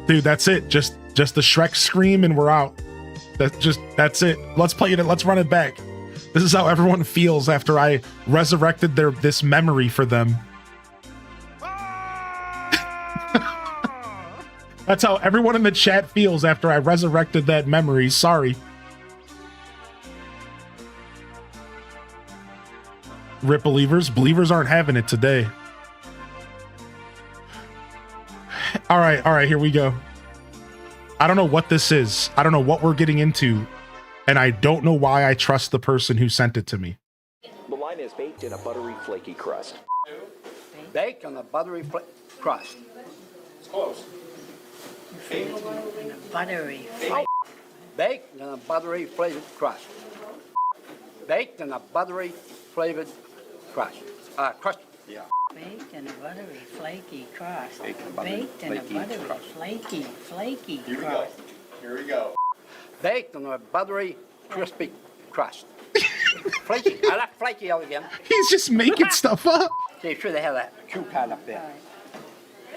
Dude, that's it. Just the Shrek scream and we're out. That's it. Let's play it. Let's run it back. This is how everyone feels after I resurrected this memory for them. That's how everyone in the chat feels after I resurrected that memory. Sorry. Rip believers. Believers aren't having it today. All right, here we go. I don't know what this is. I don't know what we're getting into. And I don't know why I trust the person who sent it to me. The line is 8 baked in a buttery, flaky crust. Baked on a buttery crust. Buttery. Baked on a buttery flavored crust. Baked on a buttery flavored crust. Crust. Yeah. Baked in a buttery, flaky crust. Baked in a buttery, Baked in a flaky buttery, crust. flaky Here we go. crust. Here we go. Baked on a buttery, crispy crust. Flaky. I left flaky out again. He's just making stuff up. Okay, sure they have that cue card up All there. right.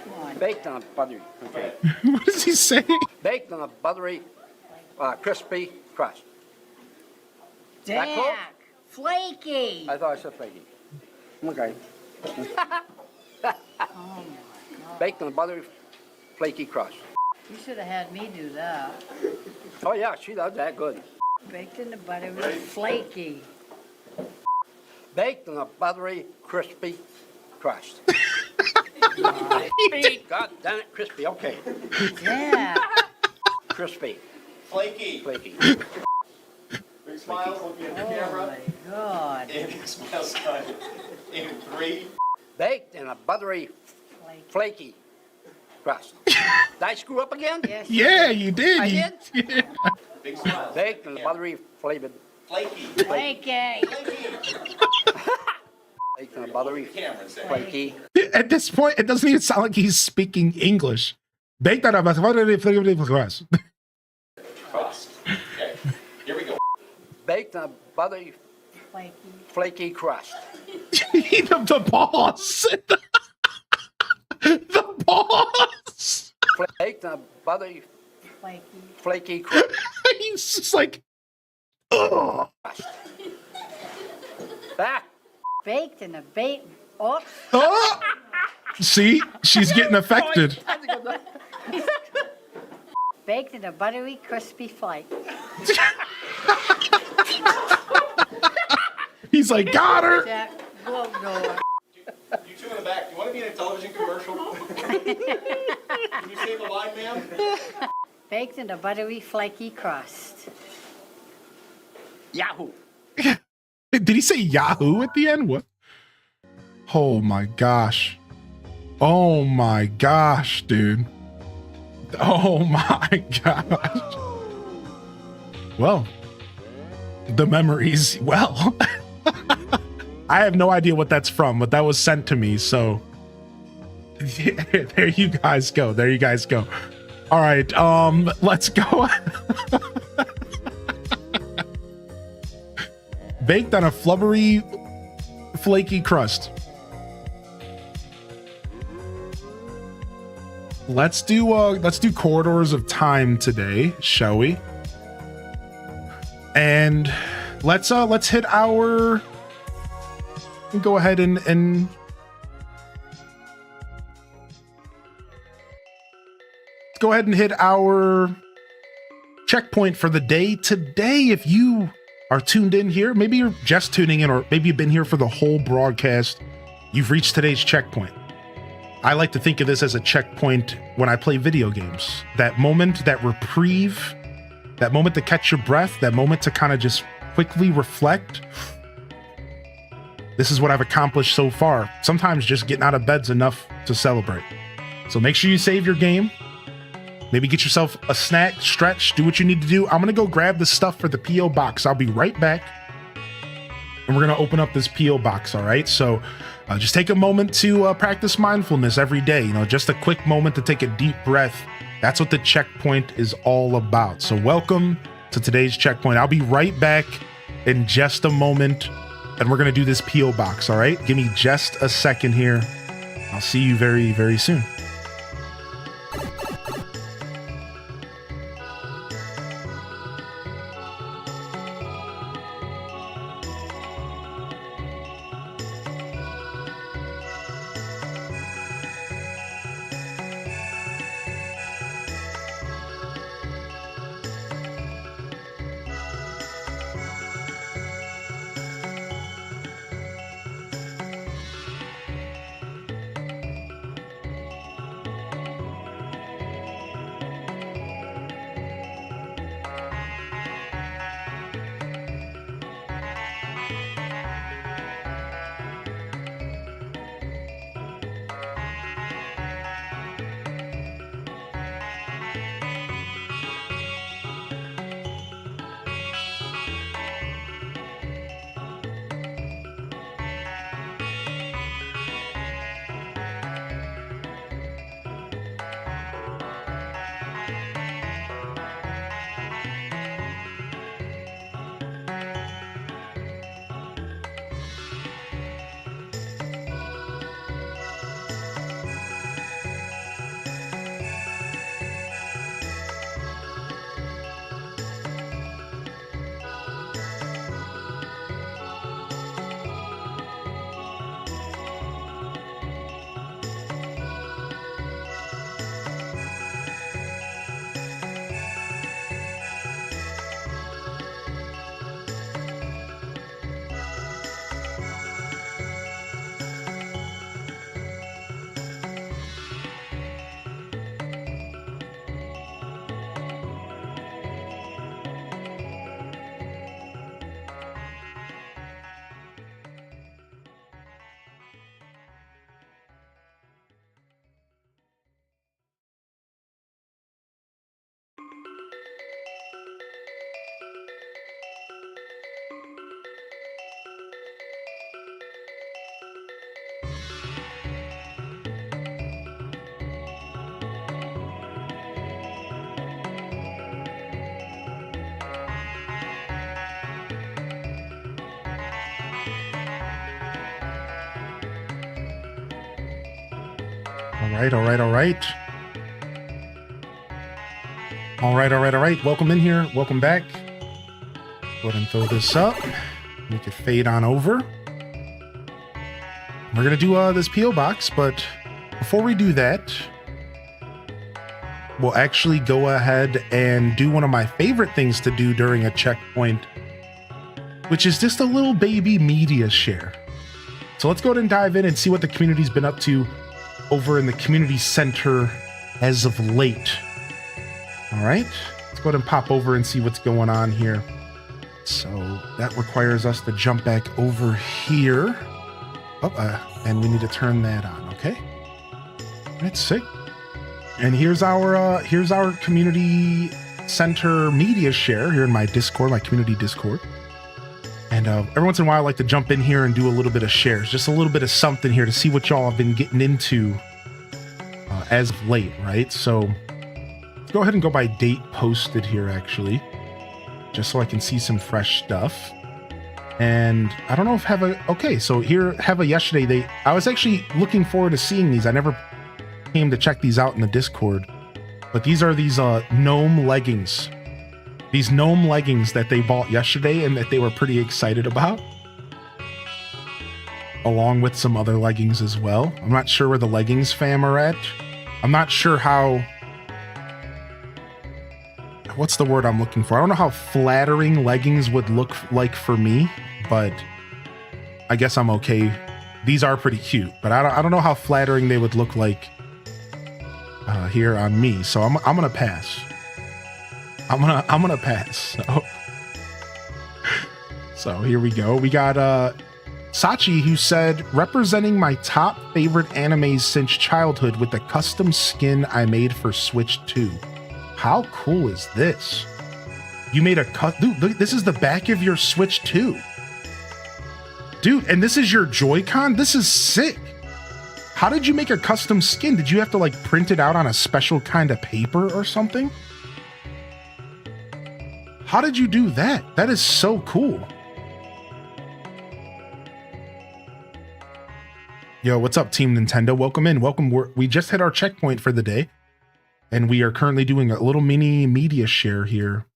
Come on. Baked on a buttery. Okay. What is he saying? Baked on a buttery, crispy crust. That close? Jack, flaky. I thought I said flaky. Okay. Oh my God. Baked on a buttery, flaky crust. You should have had me do that. Oh yeah, she does that good. Baked in the buttery, flaky. Baked on a buttery, crispy crust. Crispy, God damn it, crispy. Okay, Yeah. crispy, Flaky. flaky. Big smiles looking at the Oh camera. my God. And big smiles on in 3. Baked in a buttery, Flaky. flaky crust. Did I screw up again? Yes. Yeah, you did. I You- did? Yeah. Big smiles. Baked in a buttery flavored. Flaky. Flaky. Baked in a buttery, Camera say. flaky. At this point, it doesn't even sound like he's speaking English. Baked on a crust. Crust. Okay. Here we go. Baked in a buttery, Flaky. flaky crust. The boss. The boss. Baked in a buttery, Flaky. flaky crust. He's just like, ugh. Ah, Baked in a bait. Oh, Oh! See, she's getting affected. baked in a buttery, crispy flake. He's like, got her. Jack, blow door. You two in the back, you want to be in a television commercial? Can you say the line, ma'am? Baked in a buttery, flaky crust. Yahoo! Did he say Yahoo at the end? What? Oh my gosh. Oh my gosh, dude. Oh my gosh. Well, the memories, well. I have no idea what that's from, but that was sent to me, so there you guys go. There you guys go. All right, let's go. Baked on a flubbery, flaky crust. Let's do corridors of time today, shall we? And let's hit our. Go ahead and go ahead and hit our checkpoint for the day today. If you are tuned in here, maybe you're just tuning in, or maybe you've been here for the whole broadcast, you've reached today's checkpoint. I like to think of this as a checkpoint when I play video games. That moment, that reprieve, that moment to catch your breath, that moment to kind of just quickly reflect. This is what I've accomplished so far. Sometimes just getting out of bed's enough to celebrate. So make sure you save your game. Maybe get yourself a snack, stretch, do what you need to do. I'm gonna go grab the stuff for the P.O. box. I'll be right back. And we're gonna open up this P.O. box, all right? So just take a moment to practice mindfulness every day. You know, just a quick moment to take a deep breath. That's what the checkpoint is all about. So welcome to today's checkpoint. I'll be right back in just a moment, and we're gonna do this P.O. box, all right? Give me just a second here. I'll see you very, very soon. right, all right, all right. All right, all right, all right. Welcome in here. Welcome back. Go ahead and throw this up. Make it fade on over. We're going to do this P.O. box, but before we do that, we'll actually go ahead and do one of my favorite things to do during a checkpoint, which is just a little baby media share. So let's go ahead and dive in and see what the community's been up to over in the community center as of late. All right, let's go ahead and pop over and see what's going on here. So that requires us to jump back over here. And we need to turn that on, okay? That's sick. And here's our community center media share here in my Discord, my community Discord. And every once in a while, I like to jump in here and do a little bit of shares, just a little bit of something here to see what y'all have been getting into as of late, right? So let's go ahead and go by date posted here, actually, just so I can see some fresh stuff. And I don't know if so here, yesterday, I was actually looking forward to seeing these. I never came to check these out in the Discord, but these are these gnome leggings. These gnome leggings that they bought yesterday and that they were pretty excited about, along with some other leggings as well. I'm not sure where the leggings fam are at. I'm not sure what's the word I'm looking for? I don't know how flattering leggings would look like for me, but I guess I'm okay. These are pretty cute, but I don't know how flattering they would look like here on me. So I'm gonna pass. I'm gonna pass. So here we go. We got Sachi, who said, representing my top favorite animes since childhood with the custom skin I made for Switch 2. How cool is this? You made dude, look, this is the back of your Switch 2. Dude, and this is your Joy-Con? This is sick. How did you make a custom skin? Did you have to like print it out on a special kind of paper or something? How did you do that? That is so cool. Yo, what's up, Team Nintendo? Welcome in. Welcome. We just hit our checkpoint for the day, and we are currently doing a little mini media share here,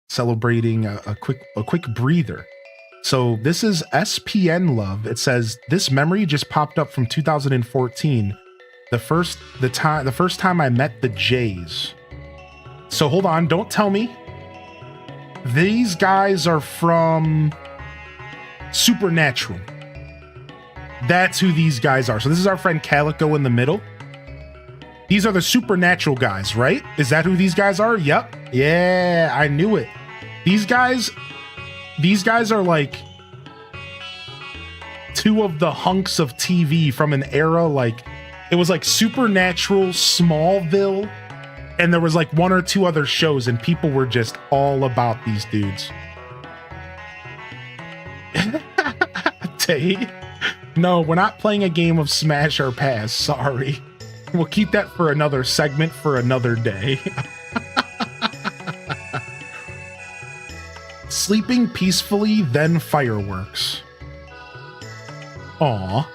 celebrating a quick breather. So this is SPN Love. It says, this memory just popped up from 2014. The first time I met the Jays. So hold on, don't tell me. These guys are from Supernatural. That's who these guys are. So this is our friend Calico in the middle. These are the Supernatural guys, right? Is that who these guys are? Yep. Yeah, I knew it. These guys are like two of the hunks of TV from an era, like it was like Supernatural, Smallville, and there was like one or two other shows, and people were just all about these dudes. Tay? No, we're not playing a game of Smash or Pass. Sorry. We'll keep that for another segment for another day. Sleeping peacefully, then fireworks. Aw.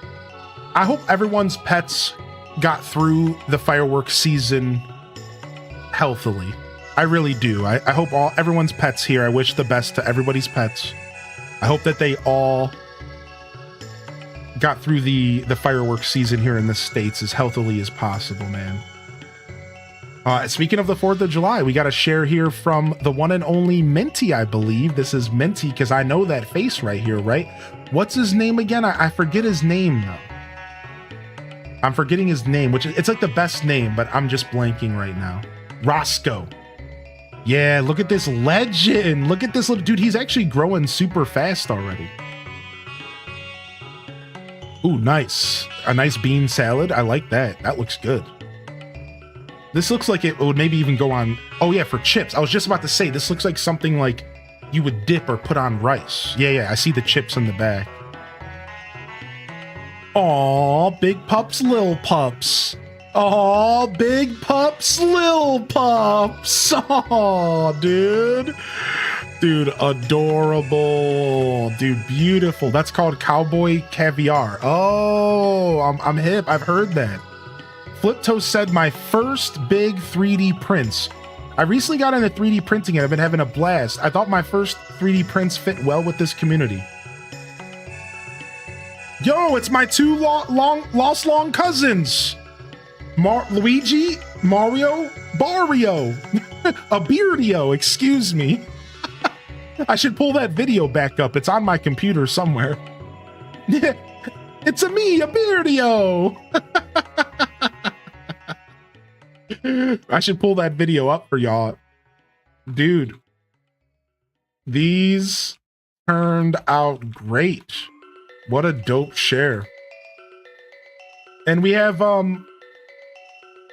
I hope everyone's pets got through the fireworks season healthily. I really do. I hope everyone's pets here. I wish the best to everybody's pets. I hope that they all got through the fireworks season here in the States as healthily as possible, man. Speaking of the 4th of July, we got a share here from the one and only Minty, I believe. This is Minty, because I know that face right here, right? What's his name again? I forget his name, though. I'm forgetting his name, which it's like the best name, but I'm just blanking right now. Roscoe. Yeah, look at this legend. Look at this little dude. He's actually growing super fast already. Ooh, nice. A nice bean salad. I like that. That looks good. This looks like it would maybe even go on. Oh yeah, for chips. I was just about to say, this looks like something like you would dip or put on rice. Yeah, I see the chips in the back. Aw, big pups, lil pups. Aw, big pups, lil pups. Aw, dude. Dude, adorable. Dude, beautiful. That's called Cowboy Caviar. Oh, I'm hip. I've heard that. Fliptoe said my first big 3D prints. I recently got into 3D printing and I've been having a blast. I thought my first 3D prints fit well with this community. Yo, it's my two lost long cousins. Luigi, Mario, Barrio, a Beardio, excuse me. I should pull that video back up. It's on my computer somewhere. It's a me, a Beardio. I should pull that video up for y'all. Dude, these turned out great. What a dope share. And we have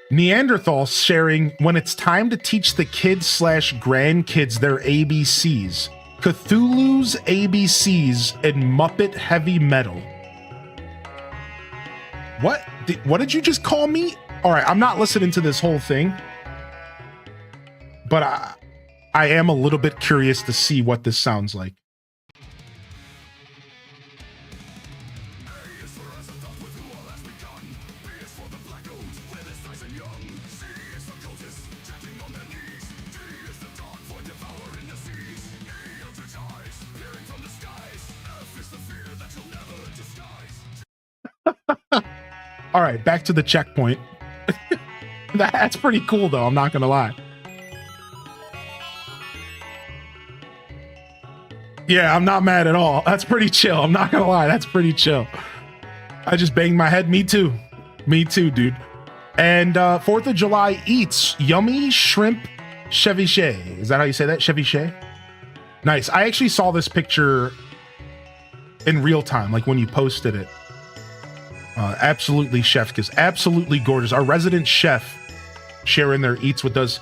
Neanderthal sharing when it's time to teach the kids/grandkids their ABCs. Cthulhu's ABCs and Muppet Heavy Metal. What did you just call me? All right, I'm not listening to this whole thing, but I am a little bit curious to see what this sounds like. All right, back to the checkpoint. That's pretty cool, though. I'm not gonna lie. Yeah, I'm not mad at all. That's pretty chill. I'm not gonna lie. That's pretty chill. I just banged my head. Me too. Me too, dude. And 4th of July eats yummy shrimp ceviche. Is that how you say that? Ceviche? Nice. I actually saw this picture in real time, like when you posted it. Absolutely chef's kiss. Absolutely gorgeous. Our resident chef sharing their eats with us.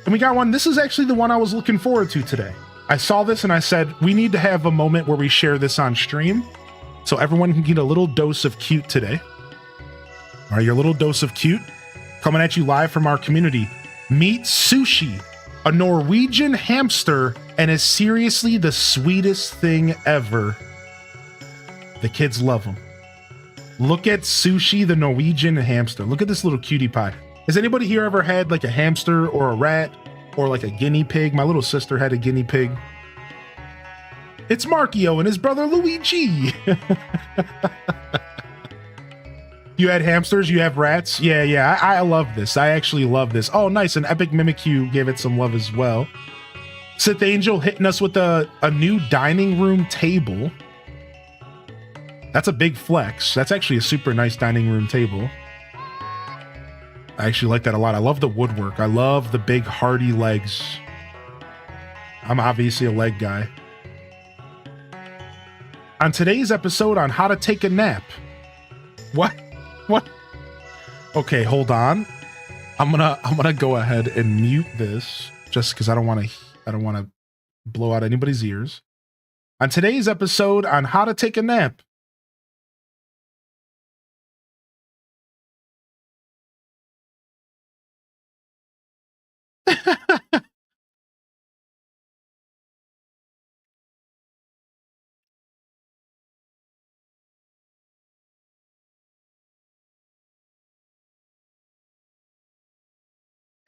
And we got one. This is actually the one I was looking forward to today. I saw this and I said, we need to have a moment where we share this on stream so everyone can get a little dose of cute today. All right, your little dose of cute coming at you live from our community. Meet Sushi, a Norwegian hamster, and is seriously the sweetest thing ever. The kids love him. Look at Sushi, the Norwegian hamster. Look at this little cutie pie. Has anybody here ever had like a hamster or a rat or like a guinea pig? My little sister had a guinea pig. It's Markio and his brother Luigi. You had hamsters, you have rats? Yeah, I love this. I actually love this. Oh, nice. And Epic Mimikyu gave it some love as well. Sith Angel hitting us with a new dining room table. That's a big flex. That's actually a super nice dining room table. I actually like that a lot. I love the woodwork. I love the big hardy legs. I'm obviously a leg guy. On today's episode on how to take a nap. What? Okay, hold on. I'm gonna go ahead and mute this just because I don't want to blow out anybody's ears. On today's episode on how to take a nap.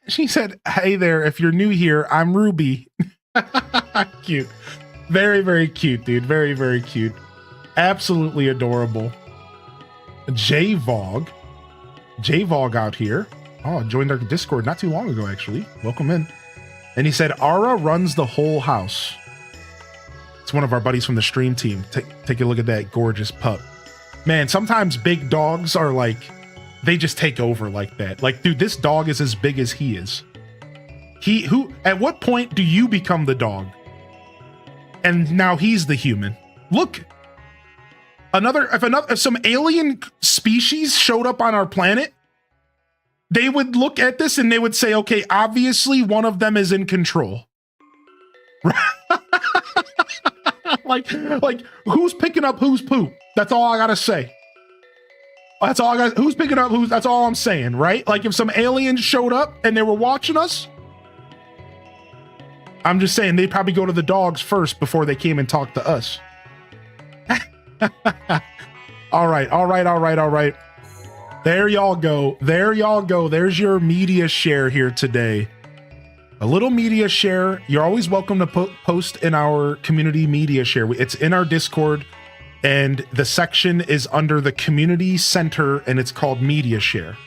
She said, hey there, if you're new here, I'm Ruby. Cute. Very, very cute, dude. Very, very cute. Absolutely adorable. J-Vog out here. Oh, joined our Discord not too long ago, actually. Welcome in. And he said, Ara runs the whole house. It's one of our buddies from the stream team. Take a look at that gorgeous pup. Man, sometimes big dogs are like, they just take over like that. Like, dude, this dog is as big as he is. At what point do you become the dog? And now he's the human. Look, if some alien species showed up on our planet, they would look at this and they would say, okay, obviously one of them is in control. like who's picking up whose poop? That's all I gotta say. That's all I got. Who's picking up who's? That's all I'm saying, right? Like if some aliens showed up and they were watching us, I'm just saying they probably go to the dogs first before they came and talked to us. All right. There y'all go. There's your media share here today. A little media share. You're always welcome to post in our community media share. It's in our Discord, and the section is under the community center, and it's called media share.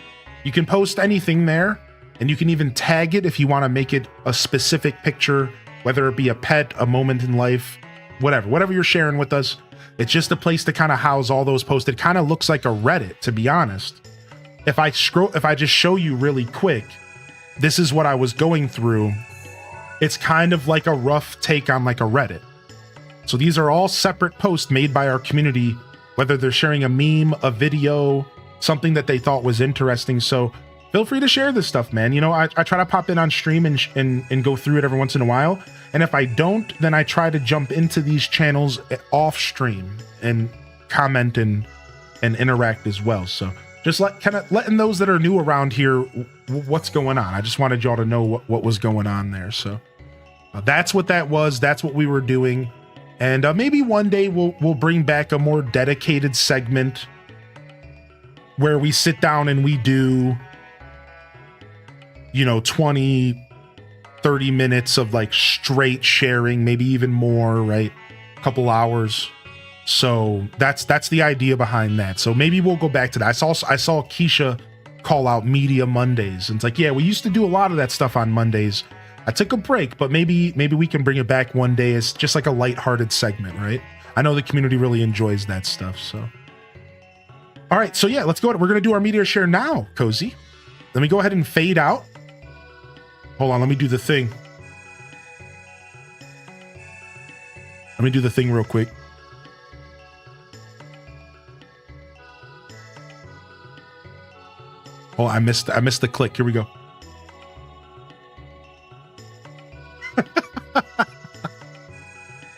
You can post anything there, and you can even tag it if you want to make it a specific picture, whether it be a pet, a moment in life, whatever you're sharing with us. It's just a place to kind of house all those posts. It kind of looks like a Reddit, to be honest. If I just show you really quick, this is what I was going through. It's kind of like a rough take on like a Reddit. So these are all separate posts made by our community, whether they're sharing a meme, a video, something that they thought was interesting. So feel free to share this stuff, man. You know, I try to pop in on stream and go through it every once in a while. And if I don't, then I try to jump into these channels off stream and comment and interact as well. So just letting those that are new around here what's going on. I just wanted y'all to know what was going on there. So that's what that was. That's what we were doing. And maybe one day we'll bring back a more dedicated segment where we sit down and we do, 20, 30 minutes of like straight sharing, maybe even more, right? A couple hours. So that's the idea behind that. So maybe we'll go back to that. I saw Keisha call out Media Mondays, and it's like, yeah, we used to do a lot of that stuff on Mondays. I took a break, but maybe we can bring it back one day as just like a lighthearted segment, right? I know the community really enjoys that stuff. So, all right, so yeah, let's go. We're gonna do our media share now, Cozy. Let me go ahead and fade out. Hold on, let me do the thing. Let me do the thing real quick. Oh, I missed the click. Here we go.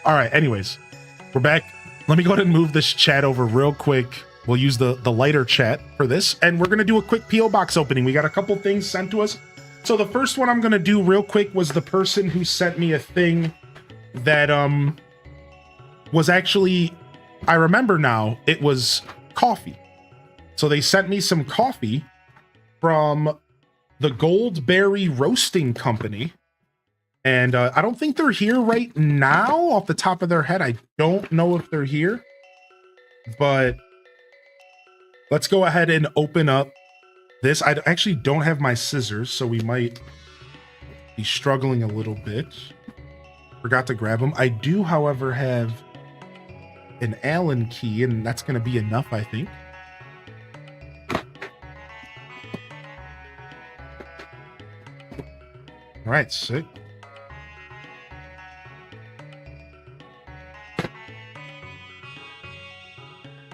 All right, anyways, we're back. Let me go ahead and move this chat over real quick. We'll use the lighter chat for this, and we're gonna do a quick PO box opening. We got a couple things sent to us. So the first one I'm gonna do real quick was the person who sent me a thing that was actually, I remember now, it was coffee. So they sent me some coffee from the Goldberry Roasting Company. And I don't think they're here right now off the top of their head. I don't know if they're here, but let's go ahead and open up this. I actually don't have my scissors, so we might be struggling a little bit. Forgot to grab them. I do, however, have an Allen key, and that's going to be enough, I think. All right, sick.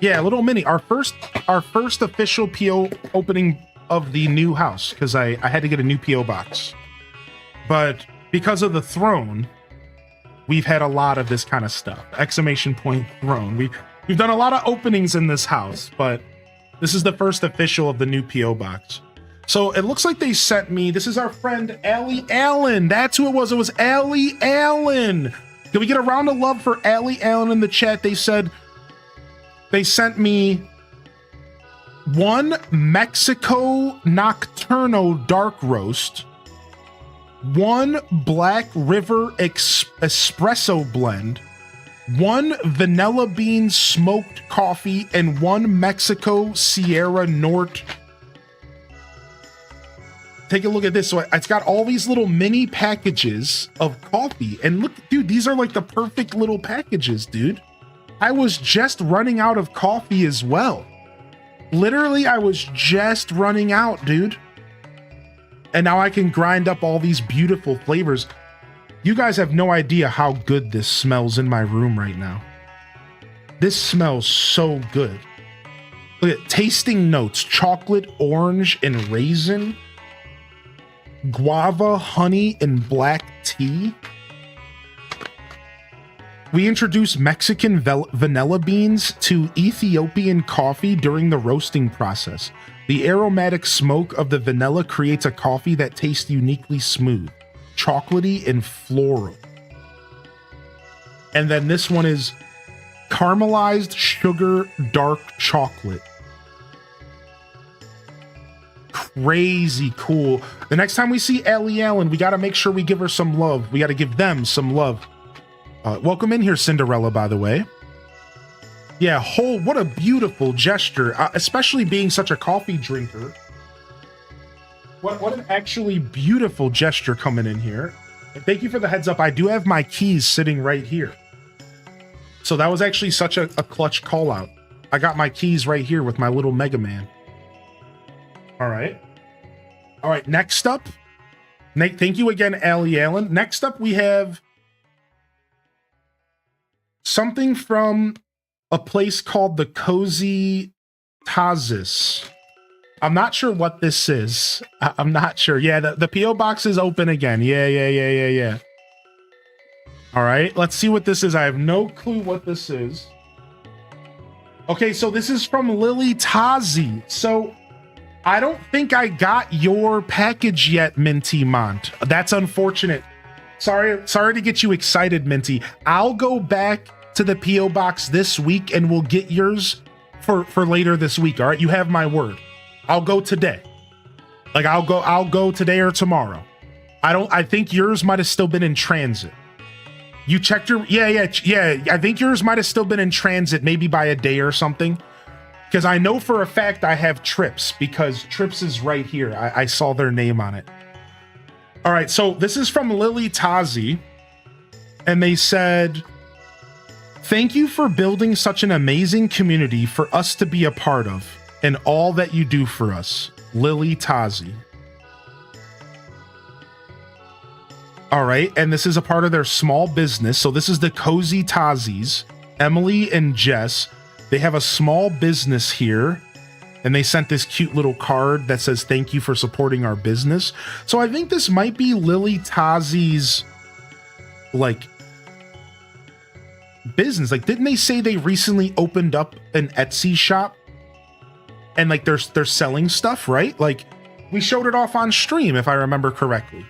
Yeah, a little mini. Our first official PO opening of the new house, because I had to get a new PO box. But because of the throne, we've had a lot of this kind of stuff. Exclamation point throne. We've done a lot of openings in this house, but this is the first official of the new PO box. So it looks like they sent me, this is our friend Allie Allen. That's who it was. It was Allie Allen. Can we get a round of love for Allie Allen in the chat? They said they sent me one Mexico Nocturno dark roast, one Black River espresso blend, one vanilla bean smoked coffee, and one Mexico Sierra Norte. Take a look at this. So it's got all these little mini packages of coffee. And look, dude, these are like the perfect little packages, dude. I was just running out of coffee as well. Literally, I was just running out, dude. And now I can grind up all these beautiful flavors. You guys have no idea how good this smells in my room right now. This smells so good. Look at tasting notes: chocolate, orange, and raisin. Guava, honey, and black tea. We introduced Mexican vanilla beans to Ethiopian coffee during the roasting process. The aromatic smoke of the vanilla creates a coffee that tastes uniquely smooth. chocolatey and floral. And then this one is caramelized sugar dark chocolate. Crazy cool. The next time we see Ellie Allen, we got to make sure we give her some love. We got to give them some love. Welcome in here, Cinderella, by the way. Yeah, what a beautiful gesture, especially being such a coffee drinker. What an actually beautiful gesture coming in here. And thank you for the heads up. I do have my keys sitting right here. So that was actually such a clutch call out. I got my keys right here with my little Mega Man. All right. All right, next up. Thank you again, Allie Allen. Next up, we have something from a place called the Cozy Tazis. I'm not sure what this is. I'm not sure. Yeah, the P.O. box is open again. Yeah. All right, let's see what this is. I have no clue what this is. Okay, so this is from Lily Tazi. So I don't think I got your package yet, Minty Mont. That's unfortunate. Sorry to get you excited, Minty. I'll go back to the P.O. box this week and we'll get yours for later this week. All right, you have my word. I'll go today. Like I'll go today or tomorrow. I think yours might have still been in transit. You checked your yeah. I think yours might have still been in transit, maybe by a day or something. Because I know for a fact I have Trips, because Trips is right here. I saw their name on it. All right, so this is from Lily Tazi, and they said, "Thank you for building such an amazing community for us to be a part of, and all that you do for us, Lily Tazi." All right, and this is a part of their small business. So this is the Cozy Tazis, Emily and Jess. They have a small business here, and they sent this cute little card that says, "Thank you for supporting our business." So I think this might be Lily Tazi's, like, business. Like, didn't they say they recently opened up an Etsy shop? And, like, they're selling stuff, right? Like, we showed it off on stream, if I remember correctly.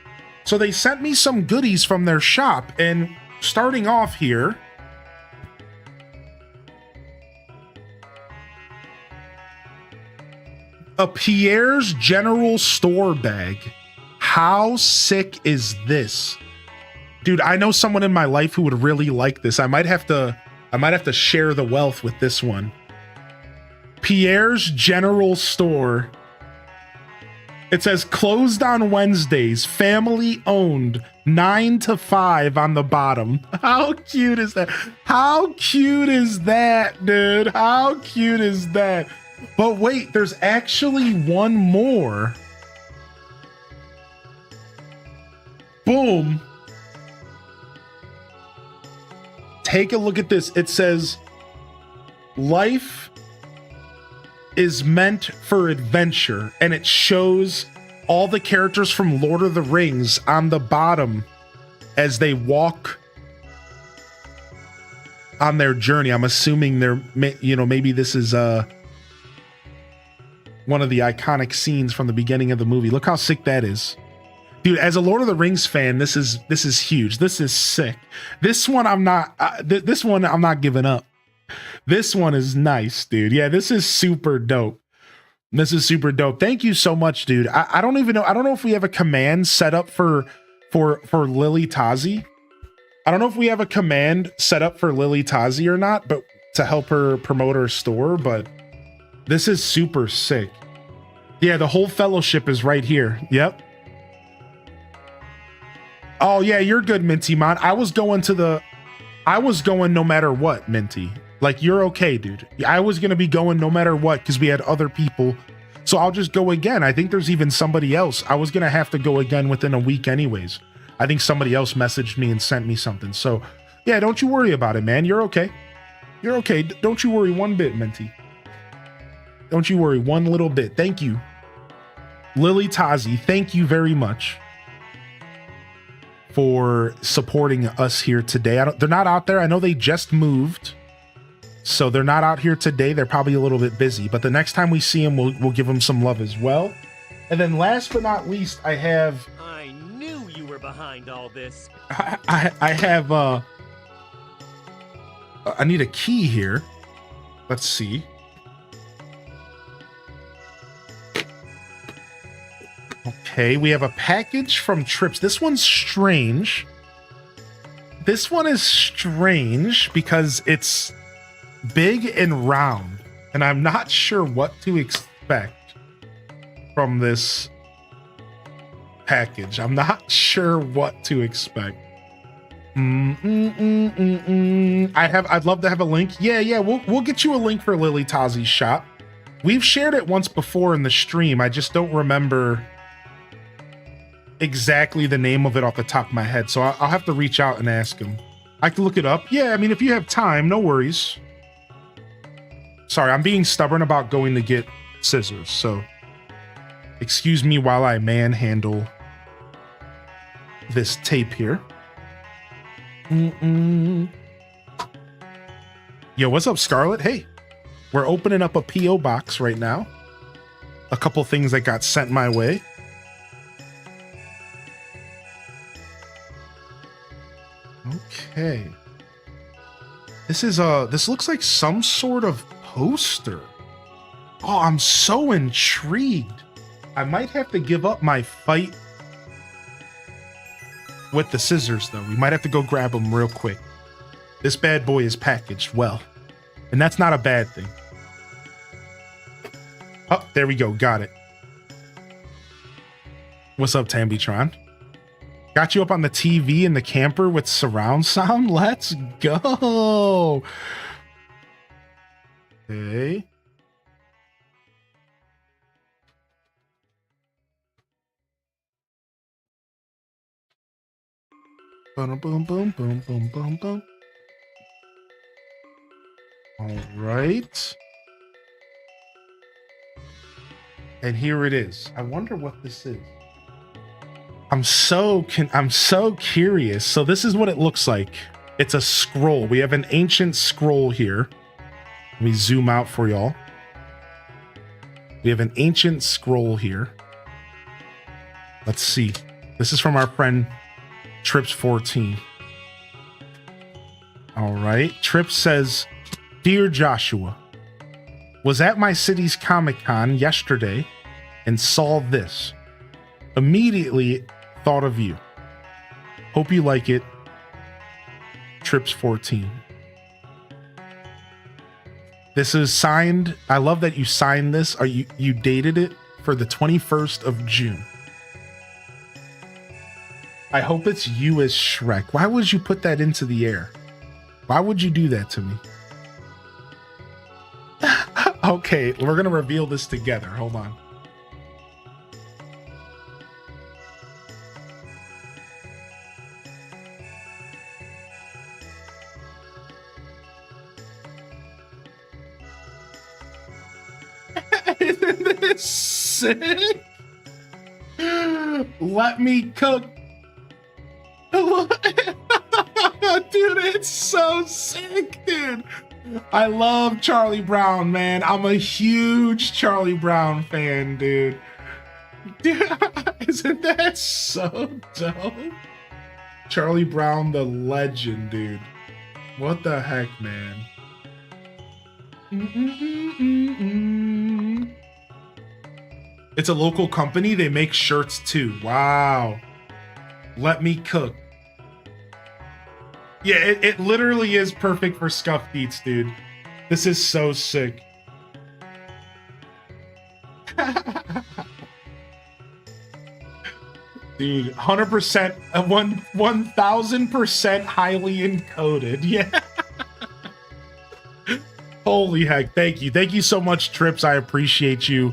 So they sent me some goodies from their shop, and starting off here, a Pierre's General Store bag. How sick is this? Dude, I know someone in my life who would really like this. I might have to share the wealth with this one. Pierre's General Store. It says closed on Wednesdays, family owned, 9 to 5 on the bottom. How cute is that? How cute is that, dude? How cute is that? But wait, there's actually one more. Boom. Take a look at this. It says, "Life is meant for adventure," and it shows all the characters from Lord of the Rings on the bottom as they walk on their journey. I'm assuming they're, maybe this is one of the iconic scenes from the beginning of the movie. Look how sick that is. Dude, as a Lord of the Rings fan, this is huge. This is sick. This one I'm not giving up. This one is nice, dude. Yeah, this is super dope. This is super dope. Thank you so much, dude. I don't even know. I don't know if we have a command set up for Lily Tazi. I don't know if we have a command set up for Lily Tazi or not, but to help her promote her store, but this is super sick. Yeah, the whole fellowship is right here. Yep. Oh yeah, you're good, Minty Mon. I was going no matter what, Minty. Like, you're okay, dude. I was going to be going no matter what because we had other people. So I'll just go again. I think there's even somebody else. I was going to have to go again within a week anyways. I think somebody else messaged me and sent me something. So yeah, don't you worry about it, man. You're okay. You're okay. Don't you worry one bit, Minty. Don't you worry one little bit. Thank you. Lily Tazi, thank you very much for supporting us here today. They're not out there. I know they just moved. So they're not out here today. They're probably a little bit busy, but the next time we see them, we'll give them some love as well. And then last but not least, I have behind all this? I have I need a key here. Let's see. Okay, we have a package from Trips. This one's strange. This one is strange because it's big and round, and I'm not sure what to expect from this package. I'm not sure what to expect. I'd love to have a link. Yeah, we'll get you a link for Lily Tazi's shop. We've shared it once before in the stream. I just don't remember exactly the name of it off the top of my head, so I'll have to reach out and ask him. I can look it up. Yeah, I mean, if you have time, no worries. Sorry, I'm being stubborn about going to get scissors, so excuse me while I manhandle this tape here. Yo, what's up, Scarlett? Hey, we're opening up a P.O. box right now. A couple things that got sent my way. Okay. This looks like some sort of poster. Oh, I'm so intrigued. I might have to give up my fight with the scissors, though. We might have to go grab them real quick. This bad boy is packaged well, and that's not a bad thing. Oh, there we go. Got it. What's up, Tambitron? Got you up on the TV in the camper with surround sound? Let's go. Okay. Boom, boom, boom, boom, boom, boom, boom. All right. And here it is. I wonder what this is. I'm so curious. So this is what it looks like. It's a scroll. We have an ancient scroll here. Let me zoom out for y'all. We have an ancient scroll here. Let's see. This is from our friend Trips 14. All right. Trips says, "Dear Joshua, was at my city's Comic-Con yesterday and saw this. Immediately thought of you. Hope you like it. Trips 14." This is signed. I love that you signed this. You dated it for the 21st of June. I hope it's you as Shrek. Why would you put that into the air? Why would you do that to me? Okay, we're gonna reveal this together. Hold on. Isn't this sick? Let me cook. Dude, it's so sick, dude. I love Charlie Brown, man. I'm a huge Charlie Brown fan, dude. Dude, isn't that so dope? Charlie Brown, the legend, dude. What the heck, man? It's a local company. They make shirts too. Wow. Let me cook. Yeah, it literally is perfect for Scuff Beats, dude. This is so sick. Dude, 100%, 1000% highly encoded. Yeah. Holy heck. Thank you. Thank you so much, Trips. I appreciate you.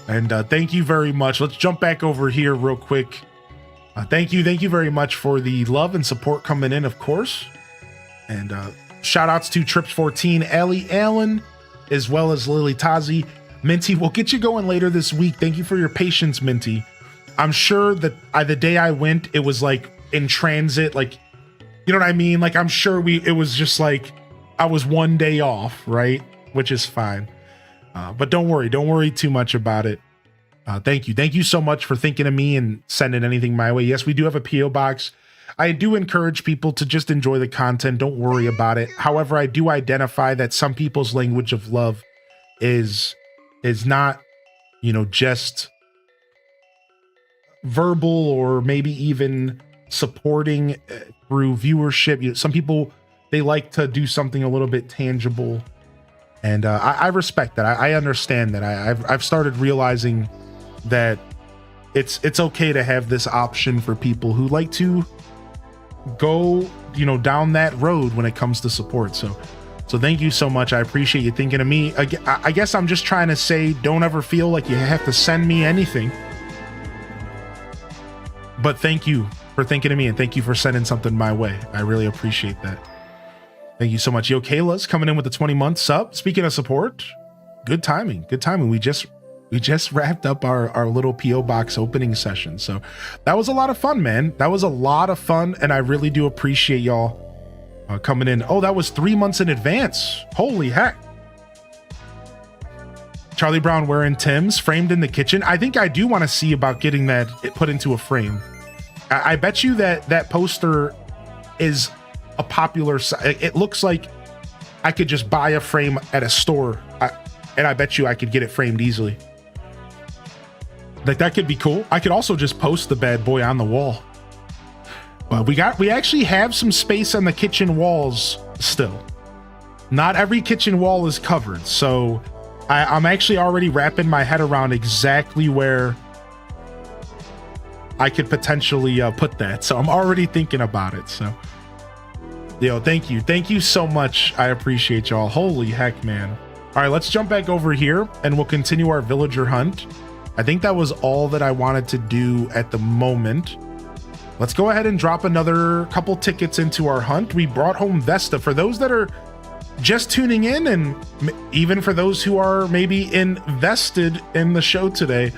And thank you very much. Let's jump back over here real quick. Thank you very much for the love and support coming in, of course. And shout outs to Trips14, Ellie Allen, as well as Lily Tazi. Minty, we'll get you going later this week. Thank you for your patience, Minty. I'm sure that the day I went, it was like in transit, like, you know what I mean? Like, I'm sure it was just like, I was one day off, right? Which is fine. But don't worry too much about it. Thank you. Thank you so much for thinking of me and sending anything my way. Yes, we do have a P.O. box. I do encourage people to just enjoy the content. Don't worry about it. However, I do identify that some people's language of love is not, just verbal or maybe even supporting through viewership. Some people, they like to do something a little bit tangible. And I respect that. I understand that. I've started realizing that it's okay to have this option for people who like to go, down that road when it comes to support. So thank you so much. I appreciate you thinking of me. I guess I'm just trying to say, don't ever feel like you have to send me anything. But thank you for thinking of me, and thank you for sending something my way. I really appreciate that. Thank you so much. Yo, Kayla's coming in with a 20-month sub. Speaking of support, good timing. Good timing. We just wrapped up our little PO box opening session. So that was a lot of fun, man. That was a lot of fun. And I really do appreciate y'all coming in. Oh, that was 3 months in advance. Holy heck. Charlie Brown wearing Tim's framed in the kitchen. I think I do want to see about getting that put into a frame. I bet you that poster is a popular. It looks like I could just buy a frame at a store, and I bet you I could get it framed easily. Like, that could be cool. I could also just post the bad boy on the wall. But we actually have some space on the kitchen walls still. Not every kitchen wall is covered, so I'm actually already wrapping my head around exactly where I could potentially put that. So I'm already thinking about it. So, thank you so much. I appreciate y'all. Holy heck, man. All right, let's jump back over here and we'll continue our villager hunt. I think that was all that I wanted to do at the moment. Let's go ahead and drop another couple tickets into our hunt. We brought home Vesta. For those that are just tuning in, and even for those who are maybe invested in the show today,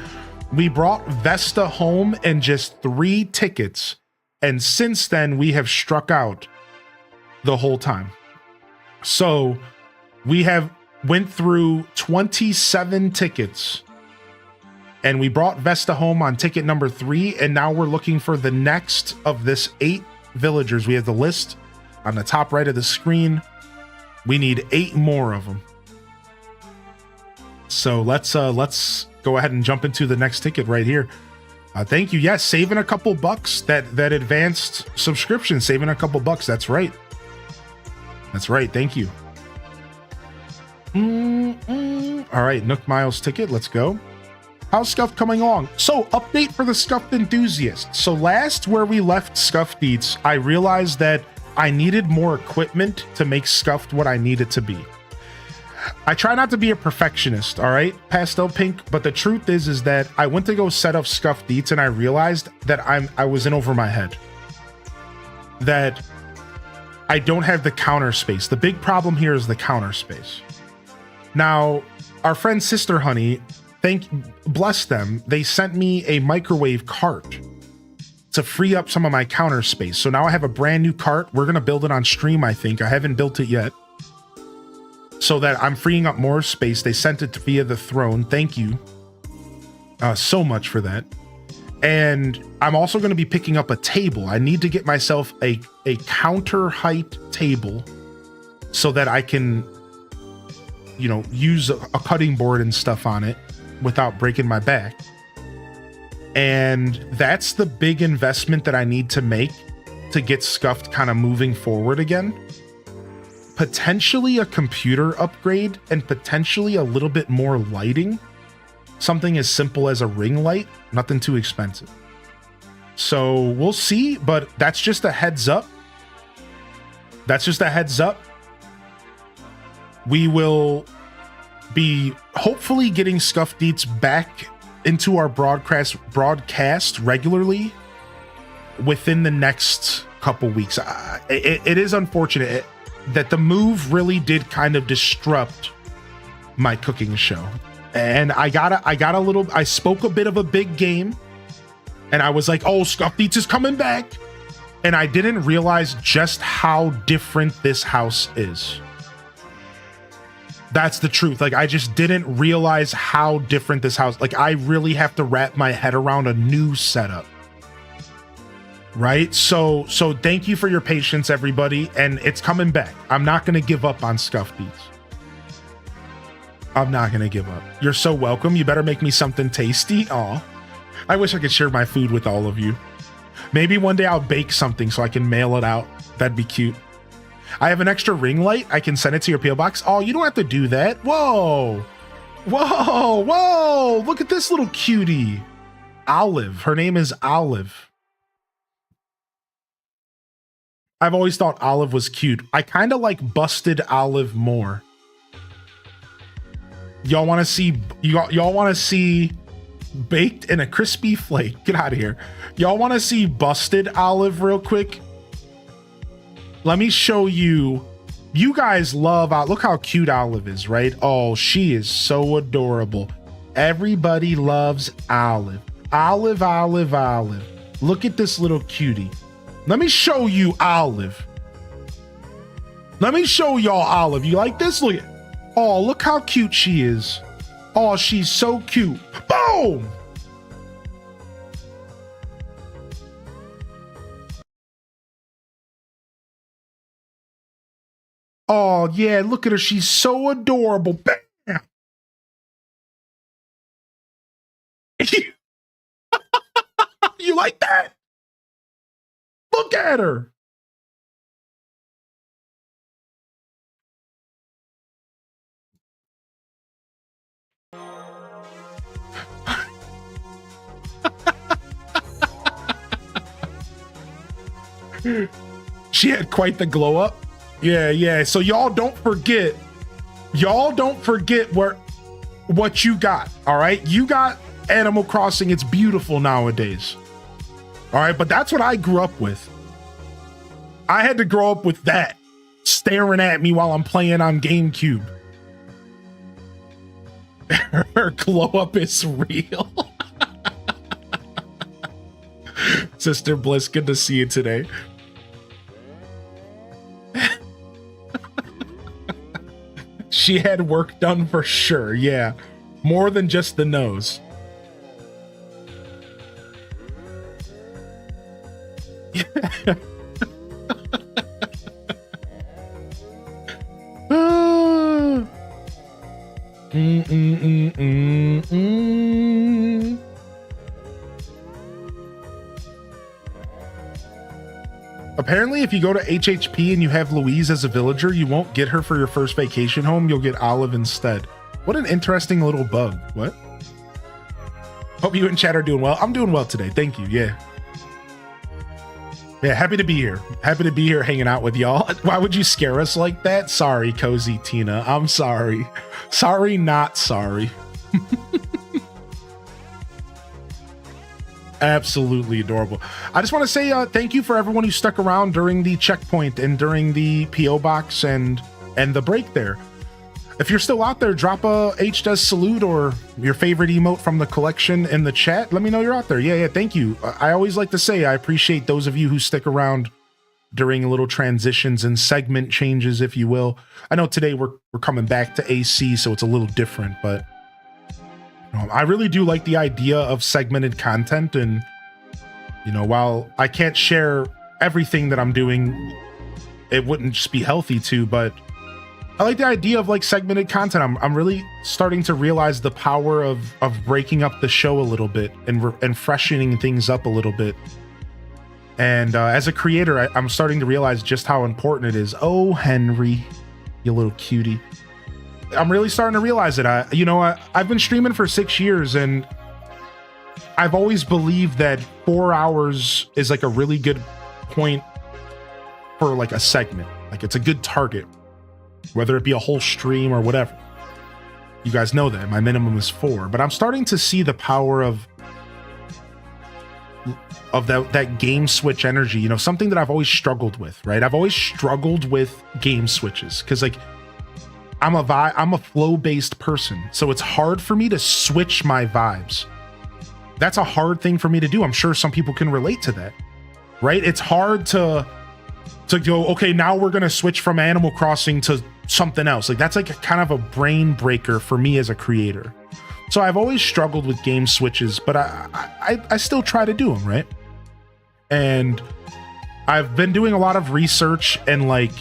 we brought Vesta home in just 3 tickets. And since then, we have struck out the whole time. So we have went through 27 tickets. And we brought Vesta home on ticket number 3, and now we're looking for the next of this 8 villagers. We have the list on the top right of the screen. We need 8 more of them. So let's go ahead and jump into the next ticket right here. Thank you. Yes, saving a couple bucks. That advanced subscription, saving a couple bucks. That's right. That's right. Thank you. All right, Nook Miles ticket. Let's go. How's Scuffed coming along? So, update for the Scuffed enthusiast. So last where we left Scuffed Eats, I realized that I needed more equipment to make Scuffed what I need it to be. I try not to be a perfectionist, all right, Pastel Pink, but the truth is that I went to go set up Scuffed Eats and I realized that I was in over my head. That I don't have the counter space. The big problem here is the counter space. Now, our friend Sister Honey, bless them, they sent me a microwave cart to free up some of my counter space. So now I have a brand new cart. We're going to build it on stream, I think. I haven't built it yet. So that I'm freeing up more space. They sent it via the throne. Thank you so much for that. And I'm also going to be picking up a table. I need to get myself a counter height table so that I can, use a cutting board and stuff on it without breaking my back. And that's the big investment that I need to make to get Scuffed kind of moving forward again. Potentially a computer upgrade and potentially a little bit more lighting. Something as simple as a ring light, nothing too expensive. So we'll see, but that's just a heads up. That's just a heads up. We will be hopefully getting Scuffed Eats back into our broadcast regularly within the next couple weeks. It is unfortunate that the move really did kind of disrupt my cooking show. And I spoke a bit of a big game and I was like, oh, Scuffed Eats is coming back. And I didn't realize just how different this house is. That's the truth. Like, I just didn't realize how different this house, like, I really have to wrap my head around a new setup. Right? So thank you for your patience, everybody. And it's coming back. I'm not going to give up on Scuff Beats. I'm not going to give up. You're so welcome. You better make me something tasty. Aw. I wish I could share my food with all of you. Maybe one day I'll bake something so I can mail it out. That'd be cute. I have an extra ring light. I can send it to your PO box. Oh, you don't have to do that. Whoa. Whoa. Whoa. Look at this little cutie. Olive. Her name is Olive. I've always thought Olive was cute. I kind of like Busted Olive more. Y'all want to see, y'all want to see baked in a crispy flake? Get out of here. Y'all want to see Busted Olive real quick? Let me show you. You guys love, look how cute Olive is, right? Oh, she is so adorable. Everybody loves Olive. Olive, Olive, Olive. Look at this little cutie. Let me show you Olive. Let me show y'all Olive. You like this? Look at, oh, look how cute she is. Oh, she's so cute. Boom! Oh, yeah, look at her. She's so adorable. Bam! You like that? Look at her. She had quite the glow up. Yeah. So y'all don't forget what you got. All right. You got Animal Crossing. It's beautiful nowadays. All right. But that's what I grew up with. I had to grow up with that staring at me while I'm playing on GameCube. Her glow up is real. Sister Bliss, good to see you today. She had work done for sure. Yeah. More than just the nose. Apparently, if you go to HHP and you have Louise as a villager, you won't get her for your first vacation home. You'll get Olive instead. What an interesting little bug. What? Hope you and chat are doing well. I'm doing well today. Thank you. Yeah. Yeah, happy to be here. Happy to be here hanging out with y'all. Why would you scare us like that? Sorry, Cozy Tina. I'm sorry. Sorry, not sorry. Absolutely adorable. I just want to say thank you for everyone who stuck around during the checkpoint and during the PO box and the break there. If you're still out there, drop a H does salute or your favorite emote from the collection in the chat. Let me know you're out there. Yeah, thank you. I always like to say I appreciate those of you who stick around during little transitions and segment changes, if you will. I know today we're coming back to AC, so it's a little different, but I really do like the idea of segmented content. And, while I can't share everything that I'm doing, it wouldn't just be healthy to, but I like the idea of like segmented content. I'm really starting to realize the power of breaking up the show a little bit and freshening things up a little bit. And as a creator, I'm starting to realize just how important it is. Oh, Henry, you little cutie. I'm really starting to realize it. I've been streaming for 6 years, and I've always believed that 4 hours is like a really good point for like a segment. Like it's a good target, whether it be a whole stream or whatever. You guys know that my minimum is 4, but I'm starting to see the power of that game switch energy. Something that I've always struggled with, right? I've always struggled with game switches because like I'm a flow-based person, so it's hard for me to switch my vibes. That's a hard thing for me to do. I'm sure some people can relate to that, right? It's hard to to go, okay, now we're gonna switch from Animal Crossing to something else. Like that's like a kind of a brain breaker for me as a creator. So I've always struggled with game switches, but I still try to do them, right? And I've been doing a lot of research and like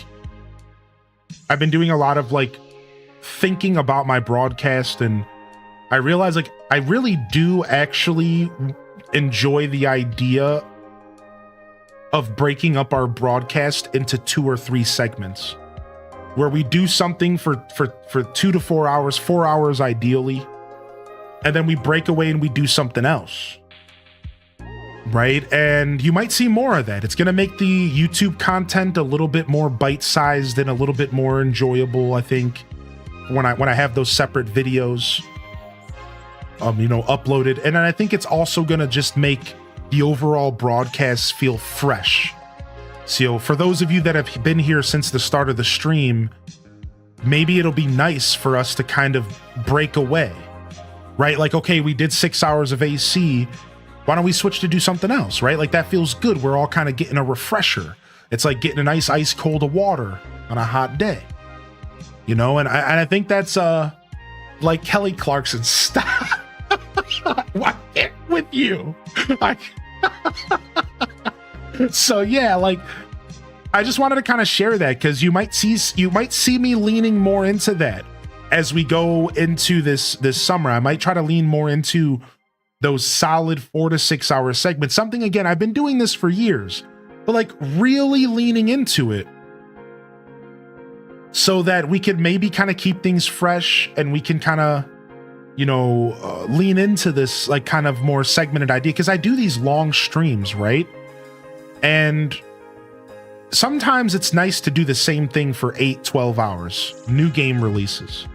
I've been doing a lot of like thinking about my broadcast, and I realize like I really do actually enjoy the idea of breaking up our broadcast into 2 or 3 segments where we do something for 2 to 4 hours, 4 hours ideally, and then we break away and we do something else. Right? And you might see more of that. It's going to make the YouTube content a little bit more bite-sized and a little bit more enjoyable, I think, when I have those separate videos uploaded. And then I think it's also going to just make the overall broadcast feel fresh. So for those of you that have been here since the start of the stream, maybe it'll be nice for us to kind of break away, right? Like, okay, we did 6 hours of AC. Why don't we switch to do something else, right? Like that feels good. We're all kind of getting a refresher. It's like getting a nice ice cold of water on a hot day, and I think that's like Kelly Clarkson style. What with you? So yeah, like I just wanted to kind of share that because you might see me leaning more into that as we go into this summer. I might try to lean more into those solid 4 to 6 hour segments. Something, again, I've been doing this for years, but like really leaning into it so that we could maybe kind of keep things fresh and we can kind of, lean into this like kind of more segmented idea. Cause I do these long streams, right? And sometimes it's nice to do the same thing for 8, 12 hours, new game releases,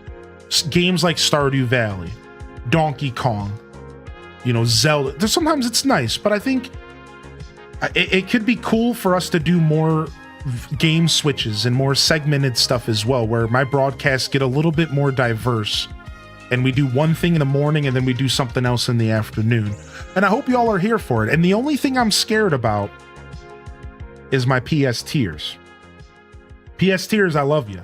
games like Stardew Valley, Donkey Kong, Zelda. Sometimes it's nice, but I think it could be cool for us to do more game switches and more segmented stuff as well, where my broadcasts get a little bit more diverse and we do one thing in the morning and then we do something else in the afternoon. And I hope you all are here for it. And the only thing I'm scared about is my PS tiers. PS tiers, I love you.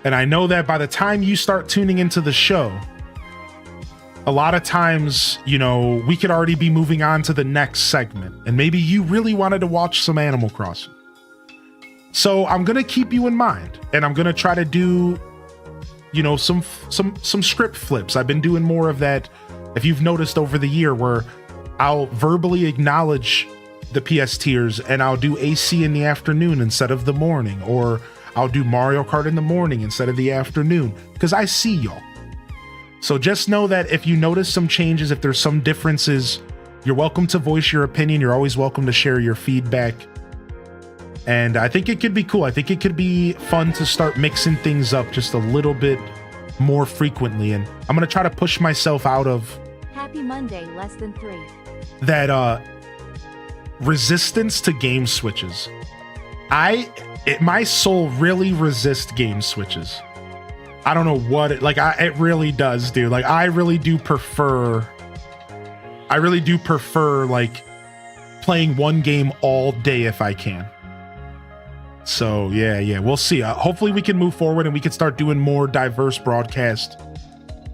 And I know that by the time you start tuning into the show, a lot of times, we could already be moving on to the next segment. And maybe you really wanted to watch some Animal Crossing. So I'm going to keep you in mind. And I'm going to try to do, some script flips. I've been doing more of that, if you've noticed over the year, where I'll verbally acknowledge the PS tiers and I'll do AC in the afternoon instead of the morning. Or I'll do Mario Kart in the morning instead of the afternoon. Because I see y'all. So just know that if you notice some changes, if there's some differences, you're welcome to voice your opinion. You're always welcome to share your feedback. And I think it could be cool. I think it could be fun to start mixing things up just a little bit more frequently. And I'm going to try to push myself out of Happy Monday, less than 3. That resistance to game switches. My soul really resists game switches. I don't know what it really does, dude. Like I really do prefer like playing one game all day if I can. So yeah, we'll see. Hopefully we can move forward and we can start doing more diverse broadcast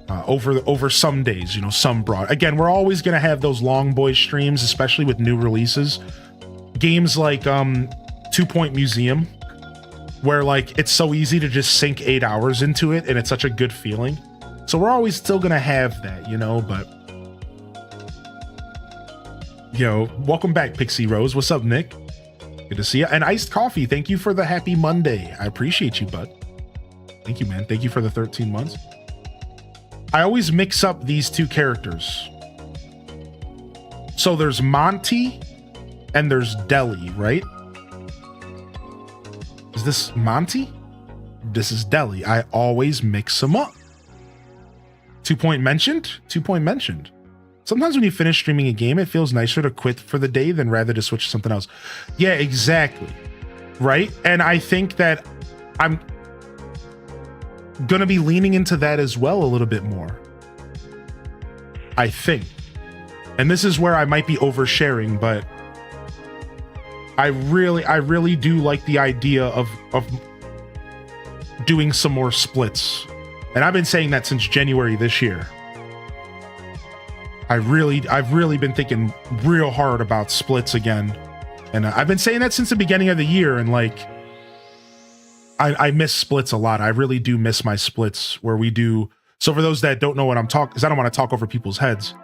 over some days, some broad. Again, we're always going to have those long boy streams, especially with new releases. Games like 2 Point Museum, where like it's so easy to just sink 8 hours into it and it's such a good feeling. So we're always still gonna have that, but welcome back, Pixie Rose. What's up, Nick? Good to see you. And Iced Coffee, thank you for the happy Monday. I appreciate you, bud. Thank you, man. Thank you for the 13 months. I always mix up these two characters. So there's Monty and there's Deli, right? Is this Monty? This is Deli. I always mix them up. 2 Point mentioned? 2 Point mentioned. Sometimes when you finish streaming a game, it feels nicer to quit for the day than rather to switch to something else. Yeah, exactly. Right? And I think that I'm gonna be leaning into that as well a little bit more. I think. And this is where I might be oversharing, but I really do like the idea of doing some more splits. And I've been saying that since January this year. I've really been thinking real hard about splits again. And I've been saying that since the beginning of the year, and like I miss splits a lot. I really do miss my splits where we do. So for those that don't know what I'm talking, because I don't want to talk over people's heads,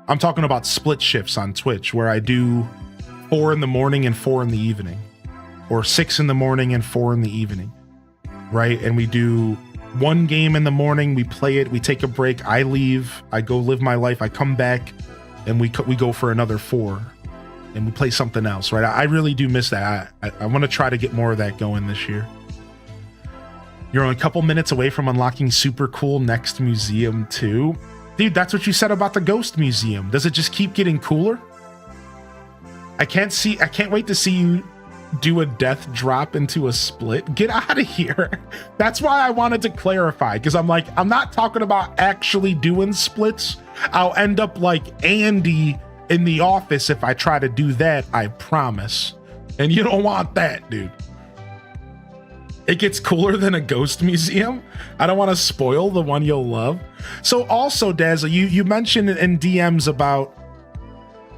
I'm talking about split shifts on Twitch where I do 4 in the morning and 4 in the evening, or 6 in the morning and 4 in the evening, right? And we do 1 game in the morning, we play it, we take a break, I leave, I go live my life, I come back, and we go for another 4, and we play something else, right? I really do miss that. I want to try to get more of that going this year. You're only a couple minutes away from unlocking super cool next museum too. Dude, that's what you said about the Ghost Museum. Does it just keep getting cooler? I can't wait to see you do a death drop into a split. Get out of here. That's why I wanted to clarify, because I'm like, I'm not talking about actually doing splits. I'll end up like Andy in The Office if I try to do that, I promise. And you don't want that, dude. It gets cooler than a Ghost Museum. I don't want to spoil the one you'll love. So also, Daz, you mentioned in DMs about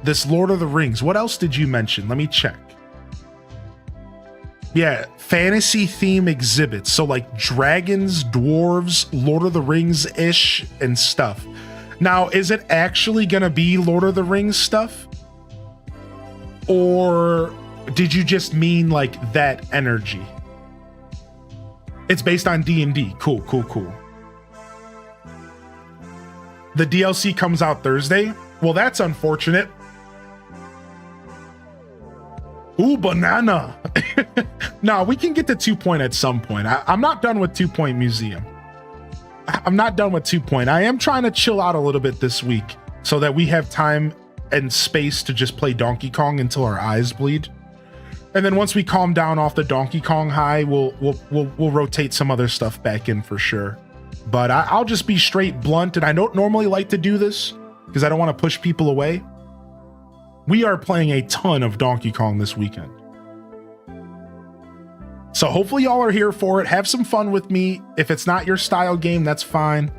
this Lord of the Rings. What else did you mention? Let me check. Yeah, fantasy theme exhibits. So like dragons, dwarves, Lord of the Rings-ish and stuff. Now, is it actually gonna be Lord of the Rings stuff? Or did you just mean like that energy? It's based on D&D. Cool. The DLC comes out Thursday? Well, that's unfortunate. Ooh, banana. No, we can get to 2 Point at some point. I'm not done with 2 Point Museum. I'm not done with 2 Point. I am trying to chill out a little bit this week so that we have time and space to just play Donkey Kong until our eyes bleed. And then once we calm down off the Donkey Kong high, we'll rotate some other stuff back in for sure. But I'll just be straight blunt, and I don't normally like to do this because I don't want to push people away. We are playing a ton of Donkey Kong this weekend. So hopefully y'all are here for it. Have some fun with me. If it's not your style game, that's fine.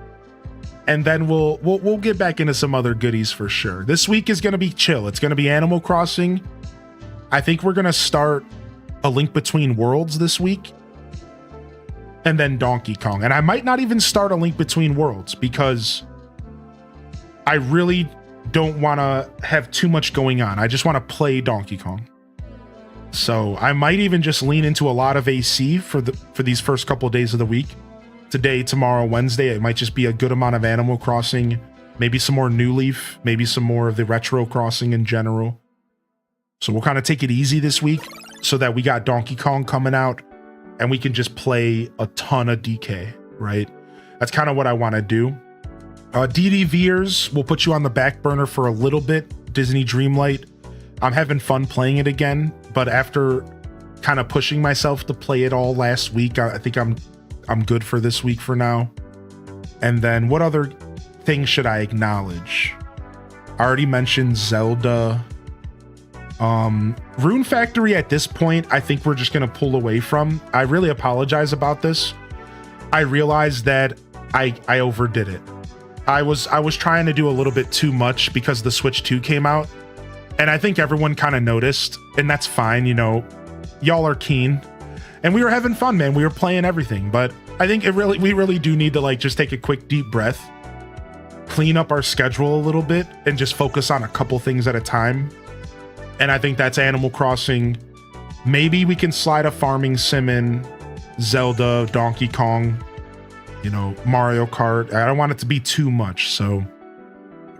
And then we'll get back into some other goodies for sure. This week is going to be chill. It's going to be Animal Crossing. I think we're going to start A Link Between Worlds this week. And then Donkey Kong. And I might not even start A Link Between Worlds because I really don't want to have too much going on. I just want to play Donkey Kong. So I might even just lean into a lot of AC for these first couple of days of the week. Today, tomorrow, Wednesday, it might just be a good amount of Animal Crossing, maybe some more New Leaf, maybe some more of the Retro Crossing in general. So we'll kind of take it easy this week so that we got Donkey Kong coming out and we can just play a ton of DK, right? That's kind of what I want to do. DDVers will put you on the back burner for a little bit. Disney Dreamlight, I'm having fun playing it again, but after kind of pushing myself to play it all last week, I think I'm good for this week for now. And then what other things should I acknowledge? I already mentioned Zelda. Rune Factory at this point, I think we're just gonna pull away from. I really apologize about this. I realized that I overdid it. I was trying to do a little bit too much because the Switch 2 came out, and I think everyone kind of noticed, and that's fine, you know, y'all are keen, and we were having fun, man. We were playing everything, but I think we really do need to like just take a quick deep breath, clean up our schedule a little bit, and just focus on a couple things at a time. And I think that's Animal Crossing. Maybe we can slide a farming sim in, Zelda, Donkey Kong, you know, Mario Kart. I don't want it to be too much. So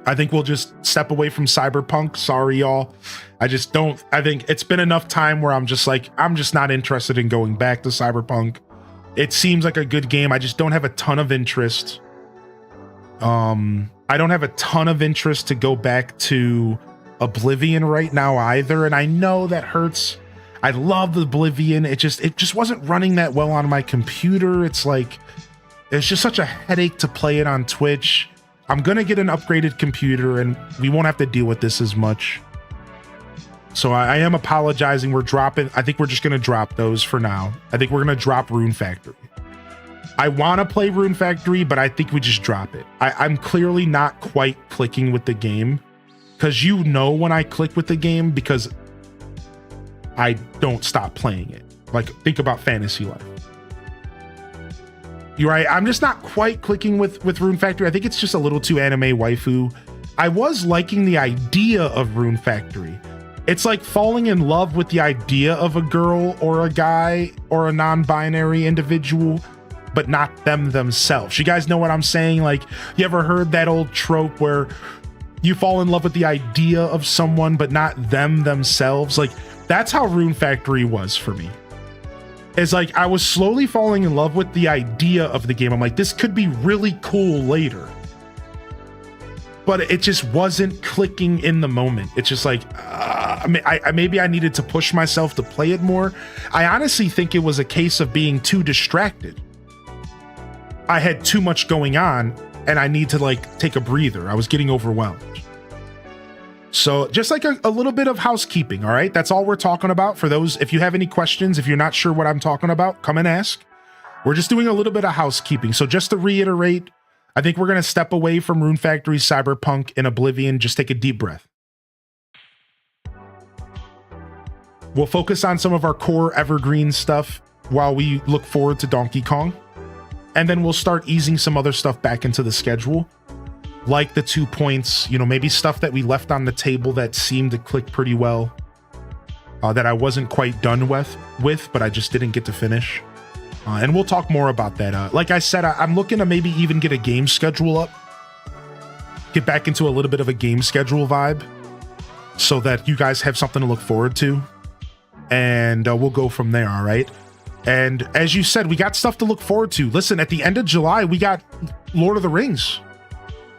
I think we'll just step away from Cyberpunk. Sorry, y'all. I think it's been enough time where I'm just not interested in going back to Cyberpunk. It seems like a good game. I just don't have a ton of interest. I don't have a ton of interest to go back to Oblivion right now either, and I know that hurts. I love Oblivion. It just wasn't running that well on my computer. It's just such a headache to play it on Twitch. I'm gonna get an upgraded computer and we won't have to deal with this as much. So I am apologizing. We're dropping. I think we're just going to drop those for now. I think we're going to drop Rune Factory. I want to play Rune Factory, but I think we just drop it. I'm clearly not quite clicking with the game, because you know when I click with the game, because I don't stop playing it. Like, think about Fantasy Life. You're right. I'm just not quite clicking with Rune Factory. I think it's just a little too anime waifu. I was liking the idea of Rune Factory. It's like falling in love with the idea of a girl or a guy or a non-binary individual, but not them themselves. You guys know what I'm saying? Like, you ever heard that old trope where you fall in love with the idea of someone, but not them themselves? Like, that's how Rune Factory was for me. It's like I was slowly falling in love with the idea of the game. I'm like, this could be really cool later. But it just wasn't clicking in the moment. It's just like, maybe I needed to push myself to play it more. I honestly think it was a case of being too distracted. I had too much going on and I need to like take a breather. I was getting overwhelmed. So just like a little bit of housekeeping, all right? That's all we're talking about. For those, if you have any questions, if you're not sure what I'm talking about, come and ask. We're just doing a little bit of housekeeping. So just to reiterate, I think we're going to step away from Rune Factory, Cyberpunk, and Oblivion. Just take a deep breath. We'll focus on some of our core evergreen stuff while we look forward to Donkey Kong. And then we'll start easing some other stuff back into the schedule. Like the 2 points, you know, maybe stuff that we left on the table that seemed to click pretty well, that I wasn't quite done with, but I just didn't get to finish. And we'll talk more about that. Like I said, I'm looking to maybe even get a game schedule up, get back into a little bit of a game schedule vibe so that you guys have something to look forward to. And we'll go from there, all right? And as you said, we got stuff to look forward to. Listen, at the end of July, we got Lord of the Rings.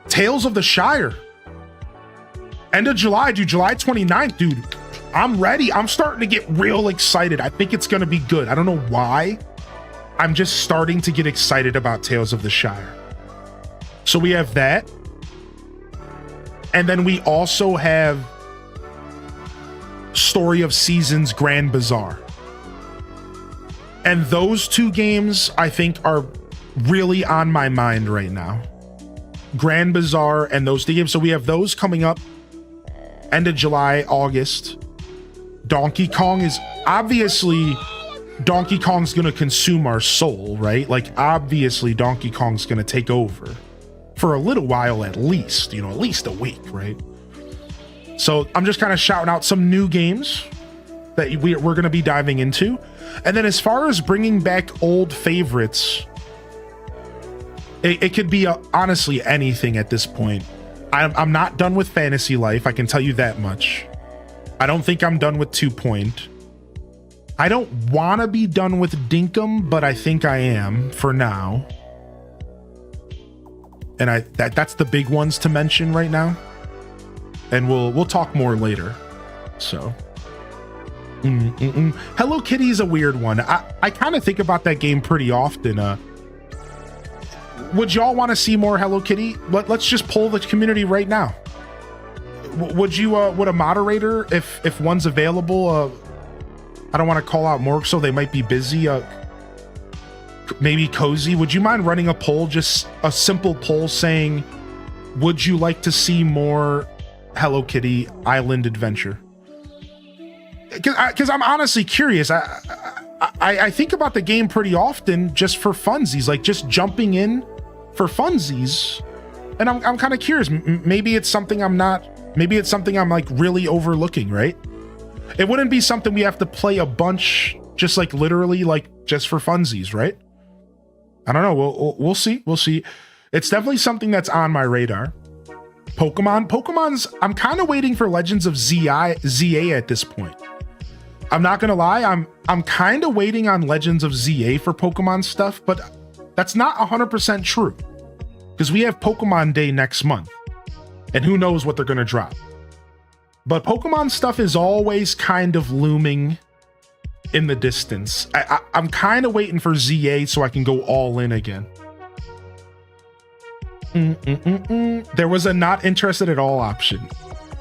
Tales of the Shire. End of July, dude. July 29th, dude. I'm ready. I'm starting to get real excited. I think it's going to be good. I don't know why. I'm just starting to get excited about Tales of the Shire. So we have that. And then we also have Story of Seasons Grand Bazaar. And those two games, I think, are really on my mind right now. Grand Bazaar and those two games. So we have those coming up end of July, August. Donkey Kong is obviously, Donkey Kong's gonna consume our soul, right? Like, obviously Donkey Kong's gonna take over for a little while, at least, you know, at least a week, right? So I'm just kind of shouting out some new games that we're gonna be diving into. And then as far as bringing back old favorites, it could be honestly anything at this point. I'm not done with Fantasy Life, I can tell you that much. I don't think I'm done with 2 Point. I don't want to be done with Dinkum, but I think I am for now. And that's the big ones to mention right now. And we'll talk more later. So Hello Kitty is a weird one. I kind of think about that game pretty often. Would y'all want to see more Hello Kitty? Let's just poll the community right now. Would you would a moderator, if one's available, I don't want to call out more, so they might be busy, maybe Cozy, would you mind running a poll, just a simple poll saying, would you like to see more Hello Kitty Island Adventure? Because I'm honestly curious. I think about the game pretty often just for funsies, like just jumping in for funsies, and I'm kind of curious. Maybe it's something I'm like really overlooking, right? It wouldn't be something we have to play a bunch, just like literally, like just for funsies, right? I don't know. We'll see. We'll see. It's definitely something that's on my radar. Pokemon's. I'm kind of waiting for Legends of ZA at this point. I'm not gonna lie. I'm kind of waiting on Legends of ZA for Pokemon stuff, but that's not 100% true because we have Pokemon Day next month, and who knows what they're gonna drop. But Pokemon stuff is always kind of looming in the distance. I'm kind of waiting for ZA so I can go all in again. There was a not interested at all option.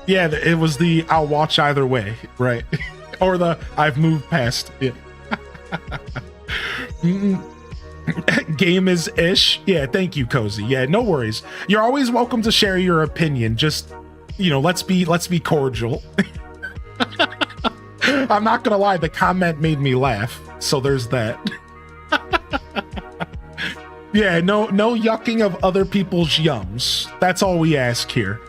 Yeah, it was the I'll watch either way, right? Or the I've moved past. Yeah. Game is ish. Yeah, thank you, Cozy. Yeah, no worries. You're always welcome to share your opinion. Just, you know, let's be cordial. I'm not gonna lie, the comment made me laugh. So there's that. Yeah, no yucking of other people's yums. That's all we ask here.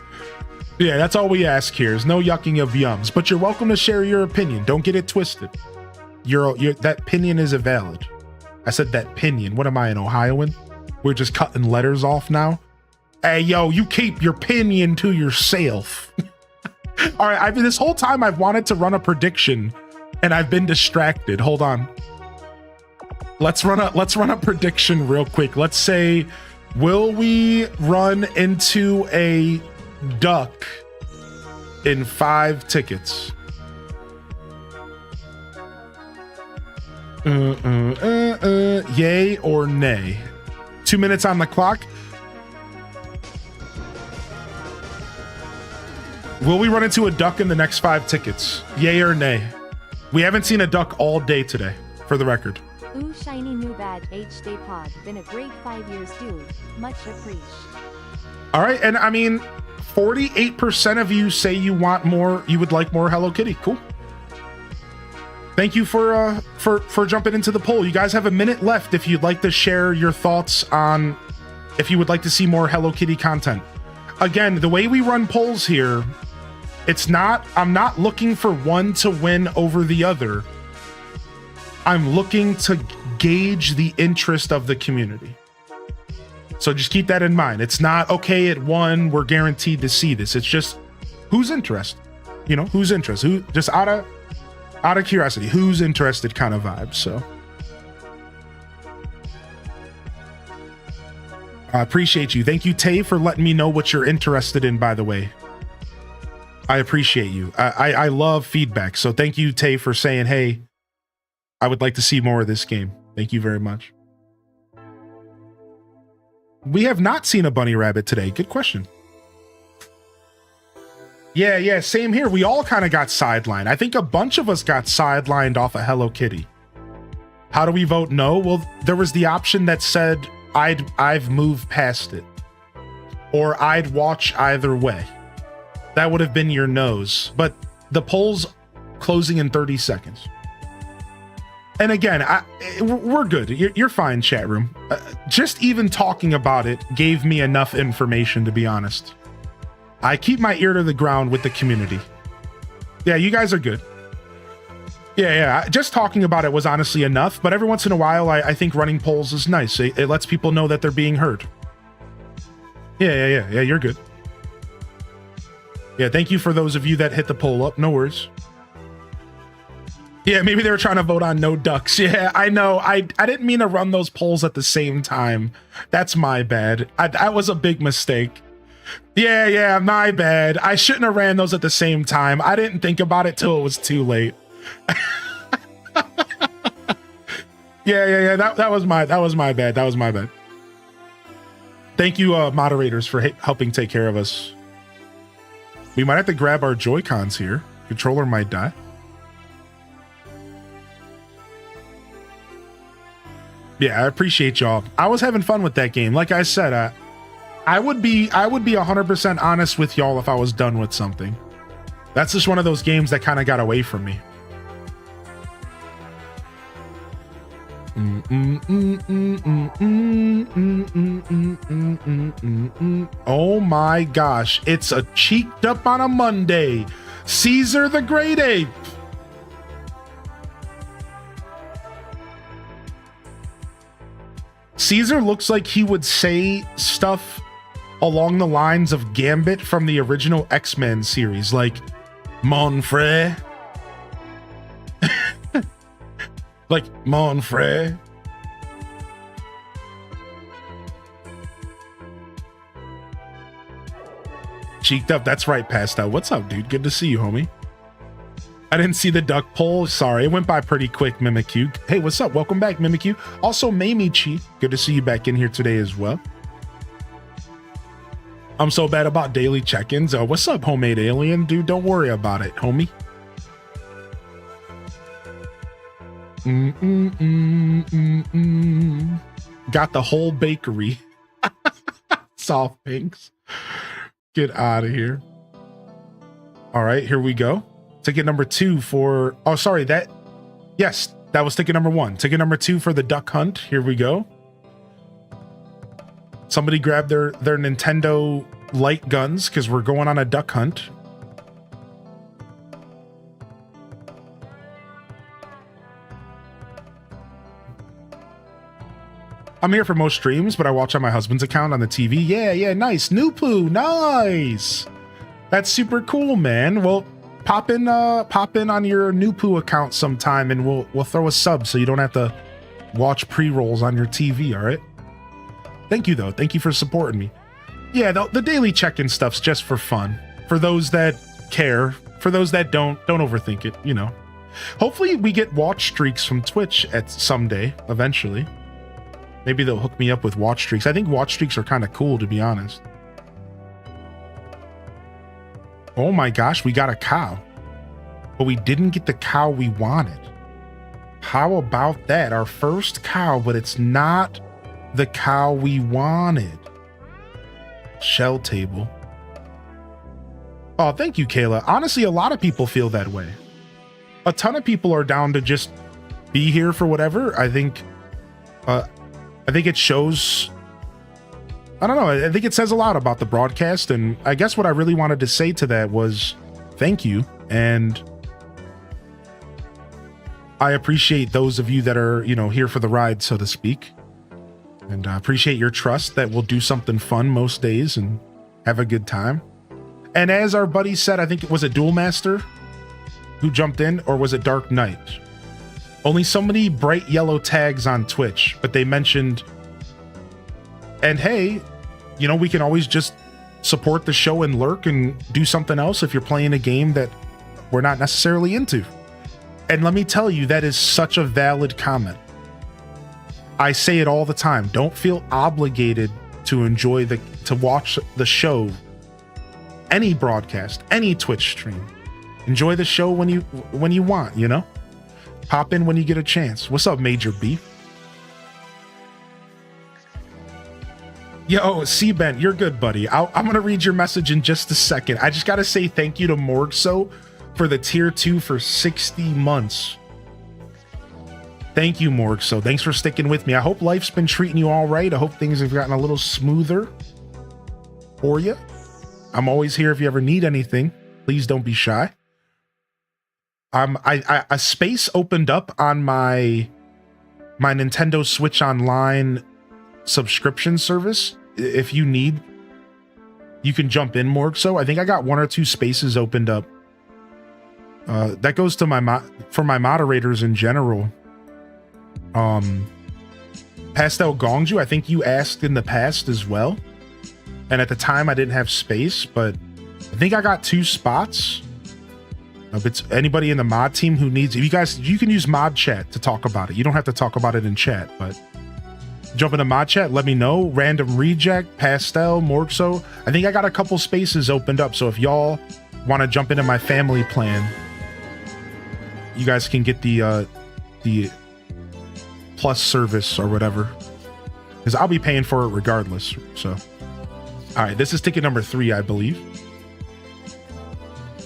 Yeah, that's all we ask here is no yucking of yums. But you're welcome to share your opinion. Don't get it twisted. That opinion is valid. I said that opinion. What am I, an Ohioan? We're just cutting letters off now. Hey, yo, you keep your opinion to yourself. All right, this whole time I've wanted to run a prediction, and I've been distracted. Hold on. Let's run a prediction real quick. Let's say, will we run into a duck in 5 tickets? Yay or nay? 2 minutes on the clock. Will we run into a duck in the next 5 tickets? Yay or nay? We haven't seen a duck all day today, for the record. Ooh, shiny new badge, H-Day Pod. Been a great 5 years, dude. Much appreciated. All right, and I mean, 48% of you say you want more, you would like more Hello Kitty. Cool. Thank you for jumping into the poll. You guys have a minute left if you'd like to share your thoughts on if you would like to see more Hello Kitty content. Again, the way we run polls here, I'm not looking for one to win over the other. I'm looking to gauge the interest of the community. So just keep that in mind. It's not, okay, it won, we're guaranteed to see this. It's just, who's interested? You know, who's interested? Who, just out of curiosity, who's interested kind of vibe. So I appreciate you. Thank you, Tay, for letting me know what you're interested in, by the way. I appreciate you. I love feedback. So thank you, Tay, for saying, hey, I would like to see more of this game. Thank you very much. We have not seen a bunny rabbit today. Good question. Yeah, same here. We all kind of got sidelined. I think a bunch of us got sidelined off of Hello Kitty. How do we vote no? Well, there was the option that said I've moved past it, or I'd watch either way. That would have been your no's, but the poll's closing in 30 seconds. And again, we're good. You're fine, chat room. Just even talking about it gave me enough information, to be honest. I keep my ear to the ground with the community. Yeah, you guys are good. Yeah. Just talking about it was honestly enough, but every once in a while, I think running polls is nice. It lets people know that they're being heard. Yeah, you're good. Yeah, thank you for those of you that hit the poll up. No worries. Yeah, maybe they were trying to vote on no ducks. Yeah, I know. I didn't mean to run those polls at the same time. That's my bad. That was a big mistake. Yeah, my bad. I shouldn't have ran those at the same time. I didn't think about it till it was too late. Yeah. That was my bad. That was my bad. Thank you, moderators, for helping take care of us. We might have to grab our Joy-Cons here. Controller might die. Yeah, I appreciate y'all. I was having fun with that game. Like I said, I would be 100% honest with y'all if I was done with something. That's just one of those games that kind of got away from me. Oh my gosh, it's a cheeked up on a Monday. Caesar the Great Ape. Caesar looks like he would say stuff along the lines of Gambit from the original X-Men series, like Mon frere. Like Mon frere. Cheeked up, that's right, Pasta. What's up, dude? Good to see you, homie. I didn't see the duck poll. Sorry, it went by pretty quick, Mimikyu. Hey, what's up? Welcome back, Mimikyu. Also, Mamie Chi. Good to see you back in here today as well. I'm so bad about daily check-ins. What's up, homemade alien? Dude, don't worry about it, homie. Got the whole bakery. Soft pinks. Get out of here. All right, here we go. Ticket number 2 for... Oh, sorry, yes, that was ticket number 1. Ticket number 2 for the duck hunt. Here we go. Somebody grab their Nintendo light guns because we're going on a duck hunt. I'm here for most streams, but I watch on my husband's account on the TV. Yeah, nice. Nupu, nice. That's super cool, man. Well, pop in on your Nupu account sometime, and we'll throw a sub so you don't have to watch pre-rolls on your TV. All right. Thank you though. Thank you for supporting me. Yeah, the daily check-in stuff's just for fun. For those that care, for those that don't overthink it. You know. Hopefully, we get watch streaks from Twitch at someday, eventually. Maybe they'll hook me up with watch streaks. I think watch streaks are kind of cool, to be honest. Oh my gosh, we got a cow. But we didn't get the cow we wanted. How about that? Our first cow, but it's not the cow we wanted. Shell table. Oh, thank you, Kayla. Honestly, a lot of people feel that way. A ton of people are down to just be here for whatever. I think it shows, I don't know, I think it says a lot about the broadcast, and I guess what I really wanted to say to that was thank you, and I appreciate those of you that are, you know, here for the ride, so to speak, and I appreciate your trust that we'll do something fun most days and have a good time. And as our buddy said, I think it was a Duel Master who jumped in, or was it Dark Knight? Only so many bright yellow tags on Twitch, but they mentioned, and hey, you know, we can always just support the show and lurk and do something else if you're playing a game that we're not necessarily into. And let me tell you, that is such a valid comment. I say it all the time. Don't feel obligated to to watch the show, any broadcast, any Twitch stream. Enjoy the show when you want, you know? Pop in when you get a chance. What's up, Major Beef? Yo, C-Ben, you're good, buddy. I'm going to read your message in just a second. I just got to say thank you to Morgso for the tier 2 for 60 months. Thank you, Morgso. Thanks for sticking with me. I hope life's been treating you all right. I hope things have gotten a little smoother for you. I'm always here if you ever need anything. Please don't be shy. A space opened up on my Nintendo Switch Online subscription service. If you need, you can jump in, Morgso. I think I got 1 or 2 spaces opened up. That goes to for my moderators in general. Pastel Gongju, I think you asked in the past as well. And at the time I didn't have space, but I think I got 2 spots. If it's anybody in the mod team who needs it, you can use mod chat to talk about it. You don't have to talk about it in chat, but jump into mod chat, let me know. Random Reject, Pastel, Morgso. I think I got a couple spaces opened up, so if y'all want to jump into my family plan, you guys can get the plus service or whatever, because I'll be paying for it regardless. So, all right, this is ticket number 3, I believe.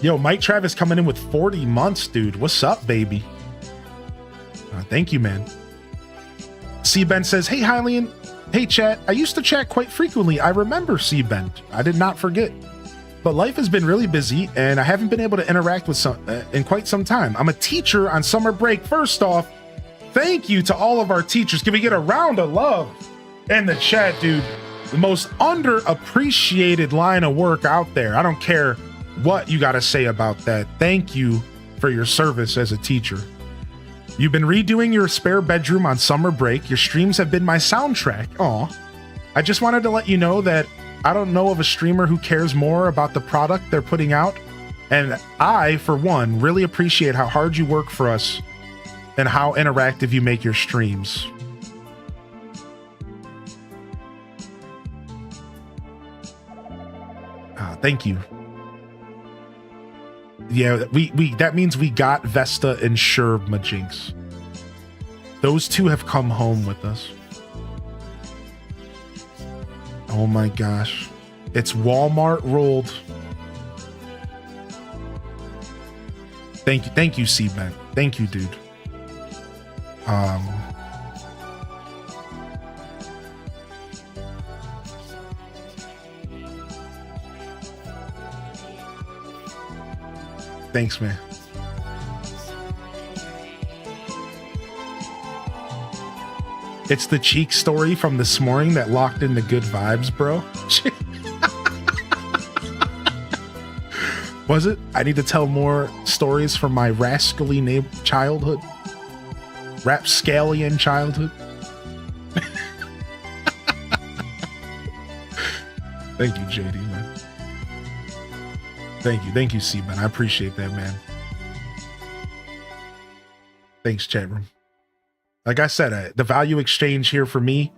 Yo, Mike Travis coming in with 40 months, dude. What's up, baby? Thank you, man. C-Ben says, hey, Hylian. Hey, chat. I used to chat quite frequently. I remember C-Ben. I did not forget. But life has been really busy, and I haven't been able to interact with in quite some time. I'm a teacher on summer break. First off, thank you to all of our teachers. Can we get a round of love in the chat, dude? The most underappreciated line of work out there. I don't care what you got to say about that. Thank you for your service as a teacher. You've been redoing your spare bedroom on summer break. Your streams have been my soundtrack. Aw. I just wanted to let you know that I don't know of a streamer who cares more about the product they're putting out. And I, for one, really appreciate how hard you work for us and how interactive you make your streams. Thank you. Yeah, we that means we got Vesta and Sherb Jinx. Those two have come home with us. Oh my gosh. It's Walmart rolled. Thank you, Seaman. Thank you, dude. Thanks, man. It's the cheek story from this morning that locked in the good vibes, bro. Was it? I need to tell more stories from my rascally childhood. Rapscallion childhood. Thank you, JD, man. Thank you, C-Man. I appreciate that, man. Thanks, chat room. Like I said, the value exchange here for me,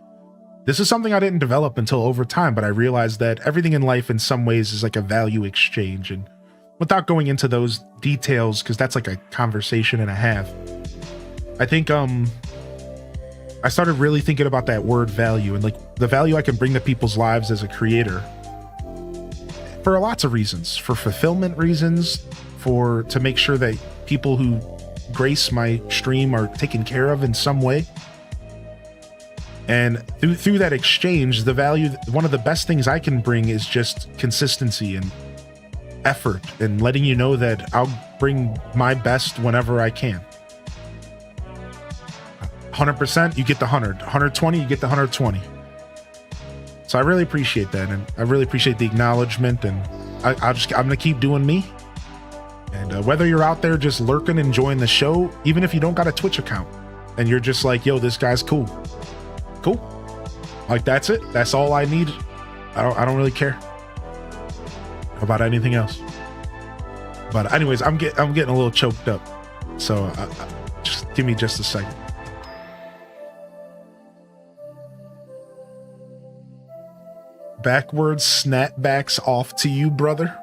this is something I didn't develop until over time, but I realized that everything in life in some ways is like a value exchange. And without going into those details, because that's like a conversation and a half, I think I started really thinking about that word value and like the value I can bring to people's lives as a creator for lots of reasons, for fulfillment reasons, to make sure that people who grace my stream are taken care of in some way. And through that exchange, the value, one of the best things I can bring is just consistency and effort and letting you know that I'll bring my best whenever I can. 100%, you get the 100. 120, you get the 120. So I really appreciate that, and I really appreciate the acknowledgement, and I'm gonna keep doing me. And whether you're out there just lurking, enjoying the show, even if you don't got a Twitch account, and you're just like, yo, this guy's cool. Cool. Like, that's it. That's all I need. I don't really care about anything else. But anyways, I'm getting a little choked up. So just give me just a second. Backwards snapbacks off to you, brother.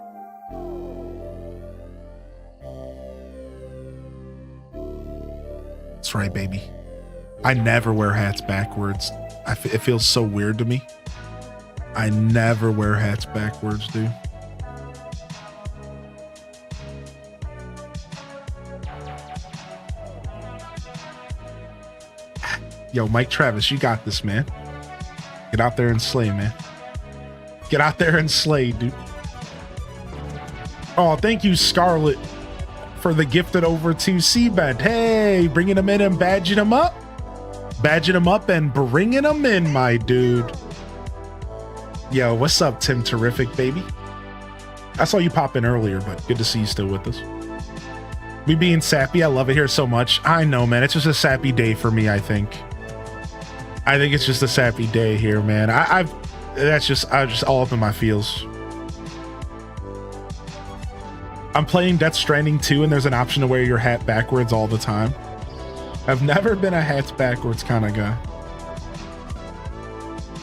That's right, baby. I never wear hats backwards. It feels so weird to me. I never wear hats backwards, dude. Yo, Mike Travis, you got this, man. Get out there and slay, man. Get out there and slay, dude. Oh, thank you, Scarlet, for the gifted over to Seabed. Hey, bringing them in and badging them up. Badging them up and bringing them in, my dude. Yo, what's up, Tim Terrific, baby? I saw you pop in earlier, but good to see you still with us. Me being sappy, I love it here so much. I know, man. It's just a sappy day for me, I think. I think it's just a sappy day here, man. I'm just all up in my feels. I'm playing Death Stranding 2, and there's an option to wear your hat backwards all the time. I've never been a hats backwards kind of guy.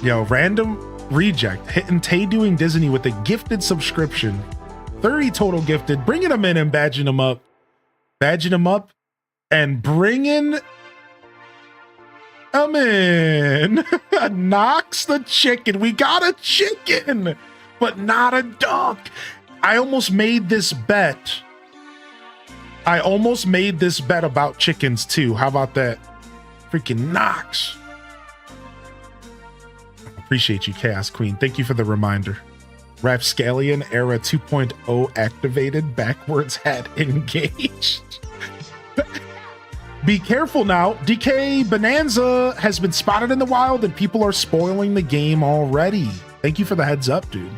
Yo, random reject hitting Tay doing Disney with a gifted subscription. 30 total gifted, bringing them in and badging them up. Badging them up and bringing them in. Knocks the chicken. We got a chicken, but not a duck. I almost made this bet. About chickens too. How about that? Freaking Knox. Appreciate you, Chaos Queen. Thank you for the reminder. Rapscallion Era 2.0 activated. Backwards hat engaged. Be careful now. DK Bonanza has been spotted in the wild and people are spoiling the game already. Thank you for the heads up, dude.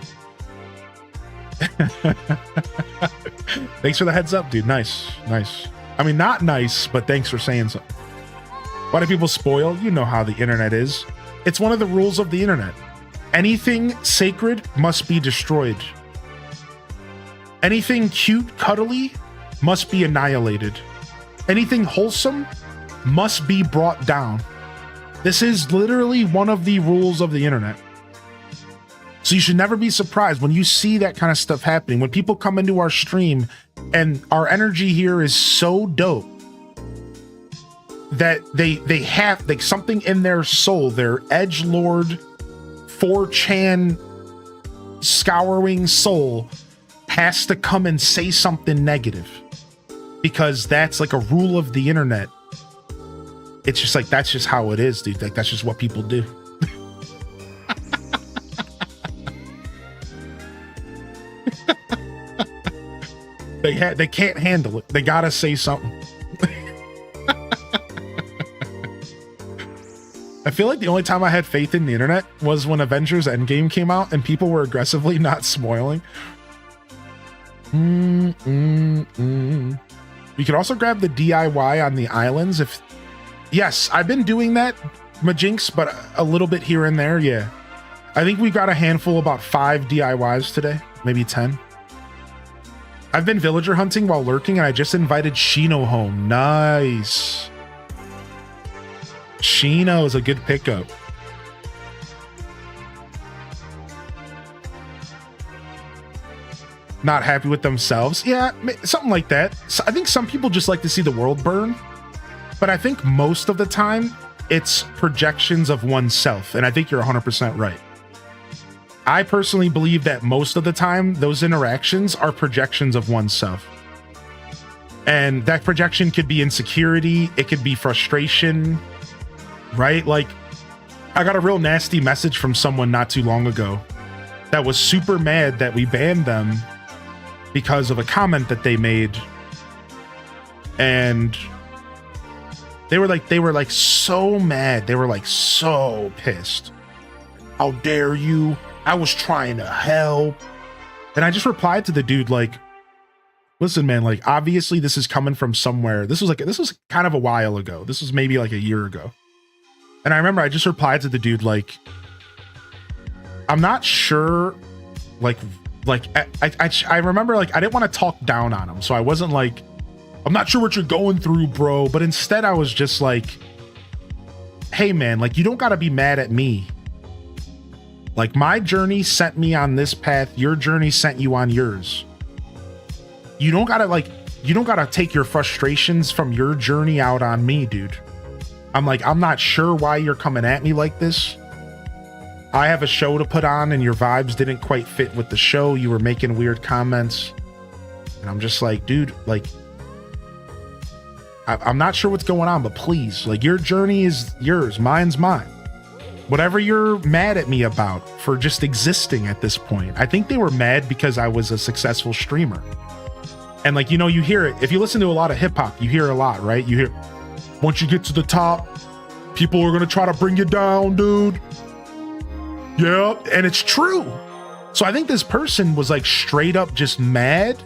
Thanks for the heads up, dude. Nice. I mean, not nice, but thanks for saying so. Why do people spoil? You know how the internet is. It's one of the rules of the internet. Anything sacred must be destroyed. Anything cute, cuddly must be annihilated. Anything wholesome must be brought down. This is literally one of the rules of the internet. So you should never be surprised when you see that kind of stuff happening. When people come into our stream and our energy here is so dope that they have like something in their soul, their edgelord 4chan scouring soul has to come and say something negative because that's like a rule of the internet. It's just like, that's just how it is, dude. Like, that's just what people do. They can't handle it. They gotta say something. I feel like the only time I had faith in the internet was when Avengers Endgame came out and people were aggressively not spoiling. You could also grab the DIY on the islands if... Yes, I've been doing that, Majinx, but a little bit here and there, yeah. I think we got a handful, about 5 DIYs today, maybe 10. I've been villager hunting while lurking, and I just invited Shino home. Nice. Shino is a good pickup. Not happy with themselves? Yeah, something like that. So I think some people just like to see the world burn, but I think most of the time it's projections of oneself, and I think you're 100% right. I personally believe that most of the time those interactions are projections of oneself. And that projection could be insecurity, it could be frustration, right? Like, I got a real nasty message from someone not too long ago that was super mad that we banned them because of a comment that they made. And they were like so mad. They were like so pissed. How dare you? I was trying to help. And I just replied to the dude like, listen, man, like, obviously this is coming from somewhere. This was kind of a while ago. This was maybe like a year ago. And I remember I just replied to the dude like, I'm not sure, like I remember like I didn't want to talk down on him. So I wasn't like, I'm not sure what you're going through, bro. But instead I was just like, hey man, like, you don't gotta be mad at me. Like, my journey sent me on this path. Your journey sent you on yours. You don't gotta take your frustrations from your journey out on me, dude. I'm like, I'm not sure why you're coming at me like this. I have a show to put on and your vibes didn't quite fit with the show. You were making weird comments. And I'm just like, dude, like, I'm not sure what's going on, but please, like, your journey is yours. Mine's mine. Whatever you're mad at me about for just existing at this point. I think they were mad because I was a successful streamer. And like, you know, you hear it. If you listen to a lot of hip hop, you hear a lot, right? You hear, once you get to the top, people are going to try to bring you down, dude. Yeah. And it's true. So I think this person was like straight up just mad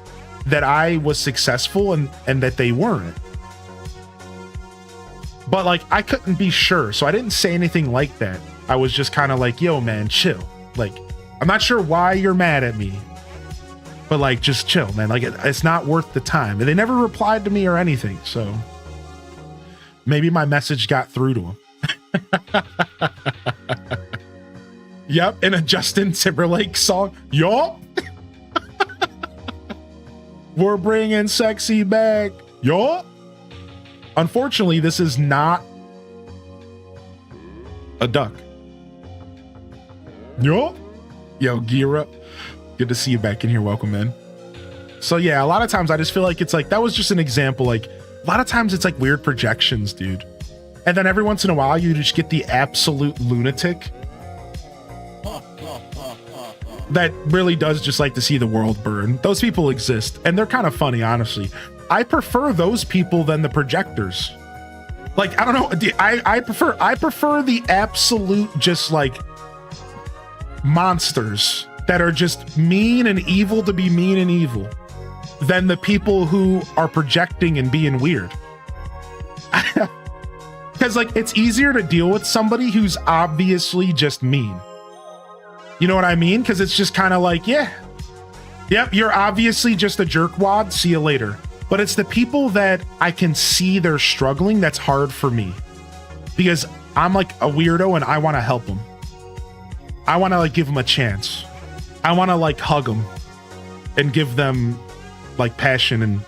that I was successful and that they weren't. But like, I couldn't be sure. So I didn't say anything like that. I was just kind of like, yo, man, chill. Like, I'm not sure why you're mad at me, but like, just chill, man. Like, it's not worth the time. And they never replied to me or anything. So maybe my message got through to him. Yep. In a Justin Timberlake song. Yup. We're bringing sexy back. Yup. Unfortunately, this is not a duck. Yo, Gira, good to see you back in here. Welcome in. So yeah, a lot of times I just feel like it's like, that was just an example. Like, a lot of times it's like weird projections, dude. And then every once in a while you just get the absolute lunatic that really does just like to see the world burn. Those people exist and they're kind of funny, honestly. I prefer those people than the projectors. Like, I don't know. I prefer the absolute just like monsters that are just mean and evil to be mean and evil than the people who are projecting and being weird. Because like, it's easier to deal with somebody who's obviously just mean. You know what I mean? Because it's just kind of like, yeah, yep, you're obviously just a jerkwad. See you later. But it's the people that I can see they're struggling that's hard for me. Because I'm like a weirdo and I want to help them. I want to like give them a chance. I want to like hug them and give them like passion and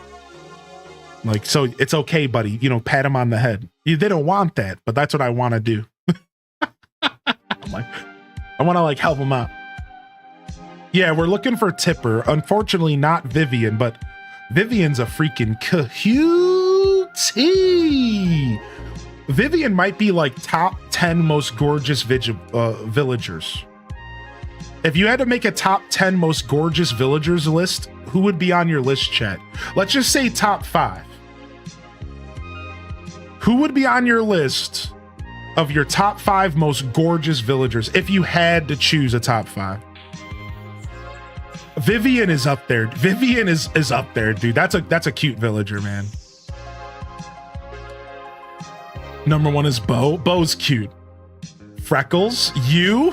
like, so it's okay, buddy. You know, pat them on the head. They don't want that, but that's what I want to do. I'm like, I want to like help them out. Yeah, we're looking for Tipper. Unfortunately, not Vivian, but Vivian's a freaking cutie. Vivian might be like top 10 most gorgeous villagers. If you had to make a top 10 most gorgeous villagers list, who would be on your list, chat? Let's just say top 5. Who would be on your list of your top 5 most gorgeous villagers if you had to choose a top 5? Vivian is up there. Vivian is up there, dude. That's a cute villager, man. Number 1 is Bo. Bo's cute. Freckles, you.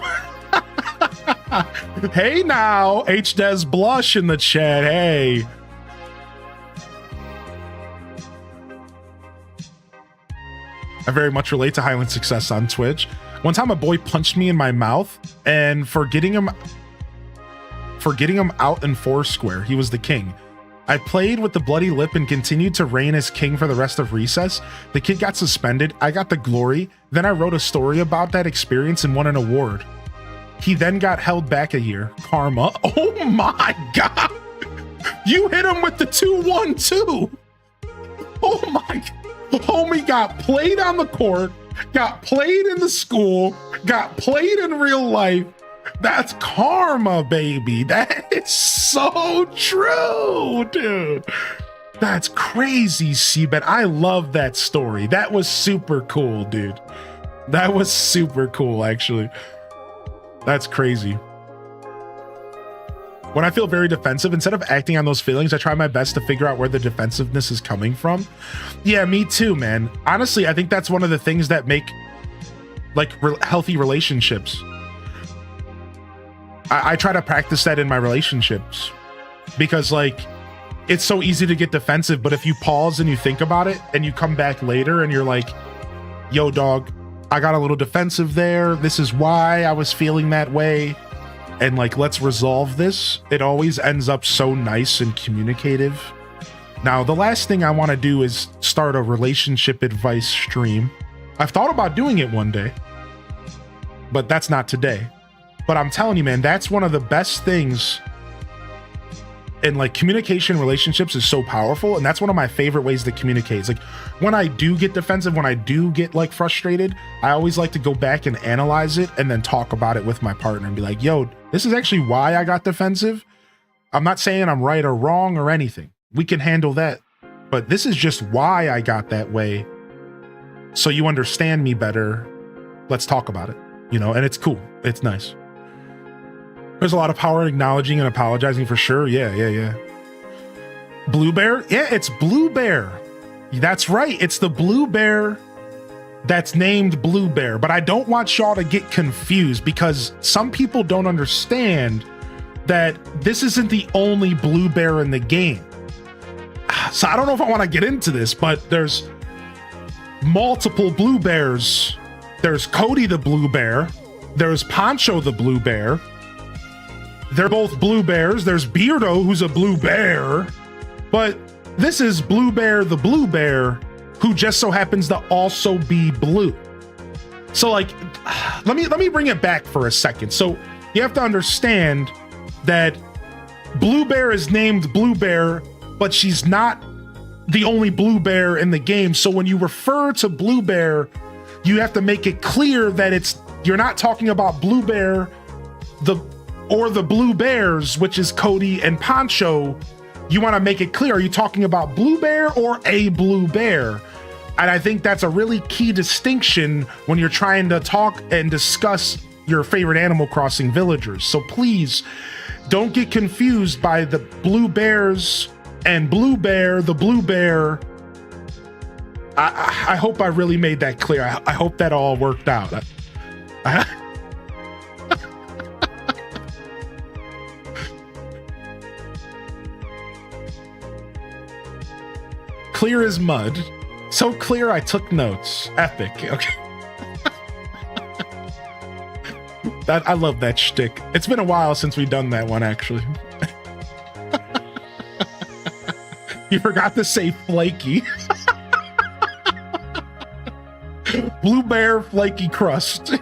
Hey now, H-Des Blush in the chat. Hey. I very much relate to Highland Success on Twitch. One time a boy punched me in my mouth, and for getting him out in Foursquare, he was the king. I played with the bloody lip and continued to reign as king for the rest of recess. The kid got suspended. I got the glory. Then I wrote a story about that experience and won an award. He then got held back a year. Karma. Oh my God. You hit him with the 2-1-2. Oh my God. Homie got played on the court, got played in the school, got played in real life. That's karma, baby. That is so true, dude. That's crazy, Seabed. I love that story. That was super cool, dude. That was super cool, actually. That's crazy. When I feel very defensive, instead of acting on those feelings, I try my best to figure out where the defensiveness is coming from. Yeah, me too, man. Honestly, I think that's one of the things that make like healthy relationships. I try to practice that in my relationships because like it's so easy to get defensive, but if you pause and you think about it and you come back later and you're like, yo dog, I got a little defensive there. This is why I was feeling that way. And like, let's resolve this. It always ends up so nice and communicative. Now, the last thing I want to do is start a relationship advice stream. I've thought about doing it one day, but that's not today. But I'm telling you, man, that's one of the best things. And like communication relationships is so powerful. And that's one of my favorite ways to communicate. It's like when I do get defensive, when I do get like frustrated, I always like to go back and analyze it and then talk about it with my partner and be like, yo, this is actually why I got defensive. I'm not saying I'm right or wrong or anything. We can handle that. But this is just why I got that way. So you understand me better. Let's talk about it, you know, and it's cool. It's nice. There's a lot of power in acknowledging and apologizing for sure. Yeah. Blue Bear? Yeah, it's Blue Bear. That's right. It's the Blue Bear that's named Blue Bear. But I don't want y'all to get confused because some people don't understand that this isn't the only Blue Bear in the game. So I don't know if I want to get into this, but there's multiple Blue Bears. There's Cody the Blue Bear. There's Poncho the Blue Bear. They're both blue bears. There's Beardo, who's a blue bear, but this is Blue Bear, the blue bear, who just so happens to also be blue. So like, let me bring it back for a second. So you have to understand that Blue Bear is named Blue Bear, but she's not the only blue bear in the game. So when you refer to Blue Bear, you have to make it clear that you're not talking about Blue Bear, or the Blue Bears, which is Cody and Poncho. You want to make it clear, are you talking about Blue Bear or a blue bear? And I think that's a really key distinction when you're trying to talk and discuss your favorite Animal Crossing villagers. So please don't get confused by the Blue Bears and Blue Bear, the blue bear. I hope I really made that clear. I hope that all worked out. Clear as mud. So clear I took notes. Epic. Okay. I love that shtick. It's been a while since we've done that one, actually. You forgot to say flaky. Blue Bear flaky crust.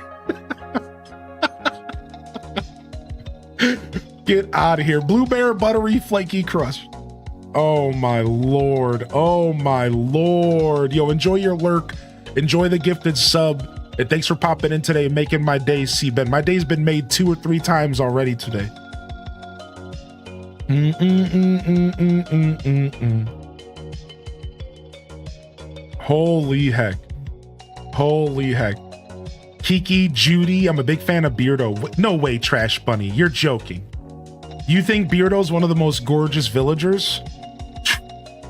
Get out of here. Blue Bear buttery flaky crust. Oh my lord. Oh my lord. Yo, enjoy your lurk. Enjoy the gifted sub. And thanks for popping in today and making my day, C-Ben. My day's been made 2 or 3 times already today. Holy heck. Holy heck. Kiki, Judy, I'm a big fan of Beardo. No way, Trash Bunny. You're joking. You think Beardo's one of the most gorgeous villagers?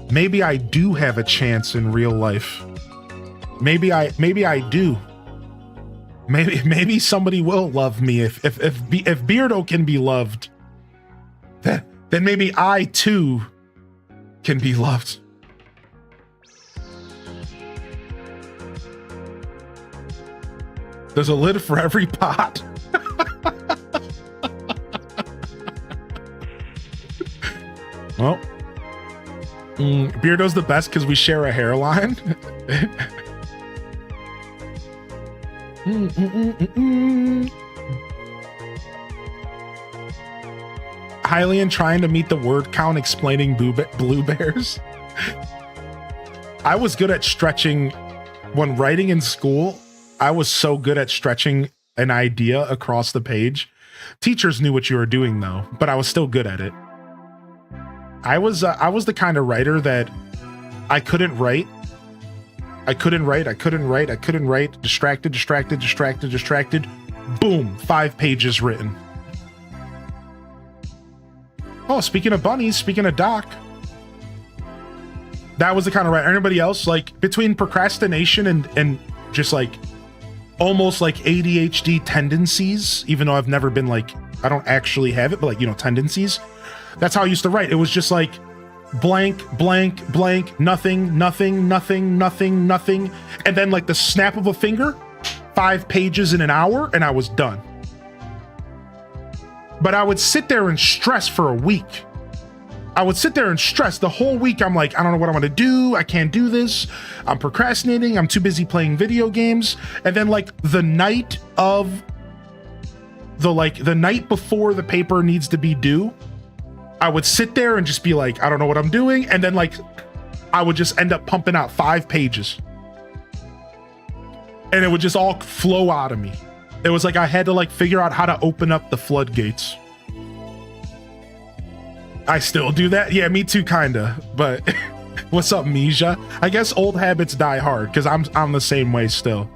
Maybe I do have a chance in real life. Maybe I do. Maybe somebody will love me if Beardo can be loved. Then maybe I too can be loved. There's a lid for every pot. Well, Beardo's the best because we share a hairline. Hylian trying to meet the word count explaining blue bears. I was good at stretching when writing in school. I was so good at stretching an idea across the page. Teachers knew what you were doing though, but I was still good at it. I was the kind of writer that I couldn't write. Distracted. Boom, 5 pages written. Oh, speaking of bunnies, speaking of Doc. That was the kind of writer. Anybody else, like between procrastination and just like almost like ADHD tendencies, even though I've never been like, I don't actually have it, but like, you know, tendencies. That's how I used to write. It was just like blank, nothing. And then like the snap of a finger, 5 pages in an hour, and I was done. But I would sit there and stress for a week. I would sit there and stress the whole week. I'm like, I don't know what I'm gonna do. I can't do this. I'm procrastinating. I'm too busy playing video games. And then like the night before the paper needs to be due, I would sit there and just be like, I don't know what I'm doing. And then like, I would just end up pumping out 5 pages. And it would just all flow out of me. It was like I had to like figure out how to open up the floodgates. I still do that? Yeah, me too, kinda. But what's up, Misha? I guess old habits die hard because I'm the same way still.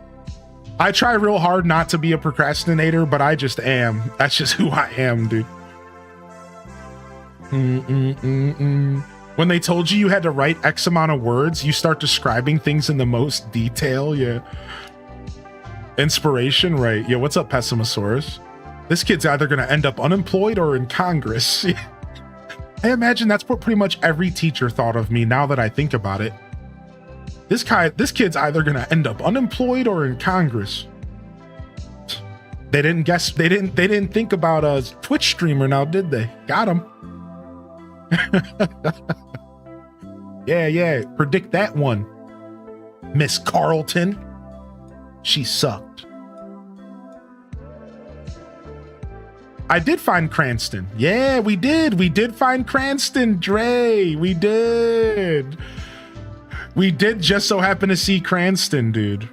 I try real hard not to be a procrastinator, but I just am. That's just who I am, dude. When they told you had to write X amount of words, you start describing things in the most detail. Yeah. Inspiration, right? Yeah, what's up, Pessimosaurus? This kid's either going to end up unemployed or in Congress. I imagine that's what pretty much every teacher thought of me now that I think about it. This kid's either going to end up unemployed or in Congress. They didn't think about a Twitch streamer now, did they? Got him. Yeah, predict that one. Miss Carlton. She sucked. I did find Cranston. Yeah, we did. We did find Cranston, Dre. We did. We did just so happen to see Cranston, dude.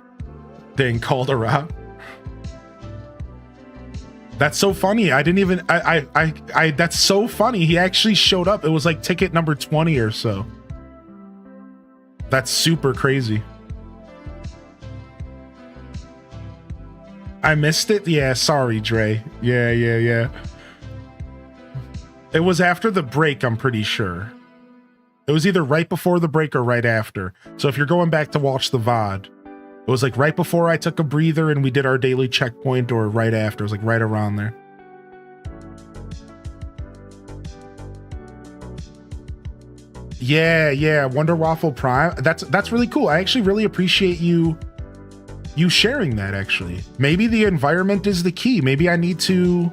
Dang, called her out. That's so funny. I didn't even, that's so funny. He actually showed up. It was like ticket number 20 or so. That's super crazy. I missed it? Yeah, sorry, Dre. Yeah. It was after the break, I'm pretty sure. It was either right before the break or right after. So if you're going back to watch the VOD, it was like right before I took a breather and we did our daily checkpoint, or right after. It was like right around there. Yeah, Wonder Waffle Prime. That's really cool. I actually really appreciate you you sharing that, actually. Maybe the environment is the key. Maybe I need to,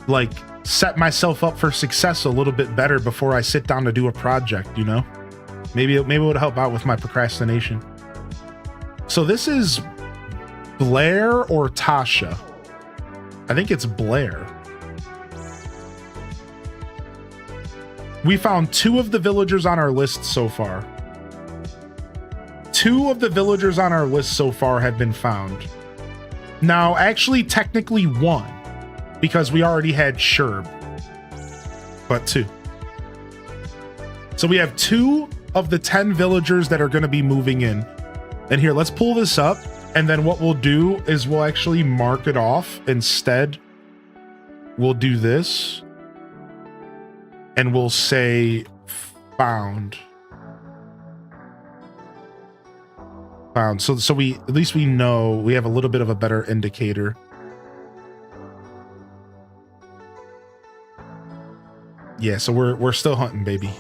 like, set myself up for success a little bit better before I sit down to do a project, you know? Maybe it would help out with my procrastination. So this is Blair or Tasha. I think it's Blair. We found 2 of the villagers on our list so far. 2 of the villagers on our list so far have been found. Now, actually, technically 1, because we already had Sherb, but 2. So we have 2 of the 10 villagers that are going to be moving in. And here, let's pull this up. And then what we'll do is we'll actually mark it off. Instead, we'll do this. And we'll say found. Found. So we, at least we know, we have a little bit of a better indicator. Yeah, so we're still hunting, baby.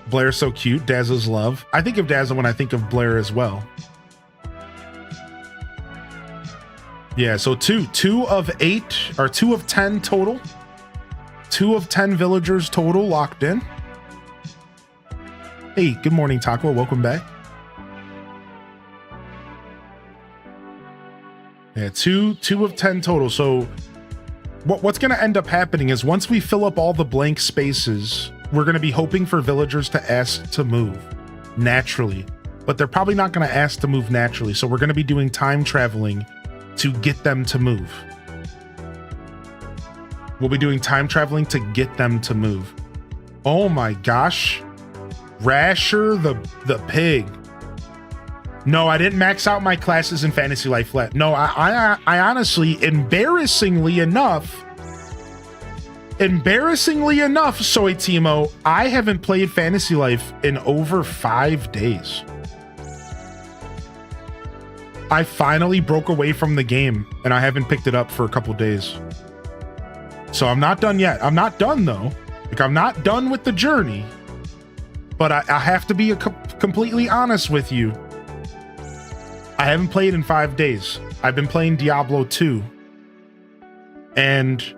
Blair's so cute. Dazzle's love. I think of Dazzle when I think of Blair as well. Yeah, so 2 of 8 or 2 of 10 total. 2 of 10 villagers total locked in. Hey, good morning, Taco. Welcome back. Yeah, 2 of 10 total. So what's going to end up happening is once we fill up all the blank spaces, we're going to be hoping for villagers to ask to move naturally, but they're probably not going to ask to move naturally. So we're going to be doing time traveling to get them to move. We'll be doing time traveling to get them to move. Oh my gosh. Rasher the pig. No, I didn't max out my classes in Fantasy Life Flat. No, I honestly, embarrassingly enough, Soy Timo, I haven't played Fantasy Life in over 5 days. I finally broke away from the game and I haven't picked it up for a couple days. So I'm not done yet. I'm not done though. Like, I'm not done with the journey, but I have to be completely honest with you. I haven't played in 5 days. I've been playing Diablo 2. And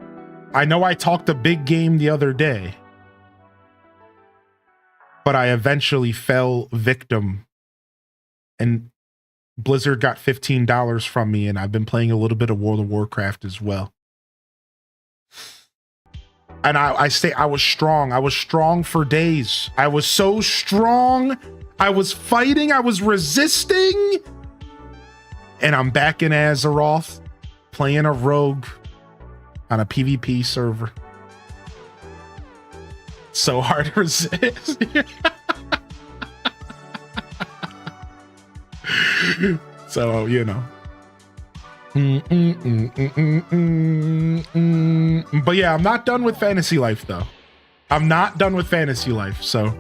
I know I talked a big game the other day, but I eventually fell victim and Blizzard got $15 from me, and I've been playing a little bit of World of Warcraft as well. And I was strong. I was strong for days. I was so strong. I was fighting. I was resisting. And I'm back in Azeroth playing a rogue on a PvP server. So hard to resist. So, you know. But yeah, I'm not done with Fantasy Life though. I'm not done with Fantasy Life. So,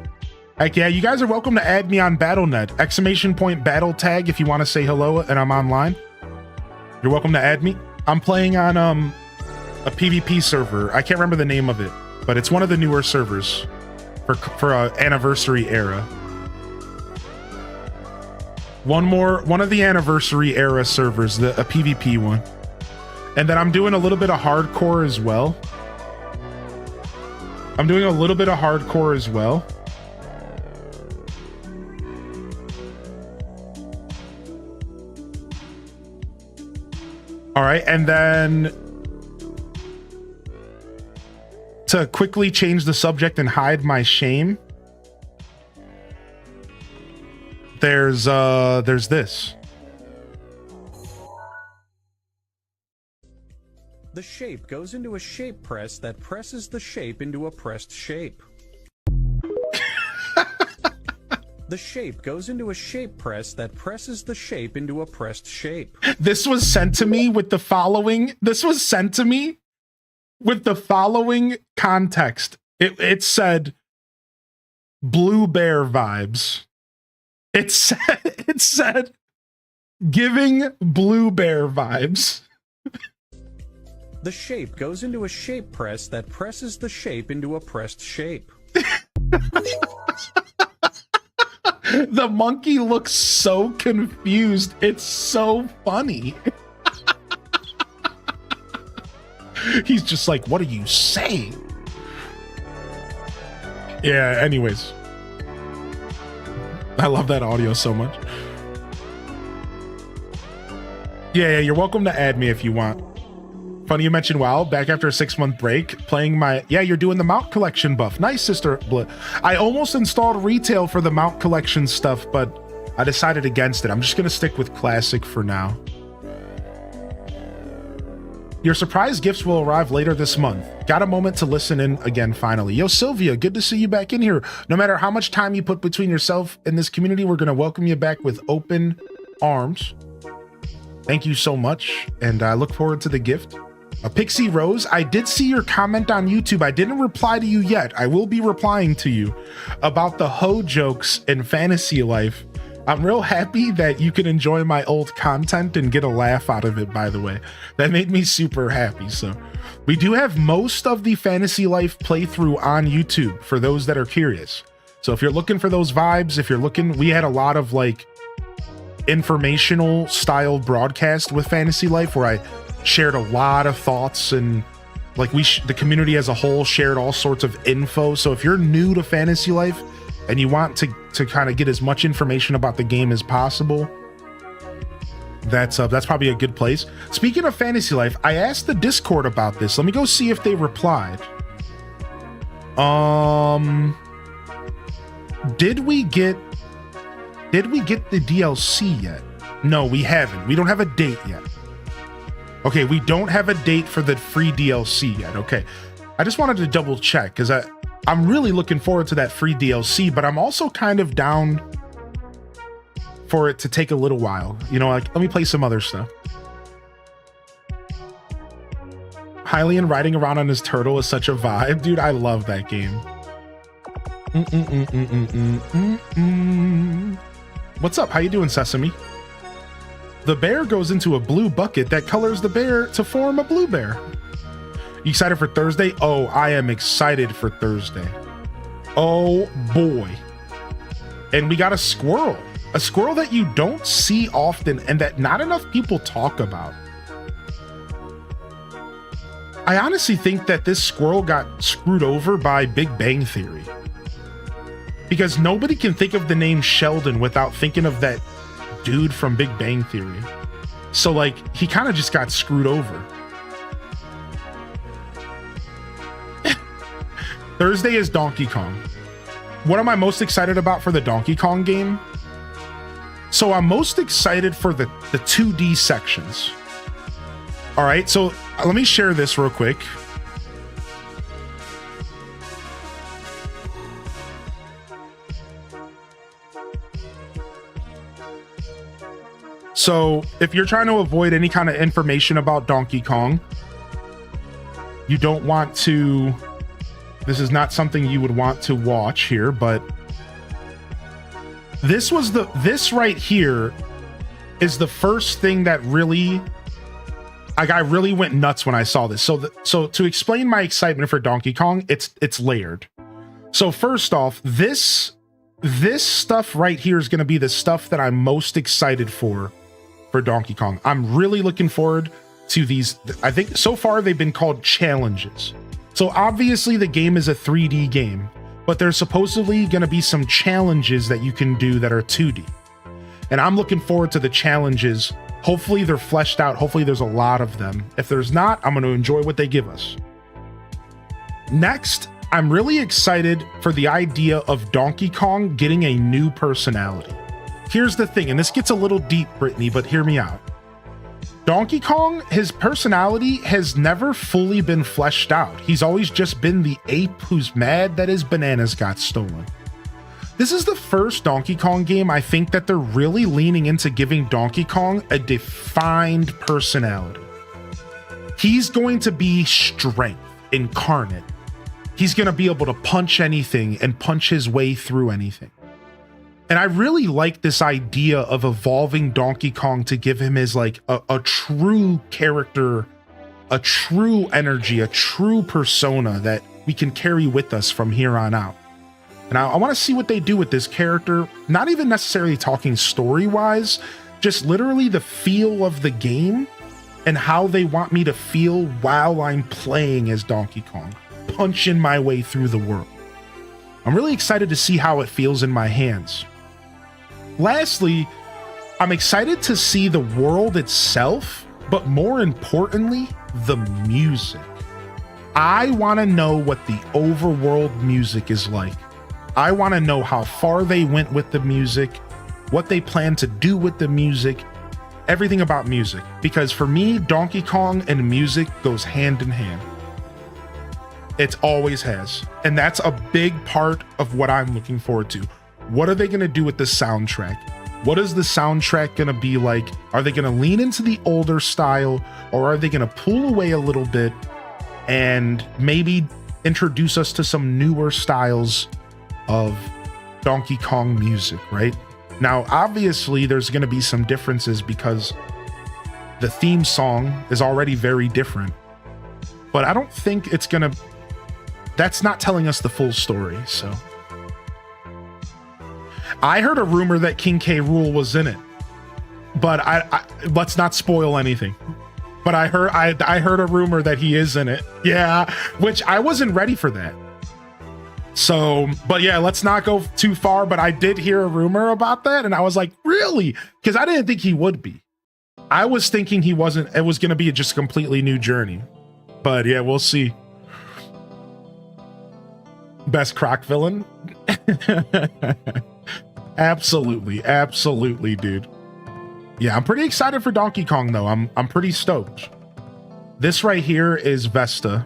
heck yeah, you guys are welcome to add me on BattleNet. ! Battle tag if you want to say hello and I'm online. You're welcome to add me. I'm playing on a PvP server. I can't remember the name of it, but it's one of the newer servers for anniversary era. One of the anniversary era servers, a PvP one. And then I'm doing a little bit of hardcore as well. All right, and then to quickly change the subject and hide my shame, there's this. The shape goes into a shape press that presses the shape into a pressed shape. The shape goes into a shape press that presses the shape into a pressed shape. This was sent to me with the following. Context. It said Blue Bear vibes. It said giving Blue Bear vibes. The shape goes into a shape press that presses the shape into a pressed shape. The monkey looks so confused. It's so funny. He's just like, what are you saying? Yeah, anyways. I love that audio so much. Yeah, you're welcome to add me if you want. Funny you mentioned WoW, back after a 6-month break, playing my, yeah, you're doing the mount collection buff. Nice, Sister I almost installed retail for the mount collection stuff, but I decided against it. I'm just gonna stick with classic for now. Your surprise gifts will arrive later this month. Got a moment to listen in again finally. Yo, Sylvia, good to see you back in here. No matter how much time you put between yourself and this community, we're gonna welcome you back with open arms. Thank you so much, and I look forward to the gift. Pixie Rose, I did see your comment on YouTube. I didn't reply to you yet. I will be replying to you about the hoe jokes in Fantasy Life. I'm real happy that you can enjoy my old content and get a laugh out of it, by the way. That made me super happy. So we do have most of the Fantasy Life playthrough on YouTube for those that are curious. So if you're looking for those vibes, if you're looking, we had a lot of like informational style broadcast with Fantasy Life where I shared a lot of thoughts, and like the community as a whole shared all sorts of info. So if you're new to Fantasy Life and you want to kind of get as much information about the game as possible, that's probably a good place. Speaking of Fantasy Life, I asked the Discord about this. Let me go see if they replied. Did we get the DLC yet? No, we haven't. We don't have a date yet. Okay, we don't have a date for the free DLC yet. Okay, I just wanted to double check because I'm really looking forward to that free DLC, but I'm also kind of down for it to take a little while. You know, like, let me play some other stuff. Hylian riding around on his turtle is such a vibe. Dude, I love that game. What's up? How you doing, Sesame? The bear goes into a blue bucket that colors the bear to form a blue bear. You excited for Thursday? Oh, I am excited for Thursday. Oh boy. And we got a squirrel that you don't see often and that not enough people talk about. I honestly think that this squirrel got screwed over by Big Bang Theory, because nobody can think of the name Sheldon without thinking of that dude from Big Bang Theory. So like, he kind of just got screwed over. Thursday is Donkey Kong. What am I most excited about for the Donkey Kong game? So I'm most excited for the 2D sections. All right, so let me share this real quick. So if you're trying to avoid any kind of information about Donkey Kong, you don't want to, this is not something you would want to watch here, but this right here is the first thing that really, like, I really went nuts when I saw this. So to explain my excitement for Donkey Kong, it's layered. So first off, this stuff right here is going to be the stuff that I'm most excited for Donkey Kong. I'm really looking forward to these. I think so far they've been called challenges. So obviously the game is a 3D game, but there's supposedly going to be some challenges that you can do that are 2D. And I'm looking forward to the challenges. Hopefully they're fleshed out. Hopefully there's a lot of them. If there's not, I'm going to enjoy what they give us. Next, I'm really excited for the idea of Donkey Kong getting a new personality. Here's the thing, and this gets a little deep, Brittany, but hear me out. Donkey Kong, his personality has never fully been fleshed out. He's always just been the ape who's mad that his bananas got stolen. This is the first Donkey Kong game I think that they're really leaning into giving Donkey Kong a defined personality. He's going to be strength incarnate. He's going to be able to punch anything and punch his way through anything. And I really like this idea of evolving Donkey Kong to give him his like a true character, a true energy, a true persona that we can carry with us from here on out. And I want to see what they do with this character, not even necessarily talking story-wise, just literally the feel of the game and how they want me to feel while I'm playing as Donkey Kong, punching my way through the world. I'm really excited to see how it feels in my hands. Lastly, I'm excited to see the world itself, but more importantly, the music. I want to know what the overworld music is like. I want to know how far they went with the music, what they plan to do with the music, everything about music. Because for me, Donkey Kong and music goes hand in hand. It always has. And that's a big part of what I'm looking forward to. What are they going to do with the soundtrack? What is the soundtrack going to be like? Are they going to lean into the older style, or are they going to pull away a little bit and maybe introduce us to some newer styles of Donkey Kong music, right? Now, obviously, there's going to be some differences because the theme song is already very different, but I don't think it's going to, that's not telling us the full story, so. I heard a rumor that King K. Rool was in it, but I let's not spoil anything. But I heard a rumor that he is in it. Yeah, which I wasn't ready for that. So, but yeah, let's not go too far, but I did hear a rumor about that, and I was like, really? Because I didn't think he would be. I was thinking he wasn't, it was going to be just a completely new journey. But yeah, we'll see. Best Croc villain? Absolutely, absolutely, dude. Yeah, I'm pretty excited for Donkey Kong, though. I'm pretty stoked. This right here is Vesta.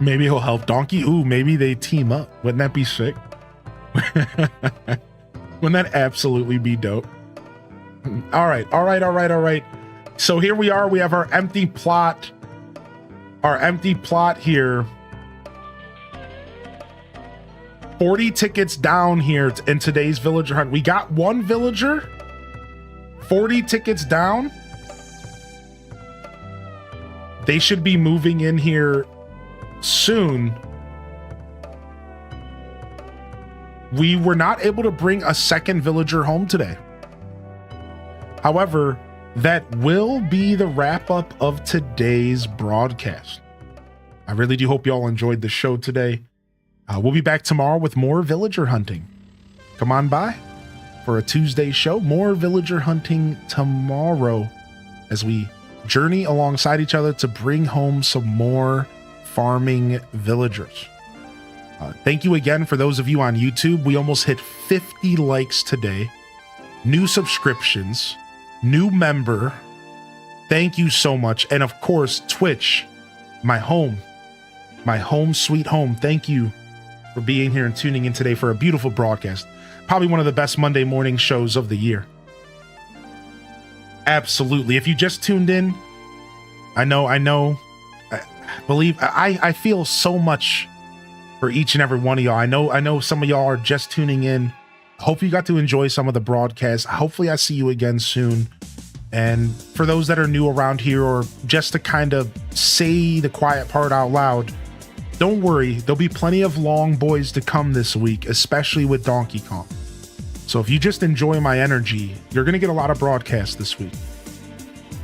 Maybe he'll help Donkey. Ooh, maybe they team up. Wouldn't that be sick? Wouldn't that absolutely be dope? All right. So here we are. We have our empty plot. Our empty plot here. 40 tickets down here in today's villager hunt. We got one villager. 40 tickets down. They should be moving in here soon. We were not able to bring a second villager home today. However, that will be the wrap up of today's broadcast. I really do hope you all enjoyed the show today. We'll be back tomorrow with more villager hunting. Come on by for a Tuesday show. More villager hunting tomorrow as we journey alongside each other to bring home some more farming villagers. Thank you again for those of you on YouTube. We almost hit 50 likes today. New subscriptions, new member. Thank you so much. And of course, Twitch, my home sweet home. Thank you for being here and tuning in today for a beautiful broadcast. Probably one of the best Monday morning shows of the year. Absolutely. If you just tuned in, I feel so much for each and every one of y'all. I know some of y'all are just tuning in. Hope you got to enjoy some of the broadcast. Hopefully I see you again soon. And for those that are new around here, or just to kind of say the quiet part out loud, don't worry, there'll be plenty of long boys to come this week, especially with Donkey Kong. So if you just enjoy my energy, you're going to get a lot of broadcasts this week.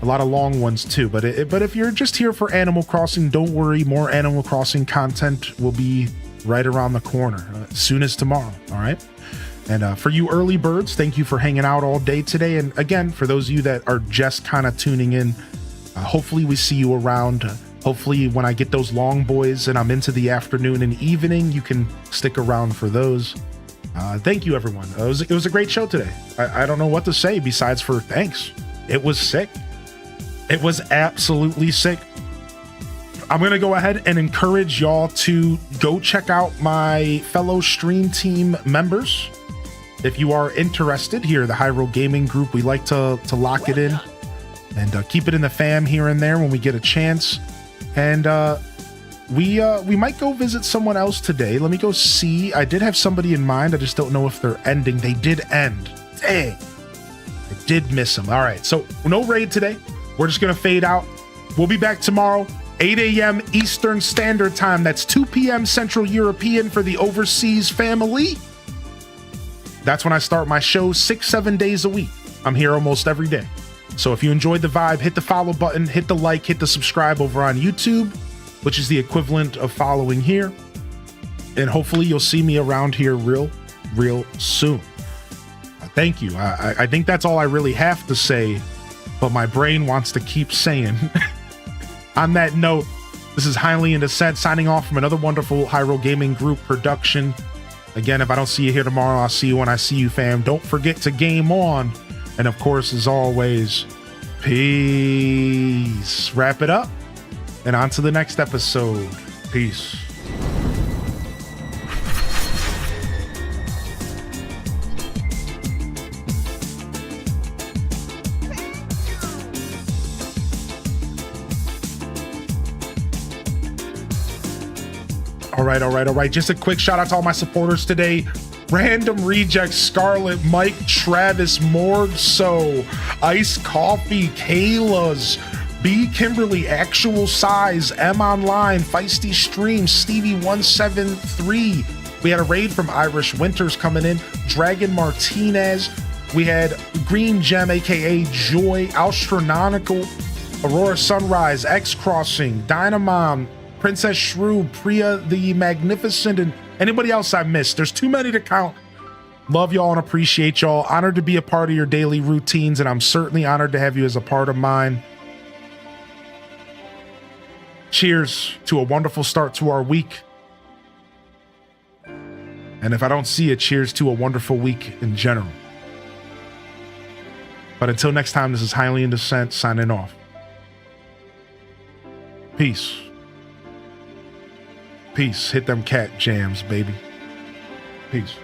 A lot of long ones too. But if you're just here for Animal Crossing, don't worry, more Animal Crossing content will be right around the corner as soon as tomorrow. All right. And for you early birds, thank you for hanging out all day today. And again, for those of you that are just kind of tuning in, hopefully we see you around. Hopefully when I get those long boys and I'm into the afternoon and evening, you can stick around for those. Thank you, everyone. It was a great show today. I don't know what to say besides for thanks. It was sick. It was absolutely sick. I'm going to go ahead and encourage y'all to go check out my fellow stream team members. If you are interested here, the Hyrule Gaming Group, we like to lock it in and keep it in the fam here and there when we get a chance. And we might go visit someone else today. Let me go see. I did have somebody in mind. I just don't know if they're ending. They did end. Dang. I did miss them. All right. So no raid today. We're just going to fade out. We'll be back tomorrow. 8 a.m. Eastern Standard Time. That's 2 p.m. Central European for the overseas family. That's when I start my show 6-7 days a week. I'm here almost every day. So if you enjoyed the vibe, hit the follow button, hit the like, hit the subscribe over on YouTube, which is the equivalent of following here. And hopefully you'll see me around here real soon. Thank you. I think that's all I really have to say, but my brain wants to keep saying. On that note, this is Highly in Descent signing off from another wonderful Hyrule Gaming Group production. Again, if I don't see you here tomorrow, I'll see you when I see you, fam. Don't forget to game on. And of course, as always, peace. Wrap it up and on to the next episode. Peace. All right. Just a quick shout out to all my supporters today. Random Rejects, Scarlet, Mike, Travis, Morgso, Ice Coffee, Kayla's, B. Kimberly, Actual Size, M Online, Feisty Stream, Stevie173. We had a raid from Irish Winters coming in, Dragon Martinez. We had Green Gem, aka Joy, Astronomical, Aurora Sunrise, X Crossing, Dynamom, Princess Shrew, Priya the Magnificent, and anybody else I missed. There's too many to count. Love y'all and appreciate y'all. Honored to be a part of your daily routines, and I'm certainly honored to have you as a part of mine. Cheers to a wonderful start to our week. And if I don't see it, cheers to a wonderful week in general. But until next time, this is Highly in Descent signing off. Peace. Peace. Hit them cat jams, baby. Peace.